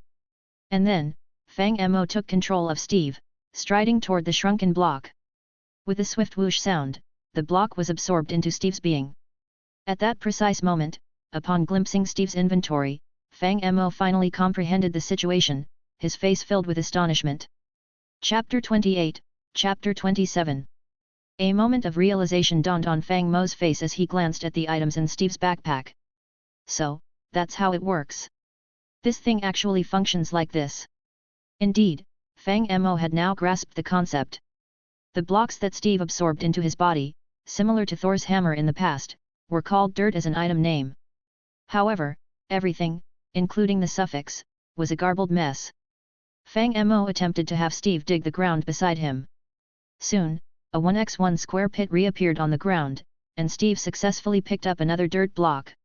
And then, Fang Mo took control of Steve, striding toward the shrunken block. With a swift whoosh sound, the block was absorbed into Steve's being. At that precise moment, upon glimpsing Steve's inventory, Fang Mo finally comprehended the situation, his face filled with astonishment. Chapter 28, Chapter 27. A moment of realization dawned on Fang Mo's face as he glanced at the items in Steve's backpack. So, that's how it works. This thing actually functions like this. Indeed, Fang Mo had now grasped the concept. The blocks that Steve absorbed into his body, similar to Thor's hammer in the past, were called dirt as an item name. However, everything, including the suffix, was a garbled mess. Fang Mo attempted to have Steve dig the ground beside him. Soon, a 1x1 square pit reappeared on the ground, and Steve successfully picked up another dirt block.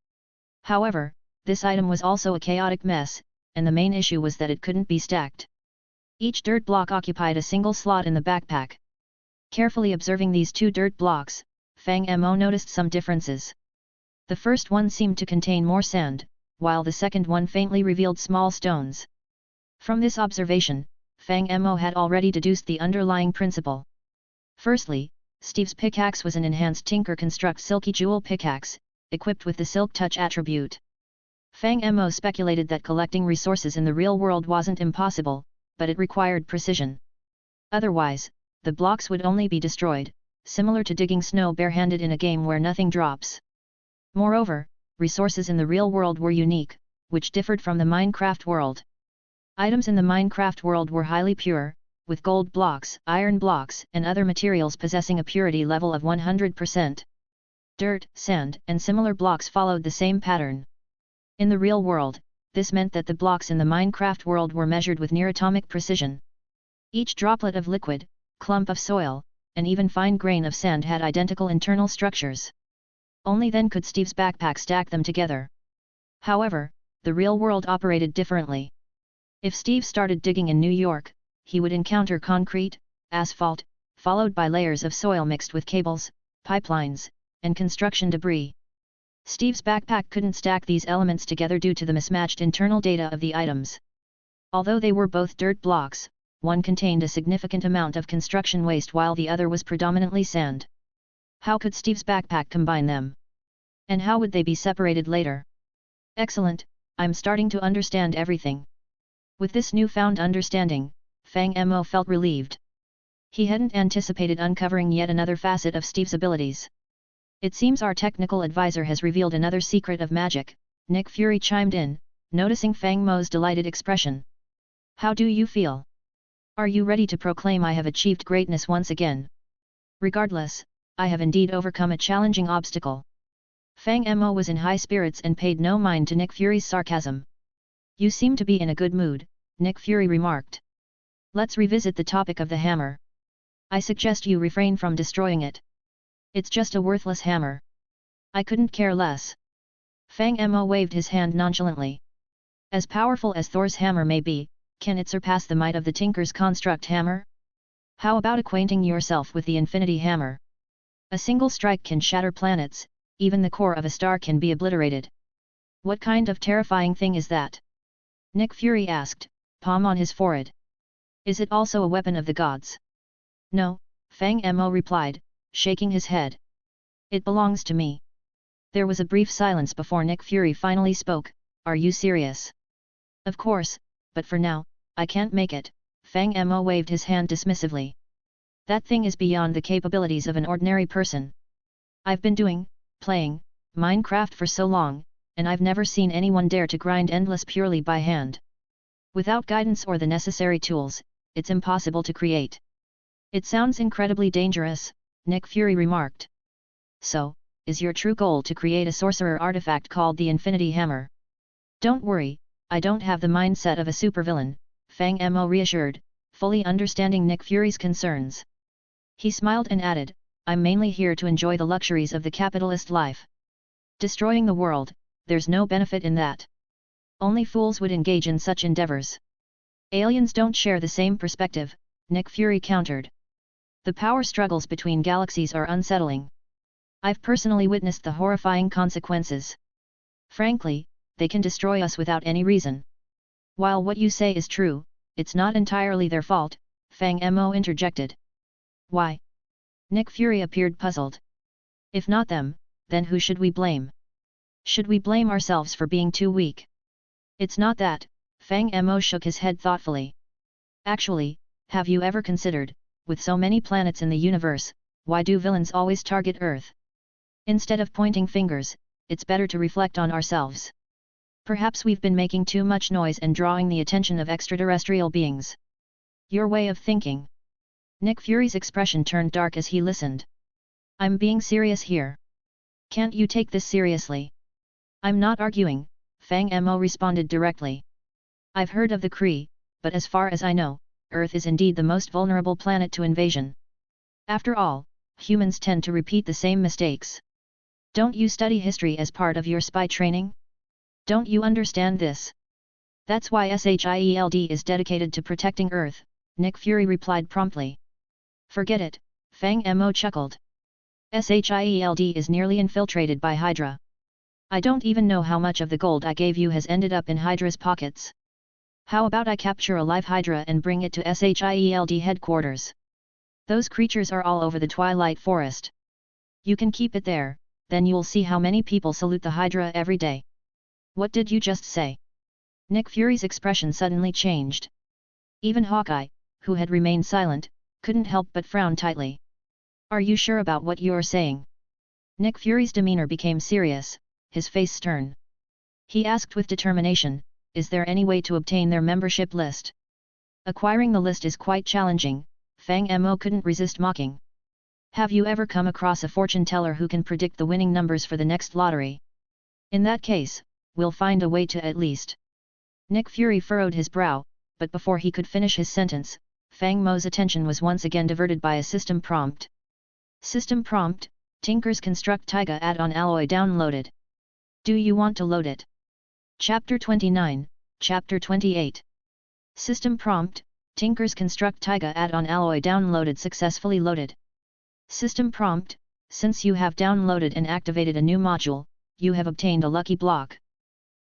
However, this item was also a chaotic mess, and the main issue was that it couldn't be stacked. Each dirt block occupied a single slot in the backpack. Carefully observing these two dirt blocks, Fang Mo noticed some differences. The first one seemed to contain more sand, while the second one faintly revealed small stones. From this observation, Fang Mo had already deduced the underlying principle. Firstly, Steve's pickaxe was an enhanced Tinker Construct Silky Jewel pickaxe, equipped with the Silk Touch attribute. Fang Mo speculated that collecting resources in the real world wasn't impossible, but it required precision. Otherwise, the blocks would only be destroyed, similar to digging snow barehanded in a game where nothing drops. Moreover, resources in the real world were unique, which differed from the Minecraft world. Items in the Minecraft world were highly pure, with gold blocks, iron blocks, and other materials possessing a purity level of 100%. Dirt, sand, and similar blocks followed the same pattern. In the real world, this meant that the blocks in the Minecraft world were measured with near-atomic precision. Each droplet of liquid, clump of soil, and even fine grain of sand had identical internal structures. Only then could Steve's backpack stack them together. However, the real world operated differently. If Steve started digging in New York, he would encounter concrete, asphalt, followed by layers of soil mixed with cables, pipelines, and construction debris. Steve's backpack couldn't stack these elements together due to the mismatched internal data of the items. Although they were both dirt blocks, one contained a significant amount of construction waste while the other was predominantly sand. How could Steve's backpack combine them? And how would they be separated later? Excellent, I'm starting to understand everything. With this newfound understanding, Fang Mo felt relieved. He hadn't anticipated uncovering yet another facet of Steve's abilities. It seems our technical advisor has revealed another secret of magic, Nick Fury chimed in, noticing Fang Mo's delighted expression. How do you feel? Are you ready to proclaim I have achieved greatness once again? Regardless, I have indeed overcome a challenging obstacle. Fang Mo was in high spirits and paid no mind to Nick Fury's sarcasm. You seem to be in a good mood, Nick Fury remarked. Let's revisit the topic of the hammer. I suggest you refrain from destroying it. It's just a worthless hammer. I couldn't care less. Fang Mo waved his hand nonchalantly. As powerful as Thor's hammer may be, can it surpass the might of the Tinker's Construct hammer? How about acquainting yourself with the Infinity Hammer? A single strike can shatter planets, even the core of a star can be obliterated. What kind of terrifying thing is that? Nick Fury asked, palm on his forehead. Is it also a weapon of the gods? No, Fang Mo replied, shaking his head. It belongs to me. There was a brief silence before Nick Fury finally spoke, are you serious? Of course, but for now, I can't make it, Fang Mo waved his hand dismissively. That thing is beyond the capabilities of an ordinary person. I've been playing, Minecraft for so long, and I've never seen anyone dare to grind endless purely by hand. Without guidance or the necessary tools, it's impossible to create. It sounds incredibly dangerous, Nick Fury remarked. So, is your true goal to create a sorcerer artifact called the Infinity Hammer? Don't worry, I don't have the mindset of a supervillain, Fang Mo reassured, fully understanding Nick Fury's concerns. He smiled and added, I'm mainly here to enjoy the luxuries of the capitalist life. Destroying the world, there's no benefit in that. Only fools would engage in such endeavors. Aliens don't share the same perspective, Nick Fury countered. The power struggles between galaxies are unsettling. I've personally witnessed the horrifying consequences. Frankly, they can destroy us without any reason. While what you say is true, it's not entirely their fault, Fang Mo interjected. Why? Nick Fury appeared puzzled. If not them, then who should we blame? Should we blame ourselves for being too weak? It's not that, Fang Mo shook his head thoughtfully. Actually, have you ever considered, with so many planets in the universe, why do villains always target Earth? Instead of pointing fingers, it's better to reflect on ourselves. Perhaps we've been making too much noise and drawing the attention of extraterrestrial beings. Your way of thinking. Nick Fury's expression turned dark as he listened. I'm being serious here. Can't you take this seriously? I'm not arguing, Fang Mo responded directly. I've heard of the Kree, but as far as I know, Earth is indeed the most vulnerable planet to invasion. After all, humans tend to repeat the same mistakes. Don't you study history as part of your spy training? Don't you understand this? That's why S.H.I.E.L.D is dedicated to protecting Earth, Nick Fury replied promptly. Forget it, Fang Mo chuckled. S.H.I.E.L.D is nearly infiltrated by Hydra. I don't even know how much of the gold I gave you has ended up in Hydra's pockets. How about I capture a live Hydra and bring it to S.H.I.E.L.D headquarters? Those creatures are all over the Twilight Forest. You can keep it there, then you'll see how many people salute the Hydra every day. What did you just say? Nick Fury's expression suddenly changed. Even Hawkeye, who had remained silent, couldn't help but frown tightly. Are you sure about what you're saying? Nick Fury's demeanor became serious, his face stern. He asked with determination, is there any way to obtain their membership list? Acquiring the list is quite challenging, Fang Mo couldn't resist mocking. Have you ever come across a fortune teller who can predict the winning numbers for the next lottery? In that case, we'll find a way to at least. Nick Fury furrowed his brow, but before he could finish his sentence, Fang Mo's attention was once again diverted by a system prompt. System prompt, Tinker's Construct Taiga add-on alloy downloaded. Do you want to load it? Chapter 29, Chapter 28. System prompt, Tinker's Construct Taiga add-on alloy downloaded successfully loaded. System prompt, since you have downloaded and activated a new module, you have obtained a lucky block.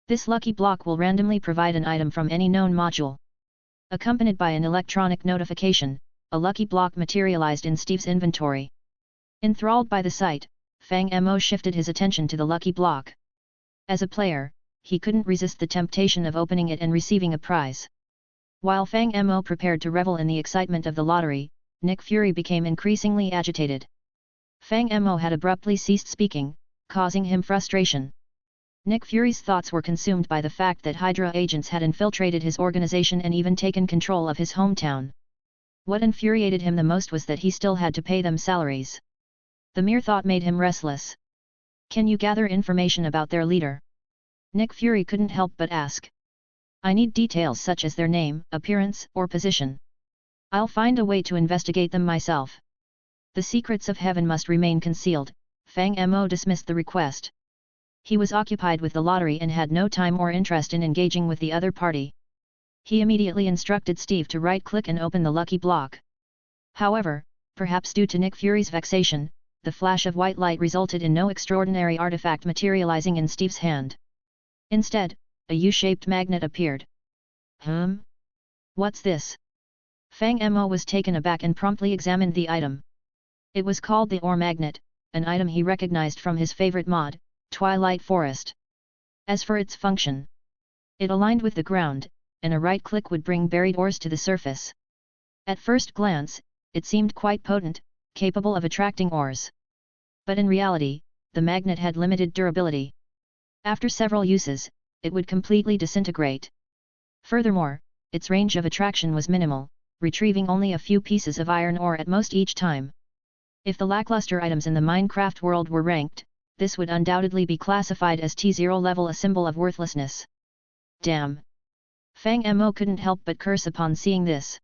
This lucky block will randomly provide an item from any known module. Accompanied by an electronic notification, a lucky block materialized in Steve's inventory. Enthralled by the sight, Fang Mo shifted his attention to the lucky block. As a player, he couldn't resist the temptation of opening it and receiving a prize. While Fang Mo prepared to revel in the excitement of the lottery, Nick Fury became increasingly agitated. Fang Mo had abruptly ceased speaking, causing him frustration. Nick Fury's thoughts were consumed by the fact that Hydra agents had infiltrated his organization and even taken control of his hometown. What infuriated him the most was that he still had to pay them salaries. The mere thought made him restless. Can you gather information about their leader? Nick Fury couldn't help but ask. I need details such as their name, appearance, or position. I'll find a way to investigate them myself. The secrets of heaven must remain concealed, Fang Mo dismissed the request. He was occupied with the lottery and had no time or interest in engaging with the other party. He immediately instructed Steve to right-click and open the lucky block. However, perhaps due to Nick Fury's vexation, the flash of white light resulted in no extraordinary artifact materializing in Steve's hand. Instead, a U-shaped magnet appeared. What's this? Fang Mo was taken aback and promptly examined the item. It was called the ore magnet, an item he recognized from his favorite mod, Twilight Forest. As for its function, it aligned with the ground, and a right click would bring buried ores to the surface. At first glance, it seemed quite potent, capable of attracting ores. But in reality, the magnet had limited durability. After several uses, it would completely disintegrate. Furthermore, its range of attraction was minimal, retrieving only a few pieces of iron ore at most each time. If the lackluster items in the Minecraft world were ranked, this would undoubtedly be classified as T0 level, a symbol of worthlessness. Damn! Fang Mo couldn't help but curse upon seeing this.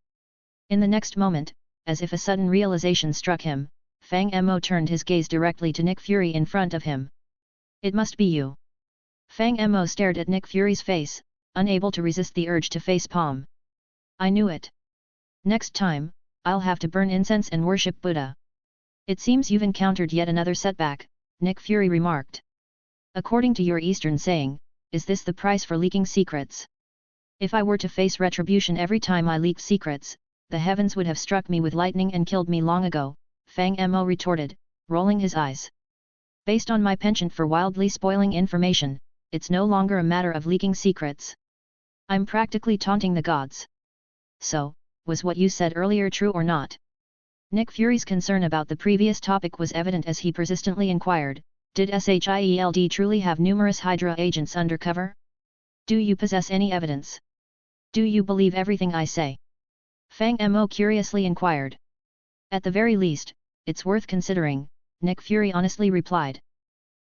In the next moment, as if a sudden realization struck him, Fang Mo turned his gaze directly to Nick Fury in front of him. It must be you. Fang Mo stared at Nick Fury's face, unable to resist the urge to facepalm. I knew it. Next time, I'll have to burn incense and worship Buddha. It seems you've encountered yet another setback, Nick Fury remarked. According to your Eastern saying, is this the price for leaking secrets? If I were to face retribution every time I leaked secrets, the heavens would have struck me with lightning and killed me long ago, Fang Mo retorted, rolling his eyes. Based on my penchant for wildly spoiling information, it's no longer a matter of leaking secrets. I'm practically taunting the gods. So, was what you said earlier true or not? Nick Fury's concern about the previous topic was evident as he persistently inquired, did S.H.I.E.L.D. truly have numerous Hydra agents undercover? Do you possess any evidence? Do you believe everything I say? Fang Mo curiously inquired. At the very least, it's worth considering, Nick Fury honestly replied.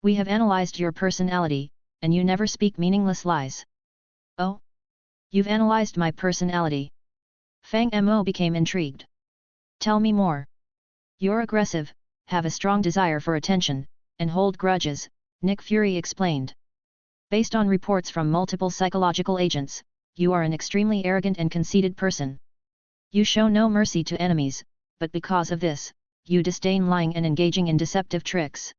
We have analyzed your personality, and you never speak meaningless lies. Oh? You've analyzed my personality? Fang Mo became intrigued. Tell me more. You're aggressive, have a strong desire for attention, and hold grudges, Nick Fury explained. Based on reports from multiple psychological agents, you are an extremely arrogant and conceited person. You show no mercy to enemies, but because of this, you disdain lying and engaging in deceptive tricks.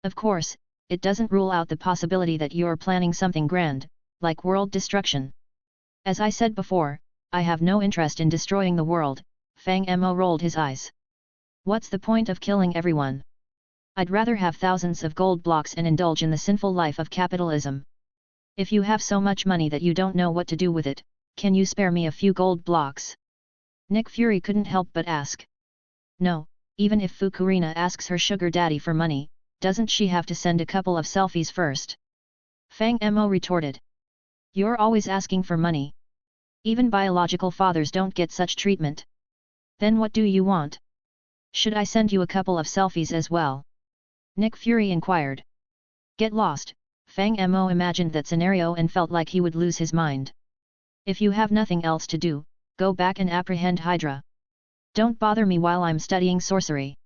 Of course, it doesn't rule out the possibility that you're planning something grand, like world destruction. As I said before, I have no interest in destroying the world, Fang Mo rolled his eyes. What's the point of killing everyone? I'd rather have thousands of gold blocks and indulge in the sinful life of capitalism. If you have so much money that you don't know what to do with it, can you spare me a few gold blocks? Nick Fury couldn't help but ask. No, even if Fukurina asks her sugar daddy for money, doesn't she have to send a couple of selfies first? Fang Mo retorted. You're always asking for money. Even biological fathers don't get such treatment. Then what do you want? Should I send you a couple of selfies as well? Nick Fury inquired. Get lost, Fang Mo imagined that scenario and felt like he would lose his mind. If you have nothing else to do, go back and apprehend Hydra. Don't bother me while I'm studying sorcery.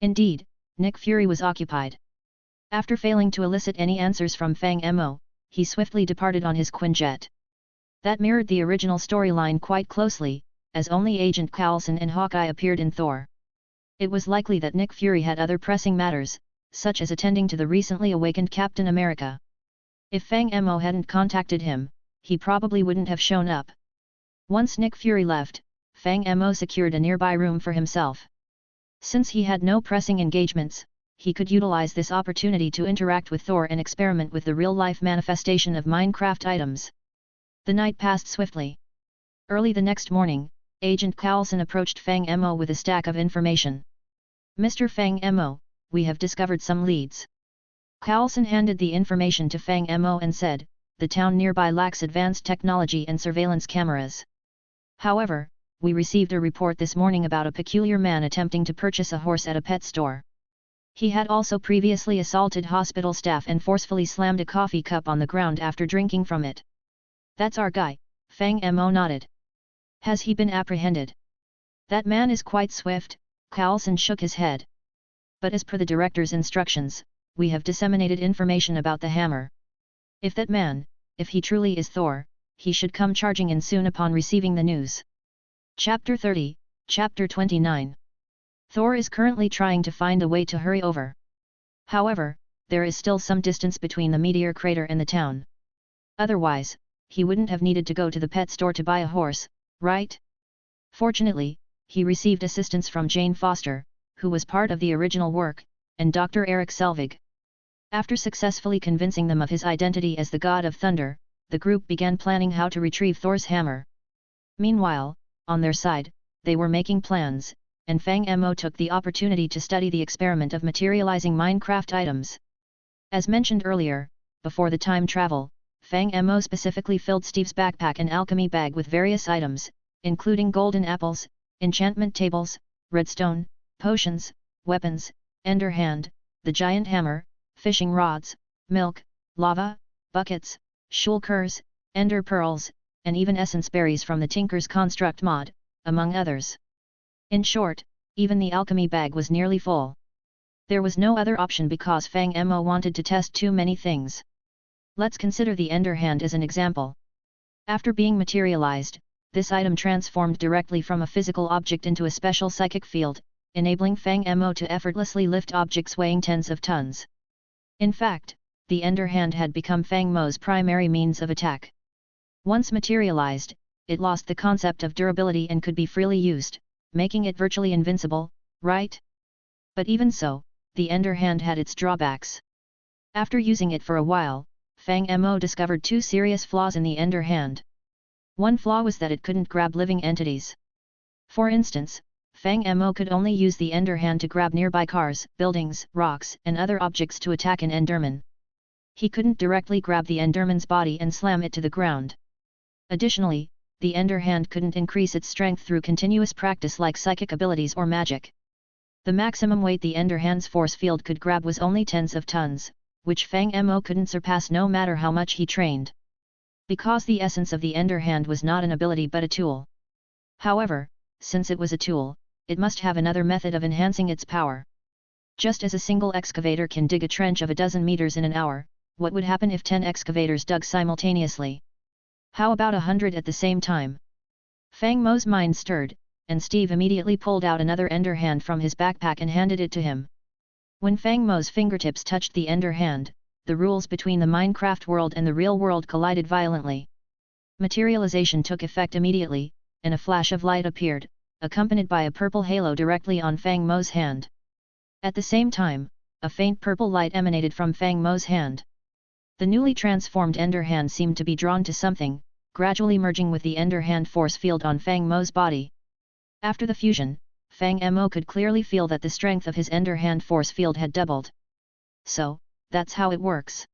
Indeed, Nick Fury was occupied. After failing to elicit any answers from Fang Mo, he swiftly departed on his Quinjet. That mirrored the original storyline quite closely, as only Agent Coulson and Hawkeye appeared in Thor. It was likely that Nick Fury had other pressing matters, such as attending to the recently awakened Captain America. If Fang Mo hadn't contacted him, he probably wouldn't have shown up. Once Nick Fury left, Fang Mo secured a nearby room for himself. Since he had no pressing engagements, he could utilize this opportunity to interact with Thor and experiment with the real-life manifestation of Minecraft items. The night passed swiftly. Early the next morning, Agent Coulson approached Fang Mo with a stack of information. Mr. Fang Mo, we have discovered some leads. Coulson handed the information to Fang Mo and said, the town nearby lacks advanced technology and surveillance cameras. However, we received a report this morning about a peculiar man attempting to purchase a horse at a pet store. He had also previously assaulted hospital staff and forcefully slammed a coffee cup on the ground after drinking from it. That's our guy, Fang Mo nodded. Has he been apprehended? That man is quite swift, Coulson shook his head. But as per the director's instructions, we have disseminated information about the hammer. If that man, if he truly is Thor, he should come charging in soon upon receiving the news. Chapter 30, Chapter 29. Thor is currently trying to find a way to hurry over. However, there is still some distance between the meteor crater and the town. Otherwise, he wouldn't have needed to go to the pet store to buy a horse, right? Fortunately, he received assistance from Jane Foster, who was part of the original work, and Dr. Eric Selvig. After successfully convincing them of his identity as the God of Thunder, the group began planning how to retrieve Thor's hammer. Meanwhile, on their side, they were making plans, and Fang Mo took the opportunity to study the experiment of materializing Minecraft items. As mentioned earlier, before the time travel, Fang Mo specifically filled Steve's backpack and alchemy bag with various items, including golden apples, enchantment tables, redstone, potions, weapons, ender hand, the giant hammer, fishing rods, milk, lava, buckets, shulkers, ender pearls, and even essence berries from the Tinker's Construct mod, among others. In short, even the alchemy bag was nearly full. There was no other option because Fang Mo wanted to test too many things. Let's consider the ender hand as an example. After being materialized, this item transformed directly from a physical object into a special psychic field, enabling Fang Mo to effortlessly lift objects weighing tens of tons. In fact, the ender hand had become Fang Mo's primary means of attack. Once materialized, it lost the concept of durability and could be freely used, making it virtually invincible, right? But even so, the ender hand had its drawbacks. After using it for a while, Fang Mo discovered two serious flaws in the ender hand. One flaw was that it couldn't grab living entities. For instance, Fang Mo could only use the Ender Hand to grab nearby cars, buildings, rocks, and other objects to attack an Enderman. He couldn't directly grab the Enderman's body and slam it to the ground. Additionally, the Ender Hand couldn't increase its strength through continuous practice like psychic abilities or magic. The maximum weight the Ender Hand's force field could grab was only tens of tons, which Fang Mo couldn't surpass no matter how much he trained. Because the essence of the Ender Hand was not an ability but a tool. However, since it was a tool, it must have another method of enhancing its power. Just as a single excavator can dig a trench of a dozen meters in an hour, what would happen if 10 excavators dug simultaneously? How about 100 at the same time? Fang Mo's mind stirred, and Steve immediately pulled out another Ender Hand from his backpack and handed it to him. When Fang Mo's fingertips touched the Ender Hand, the rules between the Minecraft world and the real world collided violently. Materialization took effect immediately, and a flash of light appeared, accompanied by a purple halo directly on Fang Mo's hand. At the same time, a faint purple light emanated from Fang Mo's hand. The newly transformed Ender Hand seemed to be drawn to something, gradually merging with the Ender Hand force field on Fang Mo's body. After the fusion, Fang Mo could clearly feel that the strength of his Ender Hand force field had doubled. So, that's how it works.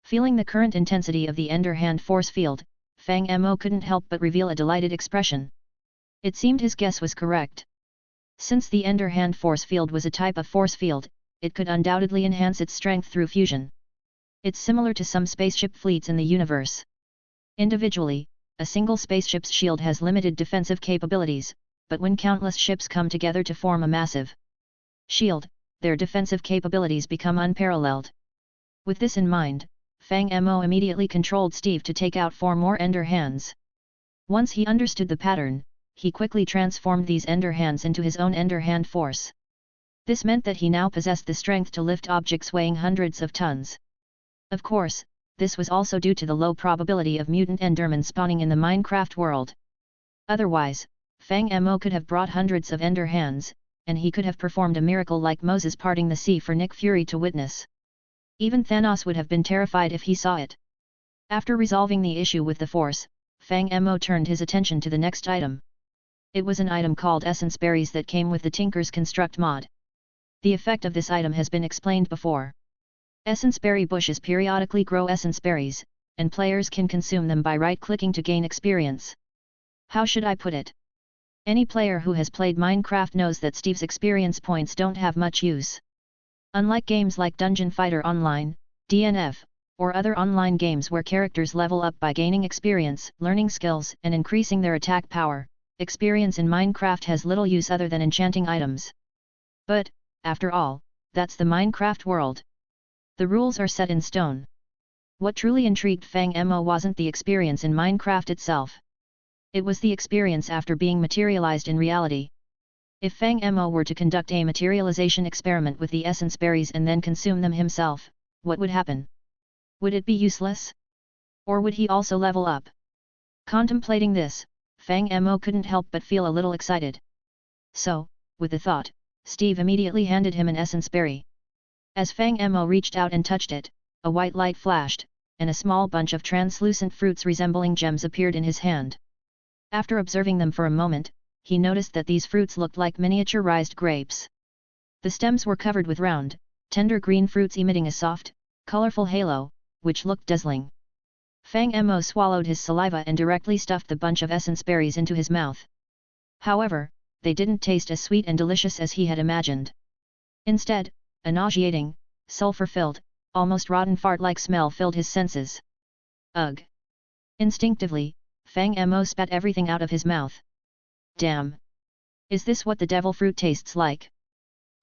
Feeling the current intensity of the Ender Hand force field, Fang Mo couldn't help but reveal a delighted expression. It seemed his guess was correct. Since the Ender Hand force field was a type of force field, it could undoubtedly enhance its strength through fusion. It's similar to some spaceship fleets in the universe. Individually, a single spaceship's shield has limited defensive capabilities, but when countless ships come together to form a massive shield, their defensive capabilities become unparalleled. With this in mind, Fang Mo immediately controlled Steve to take out 4 more Ender Hands. Once he understood the pattern, he quickly transformed these Ender Hands into his own Ender Hand force. This meant that he now possessed the strength to lift objects weighing hundreds of tons. Of course, this was also due to the low probability of mutant Endermen spawning in the Minecraft world. Otherwise, Fang Mo could have brought hundreds of Ender Hands, and he could have performed a miracle like Moses parting the sea for Nick Fury to witness. Even Thanos would have been terrified if he saw it. After resolving the issue with the Force, Fang Mo turned his attention to the next item. It was an item called Essence Berries that came with the Tinker's Construct mod. The effect of this item has been explained before. Essence berry bushes periodically grow essence berries, and players can consume them by right-clicking to gain experience. How should I put it? Any player who has played Minecraft knows that Steve's experience points don't have much use. Unlike games like Dungeon Fighter Online, DNF, or other online games where characters level up by gaining experience, learning skills, and increasing their attack power, experience in Minecraft has little use other than enchanting items. But, after all, that's the Minecraft world. The rules are set in stone. What truly intrigued Fang Mo wasn't the experience in Minecraft itself. It was the experience after being materialized in reality. If Fang Mo were to conduct a materialization experiment with the essence berries and then consume them himself, what would happen? Would it be useless? Or would he also level up? Contemplating this, Fang Mo couldn't help but feel a little excited. So, with the thought, Steve immediately handed him an essence berry. As Fang Mo reached out and touched it, a white light flashed, and a small bunch of translucent fruits resembling gems appeared in his hand. After observing them for a moment, he noticed that these fruits looked like miniaturized grapes. The stems were covered with round, tender green fruits emitting a soft, colorful halo, which looked dazzling. Fang Mo swallowed his saliva and directly stuffed the bunch of essence berries into his mouth. However, they didn't taste as sweet and delicious as he had imagined. Instead, a nauseating, sulfur-filled, almost rotten fart-like smell filled his senses. Ugh! Instinctively, Fang Mo spat everything out of his mouth. Damn! Is this what the devil fruit tastes like?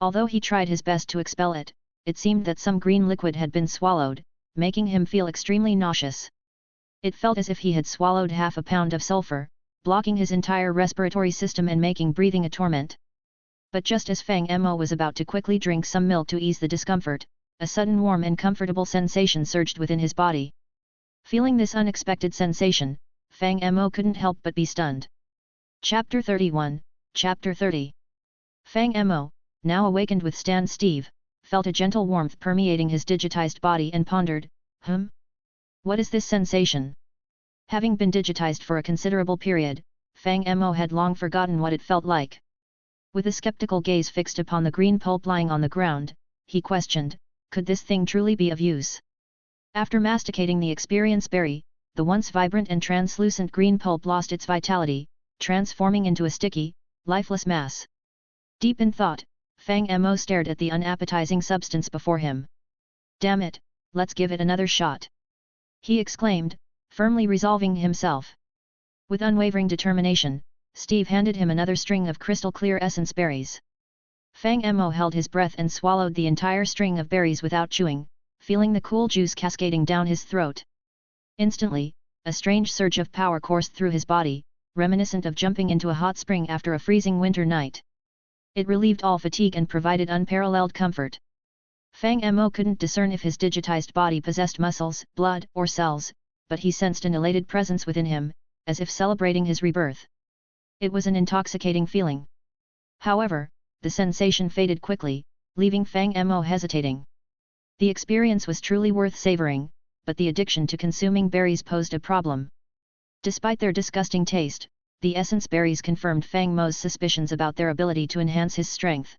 Although he tried his best to expel it, it seemed that some green liquid had been swallowed, making him feel extremely nauseous. It felt as if he had swallowed half a pound of sulfur, blocking his entire respiratory system and making breathing a torment. But just as Fang Mo was about to quickly drink some milk to ease the discomfort, a sudden warm and comfortable sensation surged within his body. Feeling this unexpected sensation, Fang Mo couldn't help but be stunned. Chapter 31, Chapter 30. Fang Mo, now awakened with Stan Steve, felt a gentle warmth permeating his digitized body and pondered, What is this sensation? Having been digitized for a considerable period, Fang Mo had long forgotten what it felt like. With a skeptical gaze fixed upon the green pulp lying on the ground, he questioned, could this thing truly be of use? After masticating the experience berry, the once vibrant and translucent green pulp lost its vitality, transforming into a sticky, lifeless mass. Deep in thought, Fang Mo stared at the unappetizing substance before him. Damn it, let's give it another shot! He exclaimed, firmly resolving himself. With unwavering determination, Steve handed him another string of crystal-clear essence berries. Fang Mo held his breath and swallowed the entire string of berries without chewing, feeling the cool juice cascading down his throat. Instantly, a strange surge of power coursed through his body, reminiscent of jumping into a hot spring after a freezing winter night. It relieved all fatigue and provided unparalleled comfort. Fang Mo couldn't discern if his digitized body possessed muscles, blood, or cells, but he sensed an elated presence within him, as if celebrating his rebirth. It was an intoxicating feeling. However, the sensation faded quickly, leaving Fang Mo hesitating. The experience was truly worth savoring, but the addiction to consuming berries posed a problem. Despite their disgusting taste, the essence berries confirmed Fang Mo's suspicions about their ability to enhance his strength.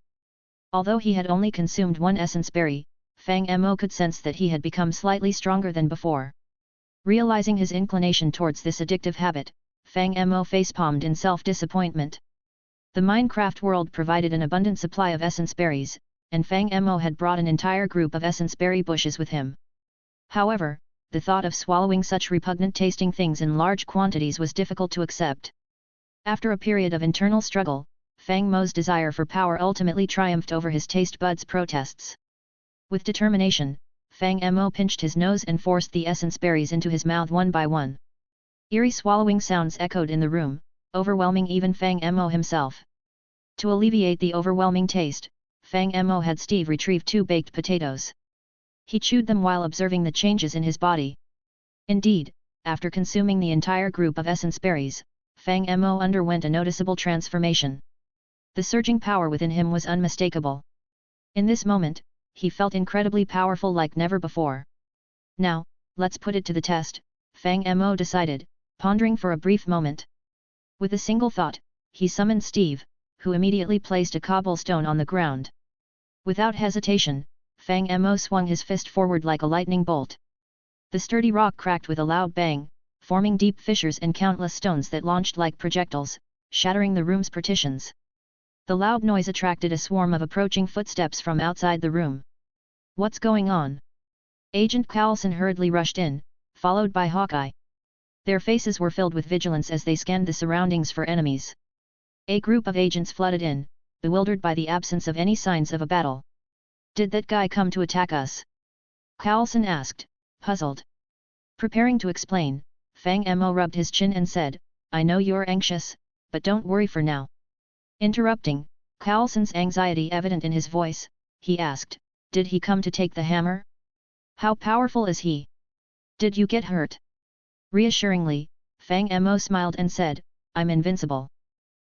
Although he had only consumed one essence berry, Fang Mo could sense that he had become slightly stronger than before. Realizing his inclination towards this addictive habit, Fang Mo facepalmed in self-disappointment. The Minecraft world provided an abundant supply of essence berries, and Fang Mo had brought an entire group of essence berry bushes with him. However, the thought of swallowing such repugnant-tasting things in large quantities was difficult to accept. After a period of internal struggle, Fang Mo's desire for power ultimately triumphed over his taste buds' protests. With determination, Fang Mo pinched his nose and forced the essence berries into his mouth one by one. Eerie swallowing sounds echoed in the room, overwhelming even Fang Mo himself. To alleviate the overwhelming taste, Fang Mo had Steve retrieve 2 baked potatoes. He chewed them while observing the changes in his body. Indeed, after consuming the entire group of essence berries, Fang Mo underwent a noticeable transformation. The surging power within him was unmistakable. In this moment, he felt incredibly powerful like never before. Now, let's put it to the test, Fang Mo decided, pondering for a brief moment. With a single thought, he summoned Steve, who immediately placed a cobblestone on the ground. Without hesitation, Fang Mo swung his fist forward like a lightning bolt. The sturdy rock cracked with a loud bang, forming deep fissures and countless stones that launched like projectiles, shattering the room's partitions. The loud noise attracted a swarm of approaching footsteps from outside the room. What's going on? Agent Coulson hurriedly rushed in, followed by Hawkeye. Their faces were filled with vigilance as they scanned the surroundings for enemies. A group of agents flooded in, bewildered by the absence of any signs of a battle. Did that guy come to attack us? Coulson asked, puzzled. Preparing to explain, Fang Mo rubbed his chin and said, I know you're anxious, but don't worry for now. Interrupting, Coulson's anxiety evident in his voice, he asked, did he come to take the hammer? How powerful is he? Did you get hurt? Reassuringly, Fang Mo smiled and said, I'm invincible.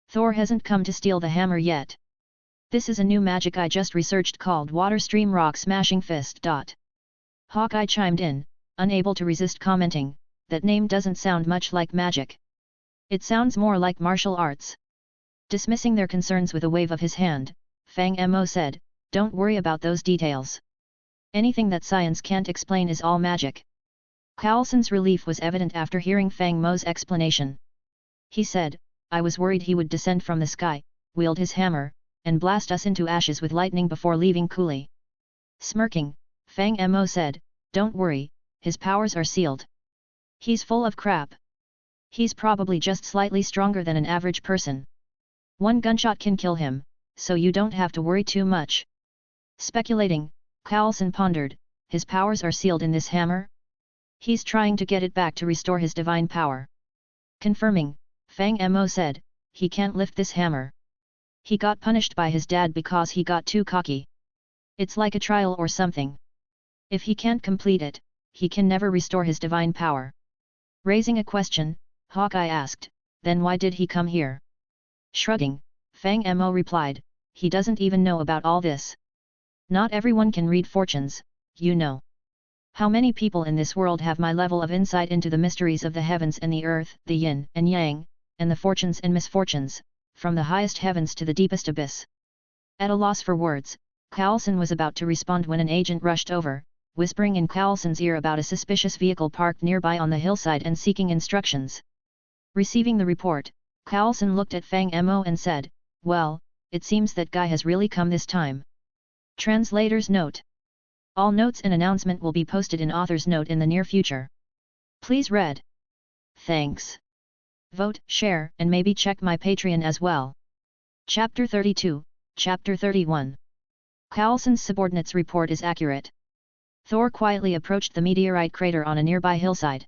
Thor hasn't come to steal the hammer yet. This is a new magic I just researched called Water Stream Rock Smashing Fist. Hawkeye chimed in, unable to resist commenting, that name doesn't sound much like magic. It sounds more like martial arts. Dismissing their concerns with a wave of his hand, Fang Mo said, don't worry about those details. Anything that science can't explain is all magic. Coulson's relief was evident after hearing Fang Mo's explanation. He said, I was worried he would descend from the sky, wield his hammer, and blast us into ashes with lightning before leaving coolly. Smirking, Fang Mo said, don't worry, his powers are sealed. He's full of crap. He's probably just slightly stronger than an average person. One gunshot can kill him, so you don't have to worry too much. Speculating, Coulson pondered, his powers are sealed in this hammer? He's trying to get it back to restore his divine power. Confirming, Fang Mo said, he can't lift this hammer. He got punished by his dad because he got too cocky. It's like a trial or something. If he can't complete it, he can never restore his divine power. Raising a question, Hawkeye asked, then why did he come here? Shrugging, Fang Mo replied, he doesn't even know about all this. Not everyone can read fortunes, you know. How many people in this world have my level of insight into the mysteries of the heavens and the earth, the yin and yang, and the fortunes and misfortunes, from the highest heavens to the deepest abyss? At a loss for words, Coulson was about to respond when an agent rushed over, whispering in Coulson's ear about a suspicious vehicle parked nearby on the hillside and seeking instructions. Receiving the report, Coulson looked at Fang Mo and said, "Well, it seems that guy has really come this time." Translator's note. All notes and announcement will be posted in author's note in the near future. Please read. Thanks. Vote, share, and maybe check my Patreon as well. Chapter 32, Chapter 31. Coulson's subordinate's report is accurate. Thor quietly approached the meteorite crater on a nearby hillside.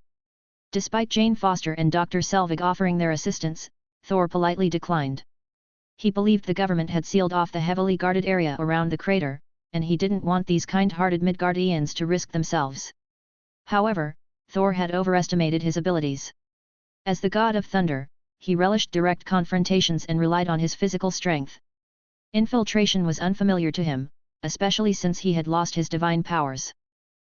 Despite Jane Foster and Dr. Selvig offering their assistance, Thor politely declined. He believed the government had sealed off the heavily guarded area around the crater, and he didn't want these kind-hearted Midgardians to risk themselves. However, Thor had overestimated his abilities. As the god of thunder, he relished direct confrontations and relied on his physical strength. Infiltration was unfamiliar to him, especially since he had lost his divine powers.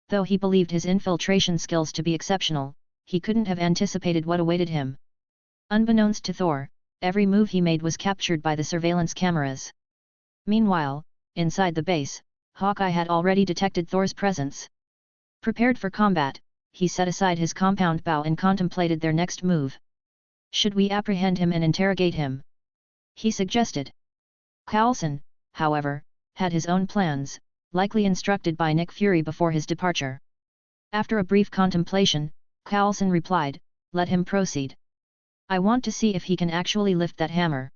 Though he believed his infiltration skills to be exceptional, he couldn't have anticipated what awaited him. Unbeknownst to Thor, every move he made was captured by the surveillance cameras. Meanwhile, inside the base, Hawkeye had already detected Thor's presence. Prepared for combat, he set aside his compound bow and contemplated their next move. "Should we apprehend him and interrogate him?" he suggested. Coulson, however, had his own plans, likely instructed by Nick Fury before his departure. After a brief contemplation, Coulson replied, "Let him proceed. I want to see if he can actually lift that hammer."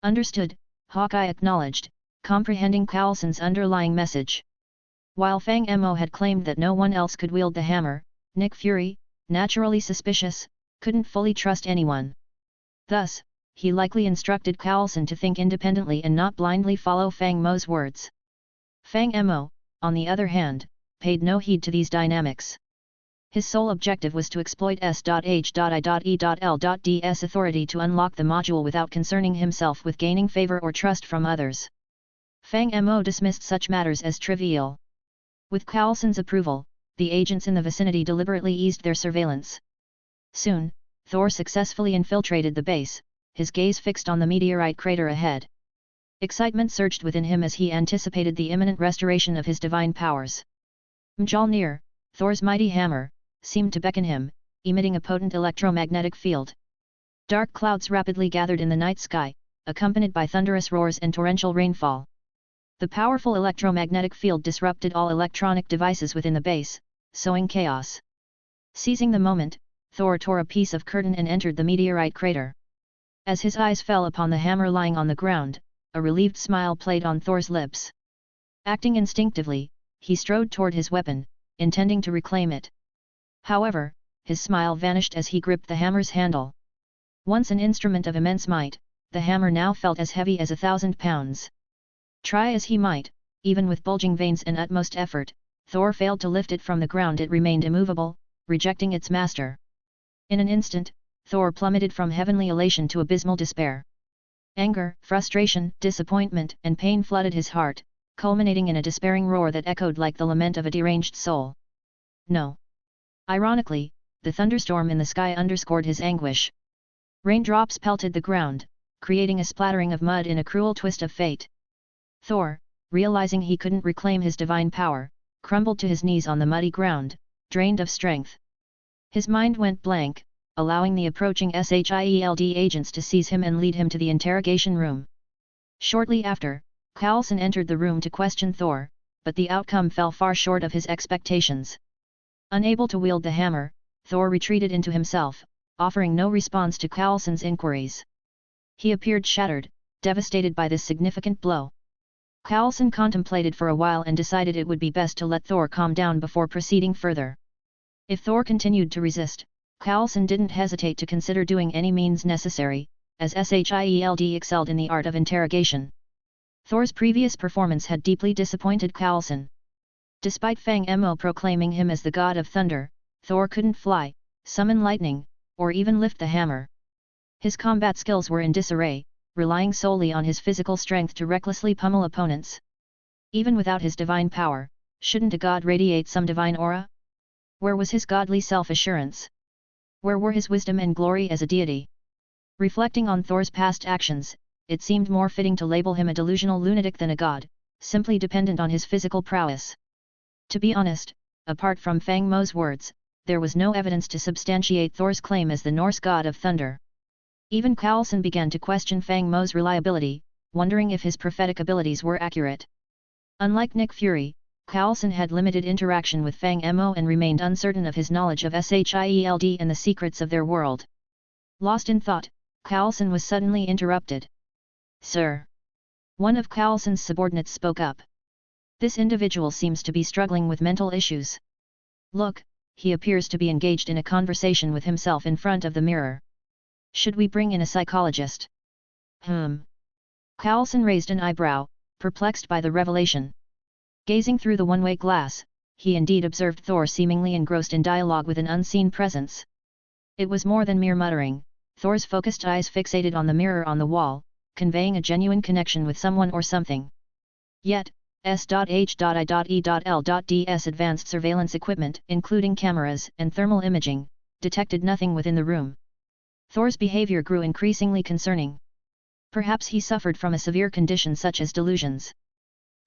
"Understood," Hawkeye acknowledged, comprehending Coulson's underlying message. While Fang Mo had claimed that no one else could wield the hammer, Nick Fury, naturally suspicious, couldn't fully trust anyone. Thus, he likely instructed Coulson to think independently and not blindly follow Fang Mo's words. Fang Mo, on the other hand, paid no heed to these dynamics. His sole objective was to exploit S.H.I.E.L.D's authority to unlock the module without concerning himself with gaining favor or trust from others. Fang Mo dismissed such matters as trivial. With Coulson's approval, the agents in the vicinity deliberately eased their surveillance. Soon, Thor successfully infiltrated the base, his gaze fixed on the meteorite crater ahead. Excitement surged within him as he anticipated the imminent restoration of his divine powers. Mjolnir, Thor's mighty hammer, seemed to beckon him, emitting a potent electromagnetic field. Dark clouds rapidly gathered in the night sky, accompanied by thunderous roars and torrential rainfall. The powerful electromagnetic field disrupted all electronic devices within the base, sowing chaos. Seizing the moment, Thor tore a piece of curtain and entered the meteorite crater. As his eyes fell upon the hammer lying on the ground, a relieved smile played on Thor's lips. Acting instinctively, he strode toward his weapon, intending to reclaim it. However, his smile vanished as he gripped the hammer's handle. Once an instrument of immense might, the hammer now felt as heavy as 1,000 pounds. Try as he might, even with bulging veins and utmost effort, Thor failed to lift it from the ground. It remained immovable, rejecting its master. In an instant, Thor plummeted from heavenly elation to abysmal despair. Anger, frustration, disappointment, and pain flooded his heart, culminating in a despairing roar that echoed like the lament of a deranged soul. No. Ironically, the thunderstorm in the sky underscored his anguish. Raindrops pelted the ground, creating a splattering of mud in a cruel twist of fate. Thor, realizing he couldn't reclaim his divine power, crumbled to his knees on the muddy ground, drained of strength. His mind went blank, allowing the approaching S.H.I.E.L.D. agents to seize him and lead him to the interrogation room. Shortly after, Coulson entered the room to question Thor, but the outcome fell far short of his expectations. Unable to wield the hammer, Thor retreated into himself, offering no response to Coulson's inquiries. He appeared shattered, devastated by this significant blow. Coulson contemplated for a while and decided it would be best to let Thor calm down before proceeding further. If Thor continued to resist, Coulson didn't hesitate to consider doing any means necessary, as S.H.I.E.L.D. excelled in the art of interrogation. Thor's previous performance had deeply disappointed Coulson. Despite Fang Mo proclaiming him as the god of thunder, Thor couldn't fly, summon lightning, or even lift the hammer. His combat skills were in disarray, relying solely on his physical strength to recklessly pummel opponents. Even without his divine power, shouldn't a god radiate some divine aura? Where was his godly self-assurance? Where were his wisdom and glory as a deity? Reflecting on Thor's past actions, it seemed more fitting to label him a delusional lunatic than a god, simply dependent on his physical prowess. To be honest, apart from Fang Mo's words, there was no evidence to substantiate Thor's claim as the Norse god of thunder. Even Coulson began to question Fang Mo's reliability, wondering if his prophetic abilities were accurate. Unlike Nick Fury, Coulson had limited interaction with Fang Mo and remained uncertain of his knowledge of S.H.I.E.L.D. and the secrets of their world. Lost in thought, Coulson was suddenly interrupted. "Sir." One of Coulson's subordinates spoke up. "This individual seems to be struggling with mental issues. Look, he appears to be engaged in a conversation with himself in front of the mirror. Should we bring in a psychologist?" Coulson raised an eyebrow, perplexed by the revelation. Gazing through the one-way glass, he indeed observed Thor seemingly engrossed in dialogue with an unseen presence. It was more than mere muttering. Thor's focused eyes fixated on the mirror on the wall, conveying a genuine connection with someone or something. Yet, S.H.I.E.L.D's advanced surveillance equipment, including cameras and thermal imaging, detected nothing within the room. Thor's behavior grew increasingly concerning. Perhaps he suffered from a severe condition such as delusions.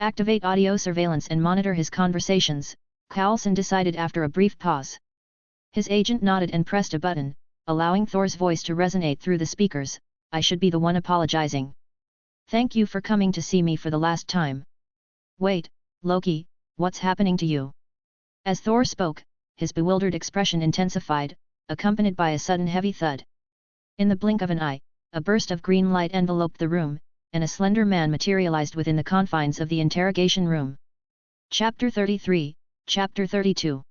Activate audio surveillance and monitor his conversations, Coulson decided after a brief pause. His agent nodded and pressed a button, allowing Thor's voice to resonate through the speakers. "I should be the one apologizing. Thank you for coming to see me for the last time." "Wait, Loki, what's happening to you?" As Thor spoke, his bewildered expression intensified, accompanied by a sudden heavy thud. In the blink of an eye, a burst of green light enveloped the room, and a slender man materialized within the confines of the interrogation room. Chapter 33, Chapter 32.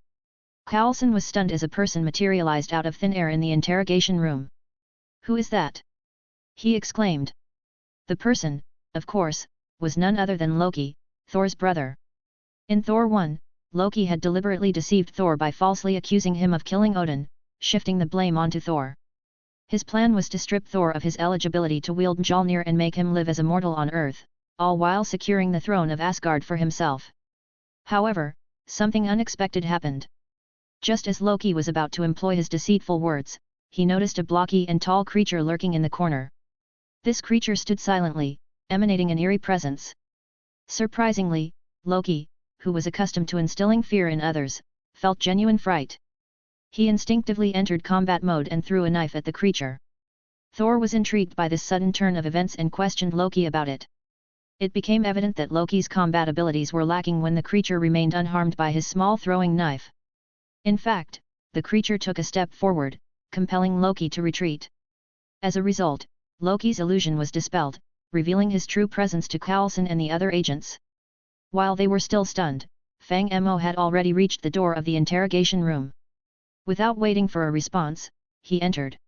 Coulson was stunned as a person materialized out of thin air in the interrogation room. "Who is that?" he exclaimed. The person, of course, was none other than Loki, Thor's brother. In Thor 1, Loki had deliberately deceived Thor by falsely accusing him of killing Odin, shifting the blame onto Thor. His plan was to strip Thor of his eligibility to wield Mjolnir and make him live as a mortal on Earth, all while securing the throne of Asgard for himself. However, something unexpected happened. Just as Loki was about to employ his deceitful words, he noticed a blocky and tall creature lurking in the corner. This creature stood silently, emanating an eerie presence. Surprisingly, Loki, who was accustomed to instilling fear in others, felt genuine fright. He instinctively entered combat mode and threw a knife at the creature. Thor was intrigued by this sudden turn of events and questioned Loki about it. It became evident that Loki's combat abilities were lacking when the creature remained unharmed by his small throwing knife. In fact, the creature took a step forward, compelling Loki to retreat. As a result, Loki's illusion was dispelled, revealing his true presence to Coulson and the other agents. While they were still stunned, Fang Mo had already reached the door of the interrogation room. Without waiting for a response, he entered.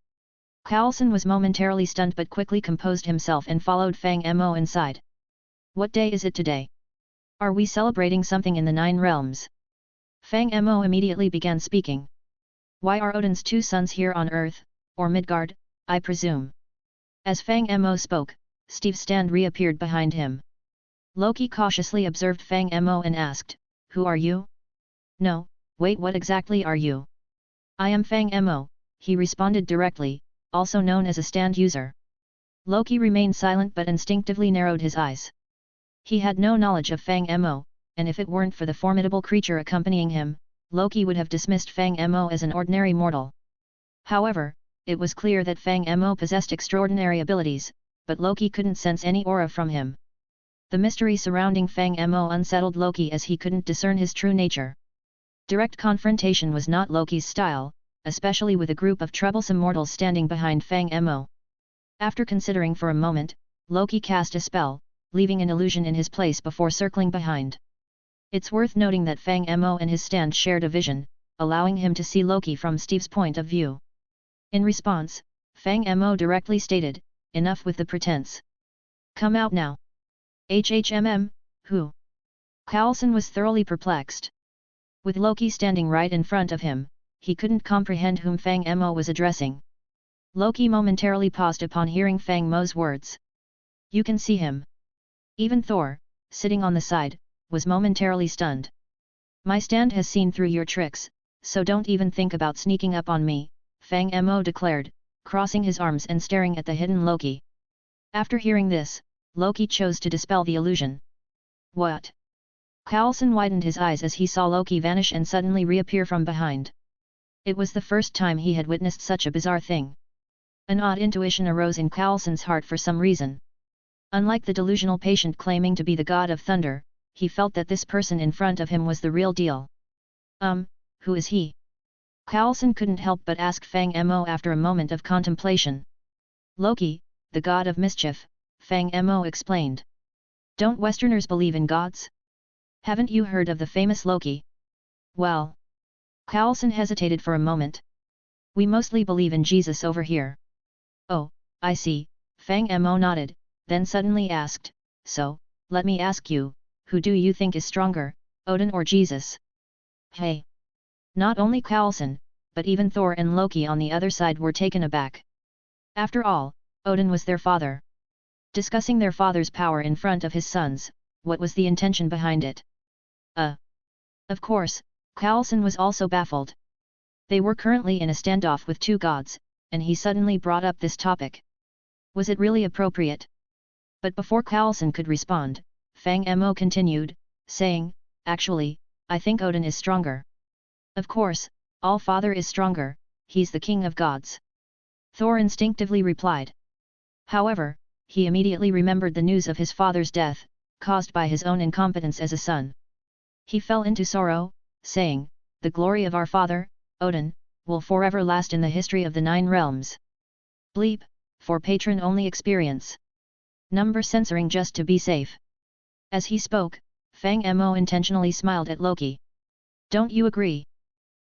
Coulson was momentarily stunned but quickly composed himself and followed Fang Mo inside. "What day is it today? Are we celebrating something in the Nine Realms?" Fang Mo immediately began speaking. "Why are Odin's two sons here on Earth, or Midgard, I presume?" As Fang Mo spoke, Steve's stand reappeared behind him. Loki cautiously observed Fang Mo and asked, "Who are you?" "No, wait, what exactly are you?" "I am Fang Mo," he responded directly, also known as a stand user. Loki remained silent but instinctively narrowed his eyes. He had no knowledge of Fang Mo, and if it weren't for the formidable creature accompanying him, Loki would have dismissed Fang Mo as an ordinary mortal. However, it was clear that Fang Mo possessed extraordinary abilities, but Loki couldn't sense any aura from him. The mystery surrounding Fang Mo unsettled Loki as he couldn't discern his true nature. Direct confrontation was not Loki's style, especially with a group of troublesome mortals standing behind Fang Mo. After considering for a moment, Loki cast a spell, leaving an illusion in his place before circling behind. It's worth noting that Fang Mo and his stand shared a vision, allowing him to see Loki from Steve's point of view. In response, Fang Mo directly stated, "Enough with the pretense. Come out now." "HHMM, who?" Coulson was thoroughly perplexed. With Loki standing right in front of him, he couldn't comprehend whom Fang Mo was addressing. Loki momentarily paused upon hearing Fang Mo's words. "You can see him." Even Thor, sitting on the side, was momentarily stunned. "My stand has seen through your tricks," so don't even think about sneaking up on me, Fang Mo declared, crossing his arms and staring at the hidden Loki. After hearing this, Loki chose to dispel the illusion. What? Coulson widened his eyes as he saw Loki vanish and suddenly reappear from behind. It was the first time he had witnessed such a bizarre thing. An odd intuition arose in Coulson's heart for some reason. Unlike the delusional patient claiming to be the god of thunder, he felt that this person in front of him was the real deal. Who is he? Coulson couldn't help but ask Fang Mo after a moment of contemplation. Loki, the god of mischief, Fang Mo explained. Don't Westerners believe in gods? Haven't you heard of the famous Loki? Well. Coulson hesitated for a moment. We mostly believe in Jesus over here. Oh, I see, Fang Mo nodded, then suddenly asked, so, let me ask you, who do you think is stronger, Odin or Jesus? Hey! Not only Coulson, but even Thor and Loki on the other side were taken aback. After all, Odin was their father. Discussing their father's power in front of his sons, what was the intention behind it? Of course, Coulson was also baffled. They were currently in a standoff with two gods, and he suddenly brought up this topic. Was it really appropriate? But before Coulson could respond, Fang Mo continued, saying, actually, I think Odin is stronger. Of course, All-Father is stronger, he's the king of gods. Thor instinctively replied. However, he immediately remembered the news of his father's death, caused by his own incompetence as a son. He fell into sorrow, saying, the glory of our father, Odin, will forever last in the history of the 9 realms. Bleep, for patron-only experience. Number censoring just to be safe. As he spoke, Fang Mo intentionally smiled at Loki. Don't you agree?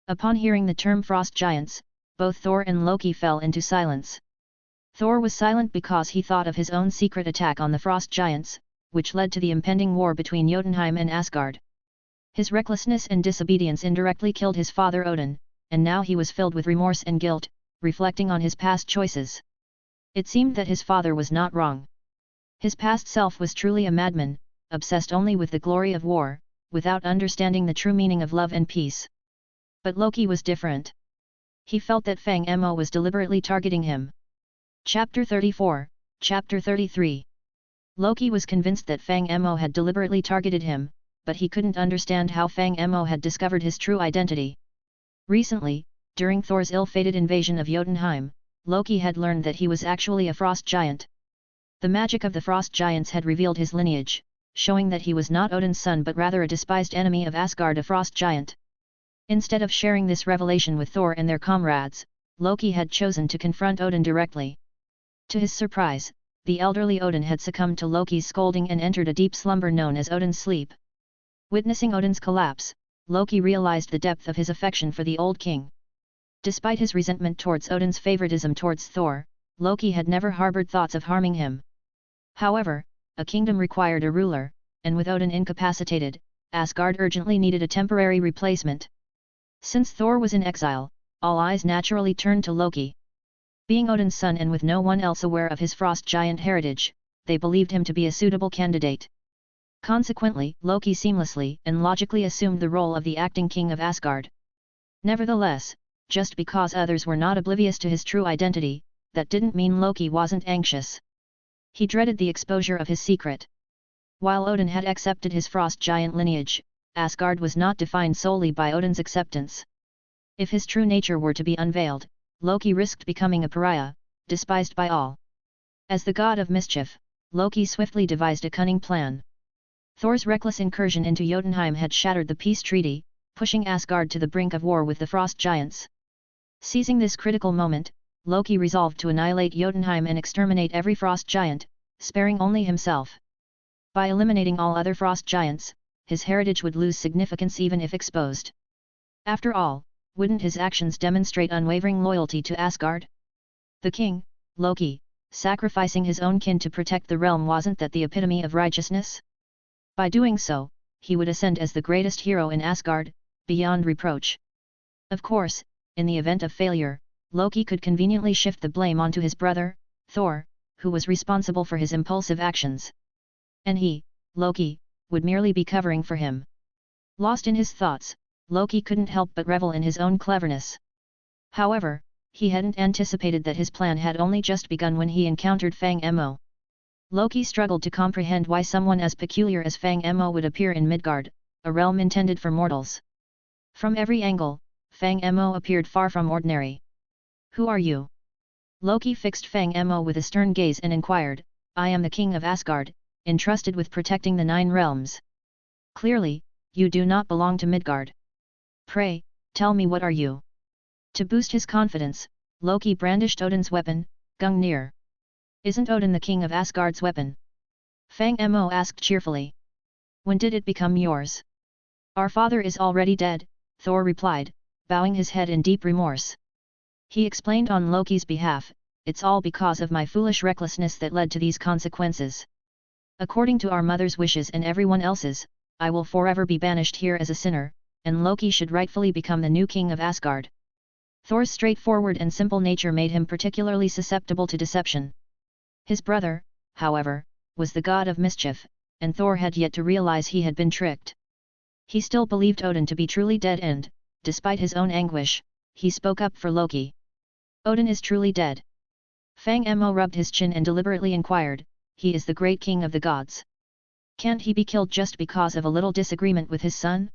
Upon hearing the term frost giants, both Thor and Loki fell into silence. Thor was silent because he thought of his own secret attack on the frost giants, which led to the impending war between Jotunheim and Asgard. His recklessness and disobedience indirectly killed his father Odin, and now he was filled with remorse and guilt, reflecting on his past choices. It seemed that his father was not wrong. His past self was truly a madman, obsessed only with the glory of war, without understanding the true meaning of love and peace. But Loki was different. He felt that Fang Mo was deliberately targeting him. Chapter 34, Chapter 33. Loki was convinced that Fang Mo had deliberately targeted him, but he couldn't understand how Fang Mo had discovered his true identity. Recently, during Thor's ill-fated invasion of Jotunheim, Loki had learned that he was actually a frost giant. The magic of the frost giants had revealed his lineage, showing that he was not Odin's son but rather a despised enemy of Asgard, a frost giant. Instead of sharing this revelation with Thor and their comrades, Loki had chosen to confront Odin directly. To his surprise, the elderly Odin had succumbed to Loki's scolding and entered a deep slumber known as Odin's sleep. Witnessing Odin's collapse, Loki realized the depth of his affection for the old king. Despite his resentment towards Odin's favoritism towards Thor, Loki had never harbored thoughts of harming him. However, a kingdom required a ruler, and with Odin incapacitated, Asgard urgently needed a temporary replacement. Since Thor was in exile, all eyes naturally turned to Loki. Being Odin's son and with no one else aware of his frost giant heritage, they believed him to be a suitable candidate. Consequently, Loki seamlessly and logically assumed the role of the acting king of Asgard. Nevertheless, just because others were not oblivious to his true identity, that didn't mean Loki wasn't anxious. He dreaded the exposure of his secret. While Odin had accepted his frost giant lineage, Asgard was not defined solely by Odin's acceptance. If his true nature were to be unveiled, Loki risked becoming a pariah, despised by all. As the god of mischief, Loki swiftly devised a cunning plan. Thor's reckless incursion into Jotunheim had shattered the peace treaty, pushing Asgard to the brink of war with the frost giants. Seizing this critical moment, Loki resolved to annihilate Jotunheim and exterminate every frost giant, sparing only himself. By eliminating all other frost giants, his heritage would lose significance even if exposed. After all, wouldn't his actions demonstrate unwavering loyalty to Asgard? The king, Loki, sacrificing his own kin to protect the realm, wasn't that the epitome of righteousness? By doing so, he would ascend as the greatest hero in Asgard, beyond reproach. Of course, in the event of failure, Loki could conveniently shift the blame onto his brother, Thor, who was responsible for his impulsive actions. And he, Loki, would merely be covering for him. Lost in his thoughts, Loki couldn't help but revel in his own cleverness. However, he hadn't anticipated that his plan had only just begun when he encountered Fang Mo. Loki struggled to comprehend why someone as peculiar as Fang Mo would appear in Midgard, a realm intended for mortals. From every angle, Fang Mo appeared far from ordinary. "Who are you?" Loki fixed Fang Mo with a stern gaze and inquired. "I am the king of Asgard, entrusted with protecting the 9 realms. Clearly, you do not belong to Midgard. Pray, tell me, what are you?" To boost his confidence, Loki brandished Odin's weapon, Gungnir. "Isn't Odin the king of Asgard's weapon?" Fang Mo asked cheerfully. "When did it become yours?" "Our father is already dead," Thor replied, bowing his head in deep remorse. He explained on Loki's behalf, "It's all because of my foolish recklessness that led to these consequences. According to our mother's wishes and everyone else's, I will forever be banished here as a sinner, and Loki should rightfully become the new king of Asgard." Thor's straightforward and simple nature made him particularly susceptible to deception. His brother, however, was the god of mischief, and Thor had yet to realize he had been tricked. He still believed Odin to be truly dead and, despite his own anguish, he spoke up for Loki. "Odin is truly dead?" Fang Mo rubbed his chin and deliberately inquired. "He is the great king of the gods. Can't he be killed just because of a little disagreement with his son?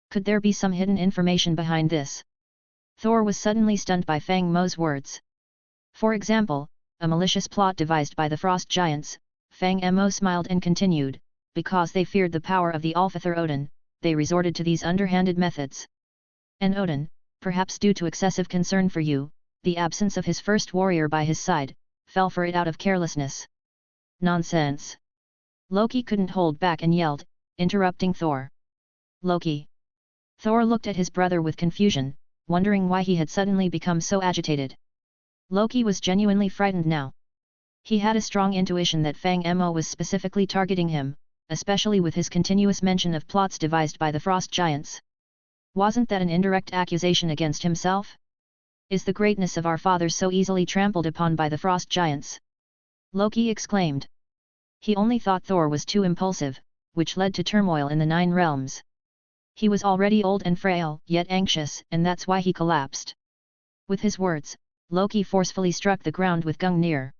Could there be some hidden information behind this?" Thor was suddenly stunned by Fang Mo's words. "For example, a malicious plot devised by the frost giants," Fang Mo smiled and continued, "because they feared the power of the Alfather Odin, they resorted to these underhanded methods. And Odin, perhaps due to excessive concern for you, the absence of his first warrior by his side, fell for it out of carelessness." "Nonsense!" Loki couldn't hold back and yelled, interrupting Thor. "Loki!" Thor looked at his brother with confusion, wondering why he had suddenly become so agitated. Loki was genuinely frightened now. He had a strong intuition that Fang Mo was specifically targeting him, especially with his continuous mention of plots devised by the frost giants. Wasn't that an indirect accusation against himself? "Is the greatness of our father so easily trampled upon by the frost giants?" Loki exclaimed. He only thought Thor was too impulsive, which led to turmoil in the 9 realms. He was already old and frail, yet anxious, and that's why he collapsed. With his words, Loki forcefully struck the ground with Gungnir.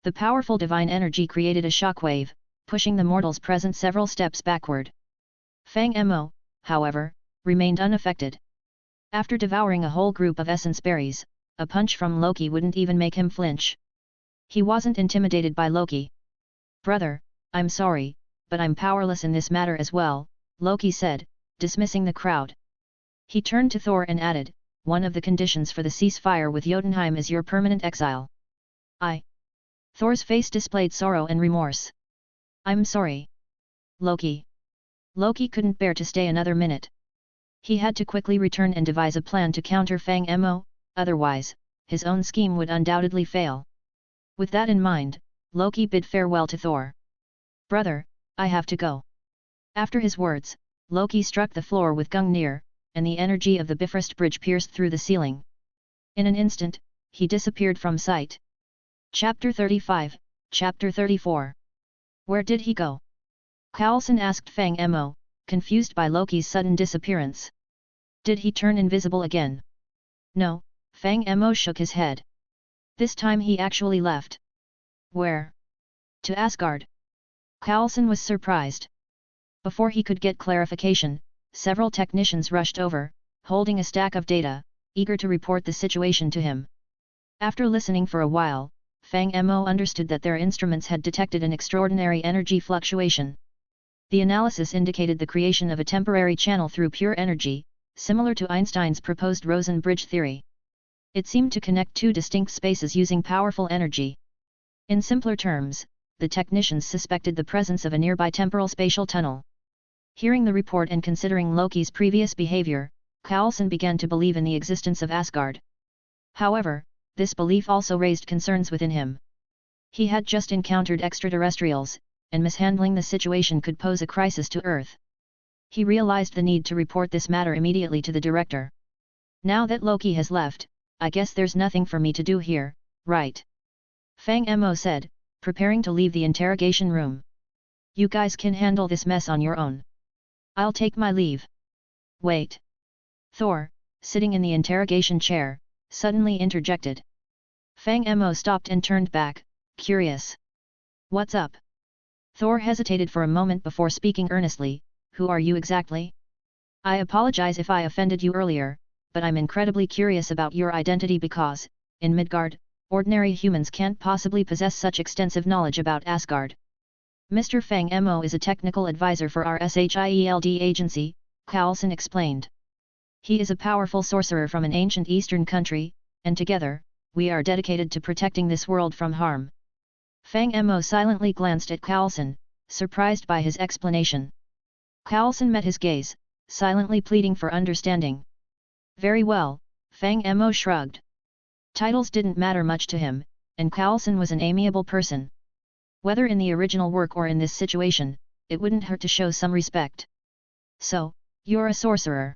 The powerful divine energy created a shockwave, pushing the mortals present several steps backward. Fang Mo, however, remained unaffected. After devouring a whole group of essence berries, a punch from Loki wouldn't even make him flinch. He wasn't intimidated by Loki. "Brother, I'm sorry, but I'm powerless in this matter as well," Loki said, dismissing the crowd. He turned to Thor and added, "One of the conditions for the ceasefire with Jotunheim is your permanent exile." Thor's face displayed sorrow and remorse. "I'm sorry, Loki." Loki couldn't bear to stay another minute. He had to quickly return and devise a plan to counter Fang Mo, otherwise, his own scheme would undoubtedly fail. With that in mind, Loki bid farewell to Thor. "Brother, I have to go." After his words, Loki struck the floor with Gungnir, and the energy of the Bifrost bridge pierced through the ceiling. In an instant, he disappeared from sight. Chapter 35, Chapter 34. Where did he go? Coulson asked Fang Mo, confused by Loki's sudden disappearance. "Did he turn invisible again?" "No," Fang Mo shook his head. "This time he actually left." "Where?" "To Asgard." Coulson was surprised. Before he could get clarification, several technicians rushed over, holding a stack of data, eager to report the situation to him. After listening for a while, Fang Mo understood that their instruments had detected an extraordinary energy fluctuation. The analysis indicated the creation of a temporary channel through pure energy, similar to Einstein's proposed Rosen bridge theory. It seemed to connect 2 distinct spaces using powerful energy. In simpler terms, the technicians suspected the presence of a nearby temporal spatial tunnel. Hearing the report and considering Loki's previous behavior, Coulson began to believe in the existence of Asgard. However, this belief also raised concerns within him. He had just encountered extraterrestrials, and mishandling the situation could pose a crisis to Earth. He realized the need to report this matter immediately to the director. "Now that Loki has left, I guess there's nothing for me to do here, right?" Fang Mo said, preparing to leave the interrogation room. "You guys can handle this mess on your own. I'll take my leave." "Wait. Thor, sitting in the interrogation chair, suddenly interjected. Fang Mo stopped and turned back, curious. What's up? Thor hesitated for a moment before speaking earnestly, who are you exactly? I apologize if I offended you earlier, but I'm incredibly curious about your identity because, in Midgard, ordinary humans can't possibly possess such extensive knowledge about Asgard. Mr. Fang Mo is a technical advisor for our S.H.I.E.L.D. agency, Coulson explained. He is a powerful sorcerer from an ancient eastern country, and together, we are dedicated to protecting this world from harm. Fang Mo silently glanced at Coulson, surprised by his explanation. Coulson met his gaze, silently pleading for understanding. Very well, Fang Mo shrugged. Titles didn't matter much to him, and Coulson was an amiable person. Whether in the original work or in this situation, it wouldn't hurt to show some respect. So, you're a sorcerer.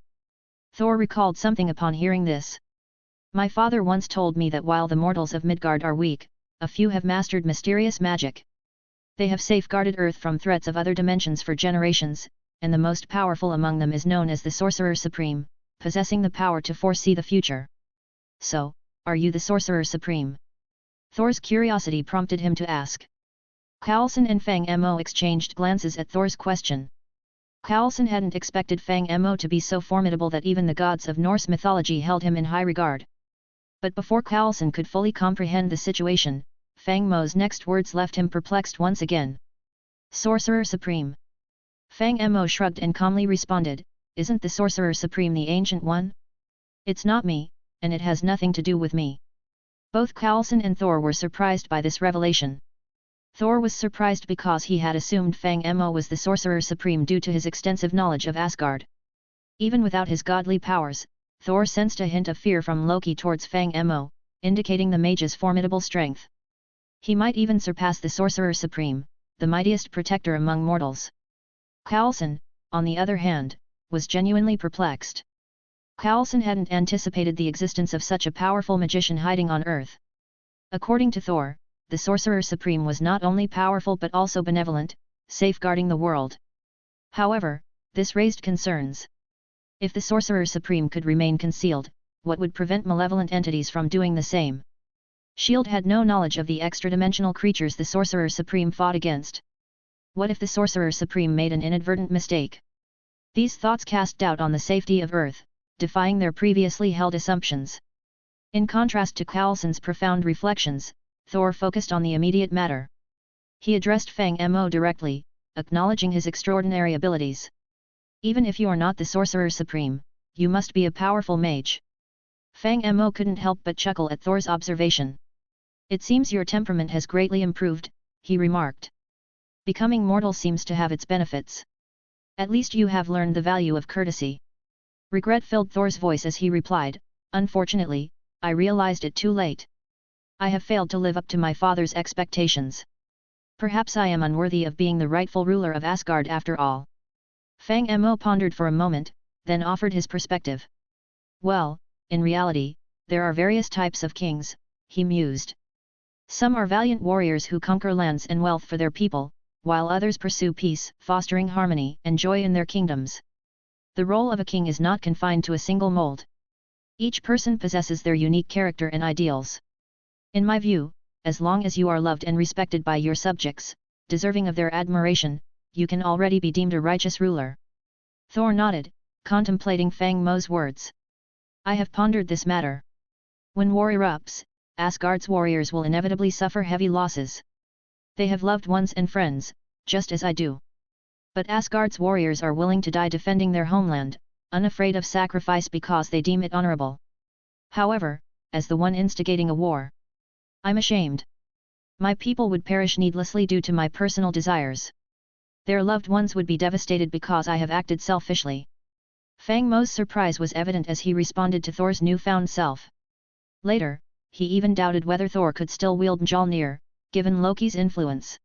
Thor recalled something upon hearing this. My father once told me that while the mortals of Midgard are weak, a few have mastered mysterious magic. They have safeguarded Earth from threats of other dimensions for generations, and the most powerful among them is known as the Sorcerer Supreme, possessing the power to foresee the future. So, are you the Sorcerer Supreme? Thor's curiosity prompted him to ask. Coulson and Fang Mo exchanged glances at Thor's question. Coulson hadn't expected Fang Mo to be so formidable that even the gods of Norse mythology held him in high regard. But before Coulson could fully comprehend the situation, Fang Mo's next words left him perplexed once again. Sorcerer Supreme. Fang Mo shrugged and calmly responded, isn't the Sorcerer Supreme the Ancient One? It's not me, and it has nothing to do with me. Both Coulson and Thor were surprised by this revelation. Thor was surprised because he had assumed Fang Mo was the Sorcerer Supreme due to his extensive knowledge of Asgard. Even without his godly powers, Thor sensed a hint of fear from Loki towards Fang Mo, indicating the mage's formidable strength. He might even surpass the Sorcerer Supreme, the mightiest protector among mortals. Coulson, on the other hand, was genuinely perplexed. Coulson hadn't anticipated the existence of such a powerful magician hiding on Earth. According to Thor, the Sorcerer Supreme was not only powerful but also benevolent, safeguarding the world. However, this raised concerns. If the Sorcerer Supreme could remain concealed, what would prevent malevolent entities from doing the same? S.H.I.E.L.D. had no knowledge of the extra-dimensional creatures the Sorcerer Supreme fought against. What if the Sorcerer Supreme made an inadvertent mistake? These thoughts cast doubt on the safety of Earth, defying their previously held assumptions. In contrast to Coulson's profound reflections, Thor focused on the immediate matter. He addressed Fang Mo directly, acknowledging his extraordinary abilities. Even if you are not the Sorcerer Supreme, you must be a powerful mage. Fang Mo couldn't help but chuckle at Thor's observation. It seems your temperament has greatly improved, he remarked. Becoming mortal seems to have its benefits. At least you have learned the value of courtesy. Regret filled Thor's voice as he replied, unfortunately, I realized it too late. I have failed to live up to my father's expectations. Perhaps I am unworthy of being the rightful ruler of Asgard after all. Fang Mo pondered for a moment, then offered his perspective. Well, in reality, there are various types of kings, he mused. Some are valiant warriors who conquer lands and wealth for their people, while others pursue peace, fostering harmony and joy in their kingdoms. The role of a king is not confined to a single mold. Each person possesses their unique character and ideals. In my view, as long as you are loved and respected by your subjects, deserving of their admiration, you can already be deemed a righteous ruler. Thor nodded, contemplating Fang Mo's words. I have pondered this matter. When war erupts, Asgard's warriors will inevitably suffer heavy losses. They have loved ones and friends, just as I do. But Asgard's warriors are willing to die defending their homeland, unafraid of sacrifice because they deem it honorable. However, as the one instigating a war, I'm ashamed. My people would perish needlessly due to my personal desires. Their loved ones would be devastated because I have acted selfishly. Fang Mo's surprise was evident as he responded to Thor's newfound self. Later, he even doubted whether Thor could still wield Mjolnir, given Loki's influence.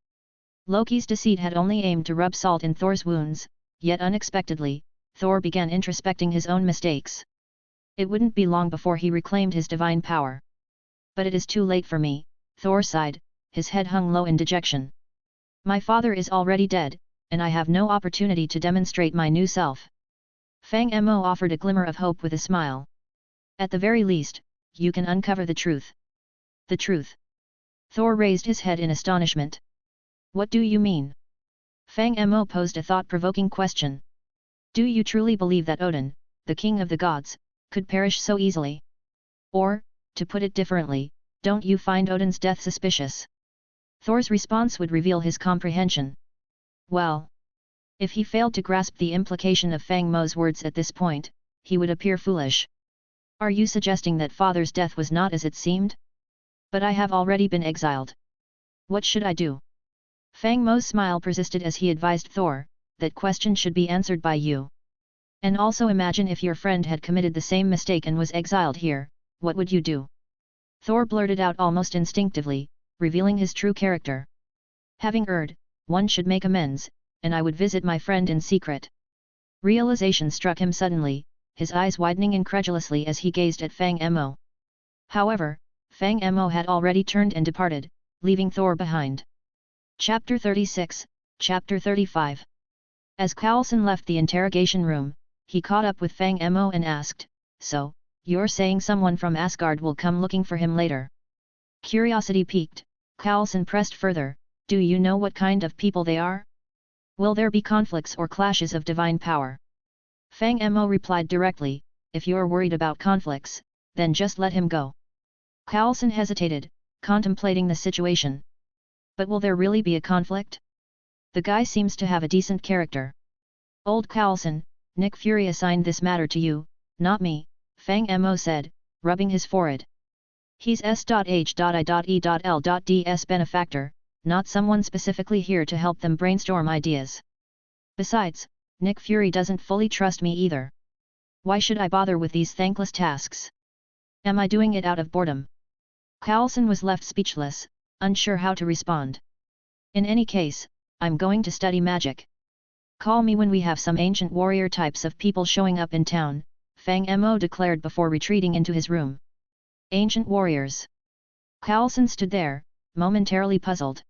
Loki's deceit had only aimed to rub salt in Thor's wounds, yet unexpectedly, Thor began introspecting his own mistakes. It wouldn't be long before he reclaimed his divine power. But it is too late for me, Thor sighed, his head hung low in dejection. My father is already dead, and I have no opportunity to demonstrate my new self. Fang Mo offered a glimmer of hope with a smile. At the very least, you can uncover the truth. The truth? Thor raised his head in astonishment. What do you mean? Fang Mo posed a thought-provoking question. Do you truly believe that Odin, the king of the gods, could perish so easily? Or, to put it differently, don't you find Odin's death suspicious? Thor's response would reveal his comprehension. Well, if he failed to grasp the implication of Fang Mo's words at this point, he would appear foolish. Are you suggesting that father's death was not as it seemed? But I have already been exiled. What should I do? Fang Mo's smile persisted as he advised Thor, that question should be answered by you. And also imagine if your friend had committed the same mistake and was exiled here, what would you do? Thor blurted out almost instinctively, revealing his true character. Having erred, one should make amends, and I would visit my friend in secret. Realization struck him suddenly, his eyes widening incredulously as he gazed at Fang Mo. However, Fang Mo had already turned and departed, leaving Thor behind. Chapter 36, Chapter 35. As Coulson left the interrogation room, he caught up with Fang Mo and asked, So, you're saying someone from Asgard will come looking for him later? Curiosity piqued, Coulson pressed further, do you know what kind of people they are? Will there be conflicts or clashes of divine power? Fang Mo replied directly, if you're worried about conflicts, then just let him go. Coulson hesitated, contemplating the situation. But will there really be a conflict? The guy seems to have a decent character. Old Coulson, Nick Fury assigned this matter to you, not me, Fang Mo said, rubbing his forehead. He's S.H.I.E.L.D's benefactor, not someone specifically here to help them brainstorm ideas. Besides, Nick Fury doesn't fully trust me either. Why should I bother with these thankless tasks? Am I doing it out of boredom? Coulson was left speechless, unsure how to respond. In any case, I'm going to study magic. Call me when we have some ancient warrior types of people showing up in town, Fang Mo declared before retreating into his room. Ancient warriors. Coulson stood there, momentarily puzzled.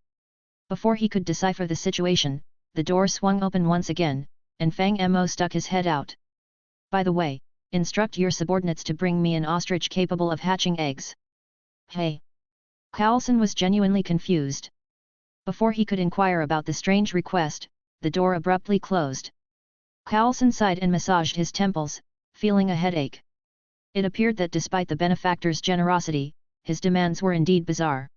Before he could decipher the situation, the door swung open once again, and Fang Mo stuck his head out. By the way, instruct your subordinates to bring me an ostrich capable of hatching eggs. Hey! Coulson was genuinely confused. Before he could inquire about the strange request, the door abruptly closed. Coulson sighed and massaged his temples, feeling a headache. It appeared that despite the benefactor's generosity, his demands were indeed bizarre.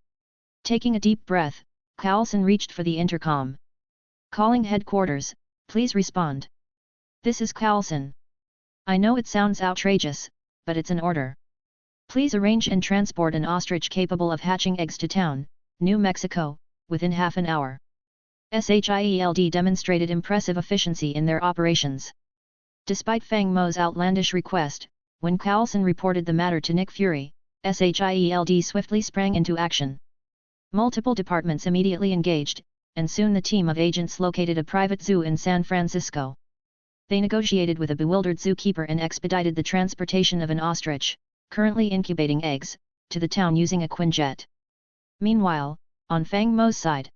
Taking a deep breath, Coulson reached for the intercom. Calling headquarters, please respond. This is Coulson. I know it sounds outrageous, but it's an order. Please arrange and transport an ostrich capable of hatching eggs to town, New Mexico, within half an hour. S.H.I.E.L.D. demonstrated impressive efficiency in their operations. Despite Fang Mo's outlandish request, when Coulson reported the matter to Nick Fury, S.H.I.E.L.D. swiftly sprang into action. Multiple departments immediately engaged, and soon the team of agents located a private zoo in San Francisco. They negotiated with a bewildered zookeeper and expedited the transportation of an ostrich, currently incubating eggs, to the town using a Quinjet. Meanwhile, on Fang Mo's side,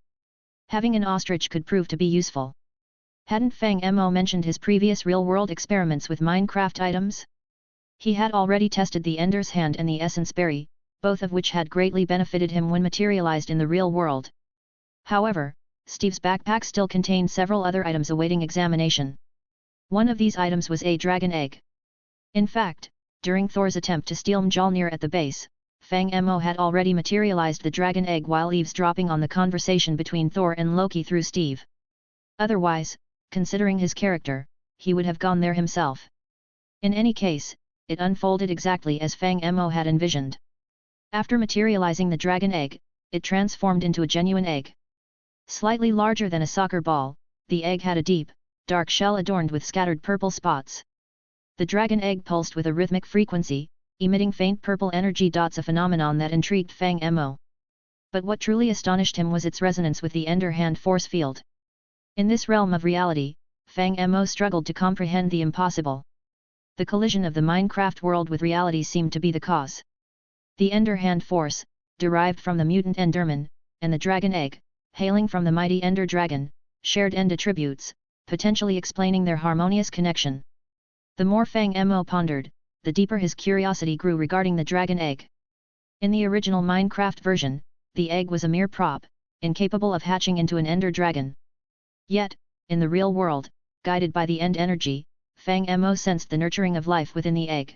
having an ostrich could prove to be useful. Hadn't Fang Mo mentioned his previous real-world experiments with Minecraft items? He had already tested the Ender's Hand and the Essence Berry, both of which had greatly benefited him when materialized in the real world. However, Steve's backpack still contained several other items awaiting examination. One of these items was a dragon egg. In fact, during Thor's attempt to steal Mjolnir at the base, Fang Mo had already materialized the dragon egg while eavesdropping on the conversation between Thor and Loki through Steve. Otherwise, considering his character, he would have gone there himself. In any case, it unfolded exactly as Fang Mo had envisioned. After materializing the dragon egg, it transformed into a genuine egg. Slightly larger than a soccer ball, the egg had a deep, dark shell adorned with scattered purple spots. The dragon egg pulsed with a rhythmic frequency, emitting faint purple energy dots, a phenomenon that intrigued Fang Mo. But what truly astonished him was its resonance with the Ender Hand force field. In this realm of reality, Fang Mo struggled to comprehend the impossible. The collision of the Minecraft world with reality seemed to be the cause. The Ender Hand force, derived from the mutant Enderman, and the dragon egg, hailing from the mighty Ender Dragon, shared end attributes, potentially explaining their harmonious connection. The more Fang Mo pondered, the deeper his curiosity grew regarding the dragon egg. In the original Minecraft version, the egg was a mere prop, incapable of hatching into an ender dragon. Yet, in the real world, guided by the end energy, Fang Mo sensed the nurturing of life within the egg.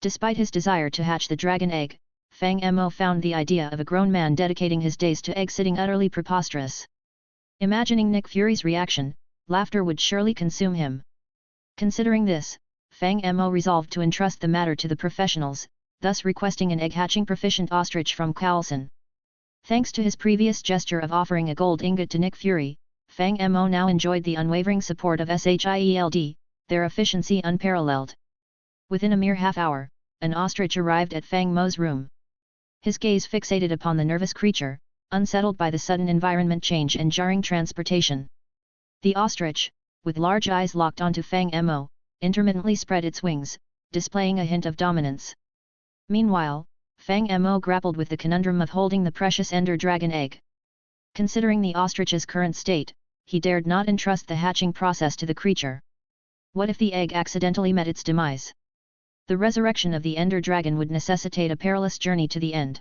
Despite his desire to hatch the dragon egg, Fang Mo found the idea of a grown man dedicating his days to egg sitting utterly preposterous. Imagining Nick Fury's reaction, laughter would surely consume him. Considering this, Fang Mo resolved to entrust the matter to the professionals, thus requesting an egg-hatching proficient ostrich from Coulson. Thanks to his previous gesture of offering a gold ingot to Nick Fury, Fang Mo now enjoyed the unwavering support of S.H.I.E.L.D, their efficiency unparalleled. Within a mere half-hour, an ostrich arrived at Fang Mo's room. His gaze fixated upon the nervous creature, unsettled by the sudden environment change and jarring transportation. The ostrich, with large eyes locked onto Fang Mo, intermittently spread its wings, displaying a hint of dominance. Meanwhile, Fang Mo grappled with the conundrum of holding the precious ender dragon egg. Considering the ostrich's current state, he dared not entrust the hatching process to the creature. What if the egg accidentally met its demise? The resurrection of the ender dragon would necessitate a perilous journey to the end.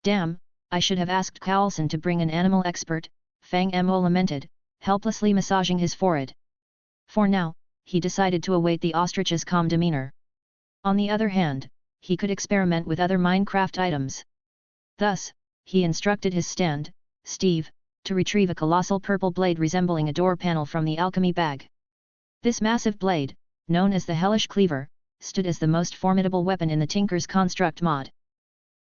Damn, I should have asked Coulson to bring an animal expert, Fang Mo lamented, helplessly massaging his forehead. For now, he decided to await the ostrich's calm demeanor. On the other hand, he could experiment with other Minecraft items. Thus, he instructed his stand, Steve, to retrieve a colossal purple blade resembling a door panel from the alchemy bag. This massive blade, known as the Hellish Cleaver, stood as the most formidable weapon in the Tinker's Construct mod.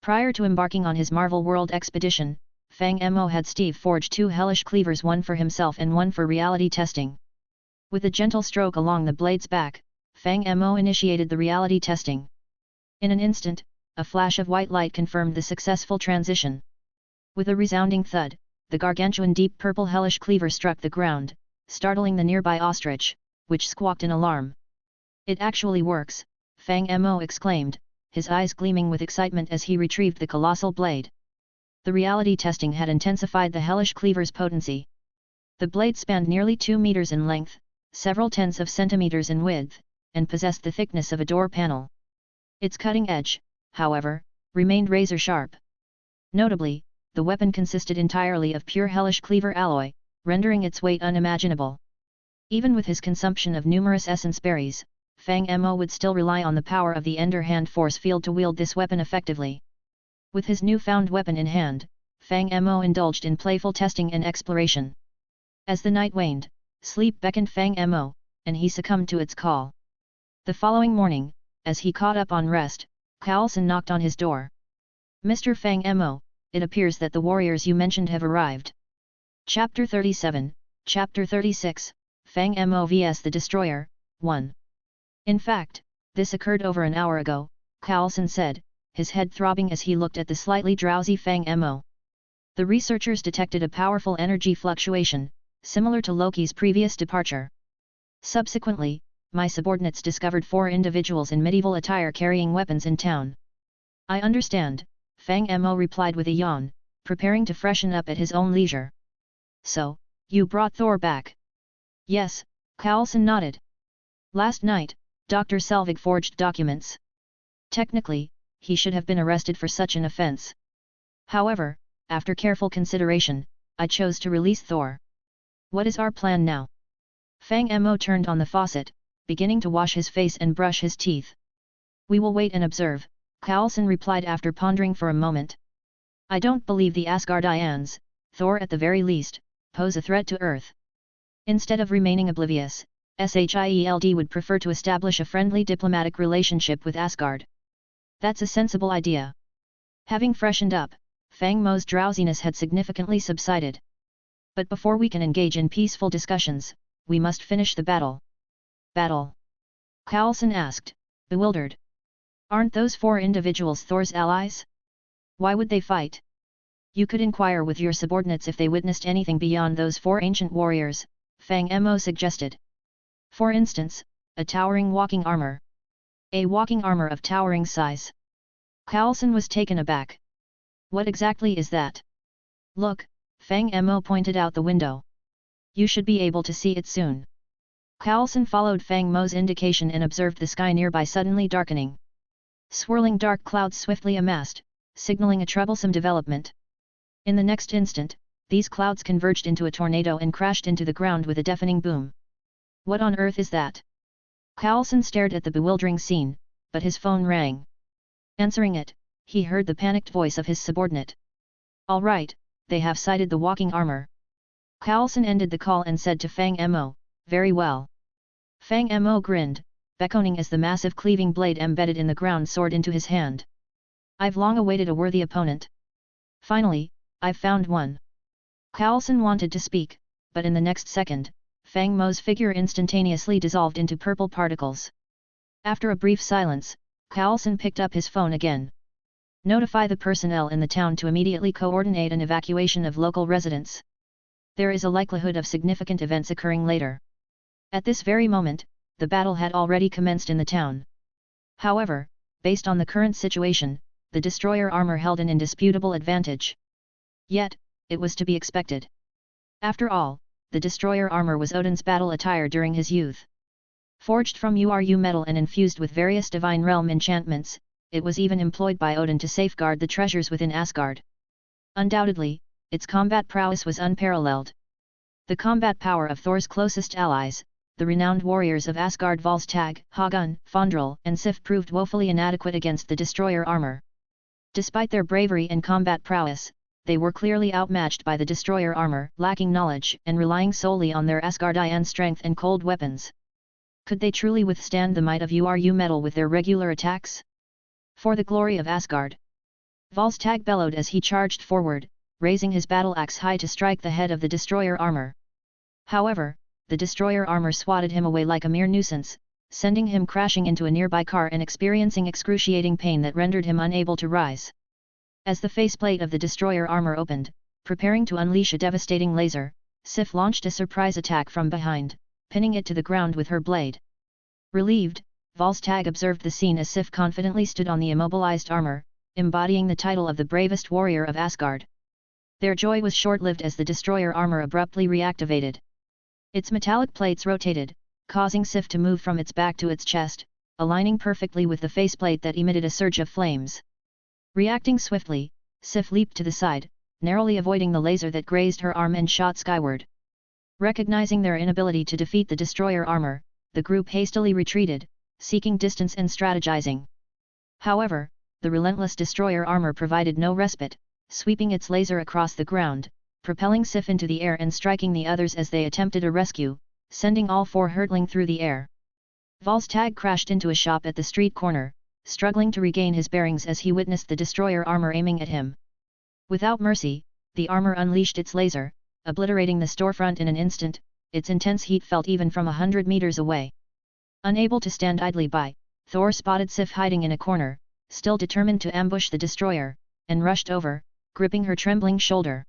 Prior to embarking on his Marvel World expedition, Fang Mo had Steve forge 2 Hellish Cleavers, one for himself and one for reality testing. With a gentle stroke along the blade's back, Fang Mo initiated the reality testing. In an instant, a flash of white light confirmed the successful transition. With a resounding thud, the gargantuan deep purple Hellish Cleaver struck the ground, startling the nearby ostrich, which squawked in alarm. It actually works, Fang Mo exclaimed, his eyes gleaming with excitement as he retrieved the colossal blade. The reality testing had intensified the Hellish Cleaver's potency. The blade spanned nearly 2 meters in length, several tenths of centimeters in width, and possessed the thickness of a door panel. Its cutting edge, however, remained razor-sharp. Notably, the weapon consisted entirely of pure Hellish Cleaver alloy, rendering its weight unimaginable. Even with his consumption of numerous essence berries, Fang Mo would still rely on the power of the Ender Hand force field to wield this weapon effectively. With his newfound weapon in hand, Fang Mo indulged in playful testing and exploration. As the night waned, sleep beckoned Fang Mo, and he succumbed to its call. The following morning, as he caught up on rest, Coulson knocked on his door. "Mr. Fang Mo, it appears that the warriors you mentioned have arrived." Chapter 37, Chapter 36, Fang Mo vs the Destroyer, 1. In fact, this occurred over an hour ago, Coulson said, his head throbbing as he looked at the slightly drowsy Fang Mo. The researchers detected a powerful energy fluctuation, similar to Loki's previous departure. Subsequently, my subordinates discovered 4 individuals in medieval attire carrying weapons in town. "I understand," Fang Mo replied with a yawn, preparing to freshen up at his own leisure. "So, you brought Thor back?" "Yes," Coulson nodded. "Last night, Dr. Selvig forged documents. Technically, he should have been arrested for such an offense. However, after careful consideration, I chose to release Thor. What is our plan now?" Fang Mo turned on the faucet, beginning to wash his face and brush his teeth. "We will wait and observe," Coulson replied after pondering for a moment. "I don't believe the Asgardians, Thor at the very least, pose a threat to Earth. Instead of remaining oblivious, S.H.I.E.L.D would prefer to establish a friendly diplomatic relationship with Asgard. That's a sensible idea." Having freshened up, Fang Mo's drowsiness had significantly subsided. "But before we can engage in peaceful discussions, we must finish the battle." "Battle?" Coulson asked, bewildered. "Aren't those 4 individuals Thor's allies? Why would they fight?" "You could inquire with your subordinates if they witnessed anything beyond those 4 ancient warriors," Fang Mo suggested. "For instance, a towering walking armor." "A walking armor of towering size?" Coulson was taken aback. "What exactly is that?" "Look," Fang Mo pointed out the window. "You should be able to see it soon." Carlson followed Fang Mo's indication and observed the sky nearby suddenly darkening. Swirling dark clouds swiftly amassed, signaling a troublesome development. In the next instant, these clouds converged into a tornado and crashed into the ground with a deafening boom. What on earth is that? Carlson stared at the bewildering scene, but his phone rang. Answering it, he heard the panicked voice of his subordinate. All right, they have sighted the walking armor. Carlson ended the call and said to Fang Mo, very well. Fang Mo grinned, beckoning as the massive cleaving blade embedded in the ground soared into his hand. I've long awaited a worthy opponent. Finally, I've found one. Carlson wanted to speak, but in the next second, Fang Mo's figure instantaneously dissolved into purple particles. After a brief silence, Carlson picked up his phone again. Notify the personnel in the town to immediately coordinate an evacuation of local residents. There is a likelihood of significant events occurring later. At this very moment, the battle had already commenced in the town. However, based on the current situation, the destroyer armor held an indisputable advantage. Yet, it was to be expected. After all, the destroyer armor was Odin's battle attire during his youth. Forged from Uru metal and infused with various divine realm enchantments, it was even employed by Odin to safeguard the treasures within Asgard. Undoubtedly, its combat prowess was unparalleled. The combat power of Thor's closest allies, the renowned warriors of Asgard Volstagg, Hagun, Fandral and Sif proved woefully inadequate against the destroyer armor. Despite their bravery and combat prowess, they were clearly outmatched by the destroyer armor, lacking knowledge and relying solely on their Asgardian strength and cold weapons. Could they truly withstand the might of Uru metal with their regular attacks? For the glory of Asgard! Volstagg bellowed as he charged forward, raising his battle axe high to strike the head of the destroyer armor. However, the destroyer armor swatted him away like a mere nuisance, sending him crashing into a nearby car and experiencing excruciating pain that rendered him unable to rise. As the faceplate of the destroyer armor opened, preparing to unleash a devastating laser, Sif launched a surprise attack from behind, pinning it to the ground with her blade. Relieved, Volstagg observed the scene as Sif confidently stood on the immobilized armor, embodying the title of the bravest warrior of Asgard. Their joy was short-lived as the destroyer armor abruptly reactivated. Its metallic plates rotated, causing Sif to move from its back to its chest, aligning perfectly with the faceplate that emitted a surge of flames. Reacting swiftly, Sif leaped to the side, narrowly avoiding the laser that grazed her arm and shot skyward. Recognizing their inability to defeat the destroyer armor, the group hastily retreated, seeking distance and strategizing. However, the relentless destroyer armor provided no respite, sweeping its laser across the ground, propelling Sif into the air and striking the others as they attempted a rescue, sending all four hurtling through the air. Volstagg crashed into a shop at the street corner, struggling to regain his bearings as he witnessed the destroyer armor aiming at him. Without mercy, the armor unleashed its laser, obliterating the storefront in an instant, its intense heat felt even from 100 meters away. Unable to stand idly by, Thor spotted Sif hiding in a corner, still determined to ambush the destroyer, and rushed over, gripping her trembling shoulder.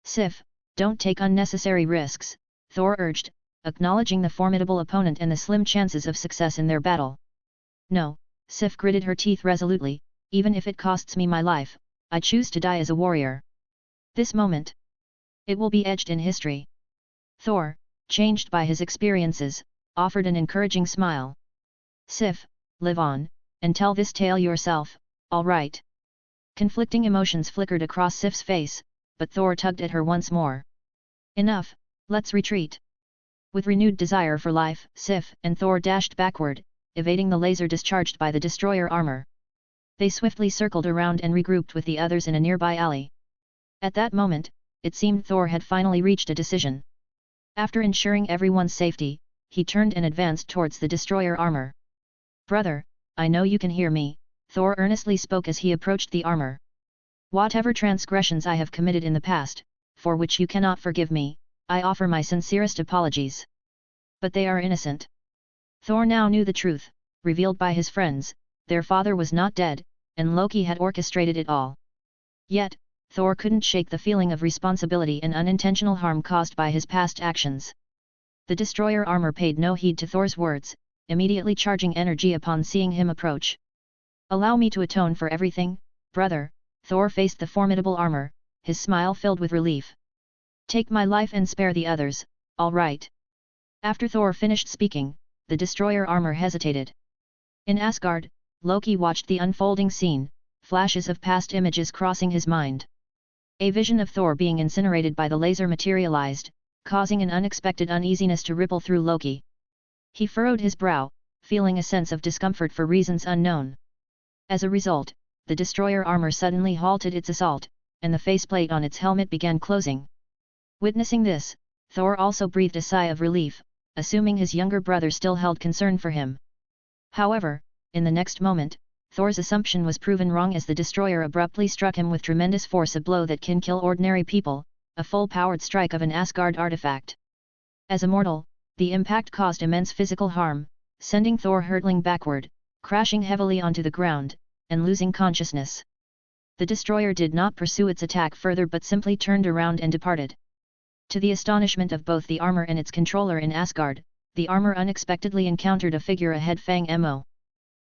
Sif, don't take unnecessary risks, Thor urged, acknowledging the formidable opponent and the slim chances of success in their battle. No, Sif gritted her teeth resolutely, even if it costs me my life, I choose to die as a warrior. This moment, it will be etched in history. Thor, changed by his experiences, offered an encouraging smile. Sif, live on, and tell this tale yourself, all right. Conflicting emotions flickered across Sif's face, but Thor tugged at her once more. Enough, let's retreat. With renewed desire for life, Sif and Thor dashed backward, evading the laser discharged by the destroyer armor. They swiftly circled around and regrouped with the others in a nearby alley. At that moment, it seemed Thor had finally reached a decision. After ensuring everyone's safety, he turned and advanced towards the destroyer armor. Brother, I know you can hear me, Thor earnestly spoke as he approached the armor. Whatever transgressions I have committed in the past, for which you cannot forgive me, I offer my sincerest apologies. But they are innocent. Thor now knew the truth, revealed by his friends, their father was not dead, and Loki had orchestrated it all. Yet, Thor couldn't shake the feeling of responsibility and unintentional harm caused by his past actions. The destroyer armor paid no heed to Thor's words, immediately charging energy upon seeing him approach. Allow me to atone for everything, brother, Thor faced the formidable armor, his smile filled with relief. Take my life and spare the others, all right. After Thor finished speaking, the destroyer armor hesitated. In Asgard, Loki watched the unfolding scene, flashes of past images crossing his mind. A vision of Thor being incinerated by the laser materialized, causing an unexpected uneasiness to ripple through Loki. He furrowed his brow, feeling a sense of discomfort for reasons unknown. As a result, the destroyer armor suddenly halted its assault, and the faceplate on its helmet began closing. Witnessing this, Thor also breathed a sigh of relief, assuming his younger brother still held concern for him. However, in the next moment, Thor's assumption was proven wrong as the destroyer abruptly struck him with tremendous force, a blow that can kill ordinary people, a full-powered strike of an Asgard artifact. As a mortal, the impact caused immense physical harm, sending Thor hurtling backward, crashing heavily onto the ground, and losing consciousness. The destroyer did not pursue its attack further but simply turned around and departed. To the astonishment of both the armor and its controller in Asgard, the armor unexpectedly encountered a figure ahead: Fang Mo.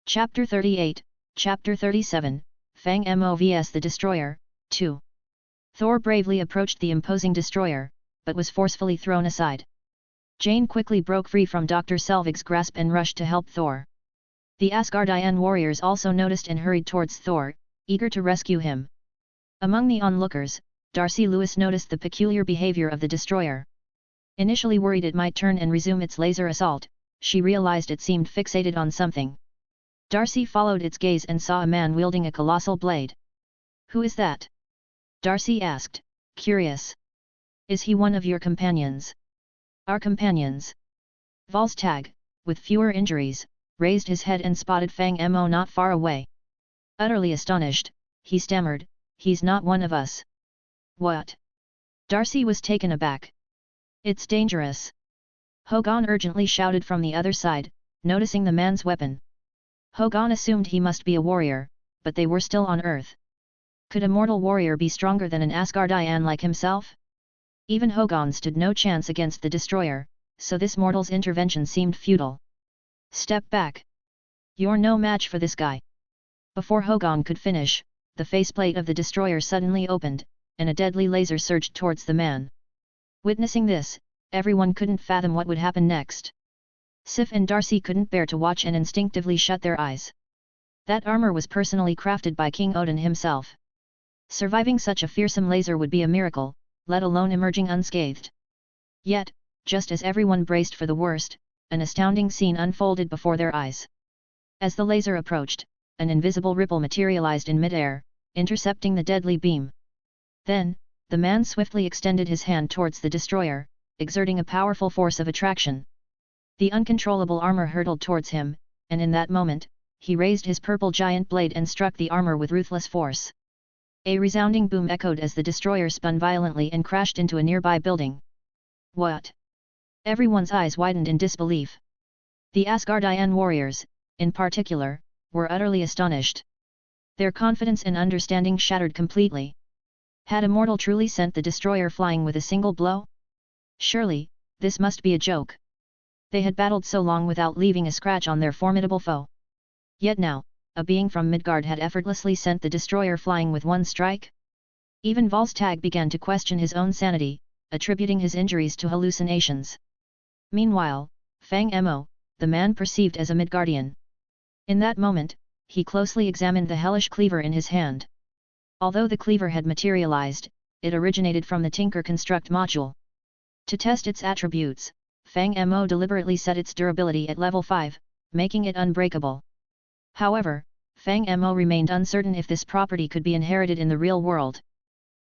Chapter 38, Chapter 37, Fang Mo vs the Destroyer, 2. Thor bravely approached the imposing destroyer, but was forcefully thrown aside. Jane quickly broke free from Dr. Selvig's grasp and rushed to help Thor. The Asgardian warriors also noticed and hurried towards Thor, eager to rescue him. Among the onlookers, Darcy Lewis noticed the peculiar behavior of the destroyer. Initially worried it might turn and resume its laser assault, she realized it seemed fixated on something. Darcy followed its gaze and saw a man wielding a colossal blade. "Who is that?" Darcy asked, curious. "Is he one of your companions?" "Our companions." Volstagg, with fewer injuries, raised his head and spotted Fang Mo not far away. Utterly astonished, he stammered, "He's not one of us." "What?" Darcy was taken aback. "It's dangerous." Hogan urgently shouted from the other side, noticing the man's weapon. Hogan assumed he must be a warrior, but they were still on Earth. Could a mortal warrior be stronger than an Asgardian like himself? Even Hogan stood no chance against the destroyer, so this mortal's intervention seemed futile. "Step back. You're no match for this guy." Before Hogan could finish, the faceplate of the destroyer suddenly opened, and a deadly laser surged towards the man. Witnessing this, everyone couldn't fathom what would happen next. Sif and Darcy couldn't bear to watch and instinctively shut their eyes. That armor was personally crafted by King Odin himself. Surviving such a fearsome laser would be a miracle, let alone emerging unscathed. Yet, just as everyone braced for the worst, an astounding scene unfolded before their eyes. As the laser approached, an invisible ripple materialized in midair, intercepting the deadly beam. Then, the man swiftly extended his hand towards the destroyer, exerting a powerful force of attraction. The uncontrollable armor hurtled towards him, and in that moment, he raised his purple giant blade and struck the armor with ruthless force. A resounding boom echoed as the destroyer spun violently and crashed into a nearby building. "What?" Everyone's eyes widened in disbelief. The Asgardian warriors, in particular, were utterly astonished. Their confidence and understanding shattered completely. Had a mortal truly sent the destroyer flying with a single blow? Surely, this must be a joke. They had battled so long without leaving a scratch on their formidable foe. Yet now, a being from Midgard had effortlessly sent the destroyer flying with one strike? Even Volstagg began to question his own sanity, attributing his injuries to hallucinations. Meanwhile, Fang Mo, the man perceived as a Midgardian. In that moment, he closely examined the hellish cleaver in his hand. Although the cleaver had materialized, it originated from the Tinker Construct module. To test its attributes, Fang Mo deliberately set its durability at level 5, making it unbreakable. However, Fang Mo remained uncertain if this property could be inherited in the real world.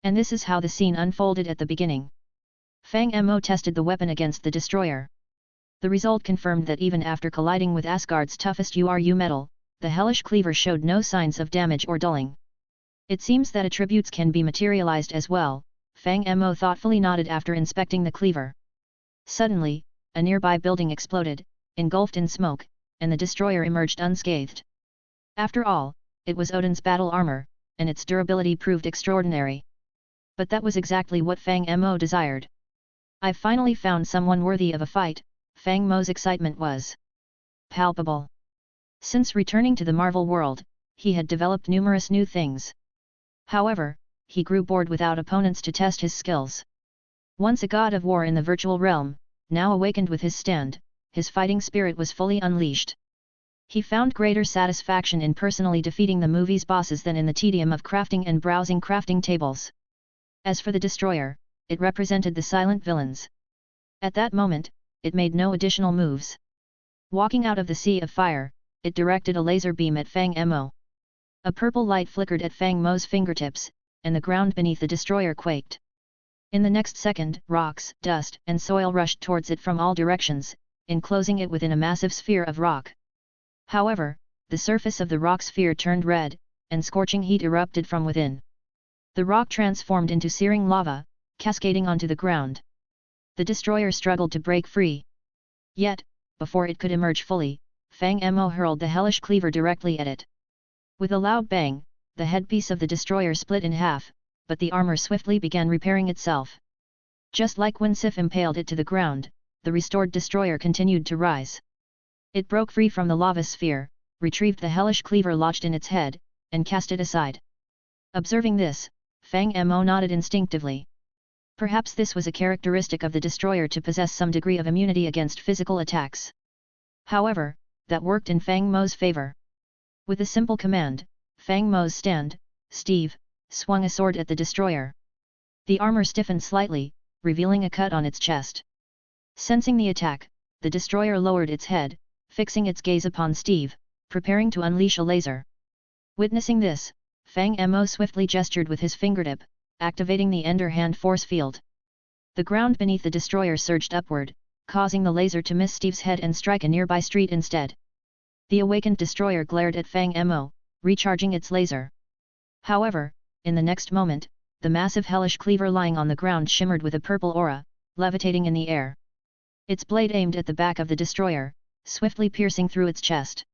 And this is how the scene unfolded at the beginning. Fang Mo tested the weapon against the destroyer. The result confirmed that even after colliding with Asgard's toughest URU metal, the hellish cleaver showed no signs of damage or dulling. It seems that attributes can be materialized as well, Fang Mo thoughtfully nodded after inspecting the cleaver. Suddenly, a nearby building exploded, engulfed in smoke, and the destroyer emerged unscathed. After all, it was Odin's battle armor, and its durability proved extraordinary. But that was exactly what Fang Mo desired. "I've finally found someone worthy of a fight," Fang Mo's excitement was palpable. Since returning to the Marvel world, he had developed numerous new things. However, he grew bored without opponents to test his skills. Once a god of war in the virtual realm, now awakened with his stand, his fighting spirit was fully unleashed. He found greater satisfaction in personally defeating the movie's bosses than in the tedium of crafting and browsing crafting tables. As for the destroyer, it represented the silent villains. At that moment, it made no additional moves. Walking out of the sea of fire, it directed a laser beam at Fang Mo. A purple light flickered at Fang Mo's fingertips, and the ground beneath the destroyer quaked. In the next second, rocks, dust, and soil rushed towards it from all directions, enclosing it within a massive sphere of rock. However, the surface of the rock sphere turned red, and scorching heat erupted from within. The rock transformed into searing lava, cascading onto the ground. The destroyer struggled to break free. Yet, before it could emerge fully, Fang Mo hurled the hellish cleaver directly at it. With a loud bang, the headpiece of the destroyer split in half, but the armor swiftly began repairing itself. Just like when Sif impaled it to the ground, the restored destroyer continued to rise. It broke free from the lava sphere, retrieved the hellish cleaver lodged in its head, and cast it aside. Observing this, Fang Mo nodded instinctively. Perhaps this was a characteristic of the destroyer to possess some degree of immunity against physical attacks. However, that worked in Fang Mo's favor. With a simple command, Fang Mo's stand, Steve, swung a sword at the destroyer. The armor stiffened slightly, revealing a cut on its chest. Sensing the attack, the destroyer lowered its head, fixing its gaze upon Steve, preparing to unleash a laser. Witnessing this, Fang Mo swiftly gestured with his fingertip, activating the Ender Hand force field. The ground beneath the destroyer surged upward, causing the laser to miss Steve's head and strike a nearby street instead. The awakened destroyer glared at Fang Mo, recharging its laser. However, in the next moment, the massive hellish cleaver lying on the ground shimmered with a purple aura, levitating in the air. Its blade aimed at the back of the destroyer, swiftly piercing through its chest.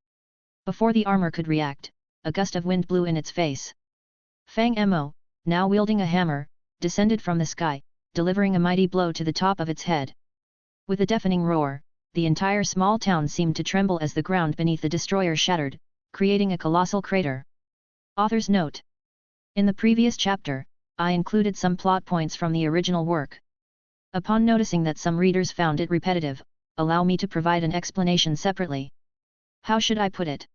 Before the armor could react, a gust of wind blew in its face. Fang Mo, now wielding a hammer, descended from the sky, delivering a mighty blow to the top of its head. With a deafening roar, the entire small town seemed to tremble as the ground beneath the destroyer shattered, creating a colossal crater. Author's note: in the previous chapter, I included some plot points from the original work. Upon noticing that some readers found it repetitive, allow me to provide an explanation separately. How should I put it?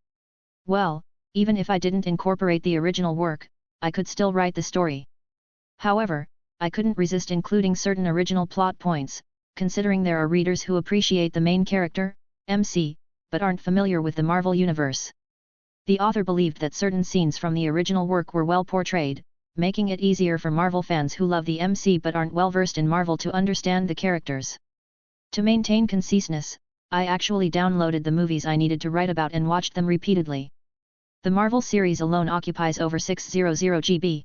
Well, even if I didn't incorporate the original work, I could still write the story. However, I couldn't resist including certain original plot points, considering there are readers who appreciate the main character, MC, but aren't familiar with the Marvel Universe. The author believed that certain scenes from the original work were well portrayed, making it easier for Marvel fans who love the MC but aren't well versed in Marvel to understand the characters. To maintain conciseness, I actually downloaded the movies I needed to write about and watched them repeatedly. The Marvel series alone occupies over 600 GB.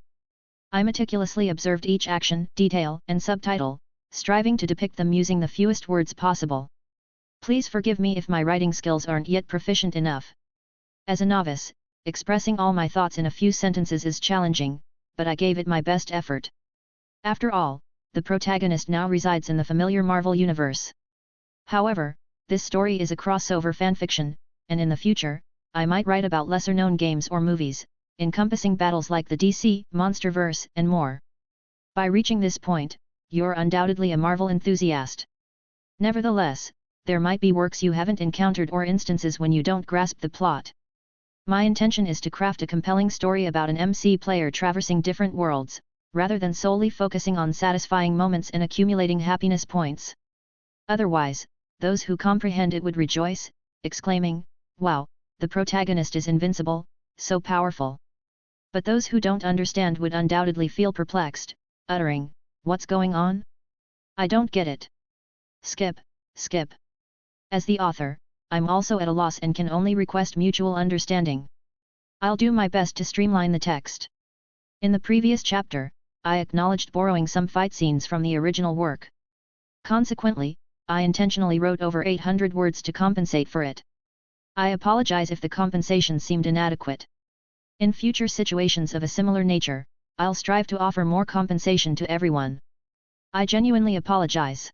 I meticulously observed each action, detail, and subtitle, striving to depict them using the fewest words possible. Please forgive me if my writing skills aren't yet proficient enough. As a novice, expressing all my thoughts in a few sentences is challenging, but I gave it my best effort. After all, the protagonist now resides in the familiar Marvel Universe. However, this story is a crossover fanfiction, and in the future, I might write about lesser-known games or movies, encompassing battles like the DC, Monsterverse, and more. By reaching this point, you're undoubtedly a Marvel enthusiast. Nevertheless, there might be works you haven't encountered or instances when you don't grasp the plot. My intention is to craft a compelling story about an MC player traversing different worlds, rather than solely focusing on satisfying moments and accumulating happiness points. Otherwise, those who comprehend it would rejoice, exclaiming, "Wow, the protagonist is invincible, so powerful." But those who don't understand would undoubtedly feel perplexed, uttering, "What's going on? I don't get it." Skip, skip. As the author, I'm also at a loss and can only request mutual understanding. I'll do my best to streamline the text. In the previous chapter, I acknowledged borrowing some fight scenes from the original work. Consequently, I intentionally wrote over 800 words to compensate for it. I apologize if the compensation seemed inadequate. In future situations of a similar nature, I'll strive to offer more compensation to everyone. I genuinely apologize.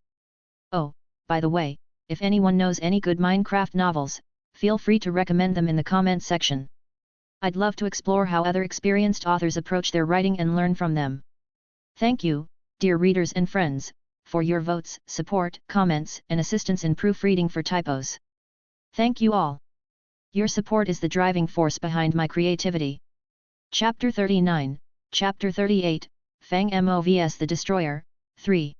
Oh, by the way, if anyone knows any good Minecraft novels, feel free to recommend them in the comment section. I'd love to explore how other experienced authors approach their writing and learn from them. Thank you, dear readers and friends, for your votes, support, comments, and assistance in proofreading for typos. Thank you all. Your support is the driving force behind my creativity. Chapter 39, Chapter 38, Fang Mo vs the Destroyer, 3.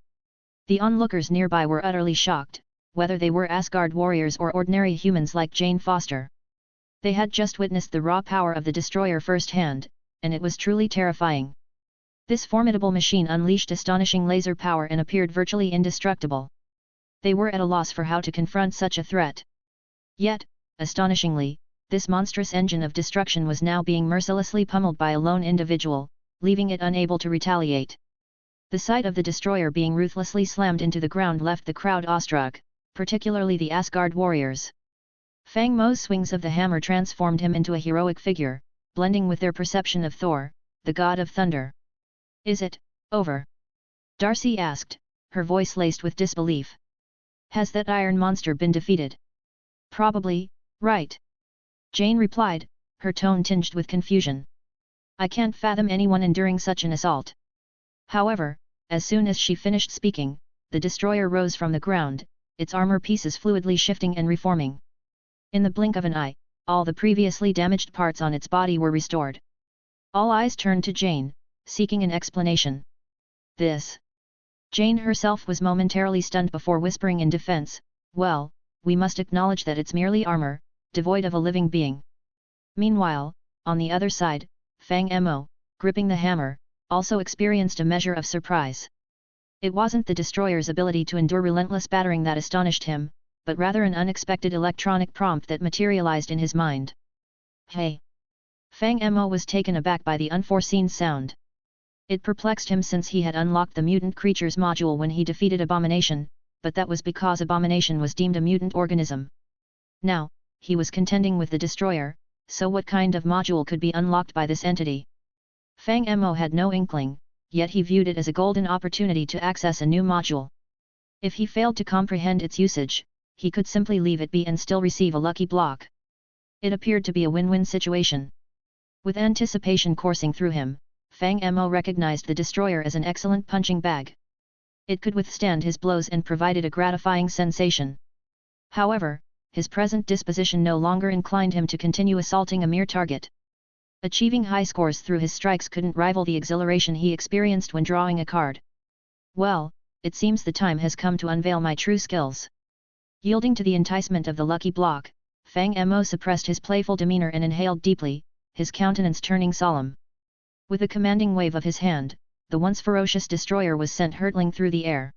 The onlookers nearby were utterly shocked, whether they were Asgard warriors or ordinary humans like Jane Foster. They had just witnessed the raw power of the Destroyer firsthand, and it was truly terrifying. This formidable machine unleashed astonishing laser power and appeared virtually indestructible. They were at a loss for how to confront such a threat. Yet, astonishingly, this monstrous engine of destruction was now being mercilessly pummeled by a lone individual, leaving it unable to retaliate. The sight of the Destroyer being ruthlessly slammed into the ground left the crowd awestruck, particularly the Asgard warriors. Fang Mo's swings of the hammer transformed him into a heroic figure, blending with their perception of Thor, the god of thunder. Is it over? Darcy asked, her voice laced with disbelief. Has that iron monster been defeated? Probably, right. Jane replied, her tone tinged with confusion. I can't fathom anyone enduring such an assault. However, as soon as she finished speaking, the Destroyer rose from the ground, its armor pieces fluidly shifting and reforming. In the blink of an eye, all the previously damaged parts on its body were restored. All eyes turned to Jane, seeking an explanation. This. Jane herself was momentarily stunned before whispering in defense, well, we must acknowledge that it's merely armor, devoid of a living being. Meanwhile, on the other side, Fang Mo, gripping the hammer, also experienced a measure of surprise. It wasn't the Destroyer's ability to endure relentless battering that astonished him, but rather an unexpected electronic prompt that materialized in his mind. Hey! Fang Mo was taken aback by the unforeseen sound. It perplexed him since he had unlocked the mutant creatures module when he defeated Abomination, but that was because Abomination was deemed a mutant organism. Now, he was contending with the Destroyer, so what kind of module could be unlocked by this entity? Fang Mo had no inkling, yet he viewed it as a golden opportunity to access a new module. If he failed to comprehend its usage, he could simply leave it be and still receive a lucky block. It appeared to be a win-win situation. With anticipation coursing through him, Fang Mo recognized the Destroyer as an excellent punching bag. It could withstand his blows and provided a gratifying sensation. However, his present disposition no longer inclined him to continue assaulting a mere target. Achieving high scores through his strikes couldn't rival the exhilaration he experienced when drawing a card. Well, it seems the time has come to unveil my true skills. Yielding to the enticement of the lucky block, Fang Mo suppressed his playful demeanor and inhaled deeply, his countenance turning solemn. With a commanding wave of his hand, the once ferocious Destroyer was sent hurtling through the air.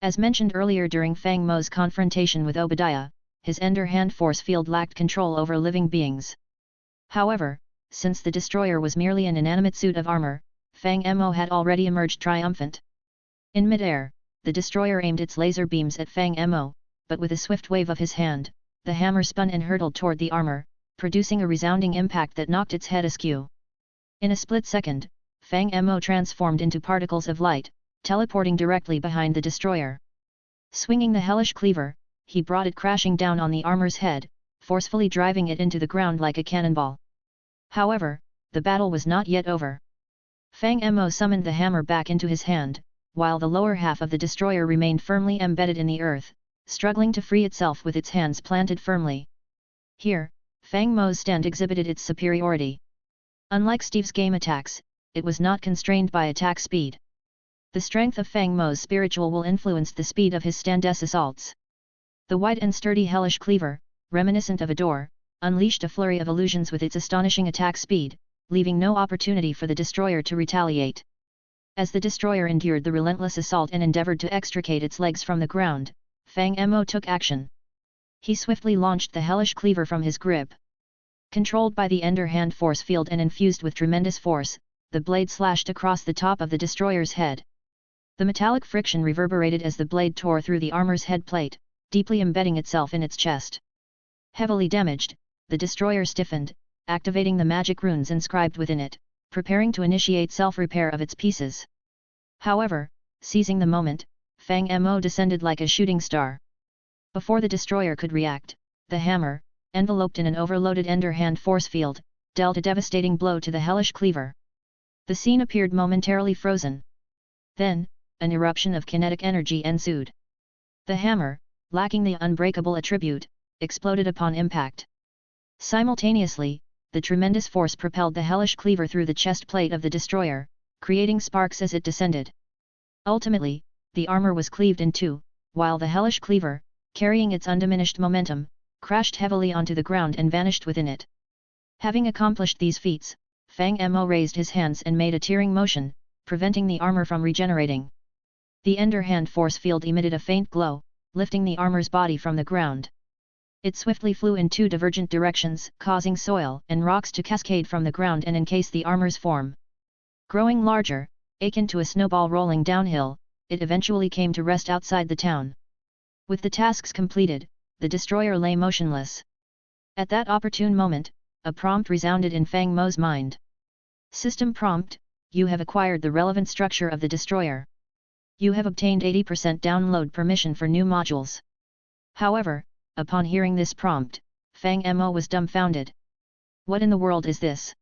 As mentioned earlier during Fang Mo's confrontation with Obadiah, his Ender Hand force field lacked control over living beings. However, since the Destroyer was merely an inanimate suit of armor, Fang Mo had already emerged triumphant. In midair, the Destroyer aimed its laser beams at Fang Mo, but with a swift wave of his hand, the hammer spun and hurtled toward the armor, producing a resounding impact that knocked its head askew. In a split second, Fang Mo transformed into particles of light, teleporting directly behind the Destroyer. Swinging the hellish cleaver, he brought it crashing down on the armor's head, forcefully driving it into the ground like a cannonball. However, the battle was not yet over. Fang Mo summoned the hammer back into his hand, while the lower half of the Destroyer remained firmly embedded in the earth, struggling to free itself with its hands planted firmly. Here, Fang Mo's stand exhibited its superiority. Unlike Steve's game attacks, it was not constrained by attack speed. The strength of Fang Mo's spiritual will influenced the speed of his stand's assaults. The wide and sturdy hellish cleaver, reminiscent of a door, unleashed a flurry of illusions with its astonishing attack speed, leaving no opportunity for the Destroyer to retaliate. As the Destroyer endured the relentless assault and endeavored to extricate its legs from the ground, Fang Mo took action. He swiftly launched the hellish cleaver from his grip. Controlled by the Ender Hand force field and infused with tremendous force, the blade slashed across the top of the Destroyer's head. The metallic friction reverberated as the blade tore through the armor's head plate, deeply embedding itself in its chest. Heavily damaged, the Destroyer stiffened, activating the magic runes inscribed within it, preparing to initiate self-repair of its pieces. However, seizing the moment, Fang Mo descended like a shooting star. Before the Destroyer could react, the hammer, enveloped in an overloaded Ender Hand force field, dealt a devastating blow to the hellish cleaver. The scene appeared momentarily frozen. Then, an eruption of kinetic energy ensued. The hammer, lacking the unbreakable attribute, exploded upon impact. Simultaneously, the tremendous force propelled the hellish cleaver through the chest plate of the destroyer, creating sparks as it descended. Ultimately, the armor was cleaved in two, while the hellish cleaver, carrying its undiminished momentum, crashed heavily onto the ground and vanished within it. Having accomplished these feats, Fang Mo raised his hands and made a tearing motion, preventing the armor from regenerating. The Ender Hand force field emitted a faint glow, lifting the armor's body from the ground. It swiftly flew in two divergent directions, causing soil and rocks to cascade from the ground and encase the armor's form. Growing larger, akin to a snowball rolling downhill, it eventually came to rest outside the town. With the tasks completed, the destroyer lay motionless. At that opportune moment, a prompt resounded in Fang Mo's mind. System prompt: you have acquired the relevant structure of the destroyer. You have obtained 80% download permission for new modules. However, upon hearing this prompt, Fang Mo was dumbfounded. What in the world is this?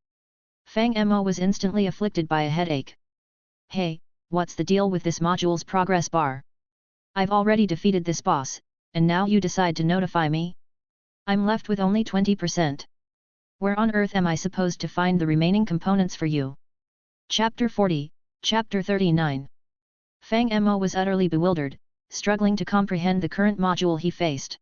Fang Mo was instantly afflicted by a headache. Hey, what's the deal with this module's progress bar? I've already defeated this boss, and now you decide to notify me? I'm left with only 20%. Where on earth am I supposed to find the remaining components for you? Chapter 40, Chapter 39. Fang Mo was utterly bewildered, struggling to comprehend the current module he faced.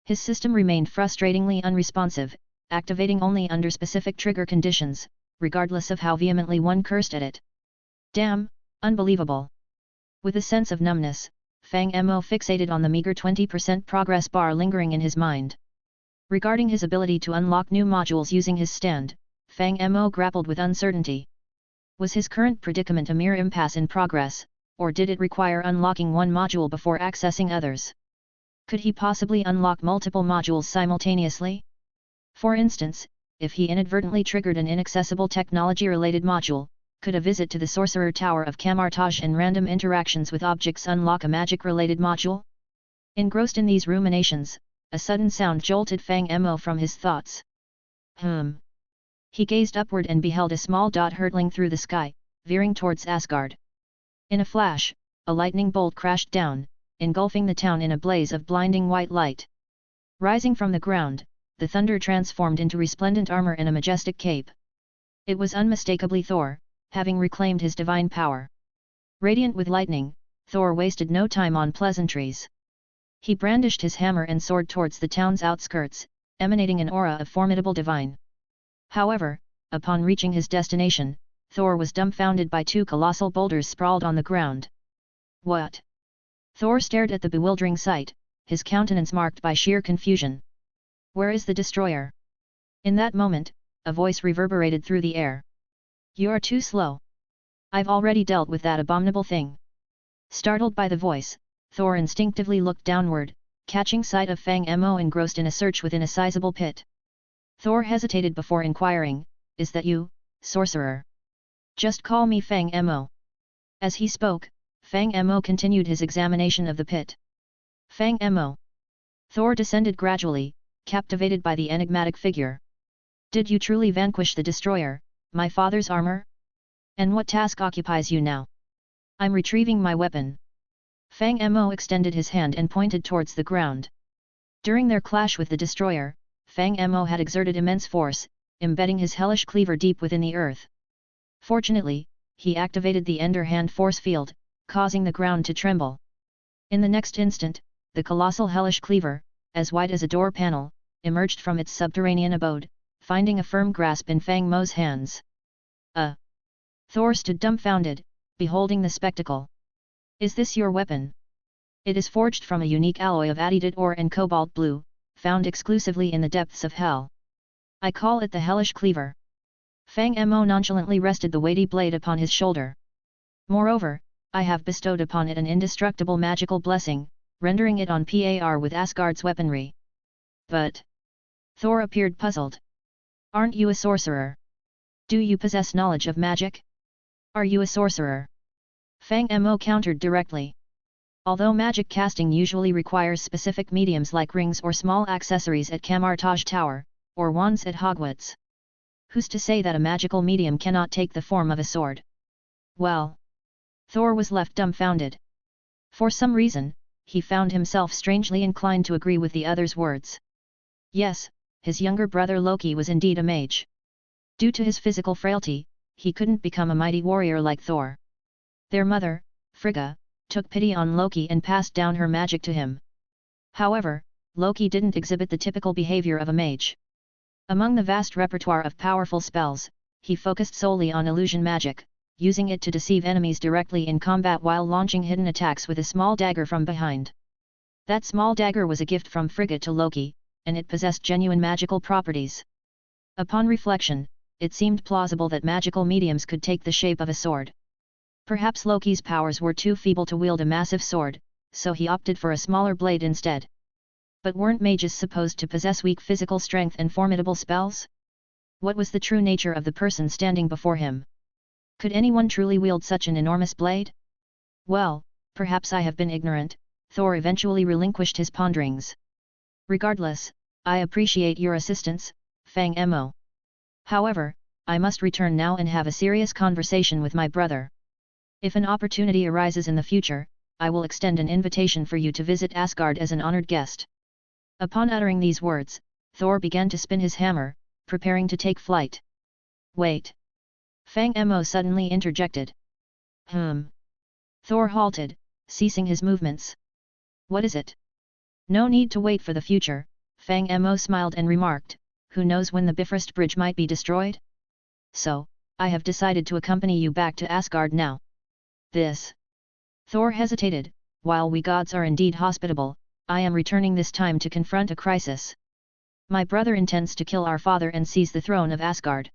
His system remained frustratingly unresponsive, activating only under specific trigger conditions, regardless of how vehemently one cursed at it. Damn, unbelievable. With a sense of numbness, Fang Mo fixated on the meager 20% progress bar lingering in his mind. Regarding his ability to unlock new modules using his stand, Fang Mo grappled with uncertainty. Was his current predicament a mere impasse in progress, or did it require unlocking one module before accessing others? Could he possibly unlock multiple modules simultaneously? For instance, if he inadvertently triggered an inaccessible technology-related module, could a visit to the Sorcerer Tower of Camartage and random interactions with objects unlock a magic-related module? Engrossed in these ruminations, a sudden sound jolted Fang Mo from his thoughts. He gazed upward and beheld a small dot hurtling through the sky, veering towards Asgard. In a flash, a lightning bolt crashed down, engulfing the town in a blaze of blinding white light. Rising from the ground, the thunder transformed into resplendent armor and a majestic cape. It was unmistakably Thor, having reclaimed his divine power. Radiant with lightning, Thor wasted no time on pleasantries. He brandished his hammer and soared towards the town's outskirts, emanating an aura of formidable divine. However, upon reaching his destination, Thor was dumbfounded by two colossal boulders sprawled on the ground. What? Thor stared at the bewildering sight, his countenance marked by sheer confusion. Where is the destroyer? In that moment, a voice reverberated through the air. You're too slow. I've already dealt with that abominable thing. Startled by the voice, Thor instinctively looked downward, catching sight of Fang Mo engrossed in a search within a sizable pit. Thor hesitated before inquiring, "Is that you, sorcerer?" "Just call me Fang Mo." As he spoke, Fang Mo continued his examination of the pit. Fang Mo. Thor descended gradually, captivated by the enigmatic figure. "Did you truly vanquish the destroyer, my father's armor? And what task occupies you now?" "I'm retrieving my weapon." Fang Mo extended his hand and pointed towards the ground. During their clash with the destroyer, Fang Mo had exerted immense force, embedding his hellish cleaver deep within the earth. Fortunately, he activated the Ender Hand force field, causing the ground to tremble. In the next instant, the colossal hellish cleaver, as wide as a door panel, emerged from its subterranean abode, finding a firm grasp in Fang Mo's hands. Thor stood dumbfounded, beholding the spectacle. "Is this your weapon?" "It is forged from a unique alloy of adidate ore and cobalt blue, found exclusively in the depths of hell. I call it the Hellish Cleaver." Fang Mo nonchalantly rested the weighty blade upon his shoulder. "Moreover, I have bestowed upon it an indestructible magical blessing, rendering it on par with Asgard's weaponry." "But..." Thor appeared puzzled. "Aren't you a sorcerer? Do you possess knowledge of magic? Are you a sorcerer?" Fang Mo countered directly. Although magic casting usually requires specific mediums like rings or small accessories at Camartage Tower, or wands at Hogwarts, who's to say that a magical medium cannot take the form of a sword? "Well..." Thor was left dumbfounded. For some reason, he found himself strangely inclined to agree with the other's words. Yes, his younger brother Loki was indeed a mage. Due to his physical frailty, he couldn't become a mighty warrior like Thor. Their mother, Frigga, took pity on Loki and passed down her magic to him. However, Loki didn't exhibit the typical behavior of a mage. Among the vast repertoire of powerful spells, he focused solely on illusion magic, using it to deceive enemies directly in combat while launching hidden attacks with a small dagger from behind. That small dagger was a gift from Frigga to Loki, and it possessed genuine magical properties. Upon reflection, it seemed plausible that magical mediums could take the shape of a sword. Perhaps Loki's powers were too feeble to wield a massive sword, so he opted for a smaller blade instead. But weren't mages supposed to possess weak physical strength and formidable spells? What was the true nature of the person standing before him? Could anyone truly wield such an enormous blade? Well, perhaps I have been ignorant, Thor eventually relinquished his ponderings. Regardless, I appreciate your assistance, Fang Mo. However, I must return now and have a serious conversation with my brother. If an opportunity arises in the future, I will extend an invitation for you to visit Asgard as an honored guest. Upon uttering these words, Thor began to spin his hammer, preparing to take flight. Wait! Fang Mo suddenly interjected. Thor halted, ceasing his movements. What is it? No need to wait for the future, Fang Mo smiled and remarked, who knows when the Bifrost Bridge might be destroyed? So, I have decided to accompany you back to Asgard now. This. Thor hesitated, while we gods are indeed hospitable, I am returning this time to confront a crisis. My brother intends to kill our father and seize the throne of Asgard.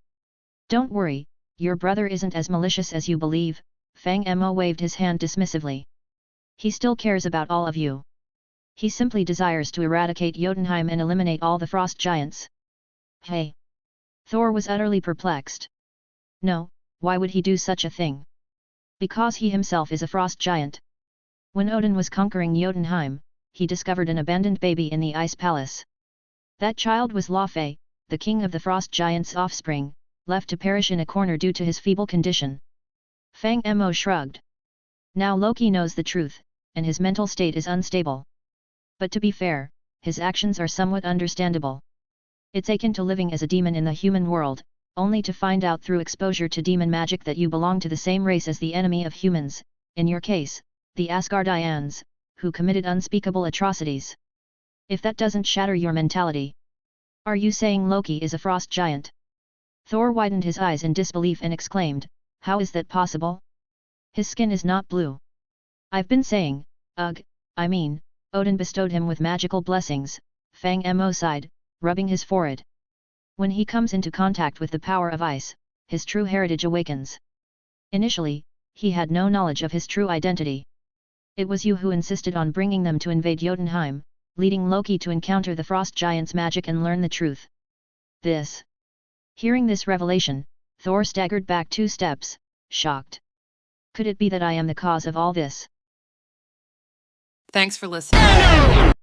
Don't worry, your brother isn't as malicious as you believe, Fang Mo waved his hand dismissively. He still cares about all of you. He simply desires to eradicate Jotunheim and eliminate all the frost giants. Hey! Thor was utterly perplexed. No, why would he do such a thing? Because he himself is a frost giant. When Odin was conquering Jotunheim, he discovered an abandoned baby in the ice palace. That child was Laufey, the king of the frost giant's offspring, left to perish in a corner due to his feeble condition. Fang Mo shrugged. Now Loki knows the truth, and his mental state is unstable. But to be fair, his actions are somewhat understandable. It's akin to living as a demon in the human world, only to find out through exposure to demon magic that you belong to the same race as the enemy of humans, in your case, the Asgardians, who committed unspeakable atrocities. If that doesn't shatter your mentality. Are you saying Loki is a frost giant? Thor widened his eyes in disbelief and exclaimed, how is that possible? His skin is not blue. I've been saying, I mean, Odin bestowed him with magical blessings, Fang Mo sighed, rubbing his forehead. When he comes into contact with the power of ice, his true heritage awakens. Initially, he had no knowledge of his true identity. It was you who insisted on bringing them to invade Jotunheim, leading Loki to encounter the frost giant's magic and learn the truth. This. Hearing this revelation, Thor staggered back 2 steps, shocked. Could it be that I am the cause of all this? Thanks for listening.